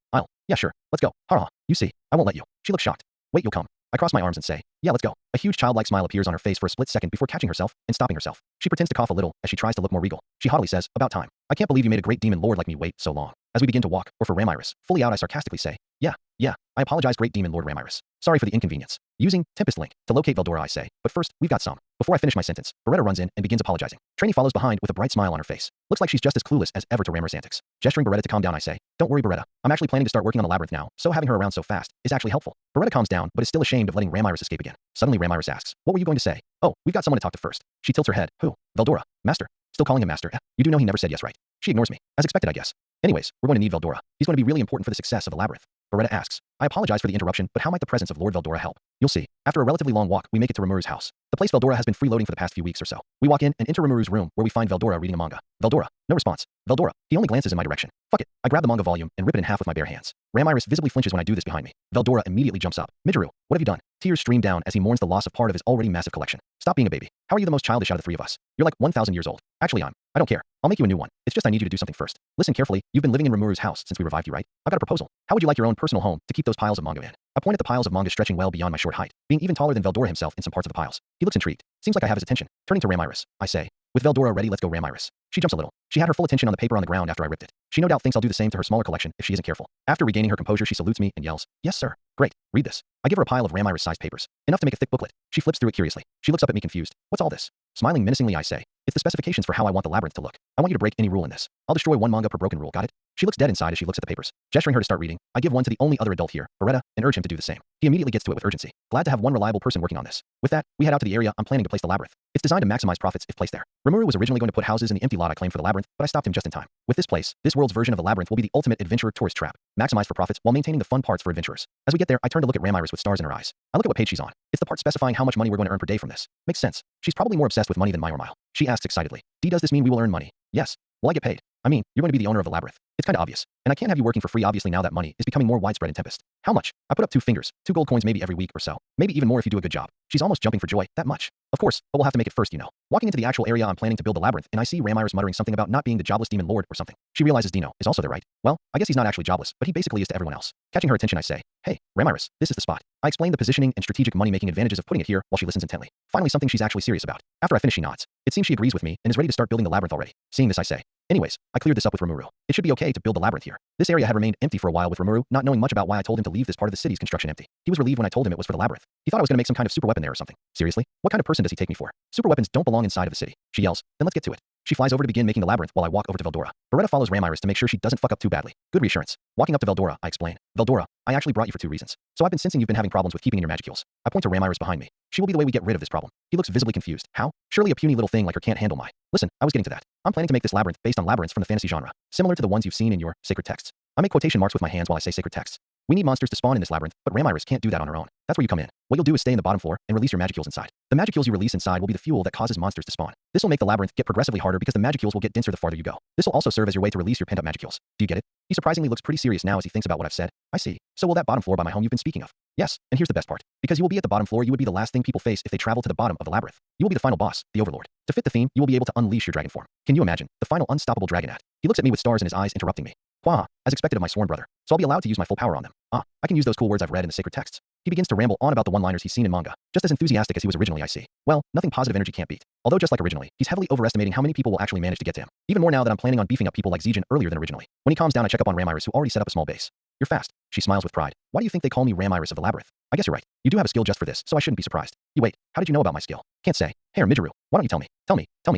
Yeah sure. Let's go. Haha. You see, I won't let you. She looks shocked. Wait, you'll come. I cross my arms and say, yeah, let's go. A huge childlike smile appears on her face for a split second before catching herself and stopping herself. She pretends to cough a little as she tries to look more regal. She haughtily says, about time. I can't believe you made a great demon lord like me wait so long. As we begin to walk, or for Ramiris, fully out I sarcastically say, yeah, I apologize great demon lord Ramiris. Sorry for the inconvenience. Using Tempest Link to locate Veldora I say, but first, we've got some. Before I finish my sentence, Beretta runs in and begins apologizing. Trainee follows behind with a bright smile on her face. Looks like she's just as clueless as ever to Ramiris' antics. Gesturing Beretta to calm down I say, don't worry Beretta, I'm actually planning to start working on the labyrinth now, so having her around so fast is actually helpful. Beretta calms down, but is still ashamed of letting Ramiris escape again. Suddenly Ramiris asks, what were you going to say? Oh, we've got someone to talk to first. She tilts her head. Who? Veldora. Master. Still calling him master? You do know he never said yes, right? She ignores me. As expected, I guess. Anyways, we're going to need Veldora. He's going to be really important for the success of the labyrinth. Beretta asks, I apologize for the interruption, but how might the presence of Lord Veldora help? You'll see. After a relatively long walk, we make it to Rimuru's house. The place Veldora has been freeloading for the past few weeks or so. We walk in and enter Rimuru's room, where we find Veldora reading a manga. Veldora. No response. Veldora. He only glances in my direction. Fuck it. I grab the manga volume and rip it in half with my bare hands. Ramiris visibly flinches when I do this behind me. Veldora immediately jumps up. Rimuru, what have you done? Tears stream down as he mourns the loss of part of his already massive collection. Stop being a baby. How are you the most childish out of the three of us? You're like 1,000 years old. Actually, I don't care. I'll make you a new one. It's just I need you to do something first. Listen carefully. You've been living in Rimuru's house since we revived you, right? I've got a proposal. How would you like your own personal home to keep those piles of manga in? I point at the piles of manga stretching well beyond my short height, being even taller than Veldora himself in some parts of the piles. He looks intrigued. Seems like I have his attention. Turning to Ramiris, I say, with Veldora ready, let's go Ramiris. She jumps a little. She had her full attention on the paper on the ground after I ripped it. She no doubt thinks I'll do the same to her smaller collection if she isn't careful. After regaining her composure, she salutes me and yells, yes, sir. Great. Read this. I give her a pile of Ramiris-sized papers. Enough to make a thick booklet. She flips through it curiously. She looks up at me confused. What's all this? Smiling menacingly, I say, it's the specifications for how I want the labyrinth to look. I want you to break any rule in this. I'll destroy one manga per broken rule, got it? She looks dead inside as she looks at the papers. Gesturing her to start reading, I give one to the only other adult here, Beretta, and urge him to do the same. He immediately gets to it with urgency. Glad to have one reliable person working on this. With that, we head out to the area I'm planning to place the labyrinth. It's designed to maximize profits if placed there. Rimuru was originally going to put houses in the empty lot I claimed for the labyrinth, but I stopped him just in time. With this place, this world's version of the labyrinth will be the ultimate adventurer tourist trap, maximized for profits while maintaining the fun parts for adventurers. As we get there, I turn to look at Ramiris with stars in her eyes. I look at what page she's on. It's the part specifying how much money we're going to earn per day from this. Makes sense. She's probably more obsessed with money than my or mile. She asks excitedly, does this mean we will earn money? Yes. Will I get paid? I mean, you're going to be the owner of the labyrinth. It's kinda obvious. And I can't have you working for free obviously now that money is becoming more widespread in Tempest. How much? I put up 2 fingers, 2 gold coins maybe every week or so. Maybe even more if you do a good job. She's almost jumping for joy. That much. Of course, but we'll have to make it first, you know. Walking into the actual area I'm planning to build the labyrinth, and I see Ramiris muttering something about not being the jobless demon lord or something. She realizes Dino is also there, right? Well, I guess he's not actually jobless, but he basically is to everyone else. Catching her attention, I say, hey, Ramiris, this is the spot. I explain the positioning and strategic money-making advantages of putting it here while she listens intently. Finally, something she's actually serious about. After I finish, she nods. It seems she agrees with me and is ready to start building the labyrinth already. Seeing this, I say, anyways, I cleared this up with Rimuru. It should be okay to build the labyrinth here. This area had remained empty for a while with Rimuru, not knowing much about why I told him to leave this part of the city's construction empty. He was relieved when I told him it was for the labyrinth. He thought I was going to make some kind of super weapon there or something. Seriously? What kind of person does he take me for? Super weapons don't belong inside of the city. She yells, then let's get to it. She flies over to begin making the labyrinth while I walk over to Veldora. Beretta follows Ramiris to make sure she doesn't fuck up too badly. Good reassurance. Walking up to Veldora, I explain. Veldora, I actually brought you for 2 reasons. So I've been sensing you've been having problems with keeping in your magicules. I point to Ramiris behind me. She will be the way we get rid of this problem. He looks visibly confused. How? Surely a puny little thing like her can't handle my. Listen, I was getting to that. I'm planning to make this labyrinth based on labyrinths from the fantasy genre, similar to the ones you've seen in your sacred texts. I make quotation marks with my hands while I say sacred texts. We need monsters to spawn in this labyrinth, but Ramiris can't do that on her own. That's where you come in. What you'll do is stay in the bottom floor and release your magicules inside. The magicules you release inside will be the fuel that causes monsters to spawn. This will make the labyrinth get progressively harder because the magicules will get denser the farther you go. This will also serve as your way to release your pent-up magicules. Do you get it? He surprisingly looks pretty serious now as he thinks about what I've said. I see. So will that bottom floor by my home you've been speaking of? Yes, and here's the best part. Because you will be at the bottom floor, you would be the last thing people face if they travel to the bottom of the labyrinth. You will be the final boss, the overlord. To fit the theme, you will be able to unleash your dragon form. Can you imagine? The final unstoppable dragonat. He looks at me with stars in his eyes, interrupting me. Quah, as expected of my sworn brother. So I'll be allowed to use my full power on them. I can use those cool words I've read in the sacred texts. He begins to ramble on about the one-liners he's seen in manga, just as enthusiastic as he was originally, I see. Well, nothing positive energy can't beat. Although just like originally, he's heavily overestimating how many people will actually manage to get to him. Even more now that I'm planning on beefing up people like Zijin earlier than originally. When he calms down, I check up on Ramiris, who already set up a small base. You're fast. She smiles with pride. Why do you think they call me Ramiris of the labyrinth? I guess you're right. You do have a skill just for this, so I shouldn't be surprised. You wait, how did you know about my skill? Can't say. Hey, Rimuru, why don't you tell me?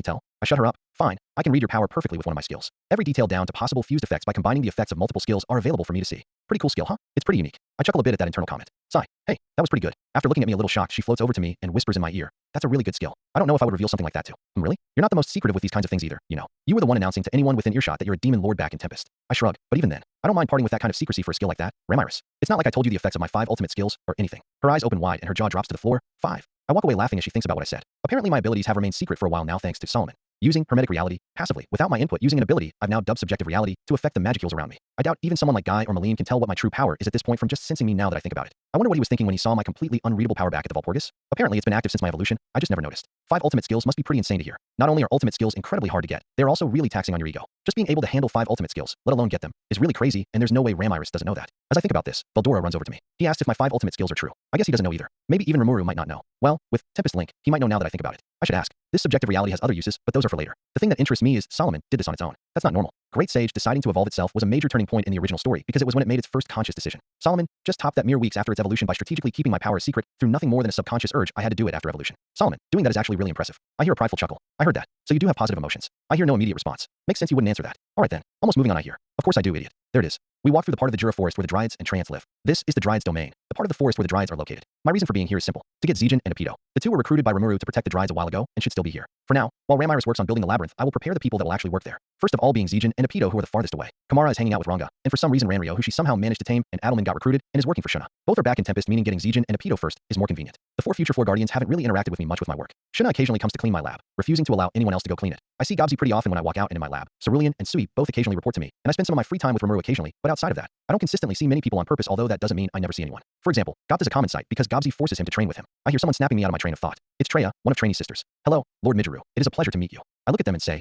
Tell. I shut her up. Fine, I can read your power perfectly with one of my skills. Every detail down to possible fused effects by combining the effects of multiple skills are available for me to see. Pretty cool skill, huh? It's pretty unique. I chuckle a bit at that internal comment. Sigh. Hey, that was pretty good. After looking at me a little shocked, she floats over to me and whispers in my ear. That's a really good skill. I don't know if I would reveal something like that too. Really? You're not the most secretive with these kinds of things either, you know. You were the one announcing to anyone within earshot that you're a demon lord back in Tempest. I shrug, but even then, I don't mind parting with that kind of secrecy for a skill like that. Ramiris. It's not like I told you the effects of my 5 ultimate skills or anything. Her eyes open wide and her jaw drops to the floor. 5. I walk away laughing as she thinks about what I said. Apparently my abilities have remained secret for a while now thanks to Solomon. Using hermetic reality, passively, without my input, using an ability I've now dubbed subjective reality to affect the magicules around me. I doubt even someone like Guy or Malene can tell what my true power is at this point from just sensing me now that I think about it. I wonder what he was thinking when he saw my completely unreadable power back at the Valpurgis. Apparently it's been active since my evolution, I just never noticed. 5 ultimate skills must be pretty insane to hear. Not only are ultimate skills incredibly hard to get, they're also really taxing on your ego. Just being able to handle 5 ultimate skills, let alone get them, is really crazy, and there's no way Ramiris doesn't know that. As I think about this, Veldora runs over to me. He asks if my 5 ultimate skills are true. I guess he doesn't know either. Maybe even Rimuru might not know. Well, with Tempest Link, he might know now that I think about it. I should ask. This subjective reality has other uses, but those are for later. The thing that interests me is Solomon did this on its own. That's not normal. Great Sage deciding to evolve itself was a major turning point in the original story because it was when it made its first conscious decision. Solomon just topped that mere weeks after its evolution by strategically keeping my power secret through nothing more than a subconscious urge I had to do it after evolution. Solomon, doing that is actually really impressive. I hear a prideful chuckle. I heard that. So you do have positive emotions. I hear no immediate response. Makes sense you wouldn't answer that. Alright then. Almost moving on I hear. Of course I do, idiot. There it is. We walk through the part of the Jura forest where the Dryads and Treants live. This is the Dryads' domain, the the part of the forest where the Dryades are located. My reason for being here is simple: to get Zijin and Apito. The two were recruited by Rimuru to protect the Dryades a while ago and should still be here. For now, while Ramiris works on building the labyrinth, I will prepare the people that will actually work there. First of all being Zijin and Apito, who are the farthest away. Kamara is hanging out with Ranga, and for some reason Ranryo, who she somehow managed to tame, and Adelman got recruited and is working for Shuna. Both are back in Tempest, meaning getting Zijin and Apito first is more convenient. The 4 future floor guardians haven't really interacted with me much with my work. Shuna occasionally comes to clean my lab, refusing to allow anyone else to go clean it. I see Gobzi pretty often when I walk out and in my lab. Cerulean and Sui both occasionally report to me, and I spend some of my free time with Rimuru occasionally, but outside of that, I don't consistently see many people on purpose, although that doesn't mean I never see anyone. For example, Gopt is a common sight because Gobzi forces him to train with him. I hear someone snapping me out of my train of thought. It's Treya, one of Trainee's sisters. Hello, Lord Midgeru. It is a pleasure to meet you. I look at them and say,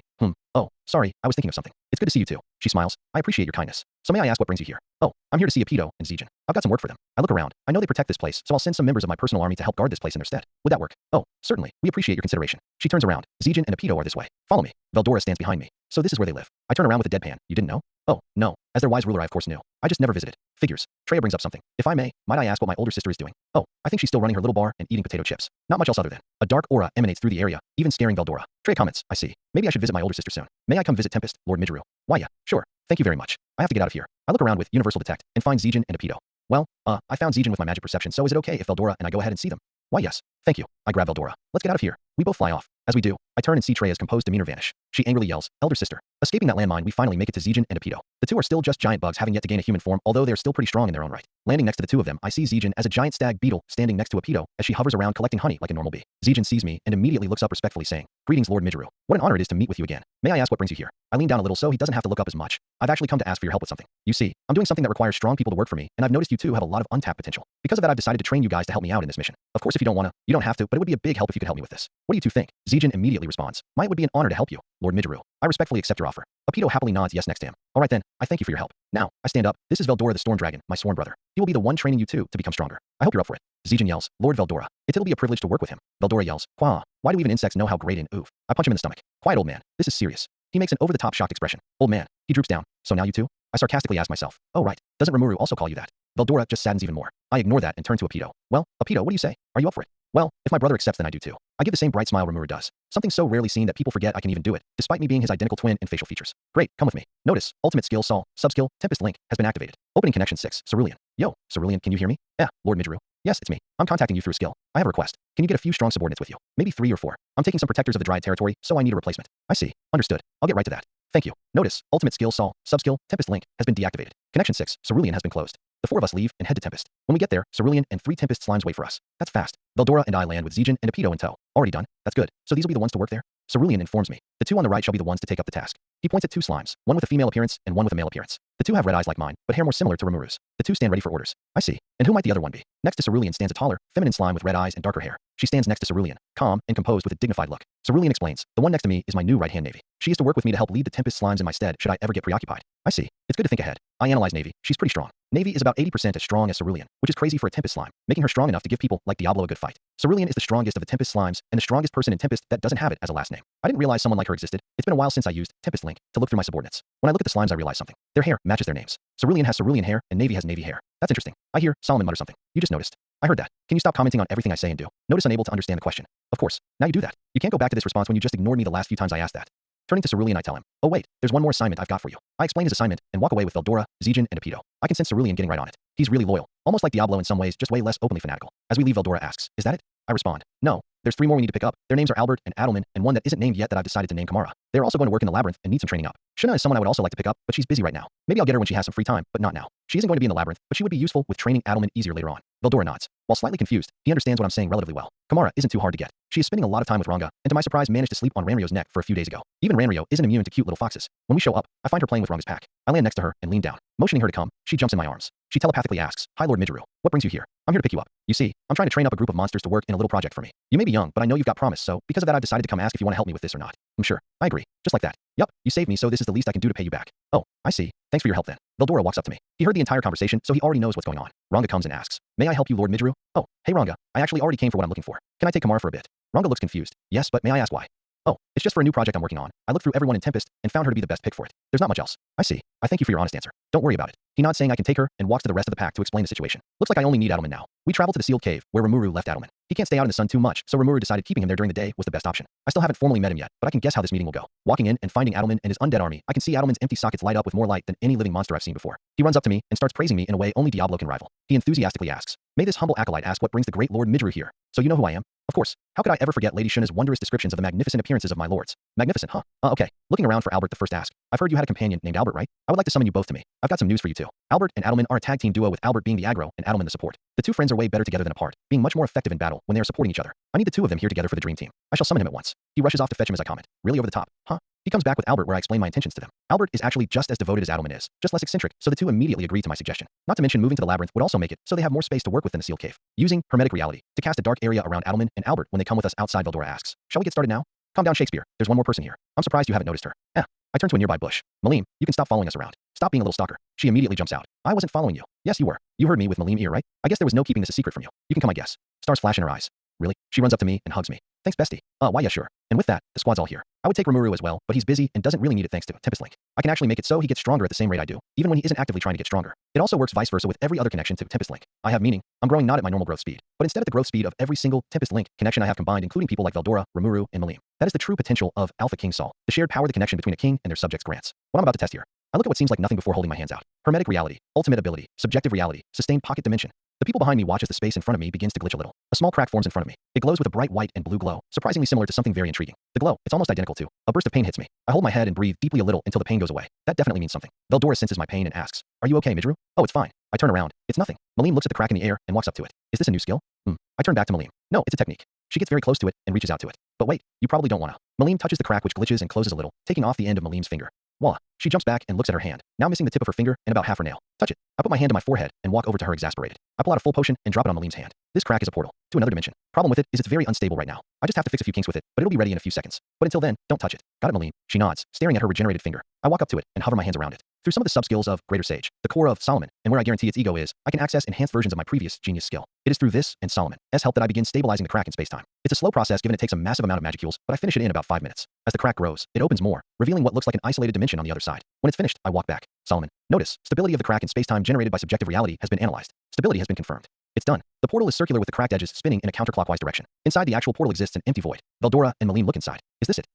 oh, sorry, I was thinking of something. It's good to see you too. She smiles. I appreciate your kindness. So may I ask what brings you here? Oh, I'm here to see Apito and Zijin. I've got some work for them. I look around. I know they protect this place, so I'll send some members of my personal army to help guard this place in their stead. Would that work? Oh, certainly. We appreciate your consideration. She turns around. Zijin and Apito are this way. Follow me. Veldora stands behind me. So this is where they live. I turn around with a deadpan. You didn't know? Oh, no. As their wise ruler, I of course knew. I just never visited. Figures. Treya brings up something. If I may, might I ask what my older sister is doing? Oh, I think she's still running her little bar and eating potato chips. Not much else other than. A dark aura emanates through the area, even scaring Veldora. Treya comments, I see. Maybe I should visit my older sister soon. May I come visit Tempest, Lord Midgeru? Why yeah, sure. Thank you very much. I have to get out of here. I look around with Universal Detect and find Zijin and Apito. Well, I found Zijin with my magic perception, so is it okay if Veldora and I go ahead and see them? Why yes. Thank you. I grab Veldora. Let's get out of here. We both fly off. As we do, I turn and see Treya's composed demeanor vanish. She angrily yells, Elder sister. Escaping that landmine, we finally make it to Zijin and Apito. The two are still just giant bugs having yet to gain a human form, although they're still pretty strong in their own right. Landing next to the two of them, I see Zijin as a giant stag beetle standing next to Apito as she hovers around collecting honey like a normal bee. Zijin sees me and immediately looks up respectfully saying, Greetings Lord Midgeru. What an honor it is to meet with you again. May I ask what brings you here? I lean down a little so he doesn't have to look up as much. I've actually come to ask for your help with something. You see, I'm doing something that requires strong people to work for me, and I've noticed you two have a lot of untapped potential. Because of that, I've decided to train you guys to help me out in this mission. Of course, if you don't wanna, you don't have to, but it would be a big help if you could help me with this. What do you two think? Zijin immediately responds, Might would be an honor to help you, Lord Midgeru. I respectfully accept your offer. Apito happily nods yes next to him. Alright then, I thank you for your help. Now, I stand up. This is Veldora the Storm Dragon, my sworn brother. He will be the one training you two to become stronger. I hope you're up for it. Zijin yells, Lord Veldora. It'll be a privilege to work with him. Veldora yells, Qua. Why do even insects know how great and oof? I punch him in the stomach. Quiet old man, this is serious. He makes an over-the-top shocked expression. Old man. He droops down. So now you two? I sarcastically ask myself. Oh right. Doesn't Rimuru also call you that? Veldora just saddens even more. I ignore that and turn to Apito. Well, Apito, what do you say? Are you up for it? Well, if my brother accepts then I do too. I give the same bright smile Rimuru does. Something so rarely seen that people forget I can even do it, despite me being his identical twin in facial features. Great, come with me. Notice, ultimate skill Sol, subskill, Tempest link, has been activated. Opening connection 6, Cerulean. Yo, Cerulean, can you hear me? Yeah, Lord Midgeru. Yes, it's me. I'm contacting you through a skill. I have a request. Can you get a few strong subordinates with you? Maybe 3 or 4. I'm taking some protectors of the Dryad territory, so I need a replacement. I see. Understood. I'll get right to that. Thank you. Notice, ultimate skill Sol, subskill, Tempest link, has been deactivated. Connection 6, Cerulean has been closed. The 4 of us leave and head to Tempest. When we get there, Cerulean and 3 Tempest slimes wait for us. That's fast. Veldora and I land with Zijin and Apito in tow. Already done? That's good. So these will be the ones to work there? Cerulean informs me. The 2 on the right shall be the ones to take up the task. He points at 2 slimes, one with a female appearance and one with a male appearance. The 2 have red eyes like mine, but hair more similar to Rimuru's. The 2 stand ready for orders. I see. And who might the other one be? Next to Cerulean stands a taller, feminine slime with red eyes and darker hair. She stands next to Cerulean, calm and composed with a dignified look. Cerulean explains, the one next to me is my new right-hand Navy. She is to work with me to help lead the Tempest slimes in my stead should I ever get preoccupied. I see. It's good to think ahead. I analyze Navy. She's pretty strong. Navy is about 80% as strong as Cerulean, which is crazy for a Tempest slime, making her strong enough to give people like Diablo a good fight. Cerulean is the strongest of the Tempest slimes and the strongest person in Tempest that doesn't have it as a last name. I didn't realize someone like her existed. It's been a while since I used Tempest Link to look through my subordinates. When I look at the slimes, I realize something. Their hair matches their names. Cerulean has Cerulean hair and Navy has Navy hair. That's interesting. I hear Solomon mutter something. You just noticed. I heard that. Can you stop commenting on everything I say and do? Notice unable to understand the question. Of course. Now you do that. You can't go back to this response when you just ignored me the last few times I asked that. Turning to Cerulean, I tell him, oh wait, there's one more assignment I've got for you. I explain his assignment and walk away with Veldora, Zijin, and Apito. I can sense Cerulean getting right on it. He's really loyal, almost like Diablo in some ways, just way less openly fanatical. As we leave, Veldora asks, is that it? I respond, no. There's 3 more we need to pick up. Their names are Albert and Adelman, and one that isn't named yet that I've decided to name Kamara. They're also going to work in the labyrinth and need some training up. Shuna is someone I would also like to pick up, but she's busy right now. Maybe I'll get her when she has some free time, but not now. She isn't going to be in the labyrinth, but she would be useful with training Adelman easier later on. Veldora nods. While slightly confused, he understands what I'm saying relatively well. Kamara isn't too hard to get. She is spending a lot of time with Ranga, and to my surprise managed to sleep on Ranryo's neck for a few days ago. Even Ranryo isn't immune to cute little foxes. When we show up, I find her playing with Ranga's pack. I land next to her and lean down. Motioning her to come, she jumps in my arms. She telepathically asks, Hi Lord Midgeru, what brings you here? I'm here to pick you up. You see, I'm trying to train up a group of monsters to work in a little project for me. You may be young, but I know you've got promise, so because of that I've decided to come ask if you want to help me with this or not. I'm sure. I agree. Just like that. Yup, you saved me, so this is the least I can do to pay you back. Oh, I see. Thanks for your help then. Veldora walks up to me. He heard the entire conversation, so he already knows what's going on. Ranga comes and asks, May I help you Lord Midgeru? Oh, hey Ranga, I actually already came for what I'm looking for. Can I take Kamara for a bit? Ranga looks confused. Yes, but may I ask why? Oh, it's just for a new project I'm working on. I looked through everyone in Tempest and found her to be the best pick for it. There's not much else. I see. I thank you for your honest answer. Don't worry about it. He nods saying I can take her and walks to the rest of the pack to explain the situation. Looks like I only need Adelman now. We travel to the sealed cave where Rimuru left Adelman. He can't stay out in the sun too much, so Rimuru decided keeping him there during the day was the best option. I still haven't formally met him yet, but I can guess how this meeting will go. Walking in and finding Adelman and his undead army, I can see Adelman's empty sockets light up with more light than any living monster I've seen before. He runs up to me and starts praising me in a way only Diablo can rival. He enthusiastically asks, "May this humble acolyte ask what brings the great Lord Midru here? So you know who I am? Of course. How could I ever forget Lady Shuna's wondrous descriptions of the magnificent appearances of my lords? Magnificent, huh? Okay. Looking around for Albert the first ask. I've heard you had a companion named Albert, right? I would like to summon you both to me. I've got some news for you too. Albert and Adelman are a tag team duo with Albert being the aggro and Adelman the support. The two friends are way better together than apart, being much more effective in battle when they are supporting each other. I need the two of them here together for the dream team. I shall summon him at once. He rushes off to fetch him as I comment. Really over the top, huh? He comes back with Albert where I explain my intentions to them. Albert is actually just as devoted as Adelman is, just less eccentric, so the two immediately agree to my suggestion. Not to mention moving to the labyrinth would also make it so they have more space to work with in the sealed cave. Using hermetic reality to cast a dark area around Adelman and Albert when they come with us outside, Veldora asks, "Shall we get started now?" Calm down, Shakespeare. There's one more person here. I'm surprised you haven't noticed her. I turn to a nearby bush. Malim, you can stop following us around. Stop being a little stalker. She immediately jumps out. I wasn't following you. Yes, you were. You heard me with Malim ear, right? I guess there was no keeping this a secret from you. You can come, I guess. Stars flash in her eyes. Really? She runs up to me and hugs me. Thanks, bestie. Why, yeah, sure. And with that, the squad's all here. I would take Rimuru as well, but he's busy and doesn't really need it thanks to Tempest Link. I can actually make it so he gets stronger at the same rate I do, even when he isn't actively trying to get stronger. It also works vice versa with every other connection to Tempest Link. I have meaning. I'm growing not at my normal growth speed, but instead at the growth speed of every single Tempest Link connection I have combined, including people like Veldora, Rimuru, and Malim. That is the true potential of Alpha King Saul, the shared power the connection between a king and their subjects grants. What I'm about to test here. I look at what seems like nothing before holding my hands out. Hermetic reality, ultimate ability, subjective reality, sustained pocket dimension. The people behind me watch as the space in front of me begins to glitch a little. A small crack forms in front of me. It glows with a bright white and blue glow, surprisingly similar to something very intriguing. The glow, it's almost identical to. A burst of pain hits me. I hold my head and breathe deeply a little until the pain goes away. That definitely means something. Veldora senses my pain and asks, "Are you okay, Midru?" "Oh, it's fine." I turn around. It's nothing. Malim looks at the crack in the air and walks up to it. "Is this a new skill?" I turn back to Malim. "No, it's a technique." She gets very close to it and reaches out to it. "But wait, you probably don't wanna." Malim touches the crack which glitches and closes a little, taking off the end of Malim's finger. Voila. She jumps back and looks at her hand, now missing the tip of her finger and about half her nail. "Touch it." I put my hand to my forehead and walk over to her exasperated. I pull out a full potion and drop it on Malim's hand. This crack is a portal to another dimension. Problem with it is it's very unstable right now. I just have to fix a few kinks with it, but it'll be ready in a few seconds. But until then, don't touch it. Got it, Malim? She nods, staring at her regenerated finger. I walk up to it and hover my hands around it. Through some of the sub-skills of Greater Sage, the core of Solomon, and where I guarantee its ego is, I can access enhanced versions of my previous genius skill. It is through this and Solomon's help that I begin stabilizing the crack in space-time. It's a slow process given it takes a massive amount of magicules, but I finish it in about 5 minutes. As the crack grows, it opens more, revealing what looks like an isolated dimension on the other side. When it's finished, I walk back. Solomon. Notice, stability of the crack in space-time generated by subjective reality has been analyzed. Stability has been confirmed. It's done. The portal is circular with the cracked edges spinning in a counterclockwise direction. Inside the actual portal exists an empty void. Veldora and Malim look inside. Is this it?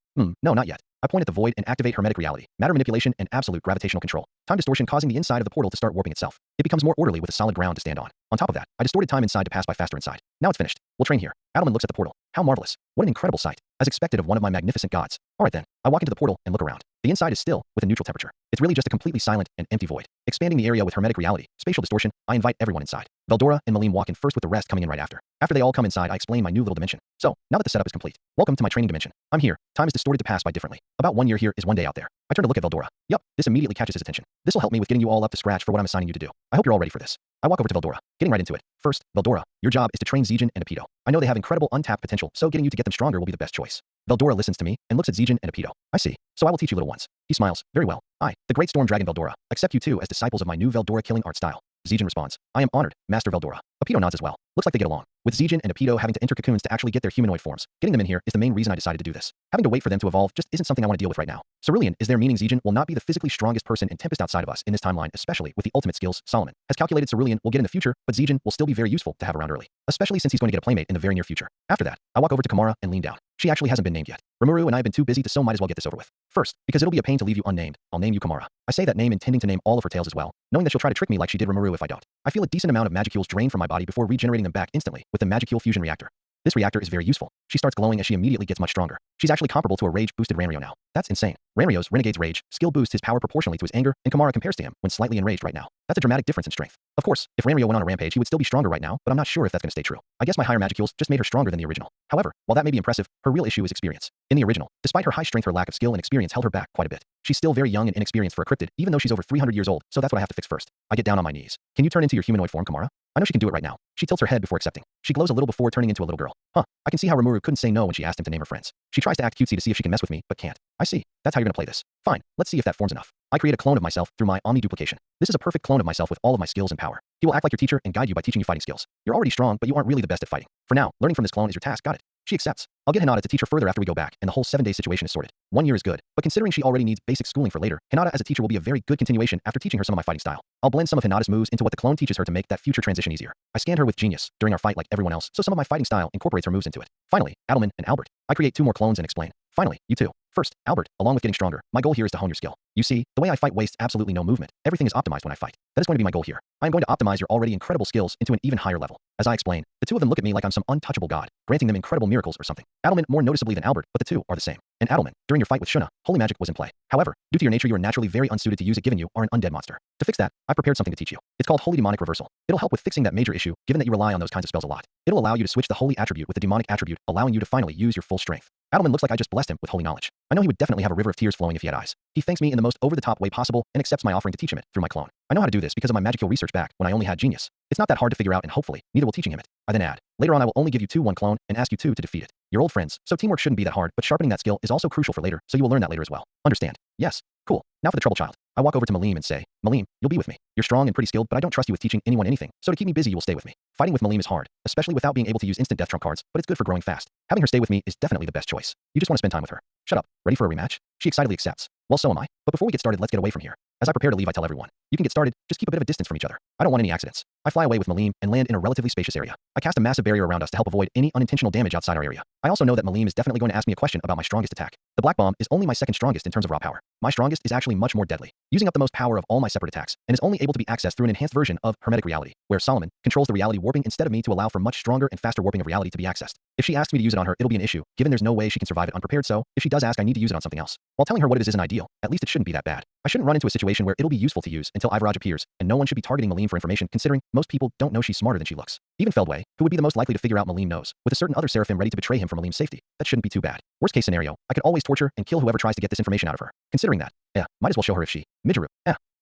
No, not yet. I point at the void and activate hermetic reality, matter manipulation, and absolute gravitational control. Time distortion causing the inside of the portal to start warping itself. It becomes more orderly with a solid ground to stand on. On top of that, I distorted time inside to pass by faster inside. Now it's finished. We'll train here. Adelman looks at the portal. How marvelous. What an incredible sight. As expected of one of my magnificent gods. Alright then. I walk into the portal and look around. The inside is still, with a neutral temperature. It's really just a completely silent and empty void. Expanding the area with hermetic reality, spatial distortion, I invite everyone inside. Veldora and Malim walk in first with the rest coming in right after. After they all come inside, I explain my new little dimension. So, now that the setup is complete, welcome to my training dimension. I'm here. Time is distorted to pass by differently. About 1 year here is 1 day out there. I turn to look at Veldora. Yup, this immediately catches his attention. This will help me with getting you all up to scratch for what I'm assigning you to do. I hope you're all ready for this. I walk over to Veldora, getting right into it. First, Veldora, your job is to train Zijin and Apido. I know they have incredible untapped potential, so getting you to get them stronger will be the best choice. Veldora listens to me and looks at Zijin and Apido. I see. So I will teach you little ones. He smiles. Very well. I, the great storm dragon Veldora, accept you two as disciples of my new Veldora killing art style. Zijin responds, I am honored, Master Veldora. Apido nods as well. Looks like they get along. With Zijin and Apido having to enter cocoons to actually get their humanoid forms, getting them in here is the main reason I decided to do this. Having to wait for them to evolve just isn't something I want to deal with right now. Cerulean is their meaning Zijin will not be the physically strongest person in Tempest outside of us in this timeline, especially with the ultimate skills Solomon has calculated Cerulean will get in the future, but Zijin will still be very useful to have around early, especially since he's going to get a playmate in the very near future. After that, I walk over to Kamara and lean down. She actually hasn't been named yet. Rimuru and I have been too busy so might as well get this over with. First, because it'll be a pain to leave you unnamed, I'll name you Kamara. I say that name intending to name all of her tails as well, knowing that she'll try to trick me like she did Rimuru if I don't. I feel a decent amount of magicules drain from my body before regenerating them back instantly with the magicule fusion reactor. This reactor is very useful. She starts glowing as she immediately gets much stronger. She's actually comparable to a rage-boosted Ranryo now. That's insane. Ranryo's Renegade's rage skill boosts his power proportionally to his anger, and Kamara compares to him when slightly enraged right now. That's a dramatic difference in strength. Of course, if Ranryo went on a rampage, he would still be stronger right now, but I'm not sure if that's going to stay true. I guess my higher magicules just made her stronger than the original. However, while that may be impressive, her real issue is experience. In the original, despite her high strength, her lack of skill and experience held her back quite a bit. She's still very young and inexperienced for a cryptid, even though she's over 300 years old, so that's what I have to fix first. I get down on my knees. Can you turn into your humanoid form, Kamara? I know she can do it right now. She tilts her head before accepting. She glows a little before turning into a little girl. I can see how Rimuru couldn't say no when she asked him to name her friends. She tries to act cutesy to see if she can mess with me, but can't. I see. That's how you're gonna play this. Fine, let's see if that forms enough. I create a clone of myself through my omni-duplication. This is a perfect clone of myself with all of my skills and power. He will act like your teacher and guide you by teaching you fighting skills. You're already strong, but you aren't really the best at fighting. For now, learning from this clone is your task, got it? She accepts. I'll get Hinata to teach her further after we go back, and the whole 7-day situation is sorted. 1 year is good, but considering she already needs basic schooling for later, Hinata as a teacher will be a very good continuation after teaching her some of my fighting style. I'll blend some of Hinata's moves into what the clone teaches her to make that future transition easier. I scanned her with genius during our fight like everyone else, so some of my fighting style incorporates her moves into it. Finally, Adelman and Albert. I create 2 more clones and explain. Finally, you two. First, Albert, along with getting stronger, my goal here is to hone your skill. You see, the way I fight wastes absolutely no movement. Everything is optimized when I fight. That is going to be my goal here. I am going to optimize your already incredible skills into an even higher level. As I explain, the 2 of them look at me like I'm some untouchable god, granting them incredible miracles or something. Adelman more noticeably than Albert, but the 2 are the same. And Adelman, during your fight with Shuna, holy magic was in play. However, due to your nature you are naturally very unsuited to use it given you are an undead monster. To fix that, I prepared something to teach you. It's called Holy Demonic Reversal. It'll help with fixing that major issue, given that you rely on those kinds of spells a lot. It'll allow you to switch the holy attribute with the demonic attribute, allowing you to finally use your full strength. Adelman looks like I just blessed him with holy knowledge. I know he would definitely have a river of tears flowing if he had eyes. He thanks me in the most over-the-top way possible and accepts my offering to teach him it through my clone. I know how to do this because of my magical research back when I only had genius. It's not that hard to figure out and hopefully, neither will teaching him it. I then add, later on I will only give you 1 clone and ask you 2 to defeat it. You're old friends, so teamwork shouldn't be that hard, but sharpening that skill is also crucial for later, so you will learn that later as well. Understand? Yes. Cool. Now for the trouble child. I walk over to Malim and say, Malim, you'll be with me. You're strong and pretty skilled, but I don't trust you with teaching anyone anything, so to keep me busy you will stay with me. Fighting with Malim is hard, especially without being able to use instant death trump cards, but it's good for growing fast. Having her stay with me is definitely the best choice. You just want to spend time with her. Shut up. Ready for a rematch? She excitedly accepts. Well, so am I. But before we get started, let's get away from here. As I prepare to leave, I tell everyone, you can get started, just keep a bit of a distance from each other. I don't want any accidents. I fly away with Malim and land in a relatively spacious area. I cast a massive barrier around us to help avoid any unintentional damage outside our area. I also know that Malim is definitely going to ask me a question about my strongest attack. The Black Bomb is only my second strongest in terms of raw power. My strongest is actually much more deadly, using up the most power of all my separate attacks, and is only able to be accessed through an enhanced version of Hermetic Reality, where Solomon controls the reality warping instead of me to allow for much stronger and faster warping of reality to be accessed. If she asks me to use it on her, it'll be an issue, given there's no way she can survive it unprepared, so if she does ask I need to use it on something else. While telling her what it is isn't ideal, at least it shouldn't be that bad. I shouldn't run into a situation where it'll be useful to use until Ivaraj appears, and no one should be targeting Malim for information considering most people don't know she's smarter than she looks. Even Feldway, who would be the most likely to figure out Malim knows, with a certain other Seraphim ready to betray him for Malim's safety. That shouldn't be too bad. Worst case scenario, I could always torture and kill whoever tries to get this information out of her. Considering that, might as well show her if she, Mijiru,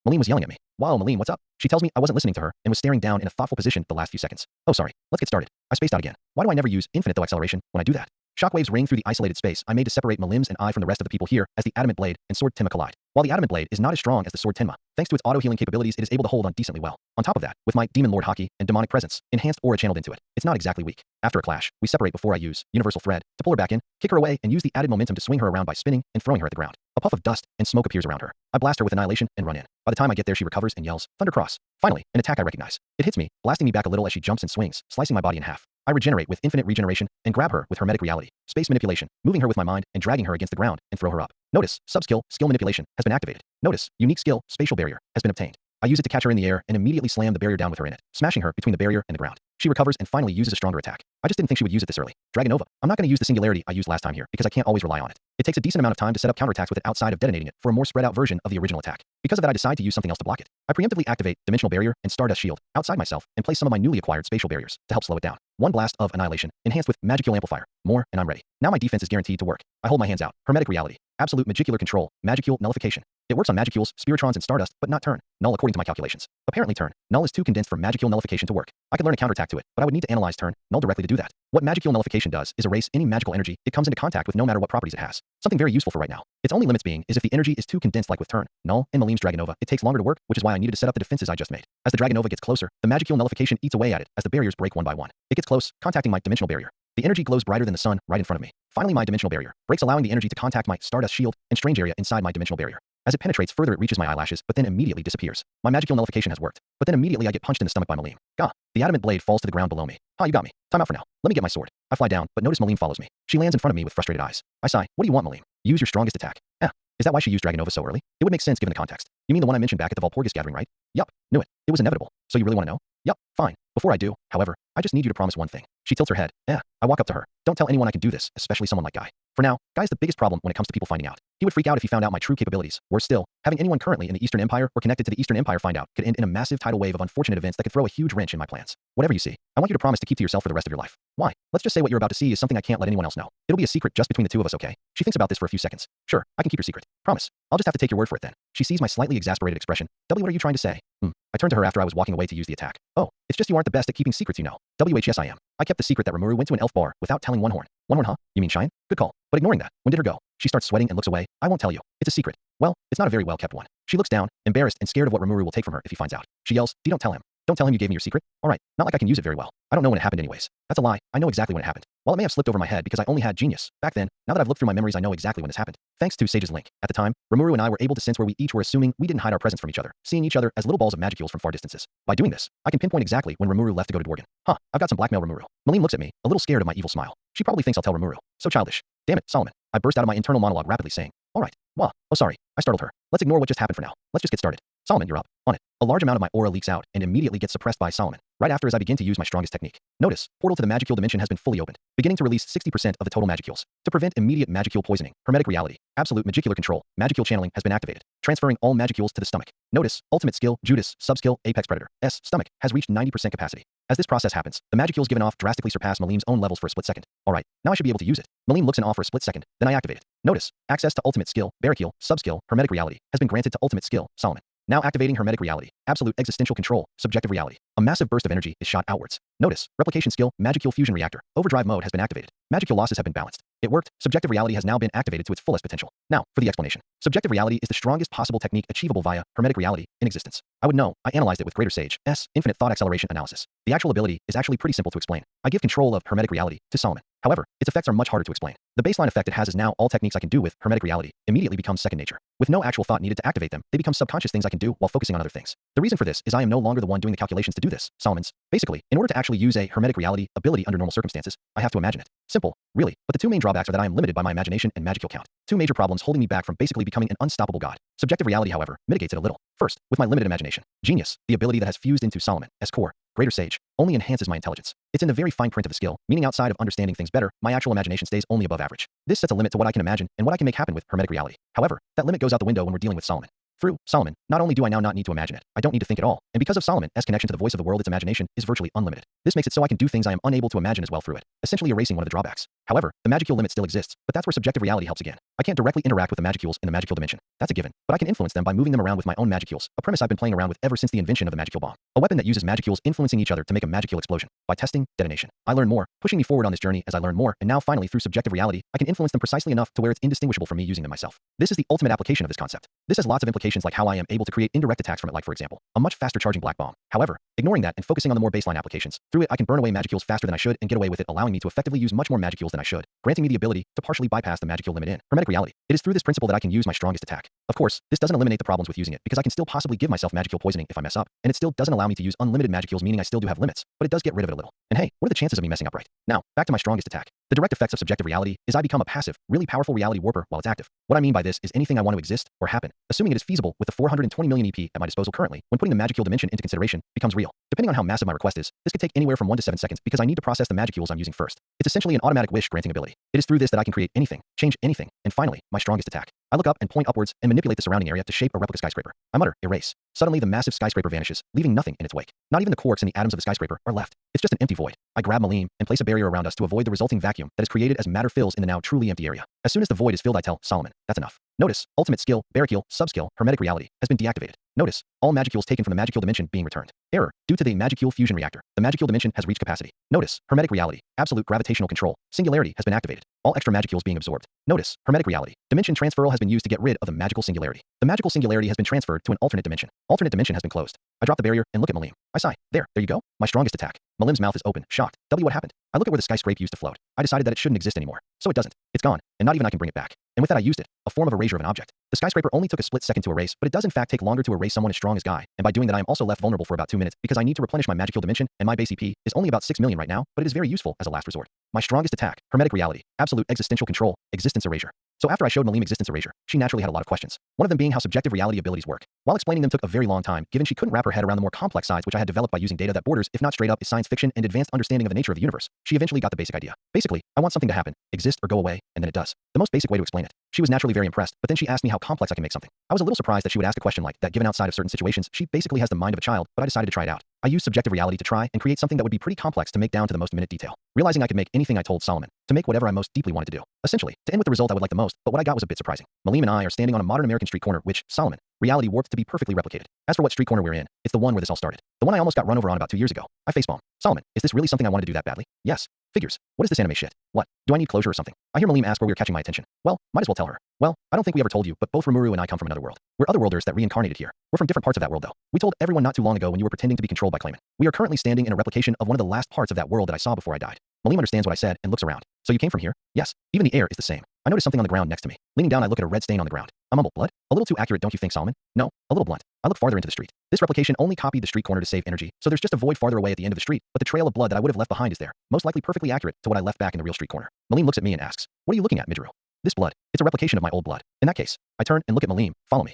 Malim was yelling at me. Wow, Malim, what's up? She tells me I wasn't listening to her and was staring down in a thoughtful position the last few seconds. Oh, sorry. Let's get started. I spaced out again. Why do I never use infinite though acceleration when I do that? Shockwaves ring through the isolated space I made to separate Malim's and I from the rest of the people here as the Adamant Blade and Sword Tenma collide. While the Adamant Blade is not as strong as the Sword Tenma, thanks to its auto-healing capabilities it is able to hold on decently well. On top of that, with my Demon Lord Haki and Demonic Presence, enhanced aura channeled into it, it's not exactly weak. After a clash, we separate before I use Universal Thread to pull her back in, kick her away and use the added momentum to swing her around by spinning and throwing her at the ground. A puff of dust and smoke appears around her. I blast her with Annihilation and run in. By the time I get there she recovers and yells, Thundercross. Finally, an attack I recognize. It hits me, blasting me back a little as she jumps and swings, slicing my body in half. I regenerate with infinite regeneration and grab her with Hermetic Reality, Space Manipulation, moving her with my mind and dragging her against the ground and throw her up. Notice, Subskill, Skill Manipulation, has been activated. Notice, Unique Skill, Spatial Barrier, has been obtained. I use it to catch her in the air and immediately slam the barrier down with her in it, smashing her between the barrier and the ground. She recovers and finally uses a stronger attack. I just didn't think she would use it this early. Dragonova. I'm not going to use the Singularity I used last time here because I can't always rely on it. It takes a decent amount of time to set up counterattacks with it outside of detonating it for a more spread out version of the original attack. Because of that I decide to use something else to block it. I preemptively activate Dimensional Barrier and Stardust Shield outside myself and place some of my newly acquired spatial barriers to help slow it down. One blast of Annihilation, enhanced with Magical Amplifier. More, and I'm ready. Now my defense is guaranteed to work. I hold my hands out. Hermetic Reality. Absolute Magicular Control. Magical Nullification. It works on Magicules, Spiritrons, and Stardust, but not Turn. Null according to my calculations. Apparently Turn. Null is too condensed for Magical Nullification to work. I could learn a counterattack to it, but I would need to analyze Turn. Null directly to do that. What Magical Nullification does is erase any magical energy it comes into contact with no matter what properties it has. Something very useful for right now. Its only limits being is if the energy is too condensed like with Turn, Null, and Malim's Dragonova, it takes longer to work, which is why I needed to set up the defenses I just made. As the Dragonova gets closer, the Magical Nullification eats away at it as the barriers break one by one. It gets close, contacting my Dimensional Barrier. The energy glows brighter than the sun right in front of me. Finally my Dimensional Barrier breaks, allowing the energy to contact my Stardust Shield and Strange Area inside my Dimensional Barrier. As it penetrates further it reaches my eyelashes, but then immediately disappears. My Magical Nullification has worked, but then immediately I get punched in the stomach by Malim. Gah! The Adamant Blade falls to the ground below me. You got me. Time out for now. Let me get my sword. I fly down, but notice Malim follows me. She lands in front of me with frustrated eyes. I sigh. What do you want, Malim? Use your strongest attack. Is that why she used Dragonova so early? It would make sense given the context. You mean the one I mentioned back at the Valpurgis gathering, right? Yup. Knew it. It was inevitable. So you really want to know? Yup. Fine. Before I do, however, I just need you to promise one thing. She tilts her head. I walk up to her. Don't tell anyone I can do this, especially someone like Guy. For now, Guy's the biggest problem when it comes to people finding out. He would freak out if he found out my true capabilities. Worse still, having anyone currently in the Eastern Empire or connected to the Eastern Empire find out could end in a massive tidal wave of unfortunate events that could throw a huge wrench in my plans. Whatever you see, I want you to promise to keep to yourself for the rest of your life. Why? Let's just say what you're about to see is something I can't let anyone else know. It'll be a secret just between the two of us, okay? She thinks about this for a few seconds. Sure, I can keep your secret. Promise. I'll just have to take your word for it then. She sees my slightly exasperated expression. W, what are you trying to say? I turned to her after I was walking away to use the attack. Oh, it's just you aren't the best at keeping secrets, you know. Yes, I am. I kept the secret that Rimuru went to an elf bar without telling One Horn. One Horn, huh? You mean Shine? Good call. But ignoring that, when did her go? She starts sweating and looks away. I won't tell you. It's a secret. Well, it's not a very well kept one. She looks down, embarrassed and scared of what Rimuru will take from her if he finds out. She yells, don't tell him. Don't tell him you gave me your secret? Alright, not like I can use it very well. I don't know when it happened anyways. That's a lie, I know exactly when it happened. While it may have slipped over my head because I only had genius back then, now that I've looked through my memories I know exactly when this happened. Thanks to Sage's link. At the time, Rimuru and I were able to sense where we each were assuming we didn't hide our presence from each other, seeing each other as little balls of magicules from far distances. By doing this, I can pinpoint exactly when Rimuru left to go to Dworgen. I've got some blackmail Rimuru. Malim looks at me, a little scared of my evil smile. She probably thinks I'll tell Rimuru. So childish. Damn it, Solomon. I burst out of my internal monologue rapidly saying, alright, well, oh sorry, I startled her. Let's ignore what just happened for now. Let's just get started. Solomon, you're up. On it. A large amount of my aura leaks out and immediately gets suppressed by Solomon, right after as I begin to use my strongest technique. Notice, portal to the magicule dimension has been fully opened, beginning to release 60% of the total magicules. To prevent immediate magicule poisoning, hermetic reality, absolute magicular control, magicule channeling has been activated, transferring all magicules to the stomach. Notice, ultimate skill, Judas, subskill, Apex Predator, S, stomach, has reached 90% capacity. As this process happens, the magicules given off drastically surpass Malim's own levels for a split second. Alright, now I should be able to use it. Malim looks in awe for a split second, then I activate it. Notice, access to ultimate skill, Barricule, subskill, hermetic reality, has been granted to ultimate skill, Solomon. Now activating hermetic reality, absolute existential control, subjective reality. A massive burst of energy is shot outwards. Notice, replication skill, magicule fusion reactor, overdrive mode has been activated. Magicule losses have been balanced. It worked, subjective reality has now been activated to its fullest potential. Now, for the explanation. Subjective reality is the strongest possible technique achievable via hermetic reality in existence. I would know, I analyzed it with greater Sage, S, infinite thought acceleration analysis. The actual ability is actually pretty simple to explain. I give control of hermetic reality to Solomon. However, its effects are much harder to explain. The baseline effect it has is now all techniques I can do with hermetic reality immediately become second nature. With no actual thought needed to activate them, they become subconscious things I can do while focusing on other things. The reason for this is I am no longer the one doing the calculations to do this, Solomon's. Basically, in order to actually use a hermetic reality ability under normal circumstances, I have to imagine it. Simple, really, but the two main drawbacks are that I am limited by my imagination and magicule count. Two major problems holding me back from basically becoming an unstoppable god. Subjective reality, however, mitigates it a little. First, with my limited imagination. Genius, the ability that has fused into Solomon, S core, greater Sage, only enhances my intelligence. It's in the very fine print of the skill, meaning outside of understanding things better, my actual imagination stays only above average. This sets a limit to what I can imagine and what I can make happen with hermetic reality. However, that limit goes out the window when we're dealing with Solomon. Through Solomon, not only do I now not need to imagine it, I don't need to think at all, and because of Solomon's connection to the voice of the world, its imagination is virtually unlimited. This makes it so I can do things I am unable to imagine as well through it, essentially erasing one of the drawbacks. However, the magicule limit still exists, but that's where subjective reality helps again. I can't directly interact with the magicules in the magicule dimension. That's a given, but I can influence them by moving them around with my own magicules, a premise I've been playing around with ever since the invention of the magicule bomb. A weapon that uses magicules influencing each other to make a magicule explosion. By testing, detonation. I learn more, pushing me forward on this journey as I learn more, and now finally through subjective reality, I can influence them precisely enough to where it's indistinguishable from me using them myself. This is the ultimate application of this concept. This has lots of implications like how I am able to create indirect attacks from it, like for example, a much faster charging black bomb. However, ignoring that and focusing on the more baseline applications, through it I can burn away magicules faster than I should and get away with it, allowing me to effectively use much more magicules than I should, granting me the ability to partially bypass the magicule limit in hermetic reality. It is through this principle that I can use my strongest attack. Of course, this doesn't eliminate the problems with using it because I can still possibly give myself magicule poisoning if I mess up, and it still doesn't allow me to use unlimited magicules, meaning I still do have limits, but it does get rid of it a little. And hey, what are the chances of me messing up right? Now, back to my strongest attack. The direct effects of subjective reality is I become a passive, really powerful reality warper while it's active. What I mean by this is anything I want to exist or happen, assuming it is feasible with the 420 million EP at my disposal currently, when putting the magicule dimension into consideration, becomes real. Depending on how massive my request is, this could take anywhere from 1 to 7 seconds because I need to process the magicules I'm using first. It's essentially an automatic wish granting ability. It is through this that I can create anything, change anything, and finally, my strongest attack. I look up and point upwards and manipulate the surrounding area to shape a replica skyscraper. I mutter, erase. Suddenly the massive skyscraper vanishes, leaving nothing in its wake. Not even the quarks and the atoms of the skyscraper are left. It's just an empty void. I grab Malim and place a barrier around us to avoid the resulting vacuum that is created as matter fills in the now truly empty area. As soon as the void is filled, I tell Solomon, that's enough. Notice, ultimate skill, barricule, subskill, hermetic reality, has been deactivated. Notice, all magicules taken from the magicule dimension being returned. Error, due to the magicule fusion reactor. The magicule dimension has reached capacity. Notice, hermetic reality, absolute gravitational control, singularity has been activated. All extra magicules being absorbed. Notice, hermetic reality, dimension transferal has been used to get rid of the magical singularity. The magical singularity has been transferred to an alternate dimension. Alternate dimension has been closed. I drop the barrier and look at Malim. I sigh. There you go. My strongest attack. Malim's mouth is open, shocked. What happened? I look at where the skyscraper used to float. I decided that it shouldn't exist anymore. So it doesn't. It's gone, and not even I can bring it back. And with that I used it, a form of erasure of an object. The skyscraper only took a split second to erase, but it does in fact take longer to erase someone as strong as Guy, and by doing that I am also left vulnerable for about 2 minutes because I need to replenish my magical dimension, and my base EP is only about 6 million right now, but it is very useful as a last resort. My strongest attack, hermetic reality, absolute existential control, existence erasure. So after I showed Malim existence erasure, she naturally had a lot of questions. One of them being how subjective reality abilities work. While explaining them took a very long time, given she couldn't wrap her head around the more complex sides which I had developed by using data that borders, if not straight up, is science fiction and advanced understanding of the nature of the universe. She eventually got the basic idea. Basically, I want something to happen, exist or go away, and then it does. The most basic way to explain it. She was naturally very impressed, but then she asked me how complex I can make something. I was a little surprised that she would ask a question like that given outside of certain situations. She basically has the mind of a child, but I decided to try it out. I used subjective reality to try and create something that would be pretty complex to make down to the most minute detail. Realizing I could make anything I told Solomon, to make whatever I most deeply wanted to do. Essentially, to end with the result I would like the most, but what I got was a bit surprising. Malim and I are standing on a modern American street corner which, Solomon, reality warped to be perfectly replicated. As for what street corner we're in, it's the one where this all started. The one I almost got run over on about 2 years ago. I facepalm. Solomon, is this really something I want to do that badly? Yes. Figures. What is this anime shit? What? Do I need closure or something? I hear Malim ask where we are catching my attention. Well, might as well tell her. Well, I don't think we ever told you, but both Rimuru and I come from another world. We're otherworlders that reincarnated here. We're from different parts of that world though. We told everyone not too long ago when you were pretending to be controlled by Clayman. We are currently standing in a replication of one of the last parts of that world that I saw before I died. Malim understands what I said and looks around. So you came from here? Yes. Even the air is the same. I notice something on the ground next to me. Leaning down, I look at a red stain on the ground. A mumble. Blood? A little too accurate, don't you think, Solomon? No, a little blunt. I look farther into the street. This replication only copied the street corner to save energy, so there's just a void farther away at the end of the street, but the trail of blood that I would have left behind is there, most likely perfectly accurate to what I left back in the real street corner. Malim looks at me and asks, what are you looking at, Midru? This blood. It's a replication of my old blood. In that case, I turn and look at Malim. Follow me.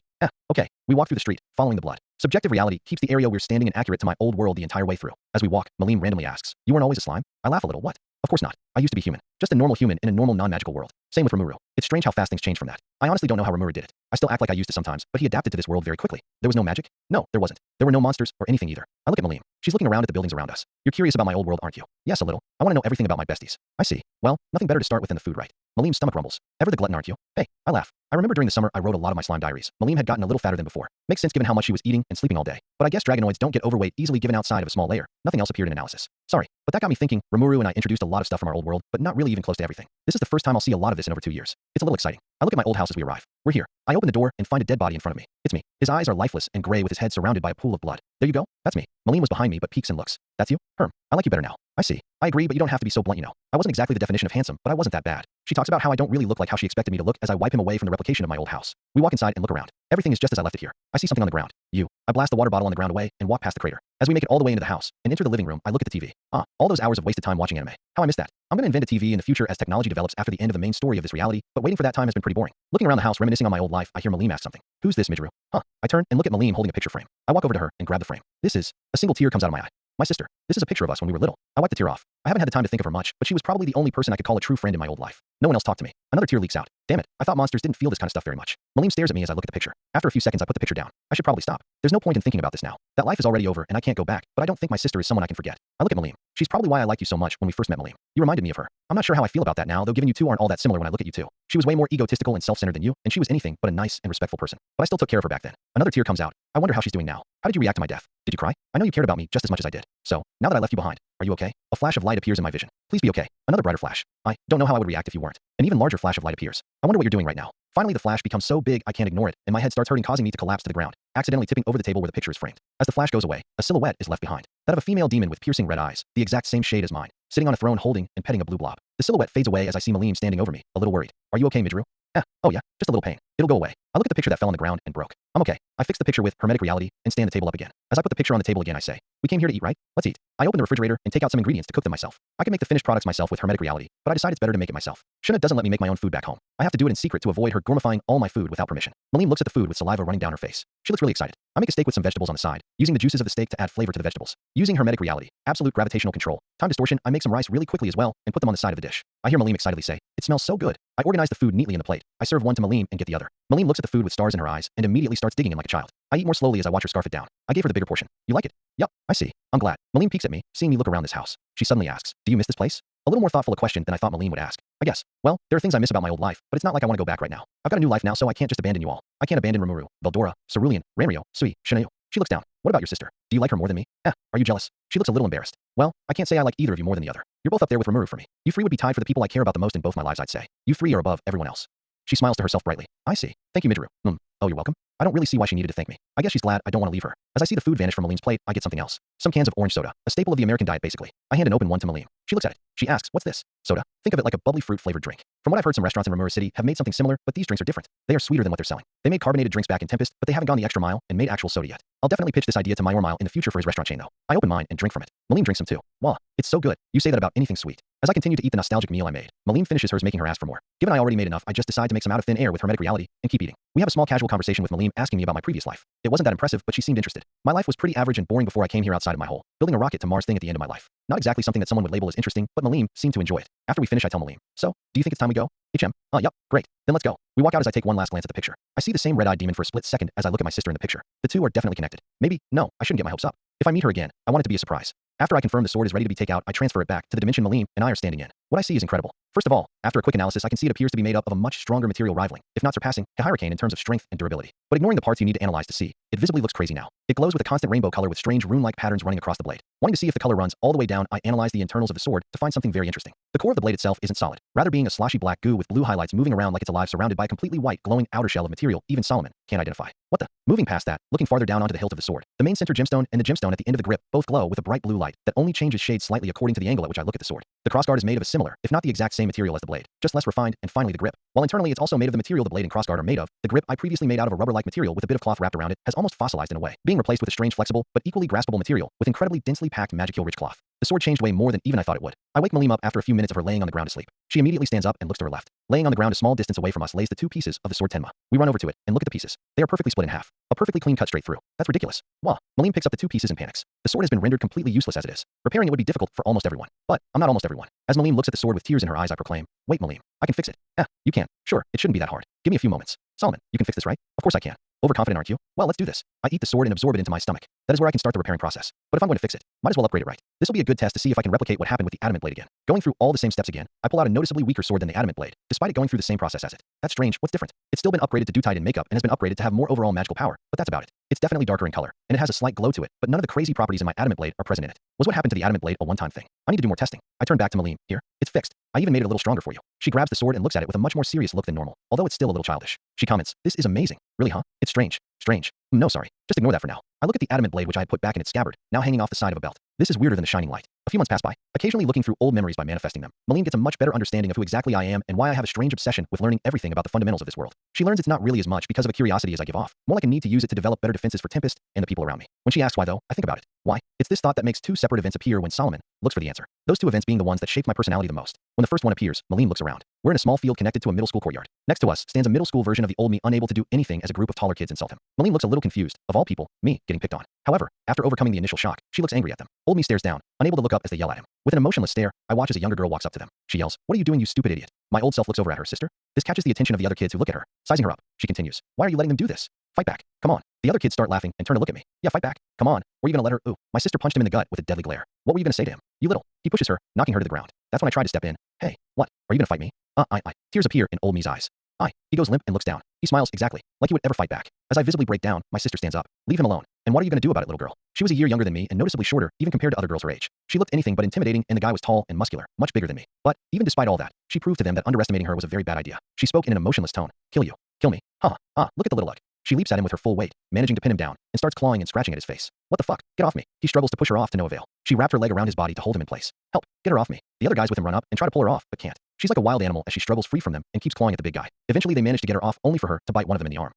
Okay. We walk through the street, following the blood. Subjective reality keeps the area we're standing in accurate to my old world the entire way through. As we walk, Malim randomly asks, you weren't always a slime? I laugh a little. What? Of course not. I used to be human. Just a normal human in a normal non-magical world. Same with Rimuru. It's strange how fast things change from that. I honestly don't know how Rimuru did it. I still act like I used to sometimes, but he adapted to this world very quickly. There was no magic? No, there wasn't. There were no monsters or anything either. I look at Malim. She's looking around at the buildings around us. You're curious about my old world, aren't you? Yes, a little. I want to know everything about my besties. I see. Well, nothing better to start with than the food, right? Malim's stomach rumbles. Ever the glutton, aren't you? Hey, I laugh. I remember during the summer I wrote a lot of my slime diaries. Malim had gotten a little fatter than before. Makes sense given how much she was eating and sleeping all day. But I guess dragonoids don't get overweight easily given outside of a small layer. Nothing else appeared in analysis. Sorry, but that got me thinking. Rimuru and I introduced a lot of stuff from our old world, but not really even close to everything. This is the first time I'll see a lot of this in over 2 years. It's a little exciting. I look at my old house as we arrive. We're here. I open the door and find a dead body in front of me. It's me. His eyes are lifeless and gray with his head surrounded by a pool of blood. There you go. That's me. Malim was behind me but peeks and looks. That's you? Herm. I like you better now. I see. I agree, but you don't have to be so blunt, you know. I wasn't exactly the definition of handsome, but I wasn't that bad. She talks about how I don't really look like how she expected me to look as I wipe him away from the replication of my old house. We walk inside and look around. Everything is just as I left it here. I see something on the ground. You. I blast the water bottle on the ground away and walk past the crater. As we make it all the way into the house and enter the living room, I look at the TV. All those hours of wasted time watching anime. How I missed that. I'm gonna invent a TV in the future as technology develops after the end of the main story of this reality, but waiting for that time has been pretty boring. Looking around the house, reminiscing on my old life, I hear Malim ask something. Who's this, Midru? I turn and look at Malim holding a picture frame. I walk over to her and grab the frame. This is. A single tear comes out of my eye. My sister. This is a picture of us when we were little. I wipe the tear off. I haven't had the time to think of her much, but she was probably the only person I could call a true friend in my old life. No one else talked to me. Another tear leaks out. Damn it, I thought monsters didn't feel this kind of stuff very much. Malim stares at me as I look at the picture. After a few seconds I put the picture down. I should probably stop. There's no point in thinking about this now. That life is already over and I can't go back, but I don't think my sister is someone I can forget. I look at Malim. She's probably why I liked you so much when we first met, Malim. You reminded me of her. I'm not sure how I feel about that now, though given you two aren't all that similar when I look at you two. She was way more egotistical and self-centered than you, and she was anything but a nice and respectful person. But I still took care of her back then. Another tear comes out. I wonder how she's doing now. How did you react to my death? Did you cry? I know you cared about me just as much as I did. So, now that I left you behind, are you okay? A flash of light appears in my vision. Please be okay. Another brighter flash. I don't know how I would react if you weren't. An even larger flash of light appears. I wonder what you're doing right now. Finally, the flash becomes so big I can't ignore it, and my head starts hurting, causing me to collapse to the ground, accidentally tipping over the table where the picture is framed. As the flash goes away, a silhouette is left behind. That of a female demon with piercing red eyes, the exact same shade as mine, sitting on a throne holding and petting a blue blob. The silhouette fades away as I see Malim standing over me, a little worried. Are you okay, Midru? Oh yeah, just a little pain. It'll go away. I look at the picture that fell on the ground and broke. I'm okay. I fix the picture with hermetic reality and stand the table up again. As I put the picture on the table again, I say, we came here to eat, right? Let's eat. I open the refrigerator and take out some ingredients to cook them myself. I can make the finished products myself with hermetic reality, but I decide it's better to make it myself. Shuna doesn't let me make my own food back home. I have to do it in secret to avoid her gourmifying all my food without permission. Malim looks at the food with saliva running down her face. She looks really excited. I make a steak with some vegetables on the side, using the juices of the steak to add flavor to the vegetables. Using hermetic reality, absolute gravitational control, time distortion, I make some rice really quickly as well and put them on the side of the dish. I hear Malim excitedly say, it smells so good. I organize the food neatly in the plate. I serve one to Malim and get the other. Malim looks at the food with stars in her eyes and immediately starts digging in like a child. I eat more slowly as I watch her scarf it down. I gave her the bigger portion. You like it? Yup, I see. I'm glad. Malim peeks at me, seeing me look around this house. She suddenly asks, do you miss this place? A little more thoughtful a question than I thought Malim would ask. I guess. Well, there are things I miss about my old life, but it's not like I want to go back right now. I've got a new life now, so I can't just abandon you all. I can't abandon Rimuru, Veldora, Cerulean, Ranryo, Sui, Shinayu. She looks down. What about your sister? Do you like her more than me? Are you jealous? She looks a little embarrassed. Well, I can't say I like either of you more than the other. You're both up there with Rimuru for me. You three would be tied for the people I care about the most in both my lives, I'd say. You three are above everyone else. She smiles to herself brightly. I see. Thank you, Midru. Oh, you're welcome. I don't really see why she needed to thank me. I guess she's glad I don't want to leave her. As I see the food vanish from Malim's plate, I get something else. Some cans of orange soda, a staple of the American diet basically. I hand an open one to Malim. She looks at it. She asks, what's this? Soda? Think of it like a bubbly fruit flavored drink. From what I've heard, some restaurants in Rimuru City have made something similar, but these drinks are different. They are sweeter than what they're selling. They made carbonated drinks back in Tempest, but they haven't gone the extra mile and made actual soda yet. I'll definitely pitch this idea to Mile in the future for his restaurant chain though. I open mine and drink from it. Malim drinks some too. Wow, it's so good. You say that about anything sweet. As I continue to eat the nostalgic meal I made, Malim finishes hers, making her ask for more. Given I already made enough, I just decide to make some out of thin air with hermetic reality and keep eating. We have a small casual conversation with Malim asking me about my previous life. It wasn't that impressive, but she seemed interested. My life was pretty average and boring before I came here outside of my hole, building a rocket to Mars thing at the end of my life. Not exactly something that someone would label as interesting, but Malim seemed to enjoy it. After we finish, I tell Malim, so, do you think it's time we go? Yup, great. Then let's go. We walk out as I take one last glance at the picture. I see the same red-eyed demon for a split second as I look at my sister in the picture. The two are definitely connected. Maybe, no, I shouldn't get my hopes up. If I meet her again, I want it to be a surprise. After I confirm the sword is ready to be taken out, I transfer it back to the dimension Malim and I are standing in. What I see is incredible. First of all, after a quick analysis, I can see it appears to be made up of a much stronger material rivaling, if not surpassing, a hurricane in terms of strength and durability. But ignoring the parts you need to analyze to see, it visibly looks crazy now. It glows with a constant rainbow color with strange rune-like patterns running across the blade. Wanting to see if the color runs all the way down, I analyze the internals of the sword to find something very interesting. The core of the blade itself isn't solid, rather being a sloshy black goo with blue highlights moving around like it's alive, surrounded by a completely white, glowing outer shell of material even Solomon can't identify. What the? Moving past that, looking farther down onto the hilt of the sword, the main center gemstone and the gemstone at the end of the grip both glow with a bright blue light that only changes shade slightly according to the angle at which I look at the sword. The crossguard is made of a similar, if not the exact same material as the blade, just less refined, and finally the grip. While internally it's also made of the material the blade and crossguard are made of, the grip I previously made out of a rubber-like material with a bit of cloth wrapped around it has almost fossilized in a way, being replaced with a strange flexible but equally graspable material with incredibly densely packed magical-rich cloth. The sword changed way more than even I thought it would. I wake Malim up after a few minutes of her laying on the ground to sleep. She immediately stands up and looks to her left. Laying on the ground a small distance away from us lays the two pieces of the sword Tenma. We run over to it and look at the pieces. They are perfectly split in half. A perfectly clean cut straight through. That's ridiculous. Wah. Malim picks up the two pieces and panics. The sword has been rendered completely useless as it is. Repairing it would be difficult for almost everyone. But I'm not almost everyone. As Malim looks at the sword with tears in her eyes, I proclaim, "Wait, Malim. I can fix it." You can. Sure, it shouldn't be that hard. Give me a few moments. Solomon, you can fix this, right? Of course I can. Overconfident, aren't you? Well, let's do this. I eat the sword and absorb it into my stomach. That is where I can start the repairing process. But if I'm going to fix it, might as well upgrade it right. This will be a good test to see if I can replicate what happened with the adamant blade again. Going through all the same steps again, I pull out a noticeably weaker sword than the adamant blade, despite it going through the same process as it. That's strange. What's different? It's still been upgraded to Dutite in makeup and has been upgraded to have more overall magical power, but that's about it. It's definitely darker in color, and it has a slight glow to it, but none of the crazy properties in my adamant blade are present in it. Was what happened to the adamant blade a one-time thing? I need to do more testing. I turn back to Malim. Here, it's fixed. I even made it a little stronger for you. She grabs the sword and looks at it with a much more serious look than normal, although it's still a little childish. She comments, "This is amazing." Really, huh? It's strange. Strange. No, sorry. Just ignore that for now. I look at the adamant blade which I had put back in its scabbard, now hanging off the side of a belt. This is weirder than the shining light. A few months pass by, occasionally looking through old memories by manifesting them. Malim gets a much better understanding of who exactly I am and why I have a strange obsession with learning everything about the fundamentals of this world. She learns it's not really as much because of a curiosity as I give off, more like a need to use it to develop better defenses for Tempest and the people around me. When she asks why though, I think about it. Why? It's this thought that makes two separate events appear when Solomon looks for the answer. Those two events being the ones that shaped my personality the most. When the first one appears, Malim looks around. We're in a small field connected to a middle school courtyard. Next to us stands a middle school version of the old me, unable to do anything as a group of taller kids insult him. Malim looks a little confused, of all people, me, getting picked on. However, after overcoming the initial shock, she looks angry at them. Old me stares down, unable to look up as they yell at him. With an emotionless stare, I watch as a younger girl walks up to them. She yells, "What are you doing, you stupid idiot?" My old self looks over at her sister. This catches the attention of the other kids who look at her. Sizing her up, she continues, "Why are you letting them do this? Fight back. Come on." The other kids start laughing and turn to look at me. "Yeah, fight back. Come on. Were you gonna let her?" Ooh. My sister punched him in the gut with a deadly glare. "What were you gonna say to him? You little." He pushes her, knocking her to the ground. That's when I try to step in. "Hey, what? Are you gonna fight me?" Tears appear in old me's eyes. He goes limp and looks down. He smiles exactly, like he would ever fight back. As I visibly break down, my sister stands up. "Leave him alone. And what are you gonna do about it, little girl?" She was a year younger than me and noticeably shorter, even compared to other girls her age. She looked anything but intimidating, and the guy was tall and muscular, much bigger than me. But, even despite all that, she proved to them that underestimating her was a very bad idea. She spoke in an emotionless tone. "Kill you. Kill me. Look at the little lug." She leaps at him with her full weight, managing to pin him down, and starts clawing and scratching at his face. "What the fuck? Get off me." He struggles to push her off to no avail. She wrapped her leg around his body to hold him in place. "Help. Get her off me." The other guys with him run up and try to pull her off, but can't. She's like a wild animal as she struggles free from them and keeps clawing at the big guy. Eventually they manage to get her off, only for her to bite one of them in the arm.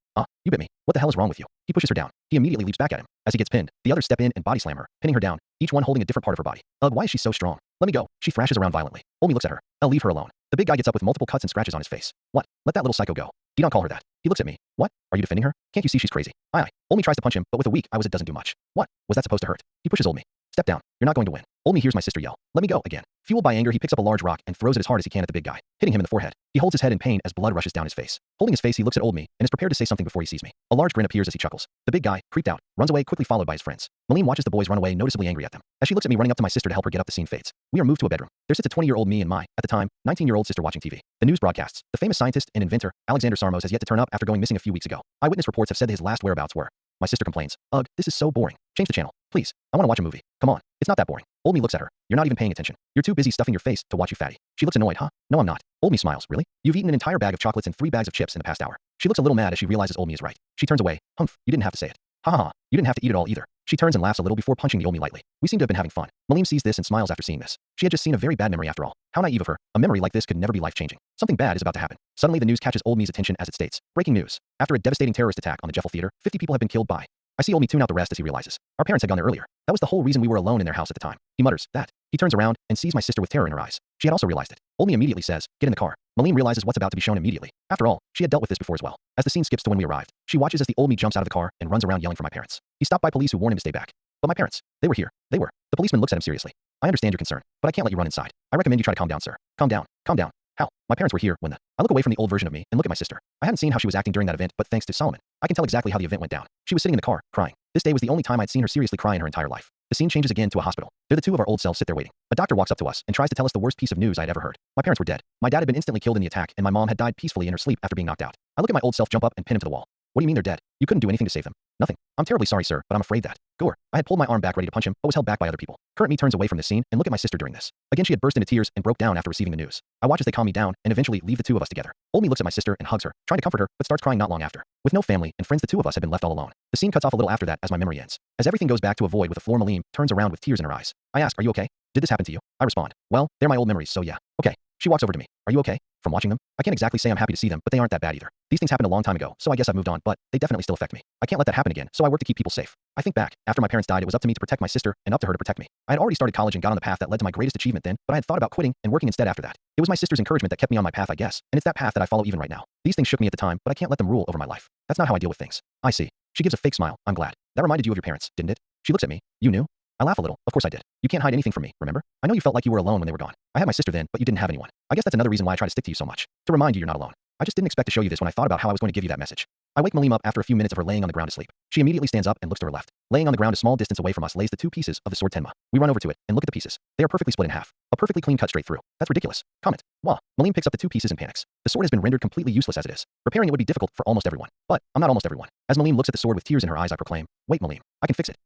You bit me. What the hell is wrong with you?" He pushes her down. He immediately leaps back at him. As he gets pinned, the others step in and body slam her, pinning her down, each one holding a different part of her body. "Ugh, why is she so strong? Let me go." She thrashes around violently. Omi looks at her. "I'll leave her alone." The big guy gets up with multiple cuts and scratches on his face. "What? Let that little psycho go. Do not call her that." He looks at me. "What? Are you defending her? Can't you see she's crazy?" Olmi tries to punch him, but with a weak I was it doesn't do much. "What? Was that supposed to hurt?" He pushes Olmi. "Step down. You're not going to win." Olmi hears my sister yell, "Let me go," again. Fueled by anger, he picks up a large rock and throws it as hard as he can at the big guy, hitting him in the forehead. He holds his head in pain as blood rushes down his face. Holding his face, he looks at Olmi and is prepared to say something before he sees me. A large grin appears as he chuckles. The big guy, creeped out, runs away, quickly followed by his friends. Malim watches the boys run away, noticeably angry at them. As she looks at me running up to my sister to help her get up, the scene fades. We are moved to a bedroom. There sits a 20-year-old me and my, at the time, 19-year-old sister watching TV. The news broadcasts. The famous scientist and inventor, Alexander Sarmos, has yet to turn up after going missing a few weeks ago. Eyewitness reports have said that his last whereabouts were. My sister complains. "Ugh, this is so boring. Change the channel, please. I want to watch a movie. Come on." "It's not that boring." Olmi looks at her. "You're not even paying attention. You're too busy stuffing your face to watch, you fatty." She looks annoyed. "Huh? No, I'm not." Olmi smiles. "Really? You've eaten an entire bag of chocolates and 3 bags of chips in the past hour." She looks a little mad as she realizes Olmi is right. She turns away. "Humph, you didn't have to say it." "Ha ha, you didn't have to eat it all either." She turns and laughs a little before punching the Olmi lightly. We seem to have been having fun. Malim sees this and smiles after seeing this. She had just seen a very bad memory after all. How naive of her. A memory like this could never be life-changing. Something bad is about to happen. Suddenly the news catches Olmi's attention as it states, "Breaking news. After a devastating terrorist attack on the Jeffel Theater, 50 people have been killed by." I see Olmi tune out the rest as he realizes. Our parents had gone there earlier. That was the whole reason we were alone in their house at the time. He mutters, "That." He turns around and sees my sister with terror in her eyes. She had also realized it. Olmi immediately says, "Get in the car." Malim realizes what's about to be shown immediately. After all, she had dealt with this before as well. As the scene skips to when we arrived, she watches as the Olmi jumps out of the car and runs around yelling for my parents. He's stopped by police who warn him to stay back. But my parents, they were here. They were. The policeman looks at him seriously. "I understand your concern, but I can't let you run inside. I recommend you try to calm down, sir. Calm down. Calm down." "How?" "My parents were here when the..." I look away from the old version of me and look at my sister. I hadn't seen how she was acting during that event, but thanks to Solomon, I can tell exactly how the event went down. She was sitting in the car, crying. This day was the only time I'd seen her seriously cry in her entire life. The scene changes again to a hospital. There the two of our old selves sit there waiting. A doctor walks up to us and tries to tell us the worst piece of news I had ever heard. My parents were dead. My dad had been instantly killed in the attack, and my mom had died peacefully in her sleep after being knocked out. I look at my old self jump up and pin him to the wall. What do you mean they're dead? You couldn't do anything to save them. Nothing. I'm terribly sorry, sir, but I'm afraid that. Gore. I had pulled my arm back ready to punch him, but was held back by other people. Current me turns away from the scene and look at my sister during this. Again, she had burst into tears and broke down after receiving the news. I watch as they calm me down and eventually leave the two of us together. Old me looks at my sister and hugs her, trying to comfort her, but starts crying not long after. With no family and friends, the two of us have been left all alone. The scene cuts off a little after that as my memory ends. As everything goes back to a void with a floor, Malim turns around with tears in her eyes. I ask, are you okay? Did this happen to you? I respond, well, they're my old memories, so yeah. Okay. She walks over to me. Are you okay? From watching them? I can't exactly say I'm happy to see them, but they aren't that bad either. These things happened a long time ago, so I guess I've moved on, but they definitely still affect me. I can't let that happen again, so I work to keep people safe. I think back. After my parents died, it was up to me to protect my sister and up to her to protect me. I had already started college and got on the path that led to my greatest achievement then, but I had thought about quitting and working instead after that. It was my sister's encouragement that kept me on my path, I guess, and it's that path that I follow even right now. These things shook me at the time, but I can't let them rule over my life. That's not how I deal with things. I see. She gives a fake smile. I'm glad. That reminded you of your parents, didn't it? She looks at me. You knew? I laugh a little. Of course I did. You can't hide anything from me, remember? I know you felt like you were alone when they were gone. I had my sister then, but you didn't have anyone. I guess that's another reason why I try to stick to you so much. To remind you you're not alone. I just didn't expect to show you this when I thought about how I was going to give you that message. I wake Malim up after a few minutes of her laying on the ground to sleep. She immediately stands up and looks to her left. Laying on the ground a small distance away from us lays the two pieces of the sword Tenma. We run over to it and look at the pieces. They are perfectly split in half. A perfectly clean cut straight through. That's ridiculous. Comment. Wow. Malim picks up the two pieces and panics. The sword has been rendered completely useless as it is. Repairing it would be difficult for almost everyone. But I'm not almost everyone. As Malim looks at the sword with tears in her eyes, I proclaim, wait Malim, I can fix it.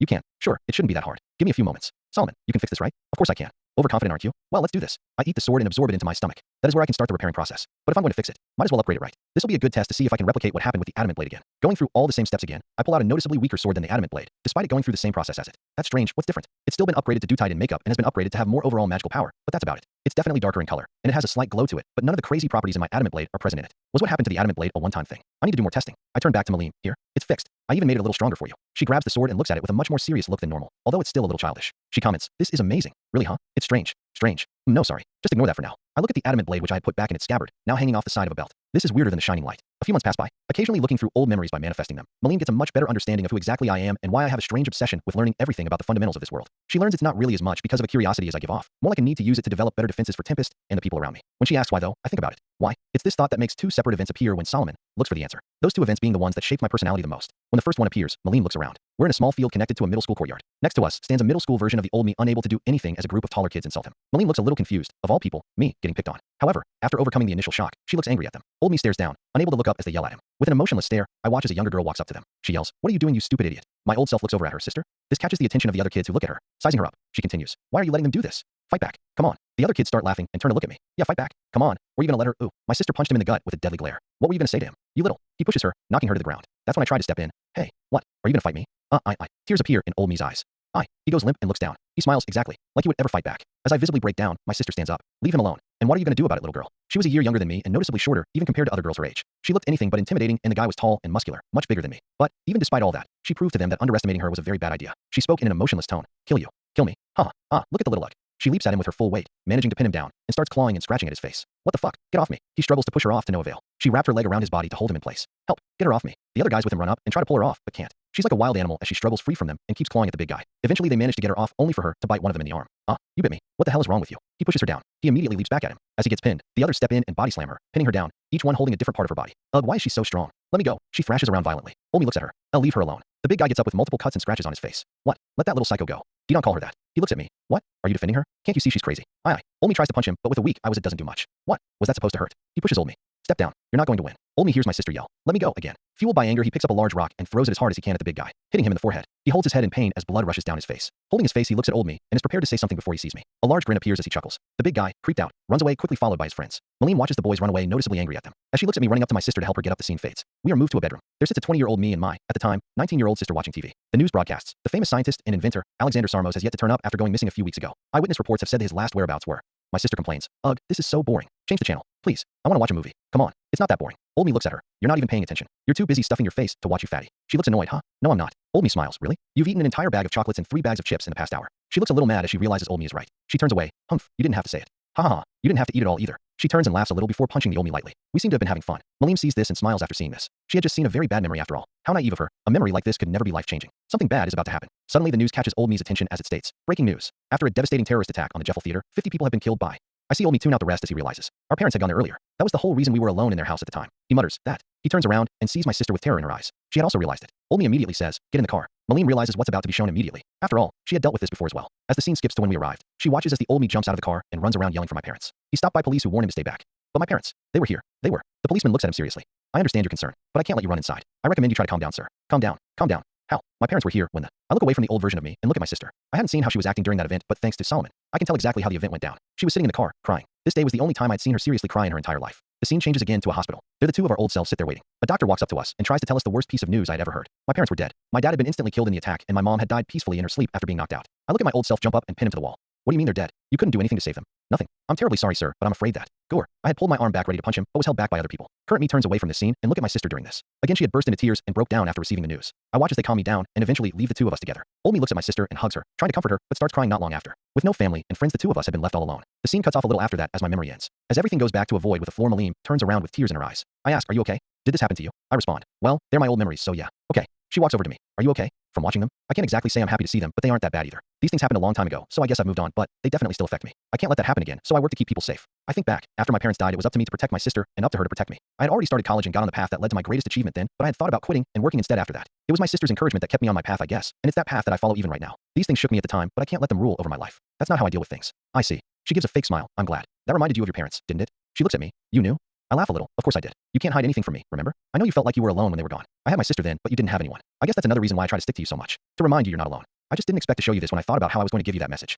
You can. Sure, it shouldn't be that hard. Give me a few moments. Solomon, you can fix this, right? Of course I can. Overconfident, aren't you? Well, let's do this. I eat the sword and absorb it into my stomach. That is where I can start the repairing process. But if I'm going to fix it, might as well upgrade it right. This will be a good test to see if I can replicate what happened with the adamant blade again. Going through all the same steps again, I pull out a noticeably weaker sword than the adamant blade, despite it going through the same process as it. That's strange. What's different? It's still been upgraded to do titan makeup and has been upgraded to have more overall magical power, but that's about it. It's definitely darker in color, and it has a slight glow to it, but none of the crazy properties in my adamant blade are present in it. Was what happened to the adamant blade a one-time thing? I need to do more testing. I turn back to Malim. Here, it's fixed. I even made it a little stronger for you. She grabs the sword and looks at it with a much more serious look than normal, although it's still a little childish. She comments, this is amazing. Really, huh? It's strange. Strange. No, sorry. Just ignore that for now. I look at the adamant blade which I had put back in its scabbard, now hanging off the side of a belt. This is weirder than the shining light. A few months pass by, occasionally looking through old memories by manifesting them. Malim gets a much better understanding of who exactly I am and why I have a strange obsession with learning everything about the fundamentals of this world. She learns it's not really as much because of a curiosity as I give off, more like a need to use it to develop better defenses for Tempest and the people around me. When she asks why though, I think about it. Why? It's this thought that makes two separate events appear when Solomon looks for the answer. Those two events being the ones that shaped my personality the most. When the first one appears, Malim looks around. We're in a small field connected to a middle school courtyard. Next to us stands a middle school version of the old me, unable to do anything as a group of taller kids insult him. Malim looks a little confused, of all people, me getting picked on. However, after overcoming the initial shock, she looks angry at them. Old me stares down, unable to look up as they yell at him. With an emotionless stare, I watch as a younger girl walks up to them. She yells, what are you doing, you stupid idiot? My old self looks over at her sister. This catches the attention of the other kids who look at her. Sizing her up, she continues, why are you letting them do this? Fight back. Come on. The other kids start laughing and turn to look at me. Yeah, fight back. Come on. Were you gonna let her? Ooh. My sister punched him in the gut with a deadly glare. What were you gonna say to him? You little. He pushes her, knocking her to the ground. That's when I try to step in. Hey, what? Are you gonna fight me? Tears appear in old me's eyes. He goes limp and looks down. He smiles exactly like he would ever fight back. As I visibly break down, my sister stands up. Leave him alone. And what are you gonna do about it, little girl? She was a year younger than me and noticeably shorter, even compared to other girls her age. She looked anything but intimidating, and the guy was tall and muscular, much bigger than me. But even despite all that, she proved to them that underestimating her was a very bad idea. She spoke in an emotionless tone. Kill you. Kill me. Look at the little lug. She leaps at him with her full weight, managing to pin him down, and starts clawing and scratching at his face. What the fuck? Get off me. He struggles to push her off to no avail. She wrapped her leg around his body to hold him in place. Help. Get her off me. The other guys with him run up and try to pull her off, but can't. She's like a wild animal as she struggles free from them and keeps clawing at the big guy. Eventually they manage to get her off, only for her to bite one of them in the arm. You bit me. What the hell is wrong with you? He pushes her down. He immediately leaps back at him. As he gets pinned, the others step in and body slam her, pinning her down, each one holding a different part of her body. Ugh, why is she so strong? Let me go. She thrashes around violently. Omi looks at her. I'll leave her alone. The big guy gets up with multiple cuts and scratches on his face. What? Let that little psycho go. You don't call her that. He looks at me. What? Are you defending her? Can't you see she's crazy? Aye. Olmi tries to punch him, but with a weak I was it doesn't do much. What? Was that supposed to hurt? He pushes Olmi. Step down. You're not going to win. Olmi hears my sister yell. Let me go again. Fueled by anger, he picks up a large rock and throws it as hard as he can at the big guy, hitting him in the forehead. He holds his head in pain as blood rushes down his face. Holding his face, he looks at Olmi and is prepared to say something before he sees me. A large grin appears as he chuckles. The big guy, creeped out, runs away, quickly followed by his friends. Malim watches the boys run away, noticeably angry at them. As she looks at me running up to my sister to help her get up, the scene fades. We are moved to a bedroom. There sits a 20-year-old me and my, at the time, 19-year-old sister watching TV. The news broadcasts. The famous scientist and inventor, Alexander Sarmos, has yet to turn up after going missing a few weeks ago. Eyewitness reports have said that his last whereabouts were. My sister complains. Ugh, this is so boring. Change the channel. Please. I want to watch a movie. Come on. It's not that boring. Olmi looks at her. You're not even paying attention. You're too busy stuffing your face to watch, you fatty. She looks annoyed, huh? No, I'm not. Olmi smiles. Really? You've eaten an entire bag of chocolates and 3 bags of chips in the past hour. She looks a little mad as she realizes Olmi is right. She turns away. Humph, you didn't have to say it. Ha ha ha. You didn't have to eat it all either. She turns and laughs a little before punching the Olmi lightly. We seem to have been having fun. Malim sees this and smiles after seeing this. She had just seen a very bad memory after all. How naive of her. A memory like this could never be life-changing. Something bad is about to happen. Suddenly the news catches Olmi's attention as it states. Breaking news. After a devastating terrorist attack on the Jeffel Theater, 50 people have been killed by. I see Olmi tune out the rest as he realizes. Our parents had gone there earlier. That was the whole reason we were alone in their house at the time. He mutters, that. He turns around and sees my sister with terror in her eyes. She had also realized it. Olmi immediately says, get in the car. Malene realizes what's about to be shown immediately. After all, she had dealt with this before as well. As the scene skips to when we arrived, she watches as the old me jumps out of the car and runs around yelling for my parents. He's stopped by police who warn him to stay back. But my parents, they were here. They were. The policeman looks at him seriously. I understand your concern, but I can't let you run inside. I recommend you try to calm down, sir. Calm down. Calm down. How? My parents were here when I look away from the old version of me and look at my sister. I hadn't seen how she was acting during that event, but thanks to Solomon, I can tell exactly how the event went down. She was sitting in the car, crying. This day was the only time I'd seen her seriously cry in her entire life. The scene changes again to a hospital. There the two of our old selves sit there waiting. A doctor walks up to us and tries to tell us the worst piece of news I'd ever heard. My parents were dead. My dad had been instantly killed in the attack, and my mom had died peacefully in her sleep after being knocked out. I look at my old self jump up and pin him to the wall. What do you mean they're dead? You couldn't do anything to save them. Nothing. I'm terribly sorry, sir, but I'm afraid that. Gore. I had pulled my arm back ready to punch him, but was held back by other people. Current me turns away from this scene and look at my sister during this. Again, she had burst into tears and broke down after receiving the news. I watch as they calm me down and eventually leave the two of us together. Old me looks at my sister and hugs her, trying to comfort her, but starts crying not long after. With no family and friends, the two of us had been left all alone. The scene cuts off a little after that as my memory ends. As everything goes back to a void with the floor, Malene turns around with tears in her eyes. I ask, are you okay? Did this happen to you? I respond, well, they're my old memories, so yeah. Okay. She walks over to me. Are you okay? From watching them? I can't exactly say I'm happy to see them, but they aren't that bad either. These things happened a long time ago, so I guess I've moved on, but they definitely still affect me. I can't let that happen again, so I work to keep people safe. I think back, after my parents died, it was up to me to protect my sister and up to her to protect me. I had already started college and got on the path that led to my greatest achievement then, but I had thought about quitting and working instead after that. It was my sister's encouragement that kept me on my path, I guess, and it's that path that I follow even right now. These things shook me at the time, but I can't let them rule over my life. That's not how I deal with things. I see. She gives a fake smile. I'm glad. That reminded you of your parents, didn't it? She looks at me. You knew? I laugh a little. Of course I did. You can't hide anything from me, remember? I know you felt like you were alone when they were gone. I had my sister then, but you didn't have anyone. I guess that's another reason why I try to stick to you so much. To remind you you're not alone. I just didn't expect to show you this when I thought about how I was going to give you that message.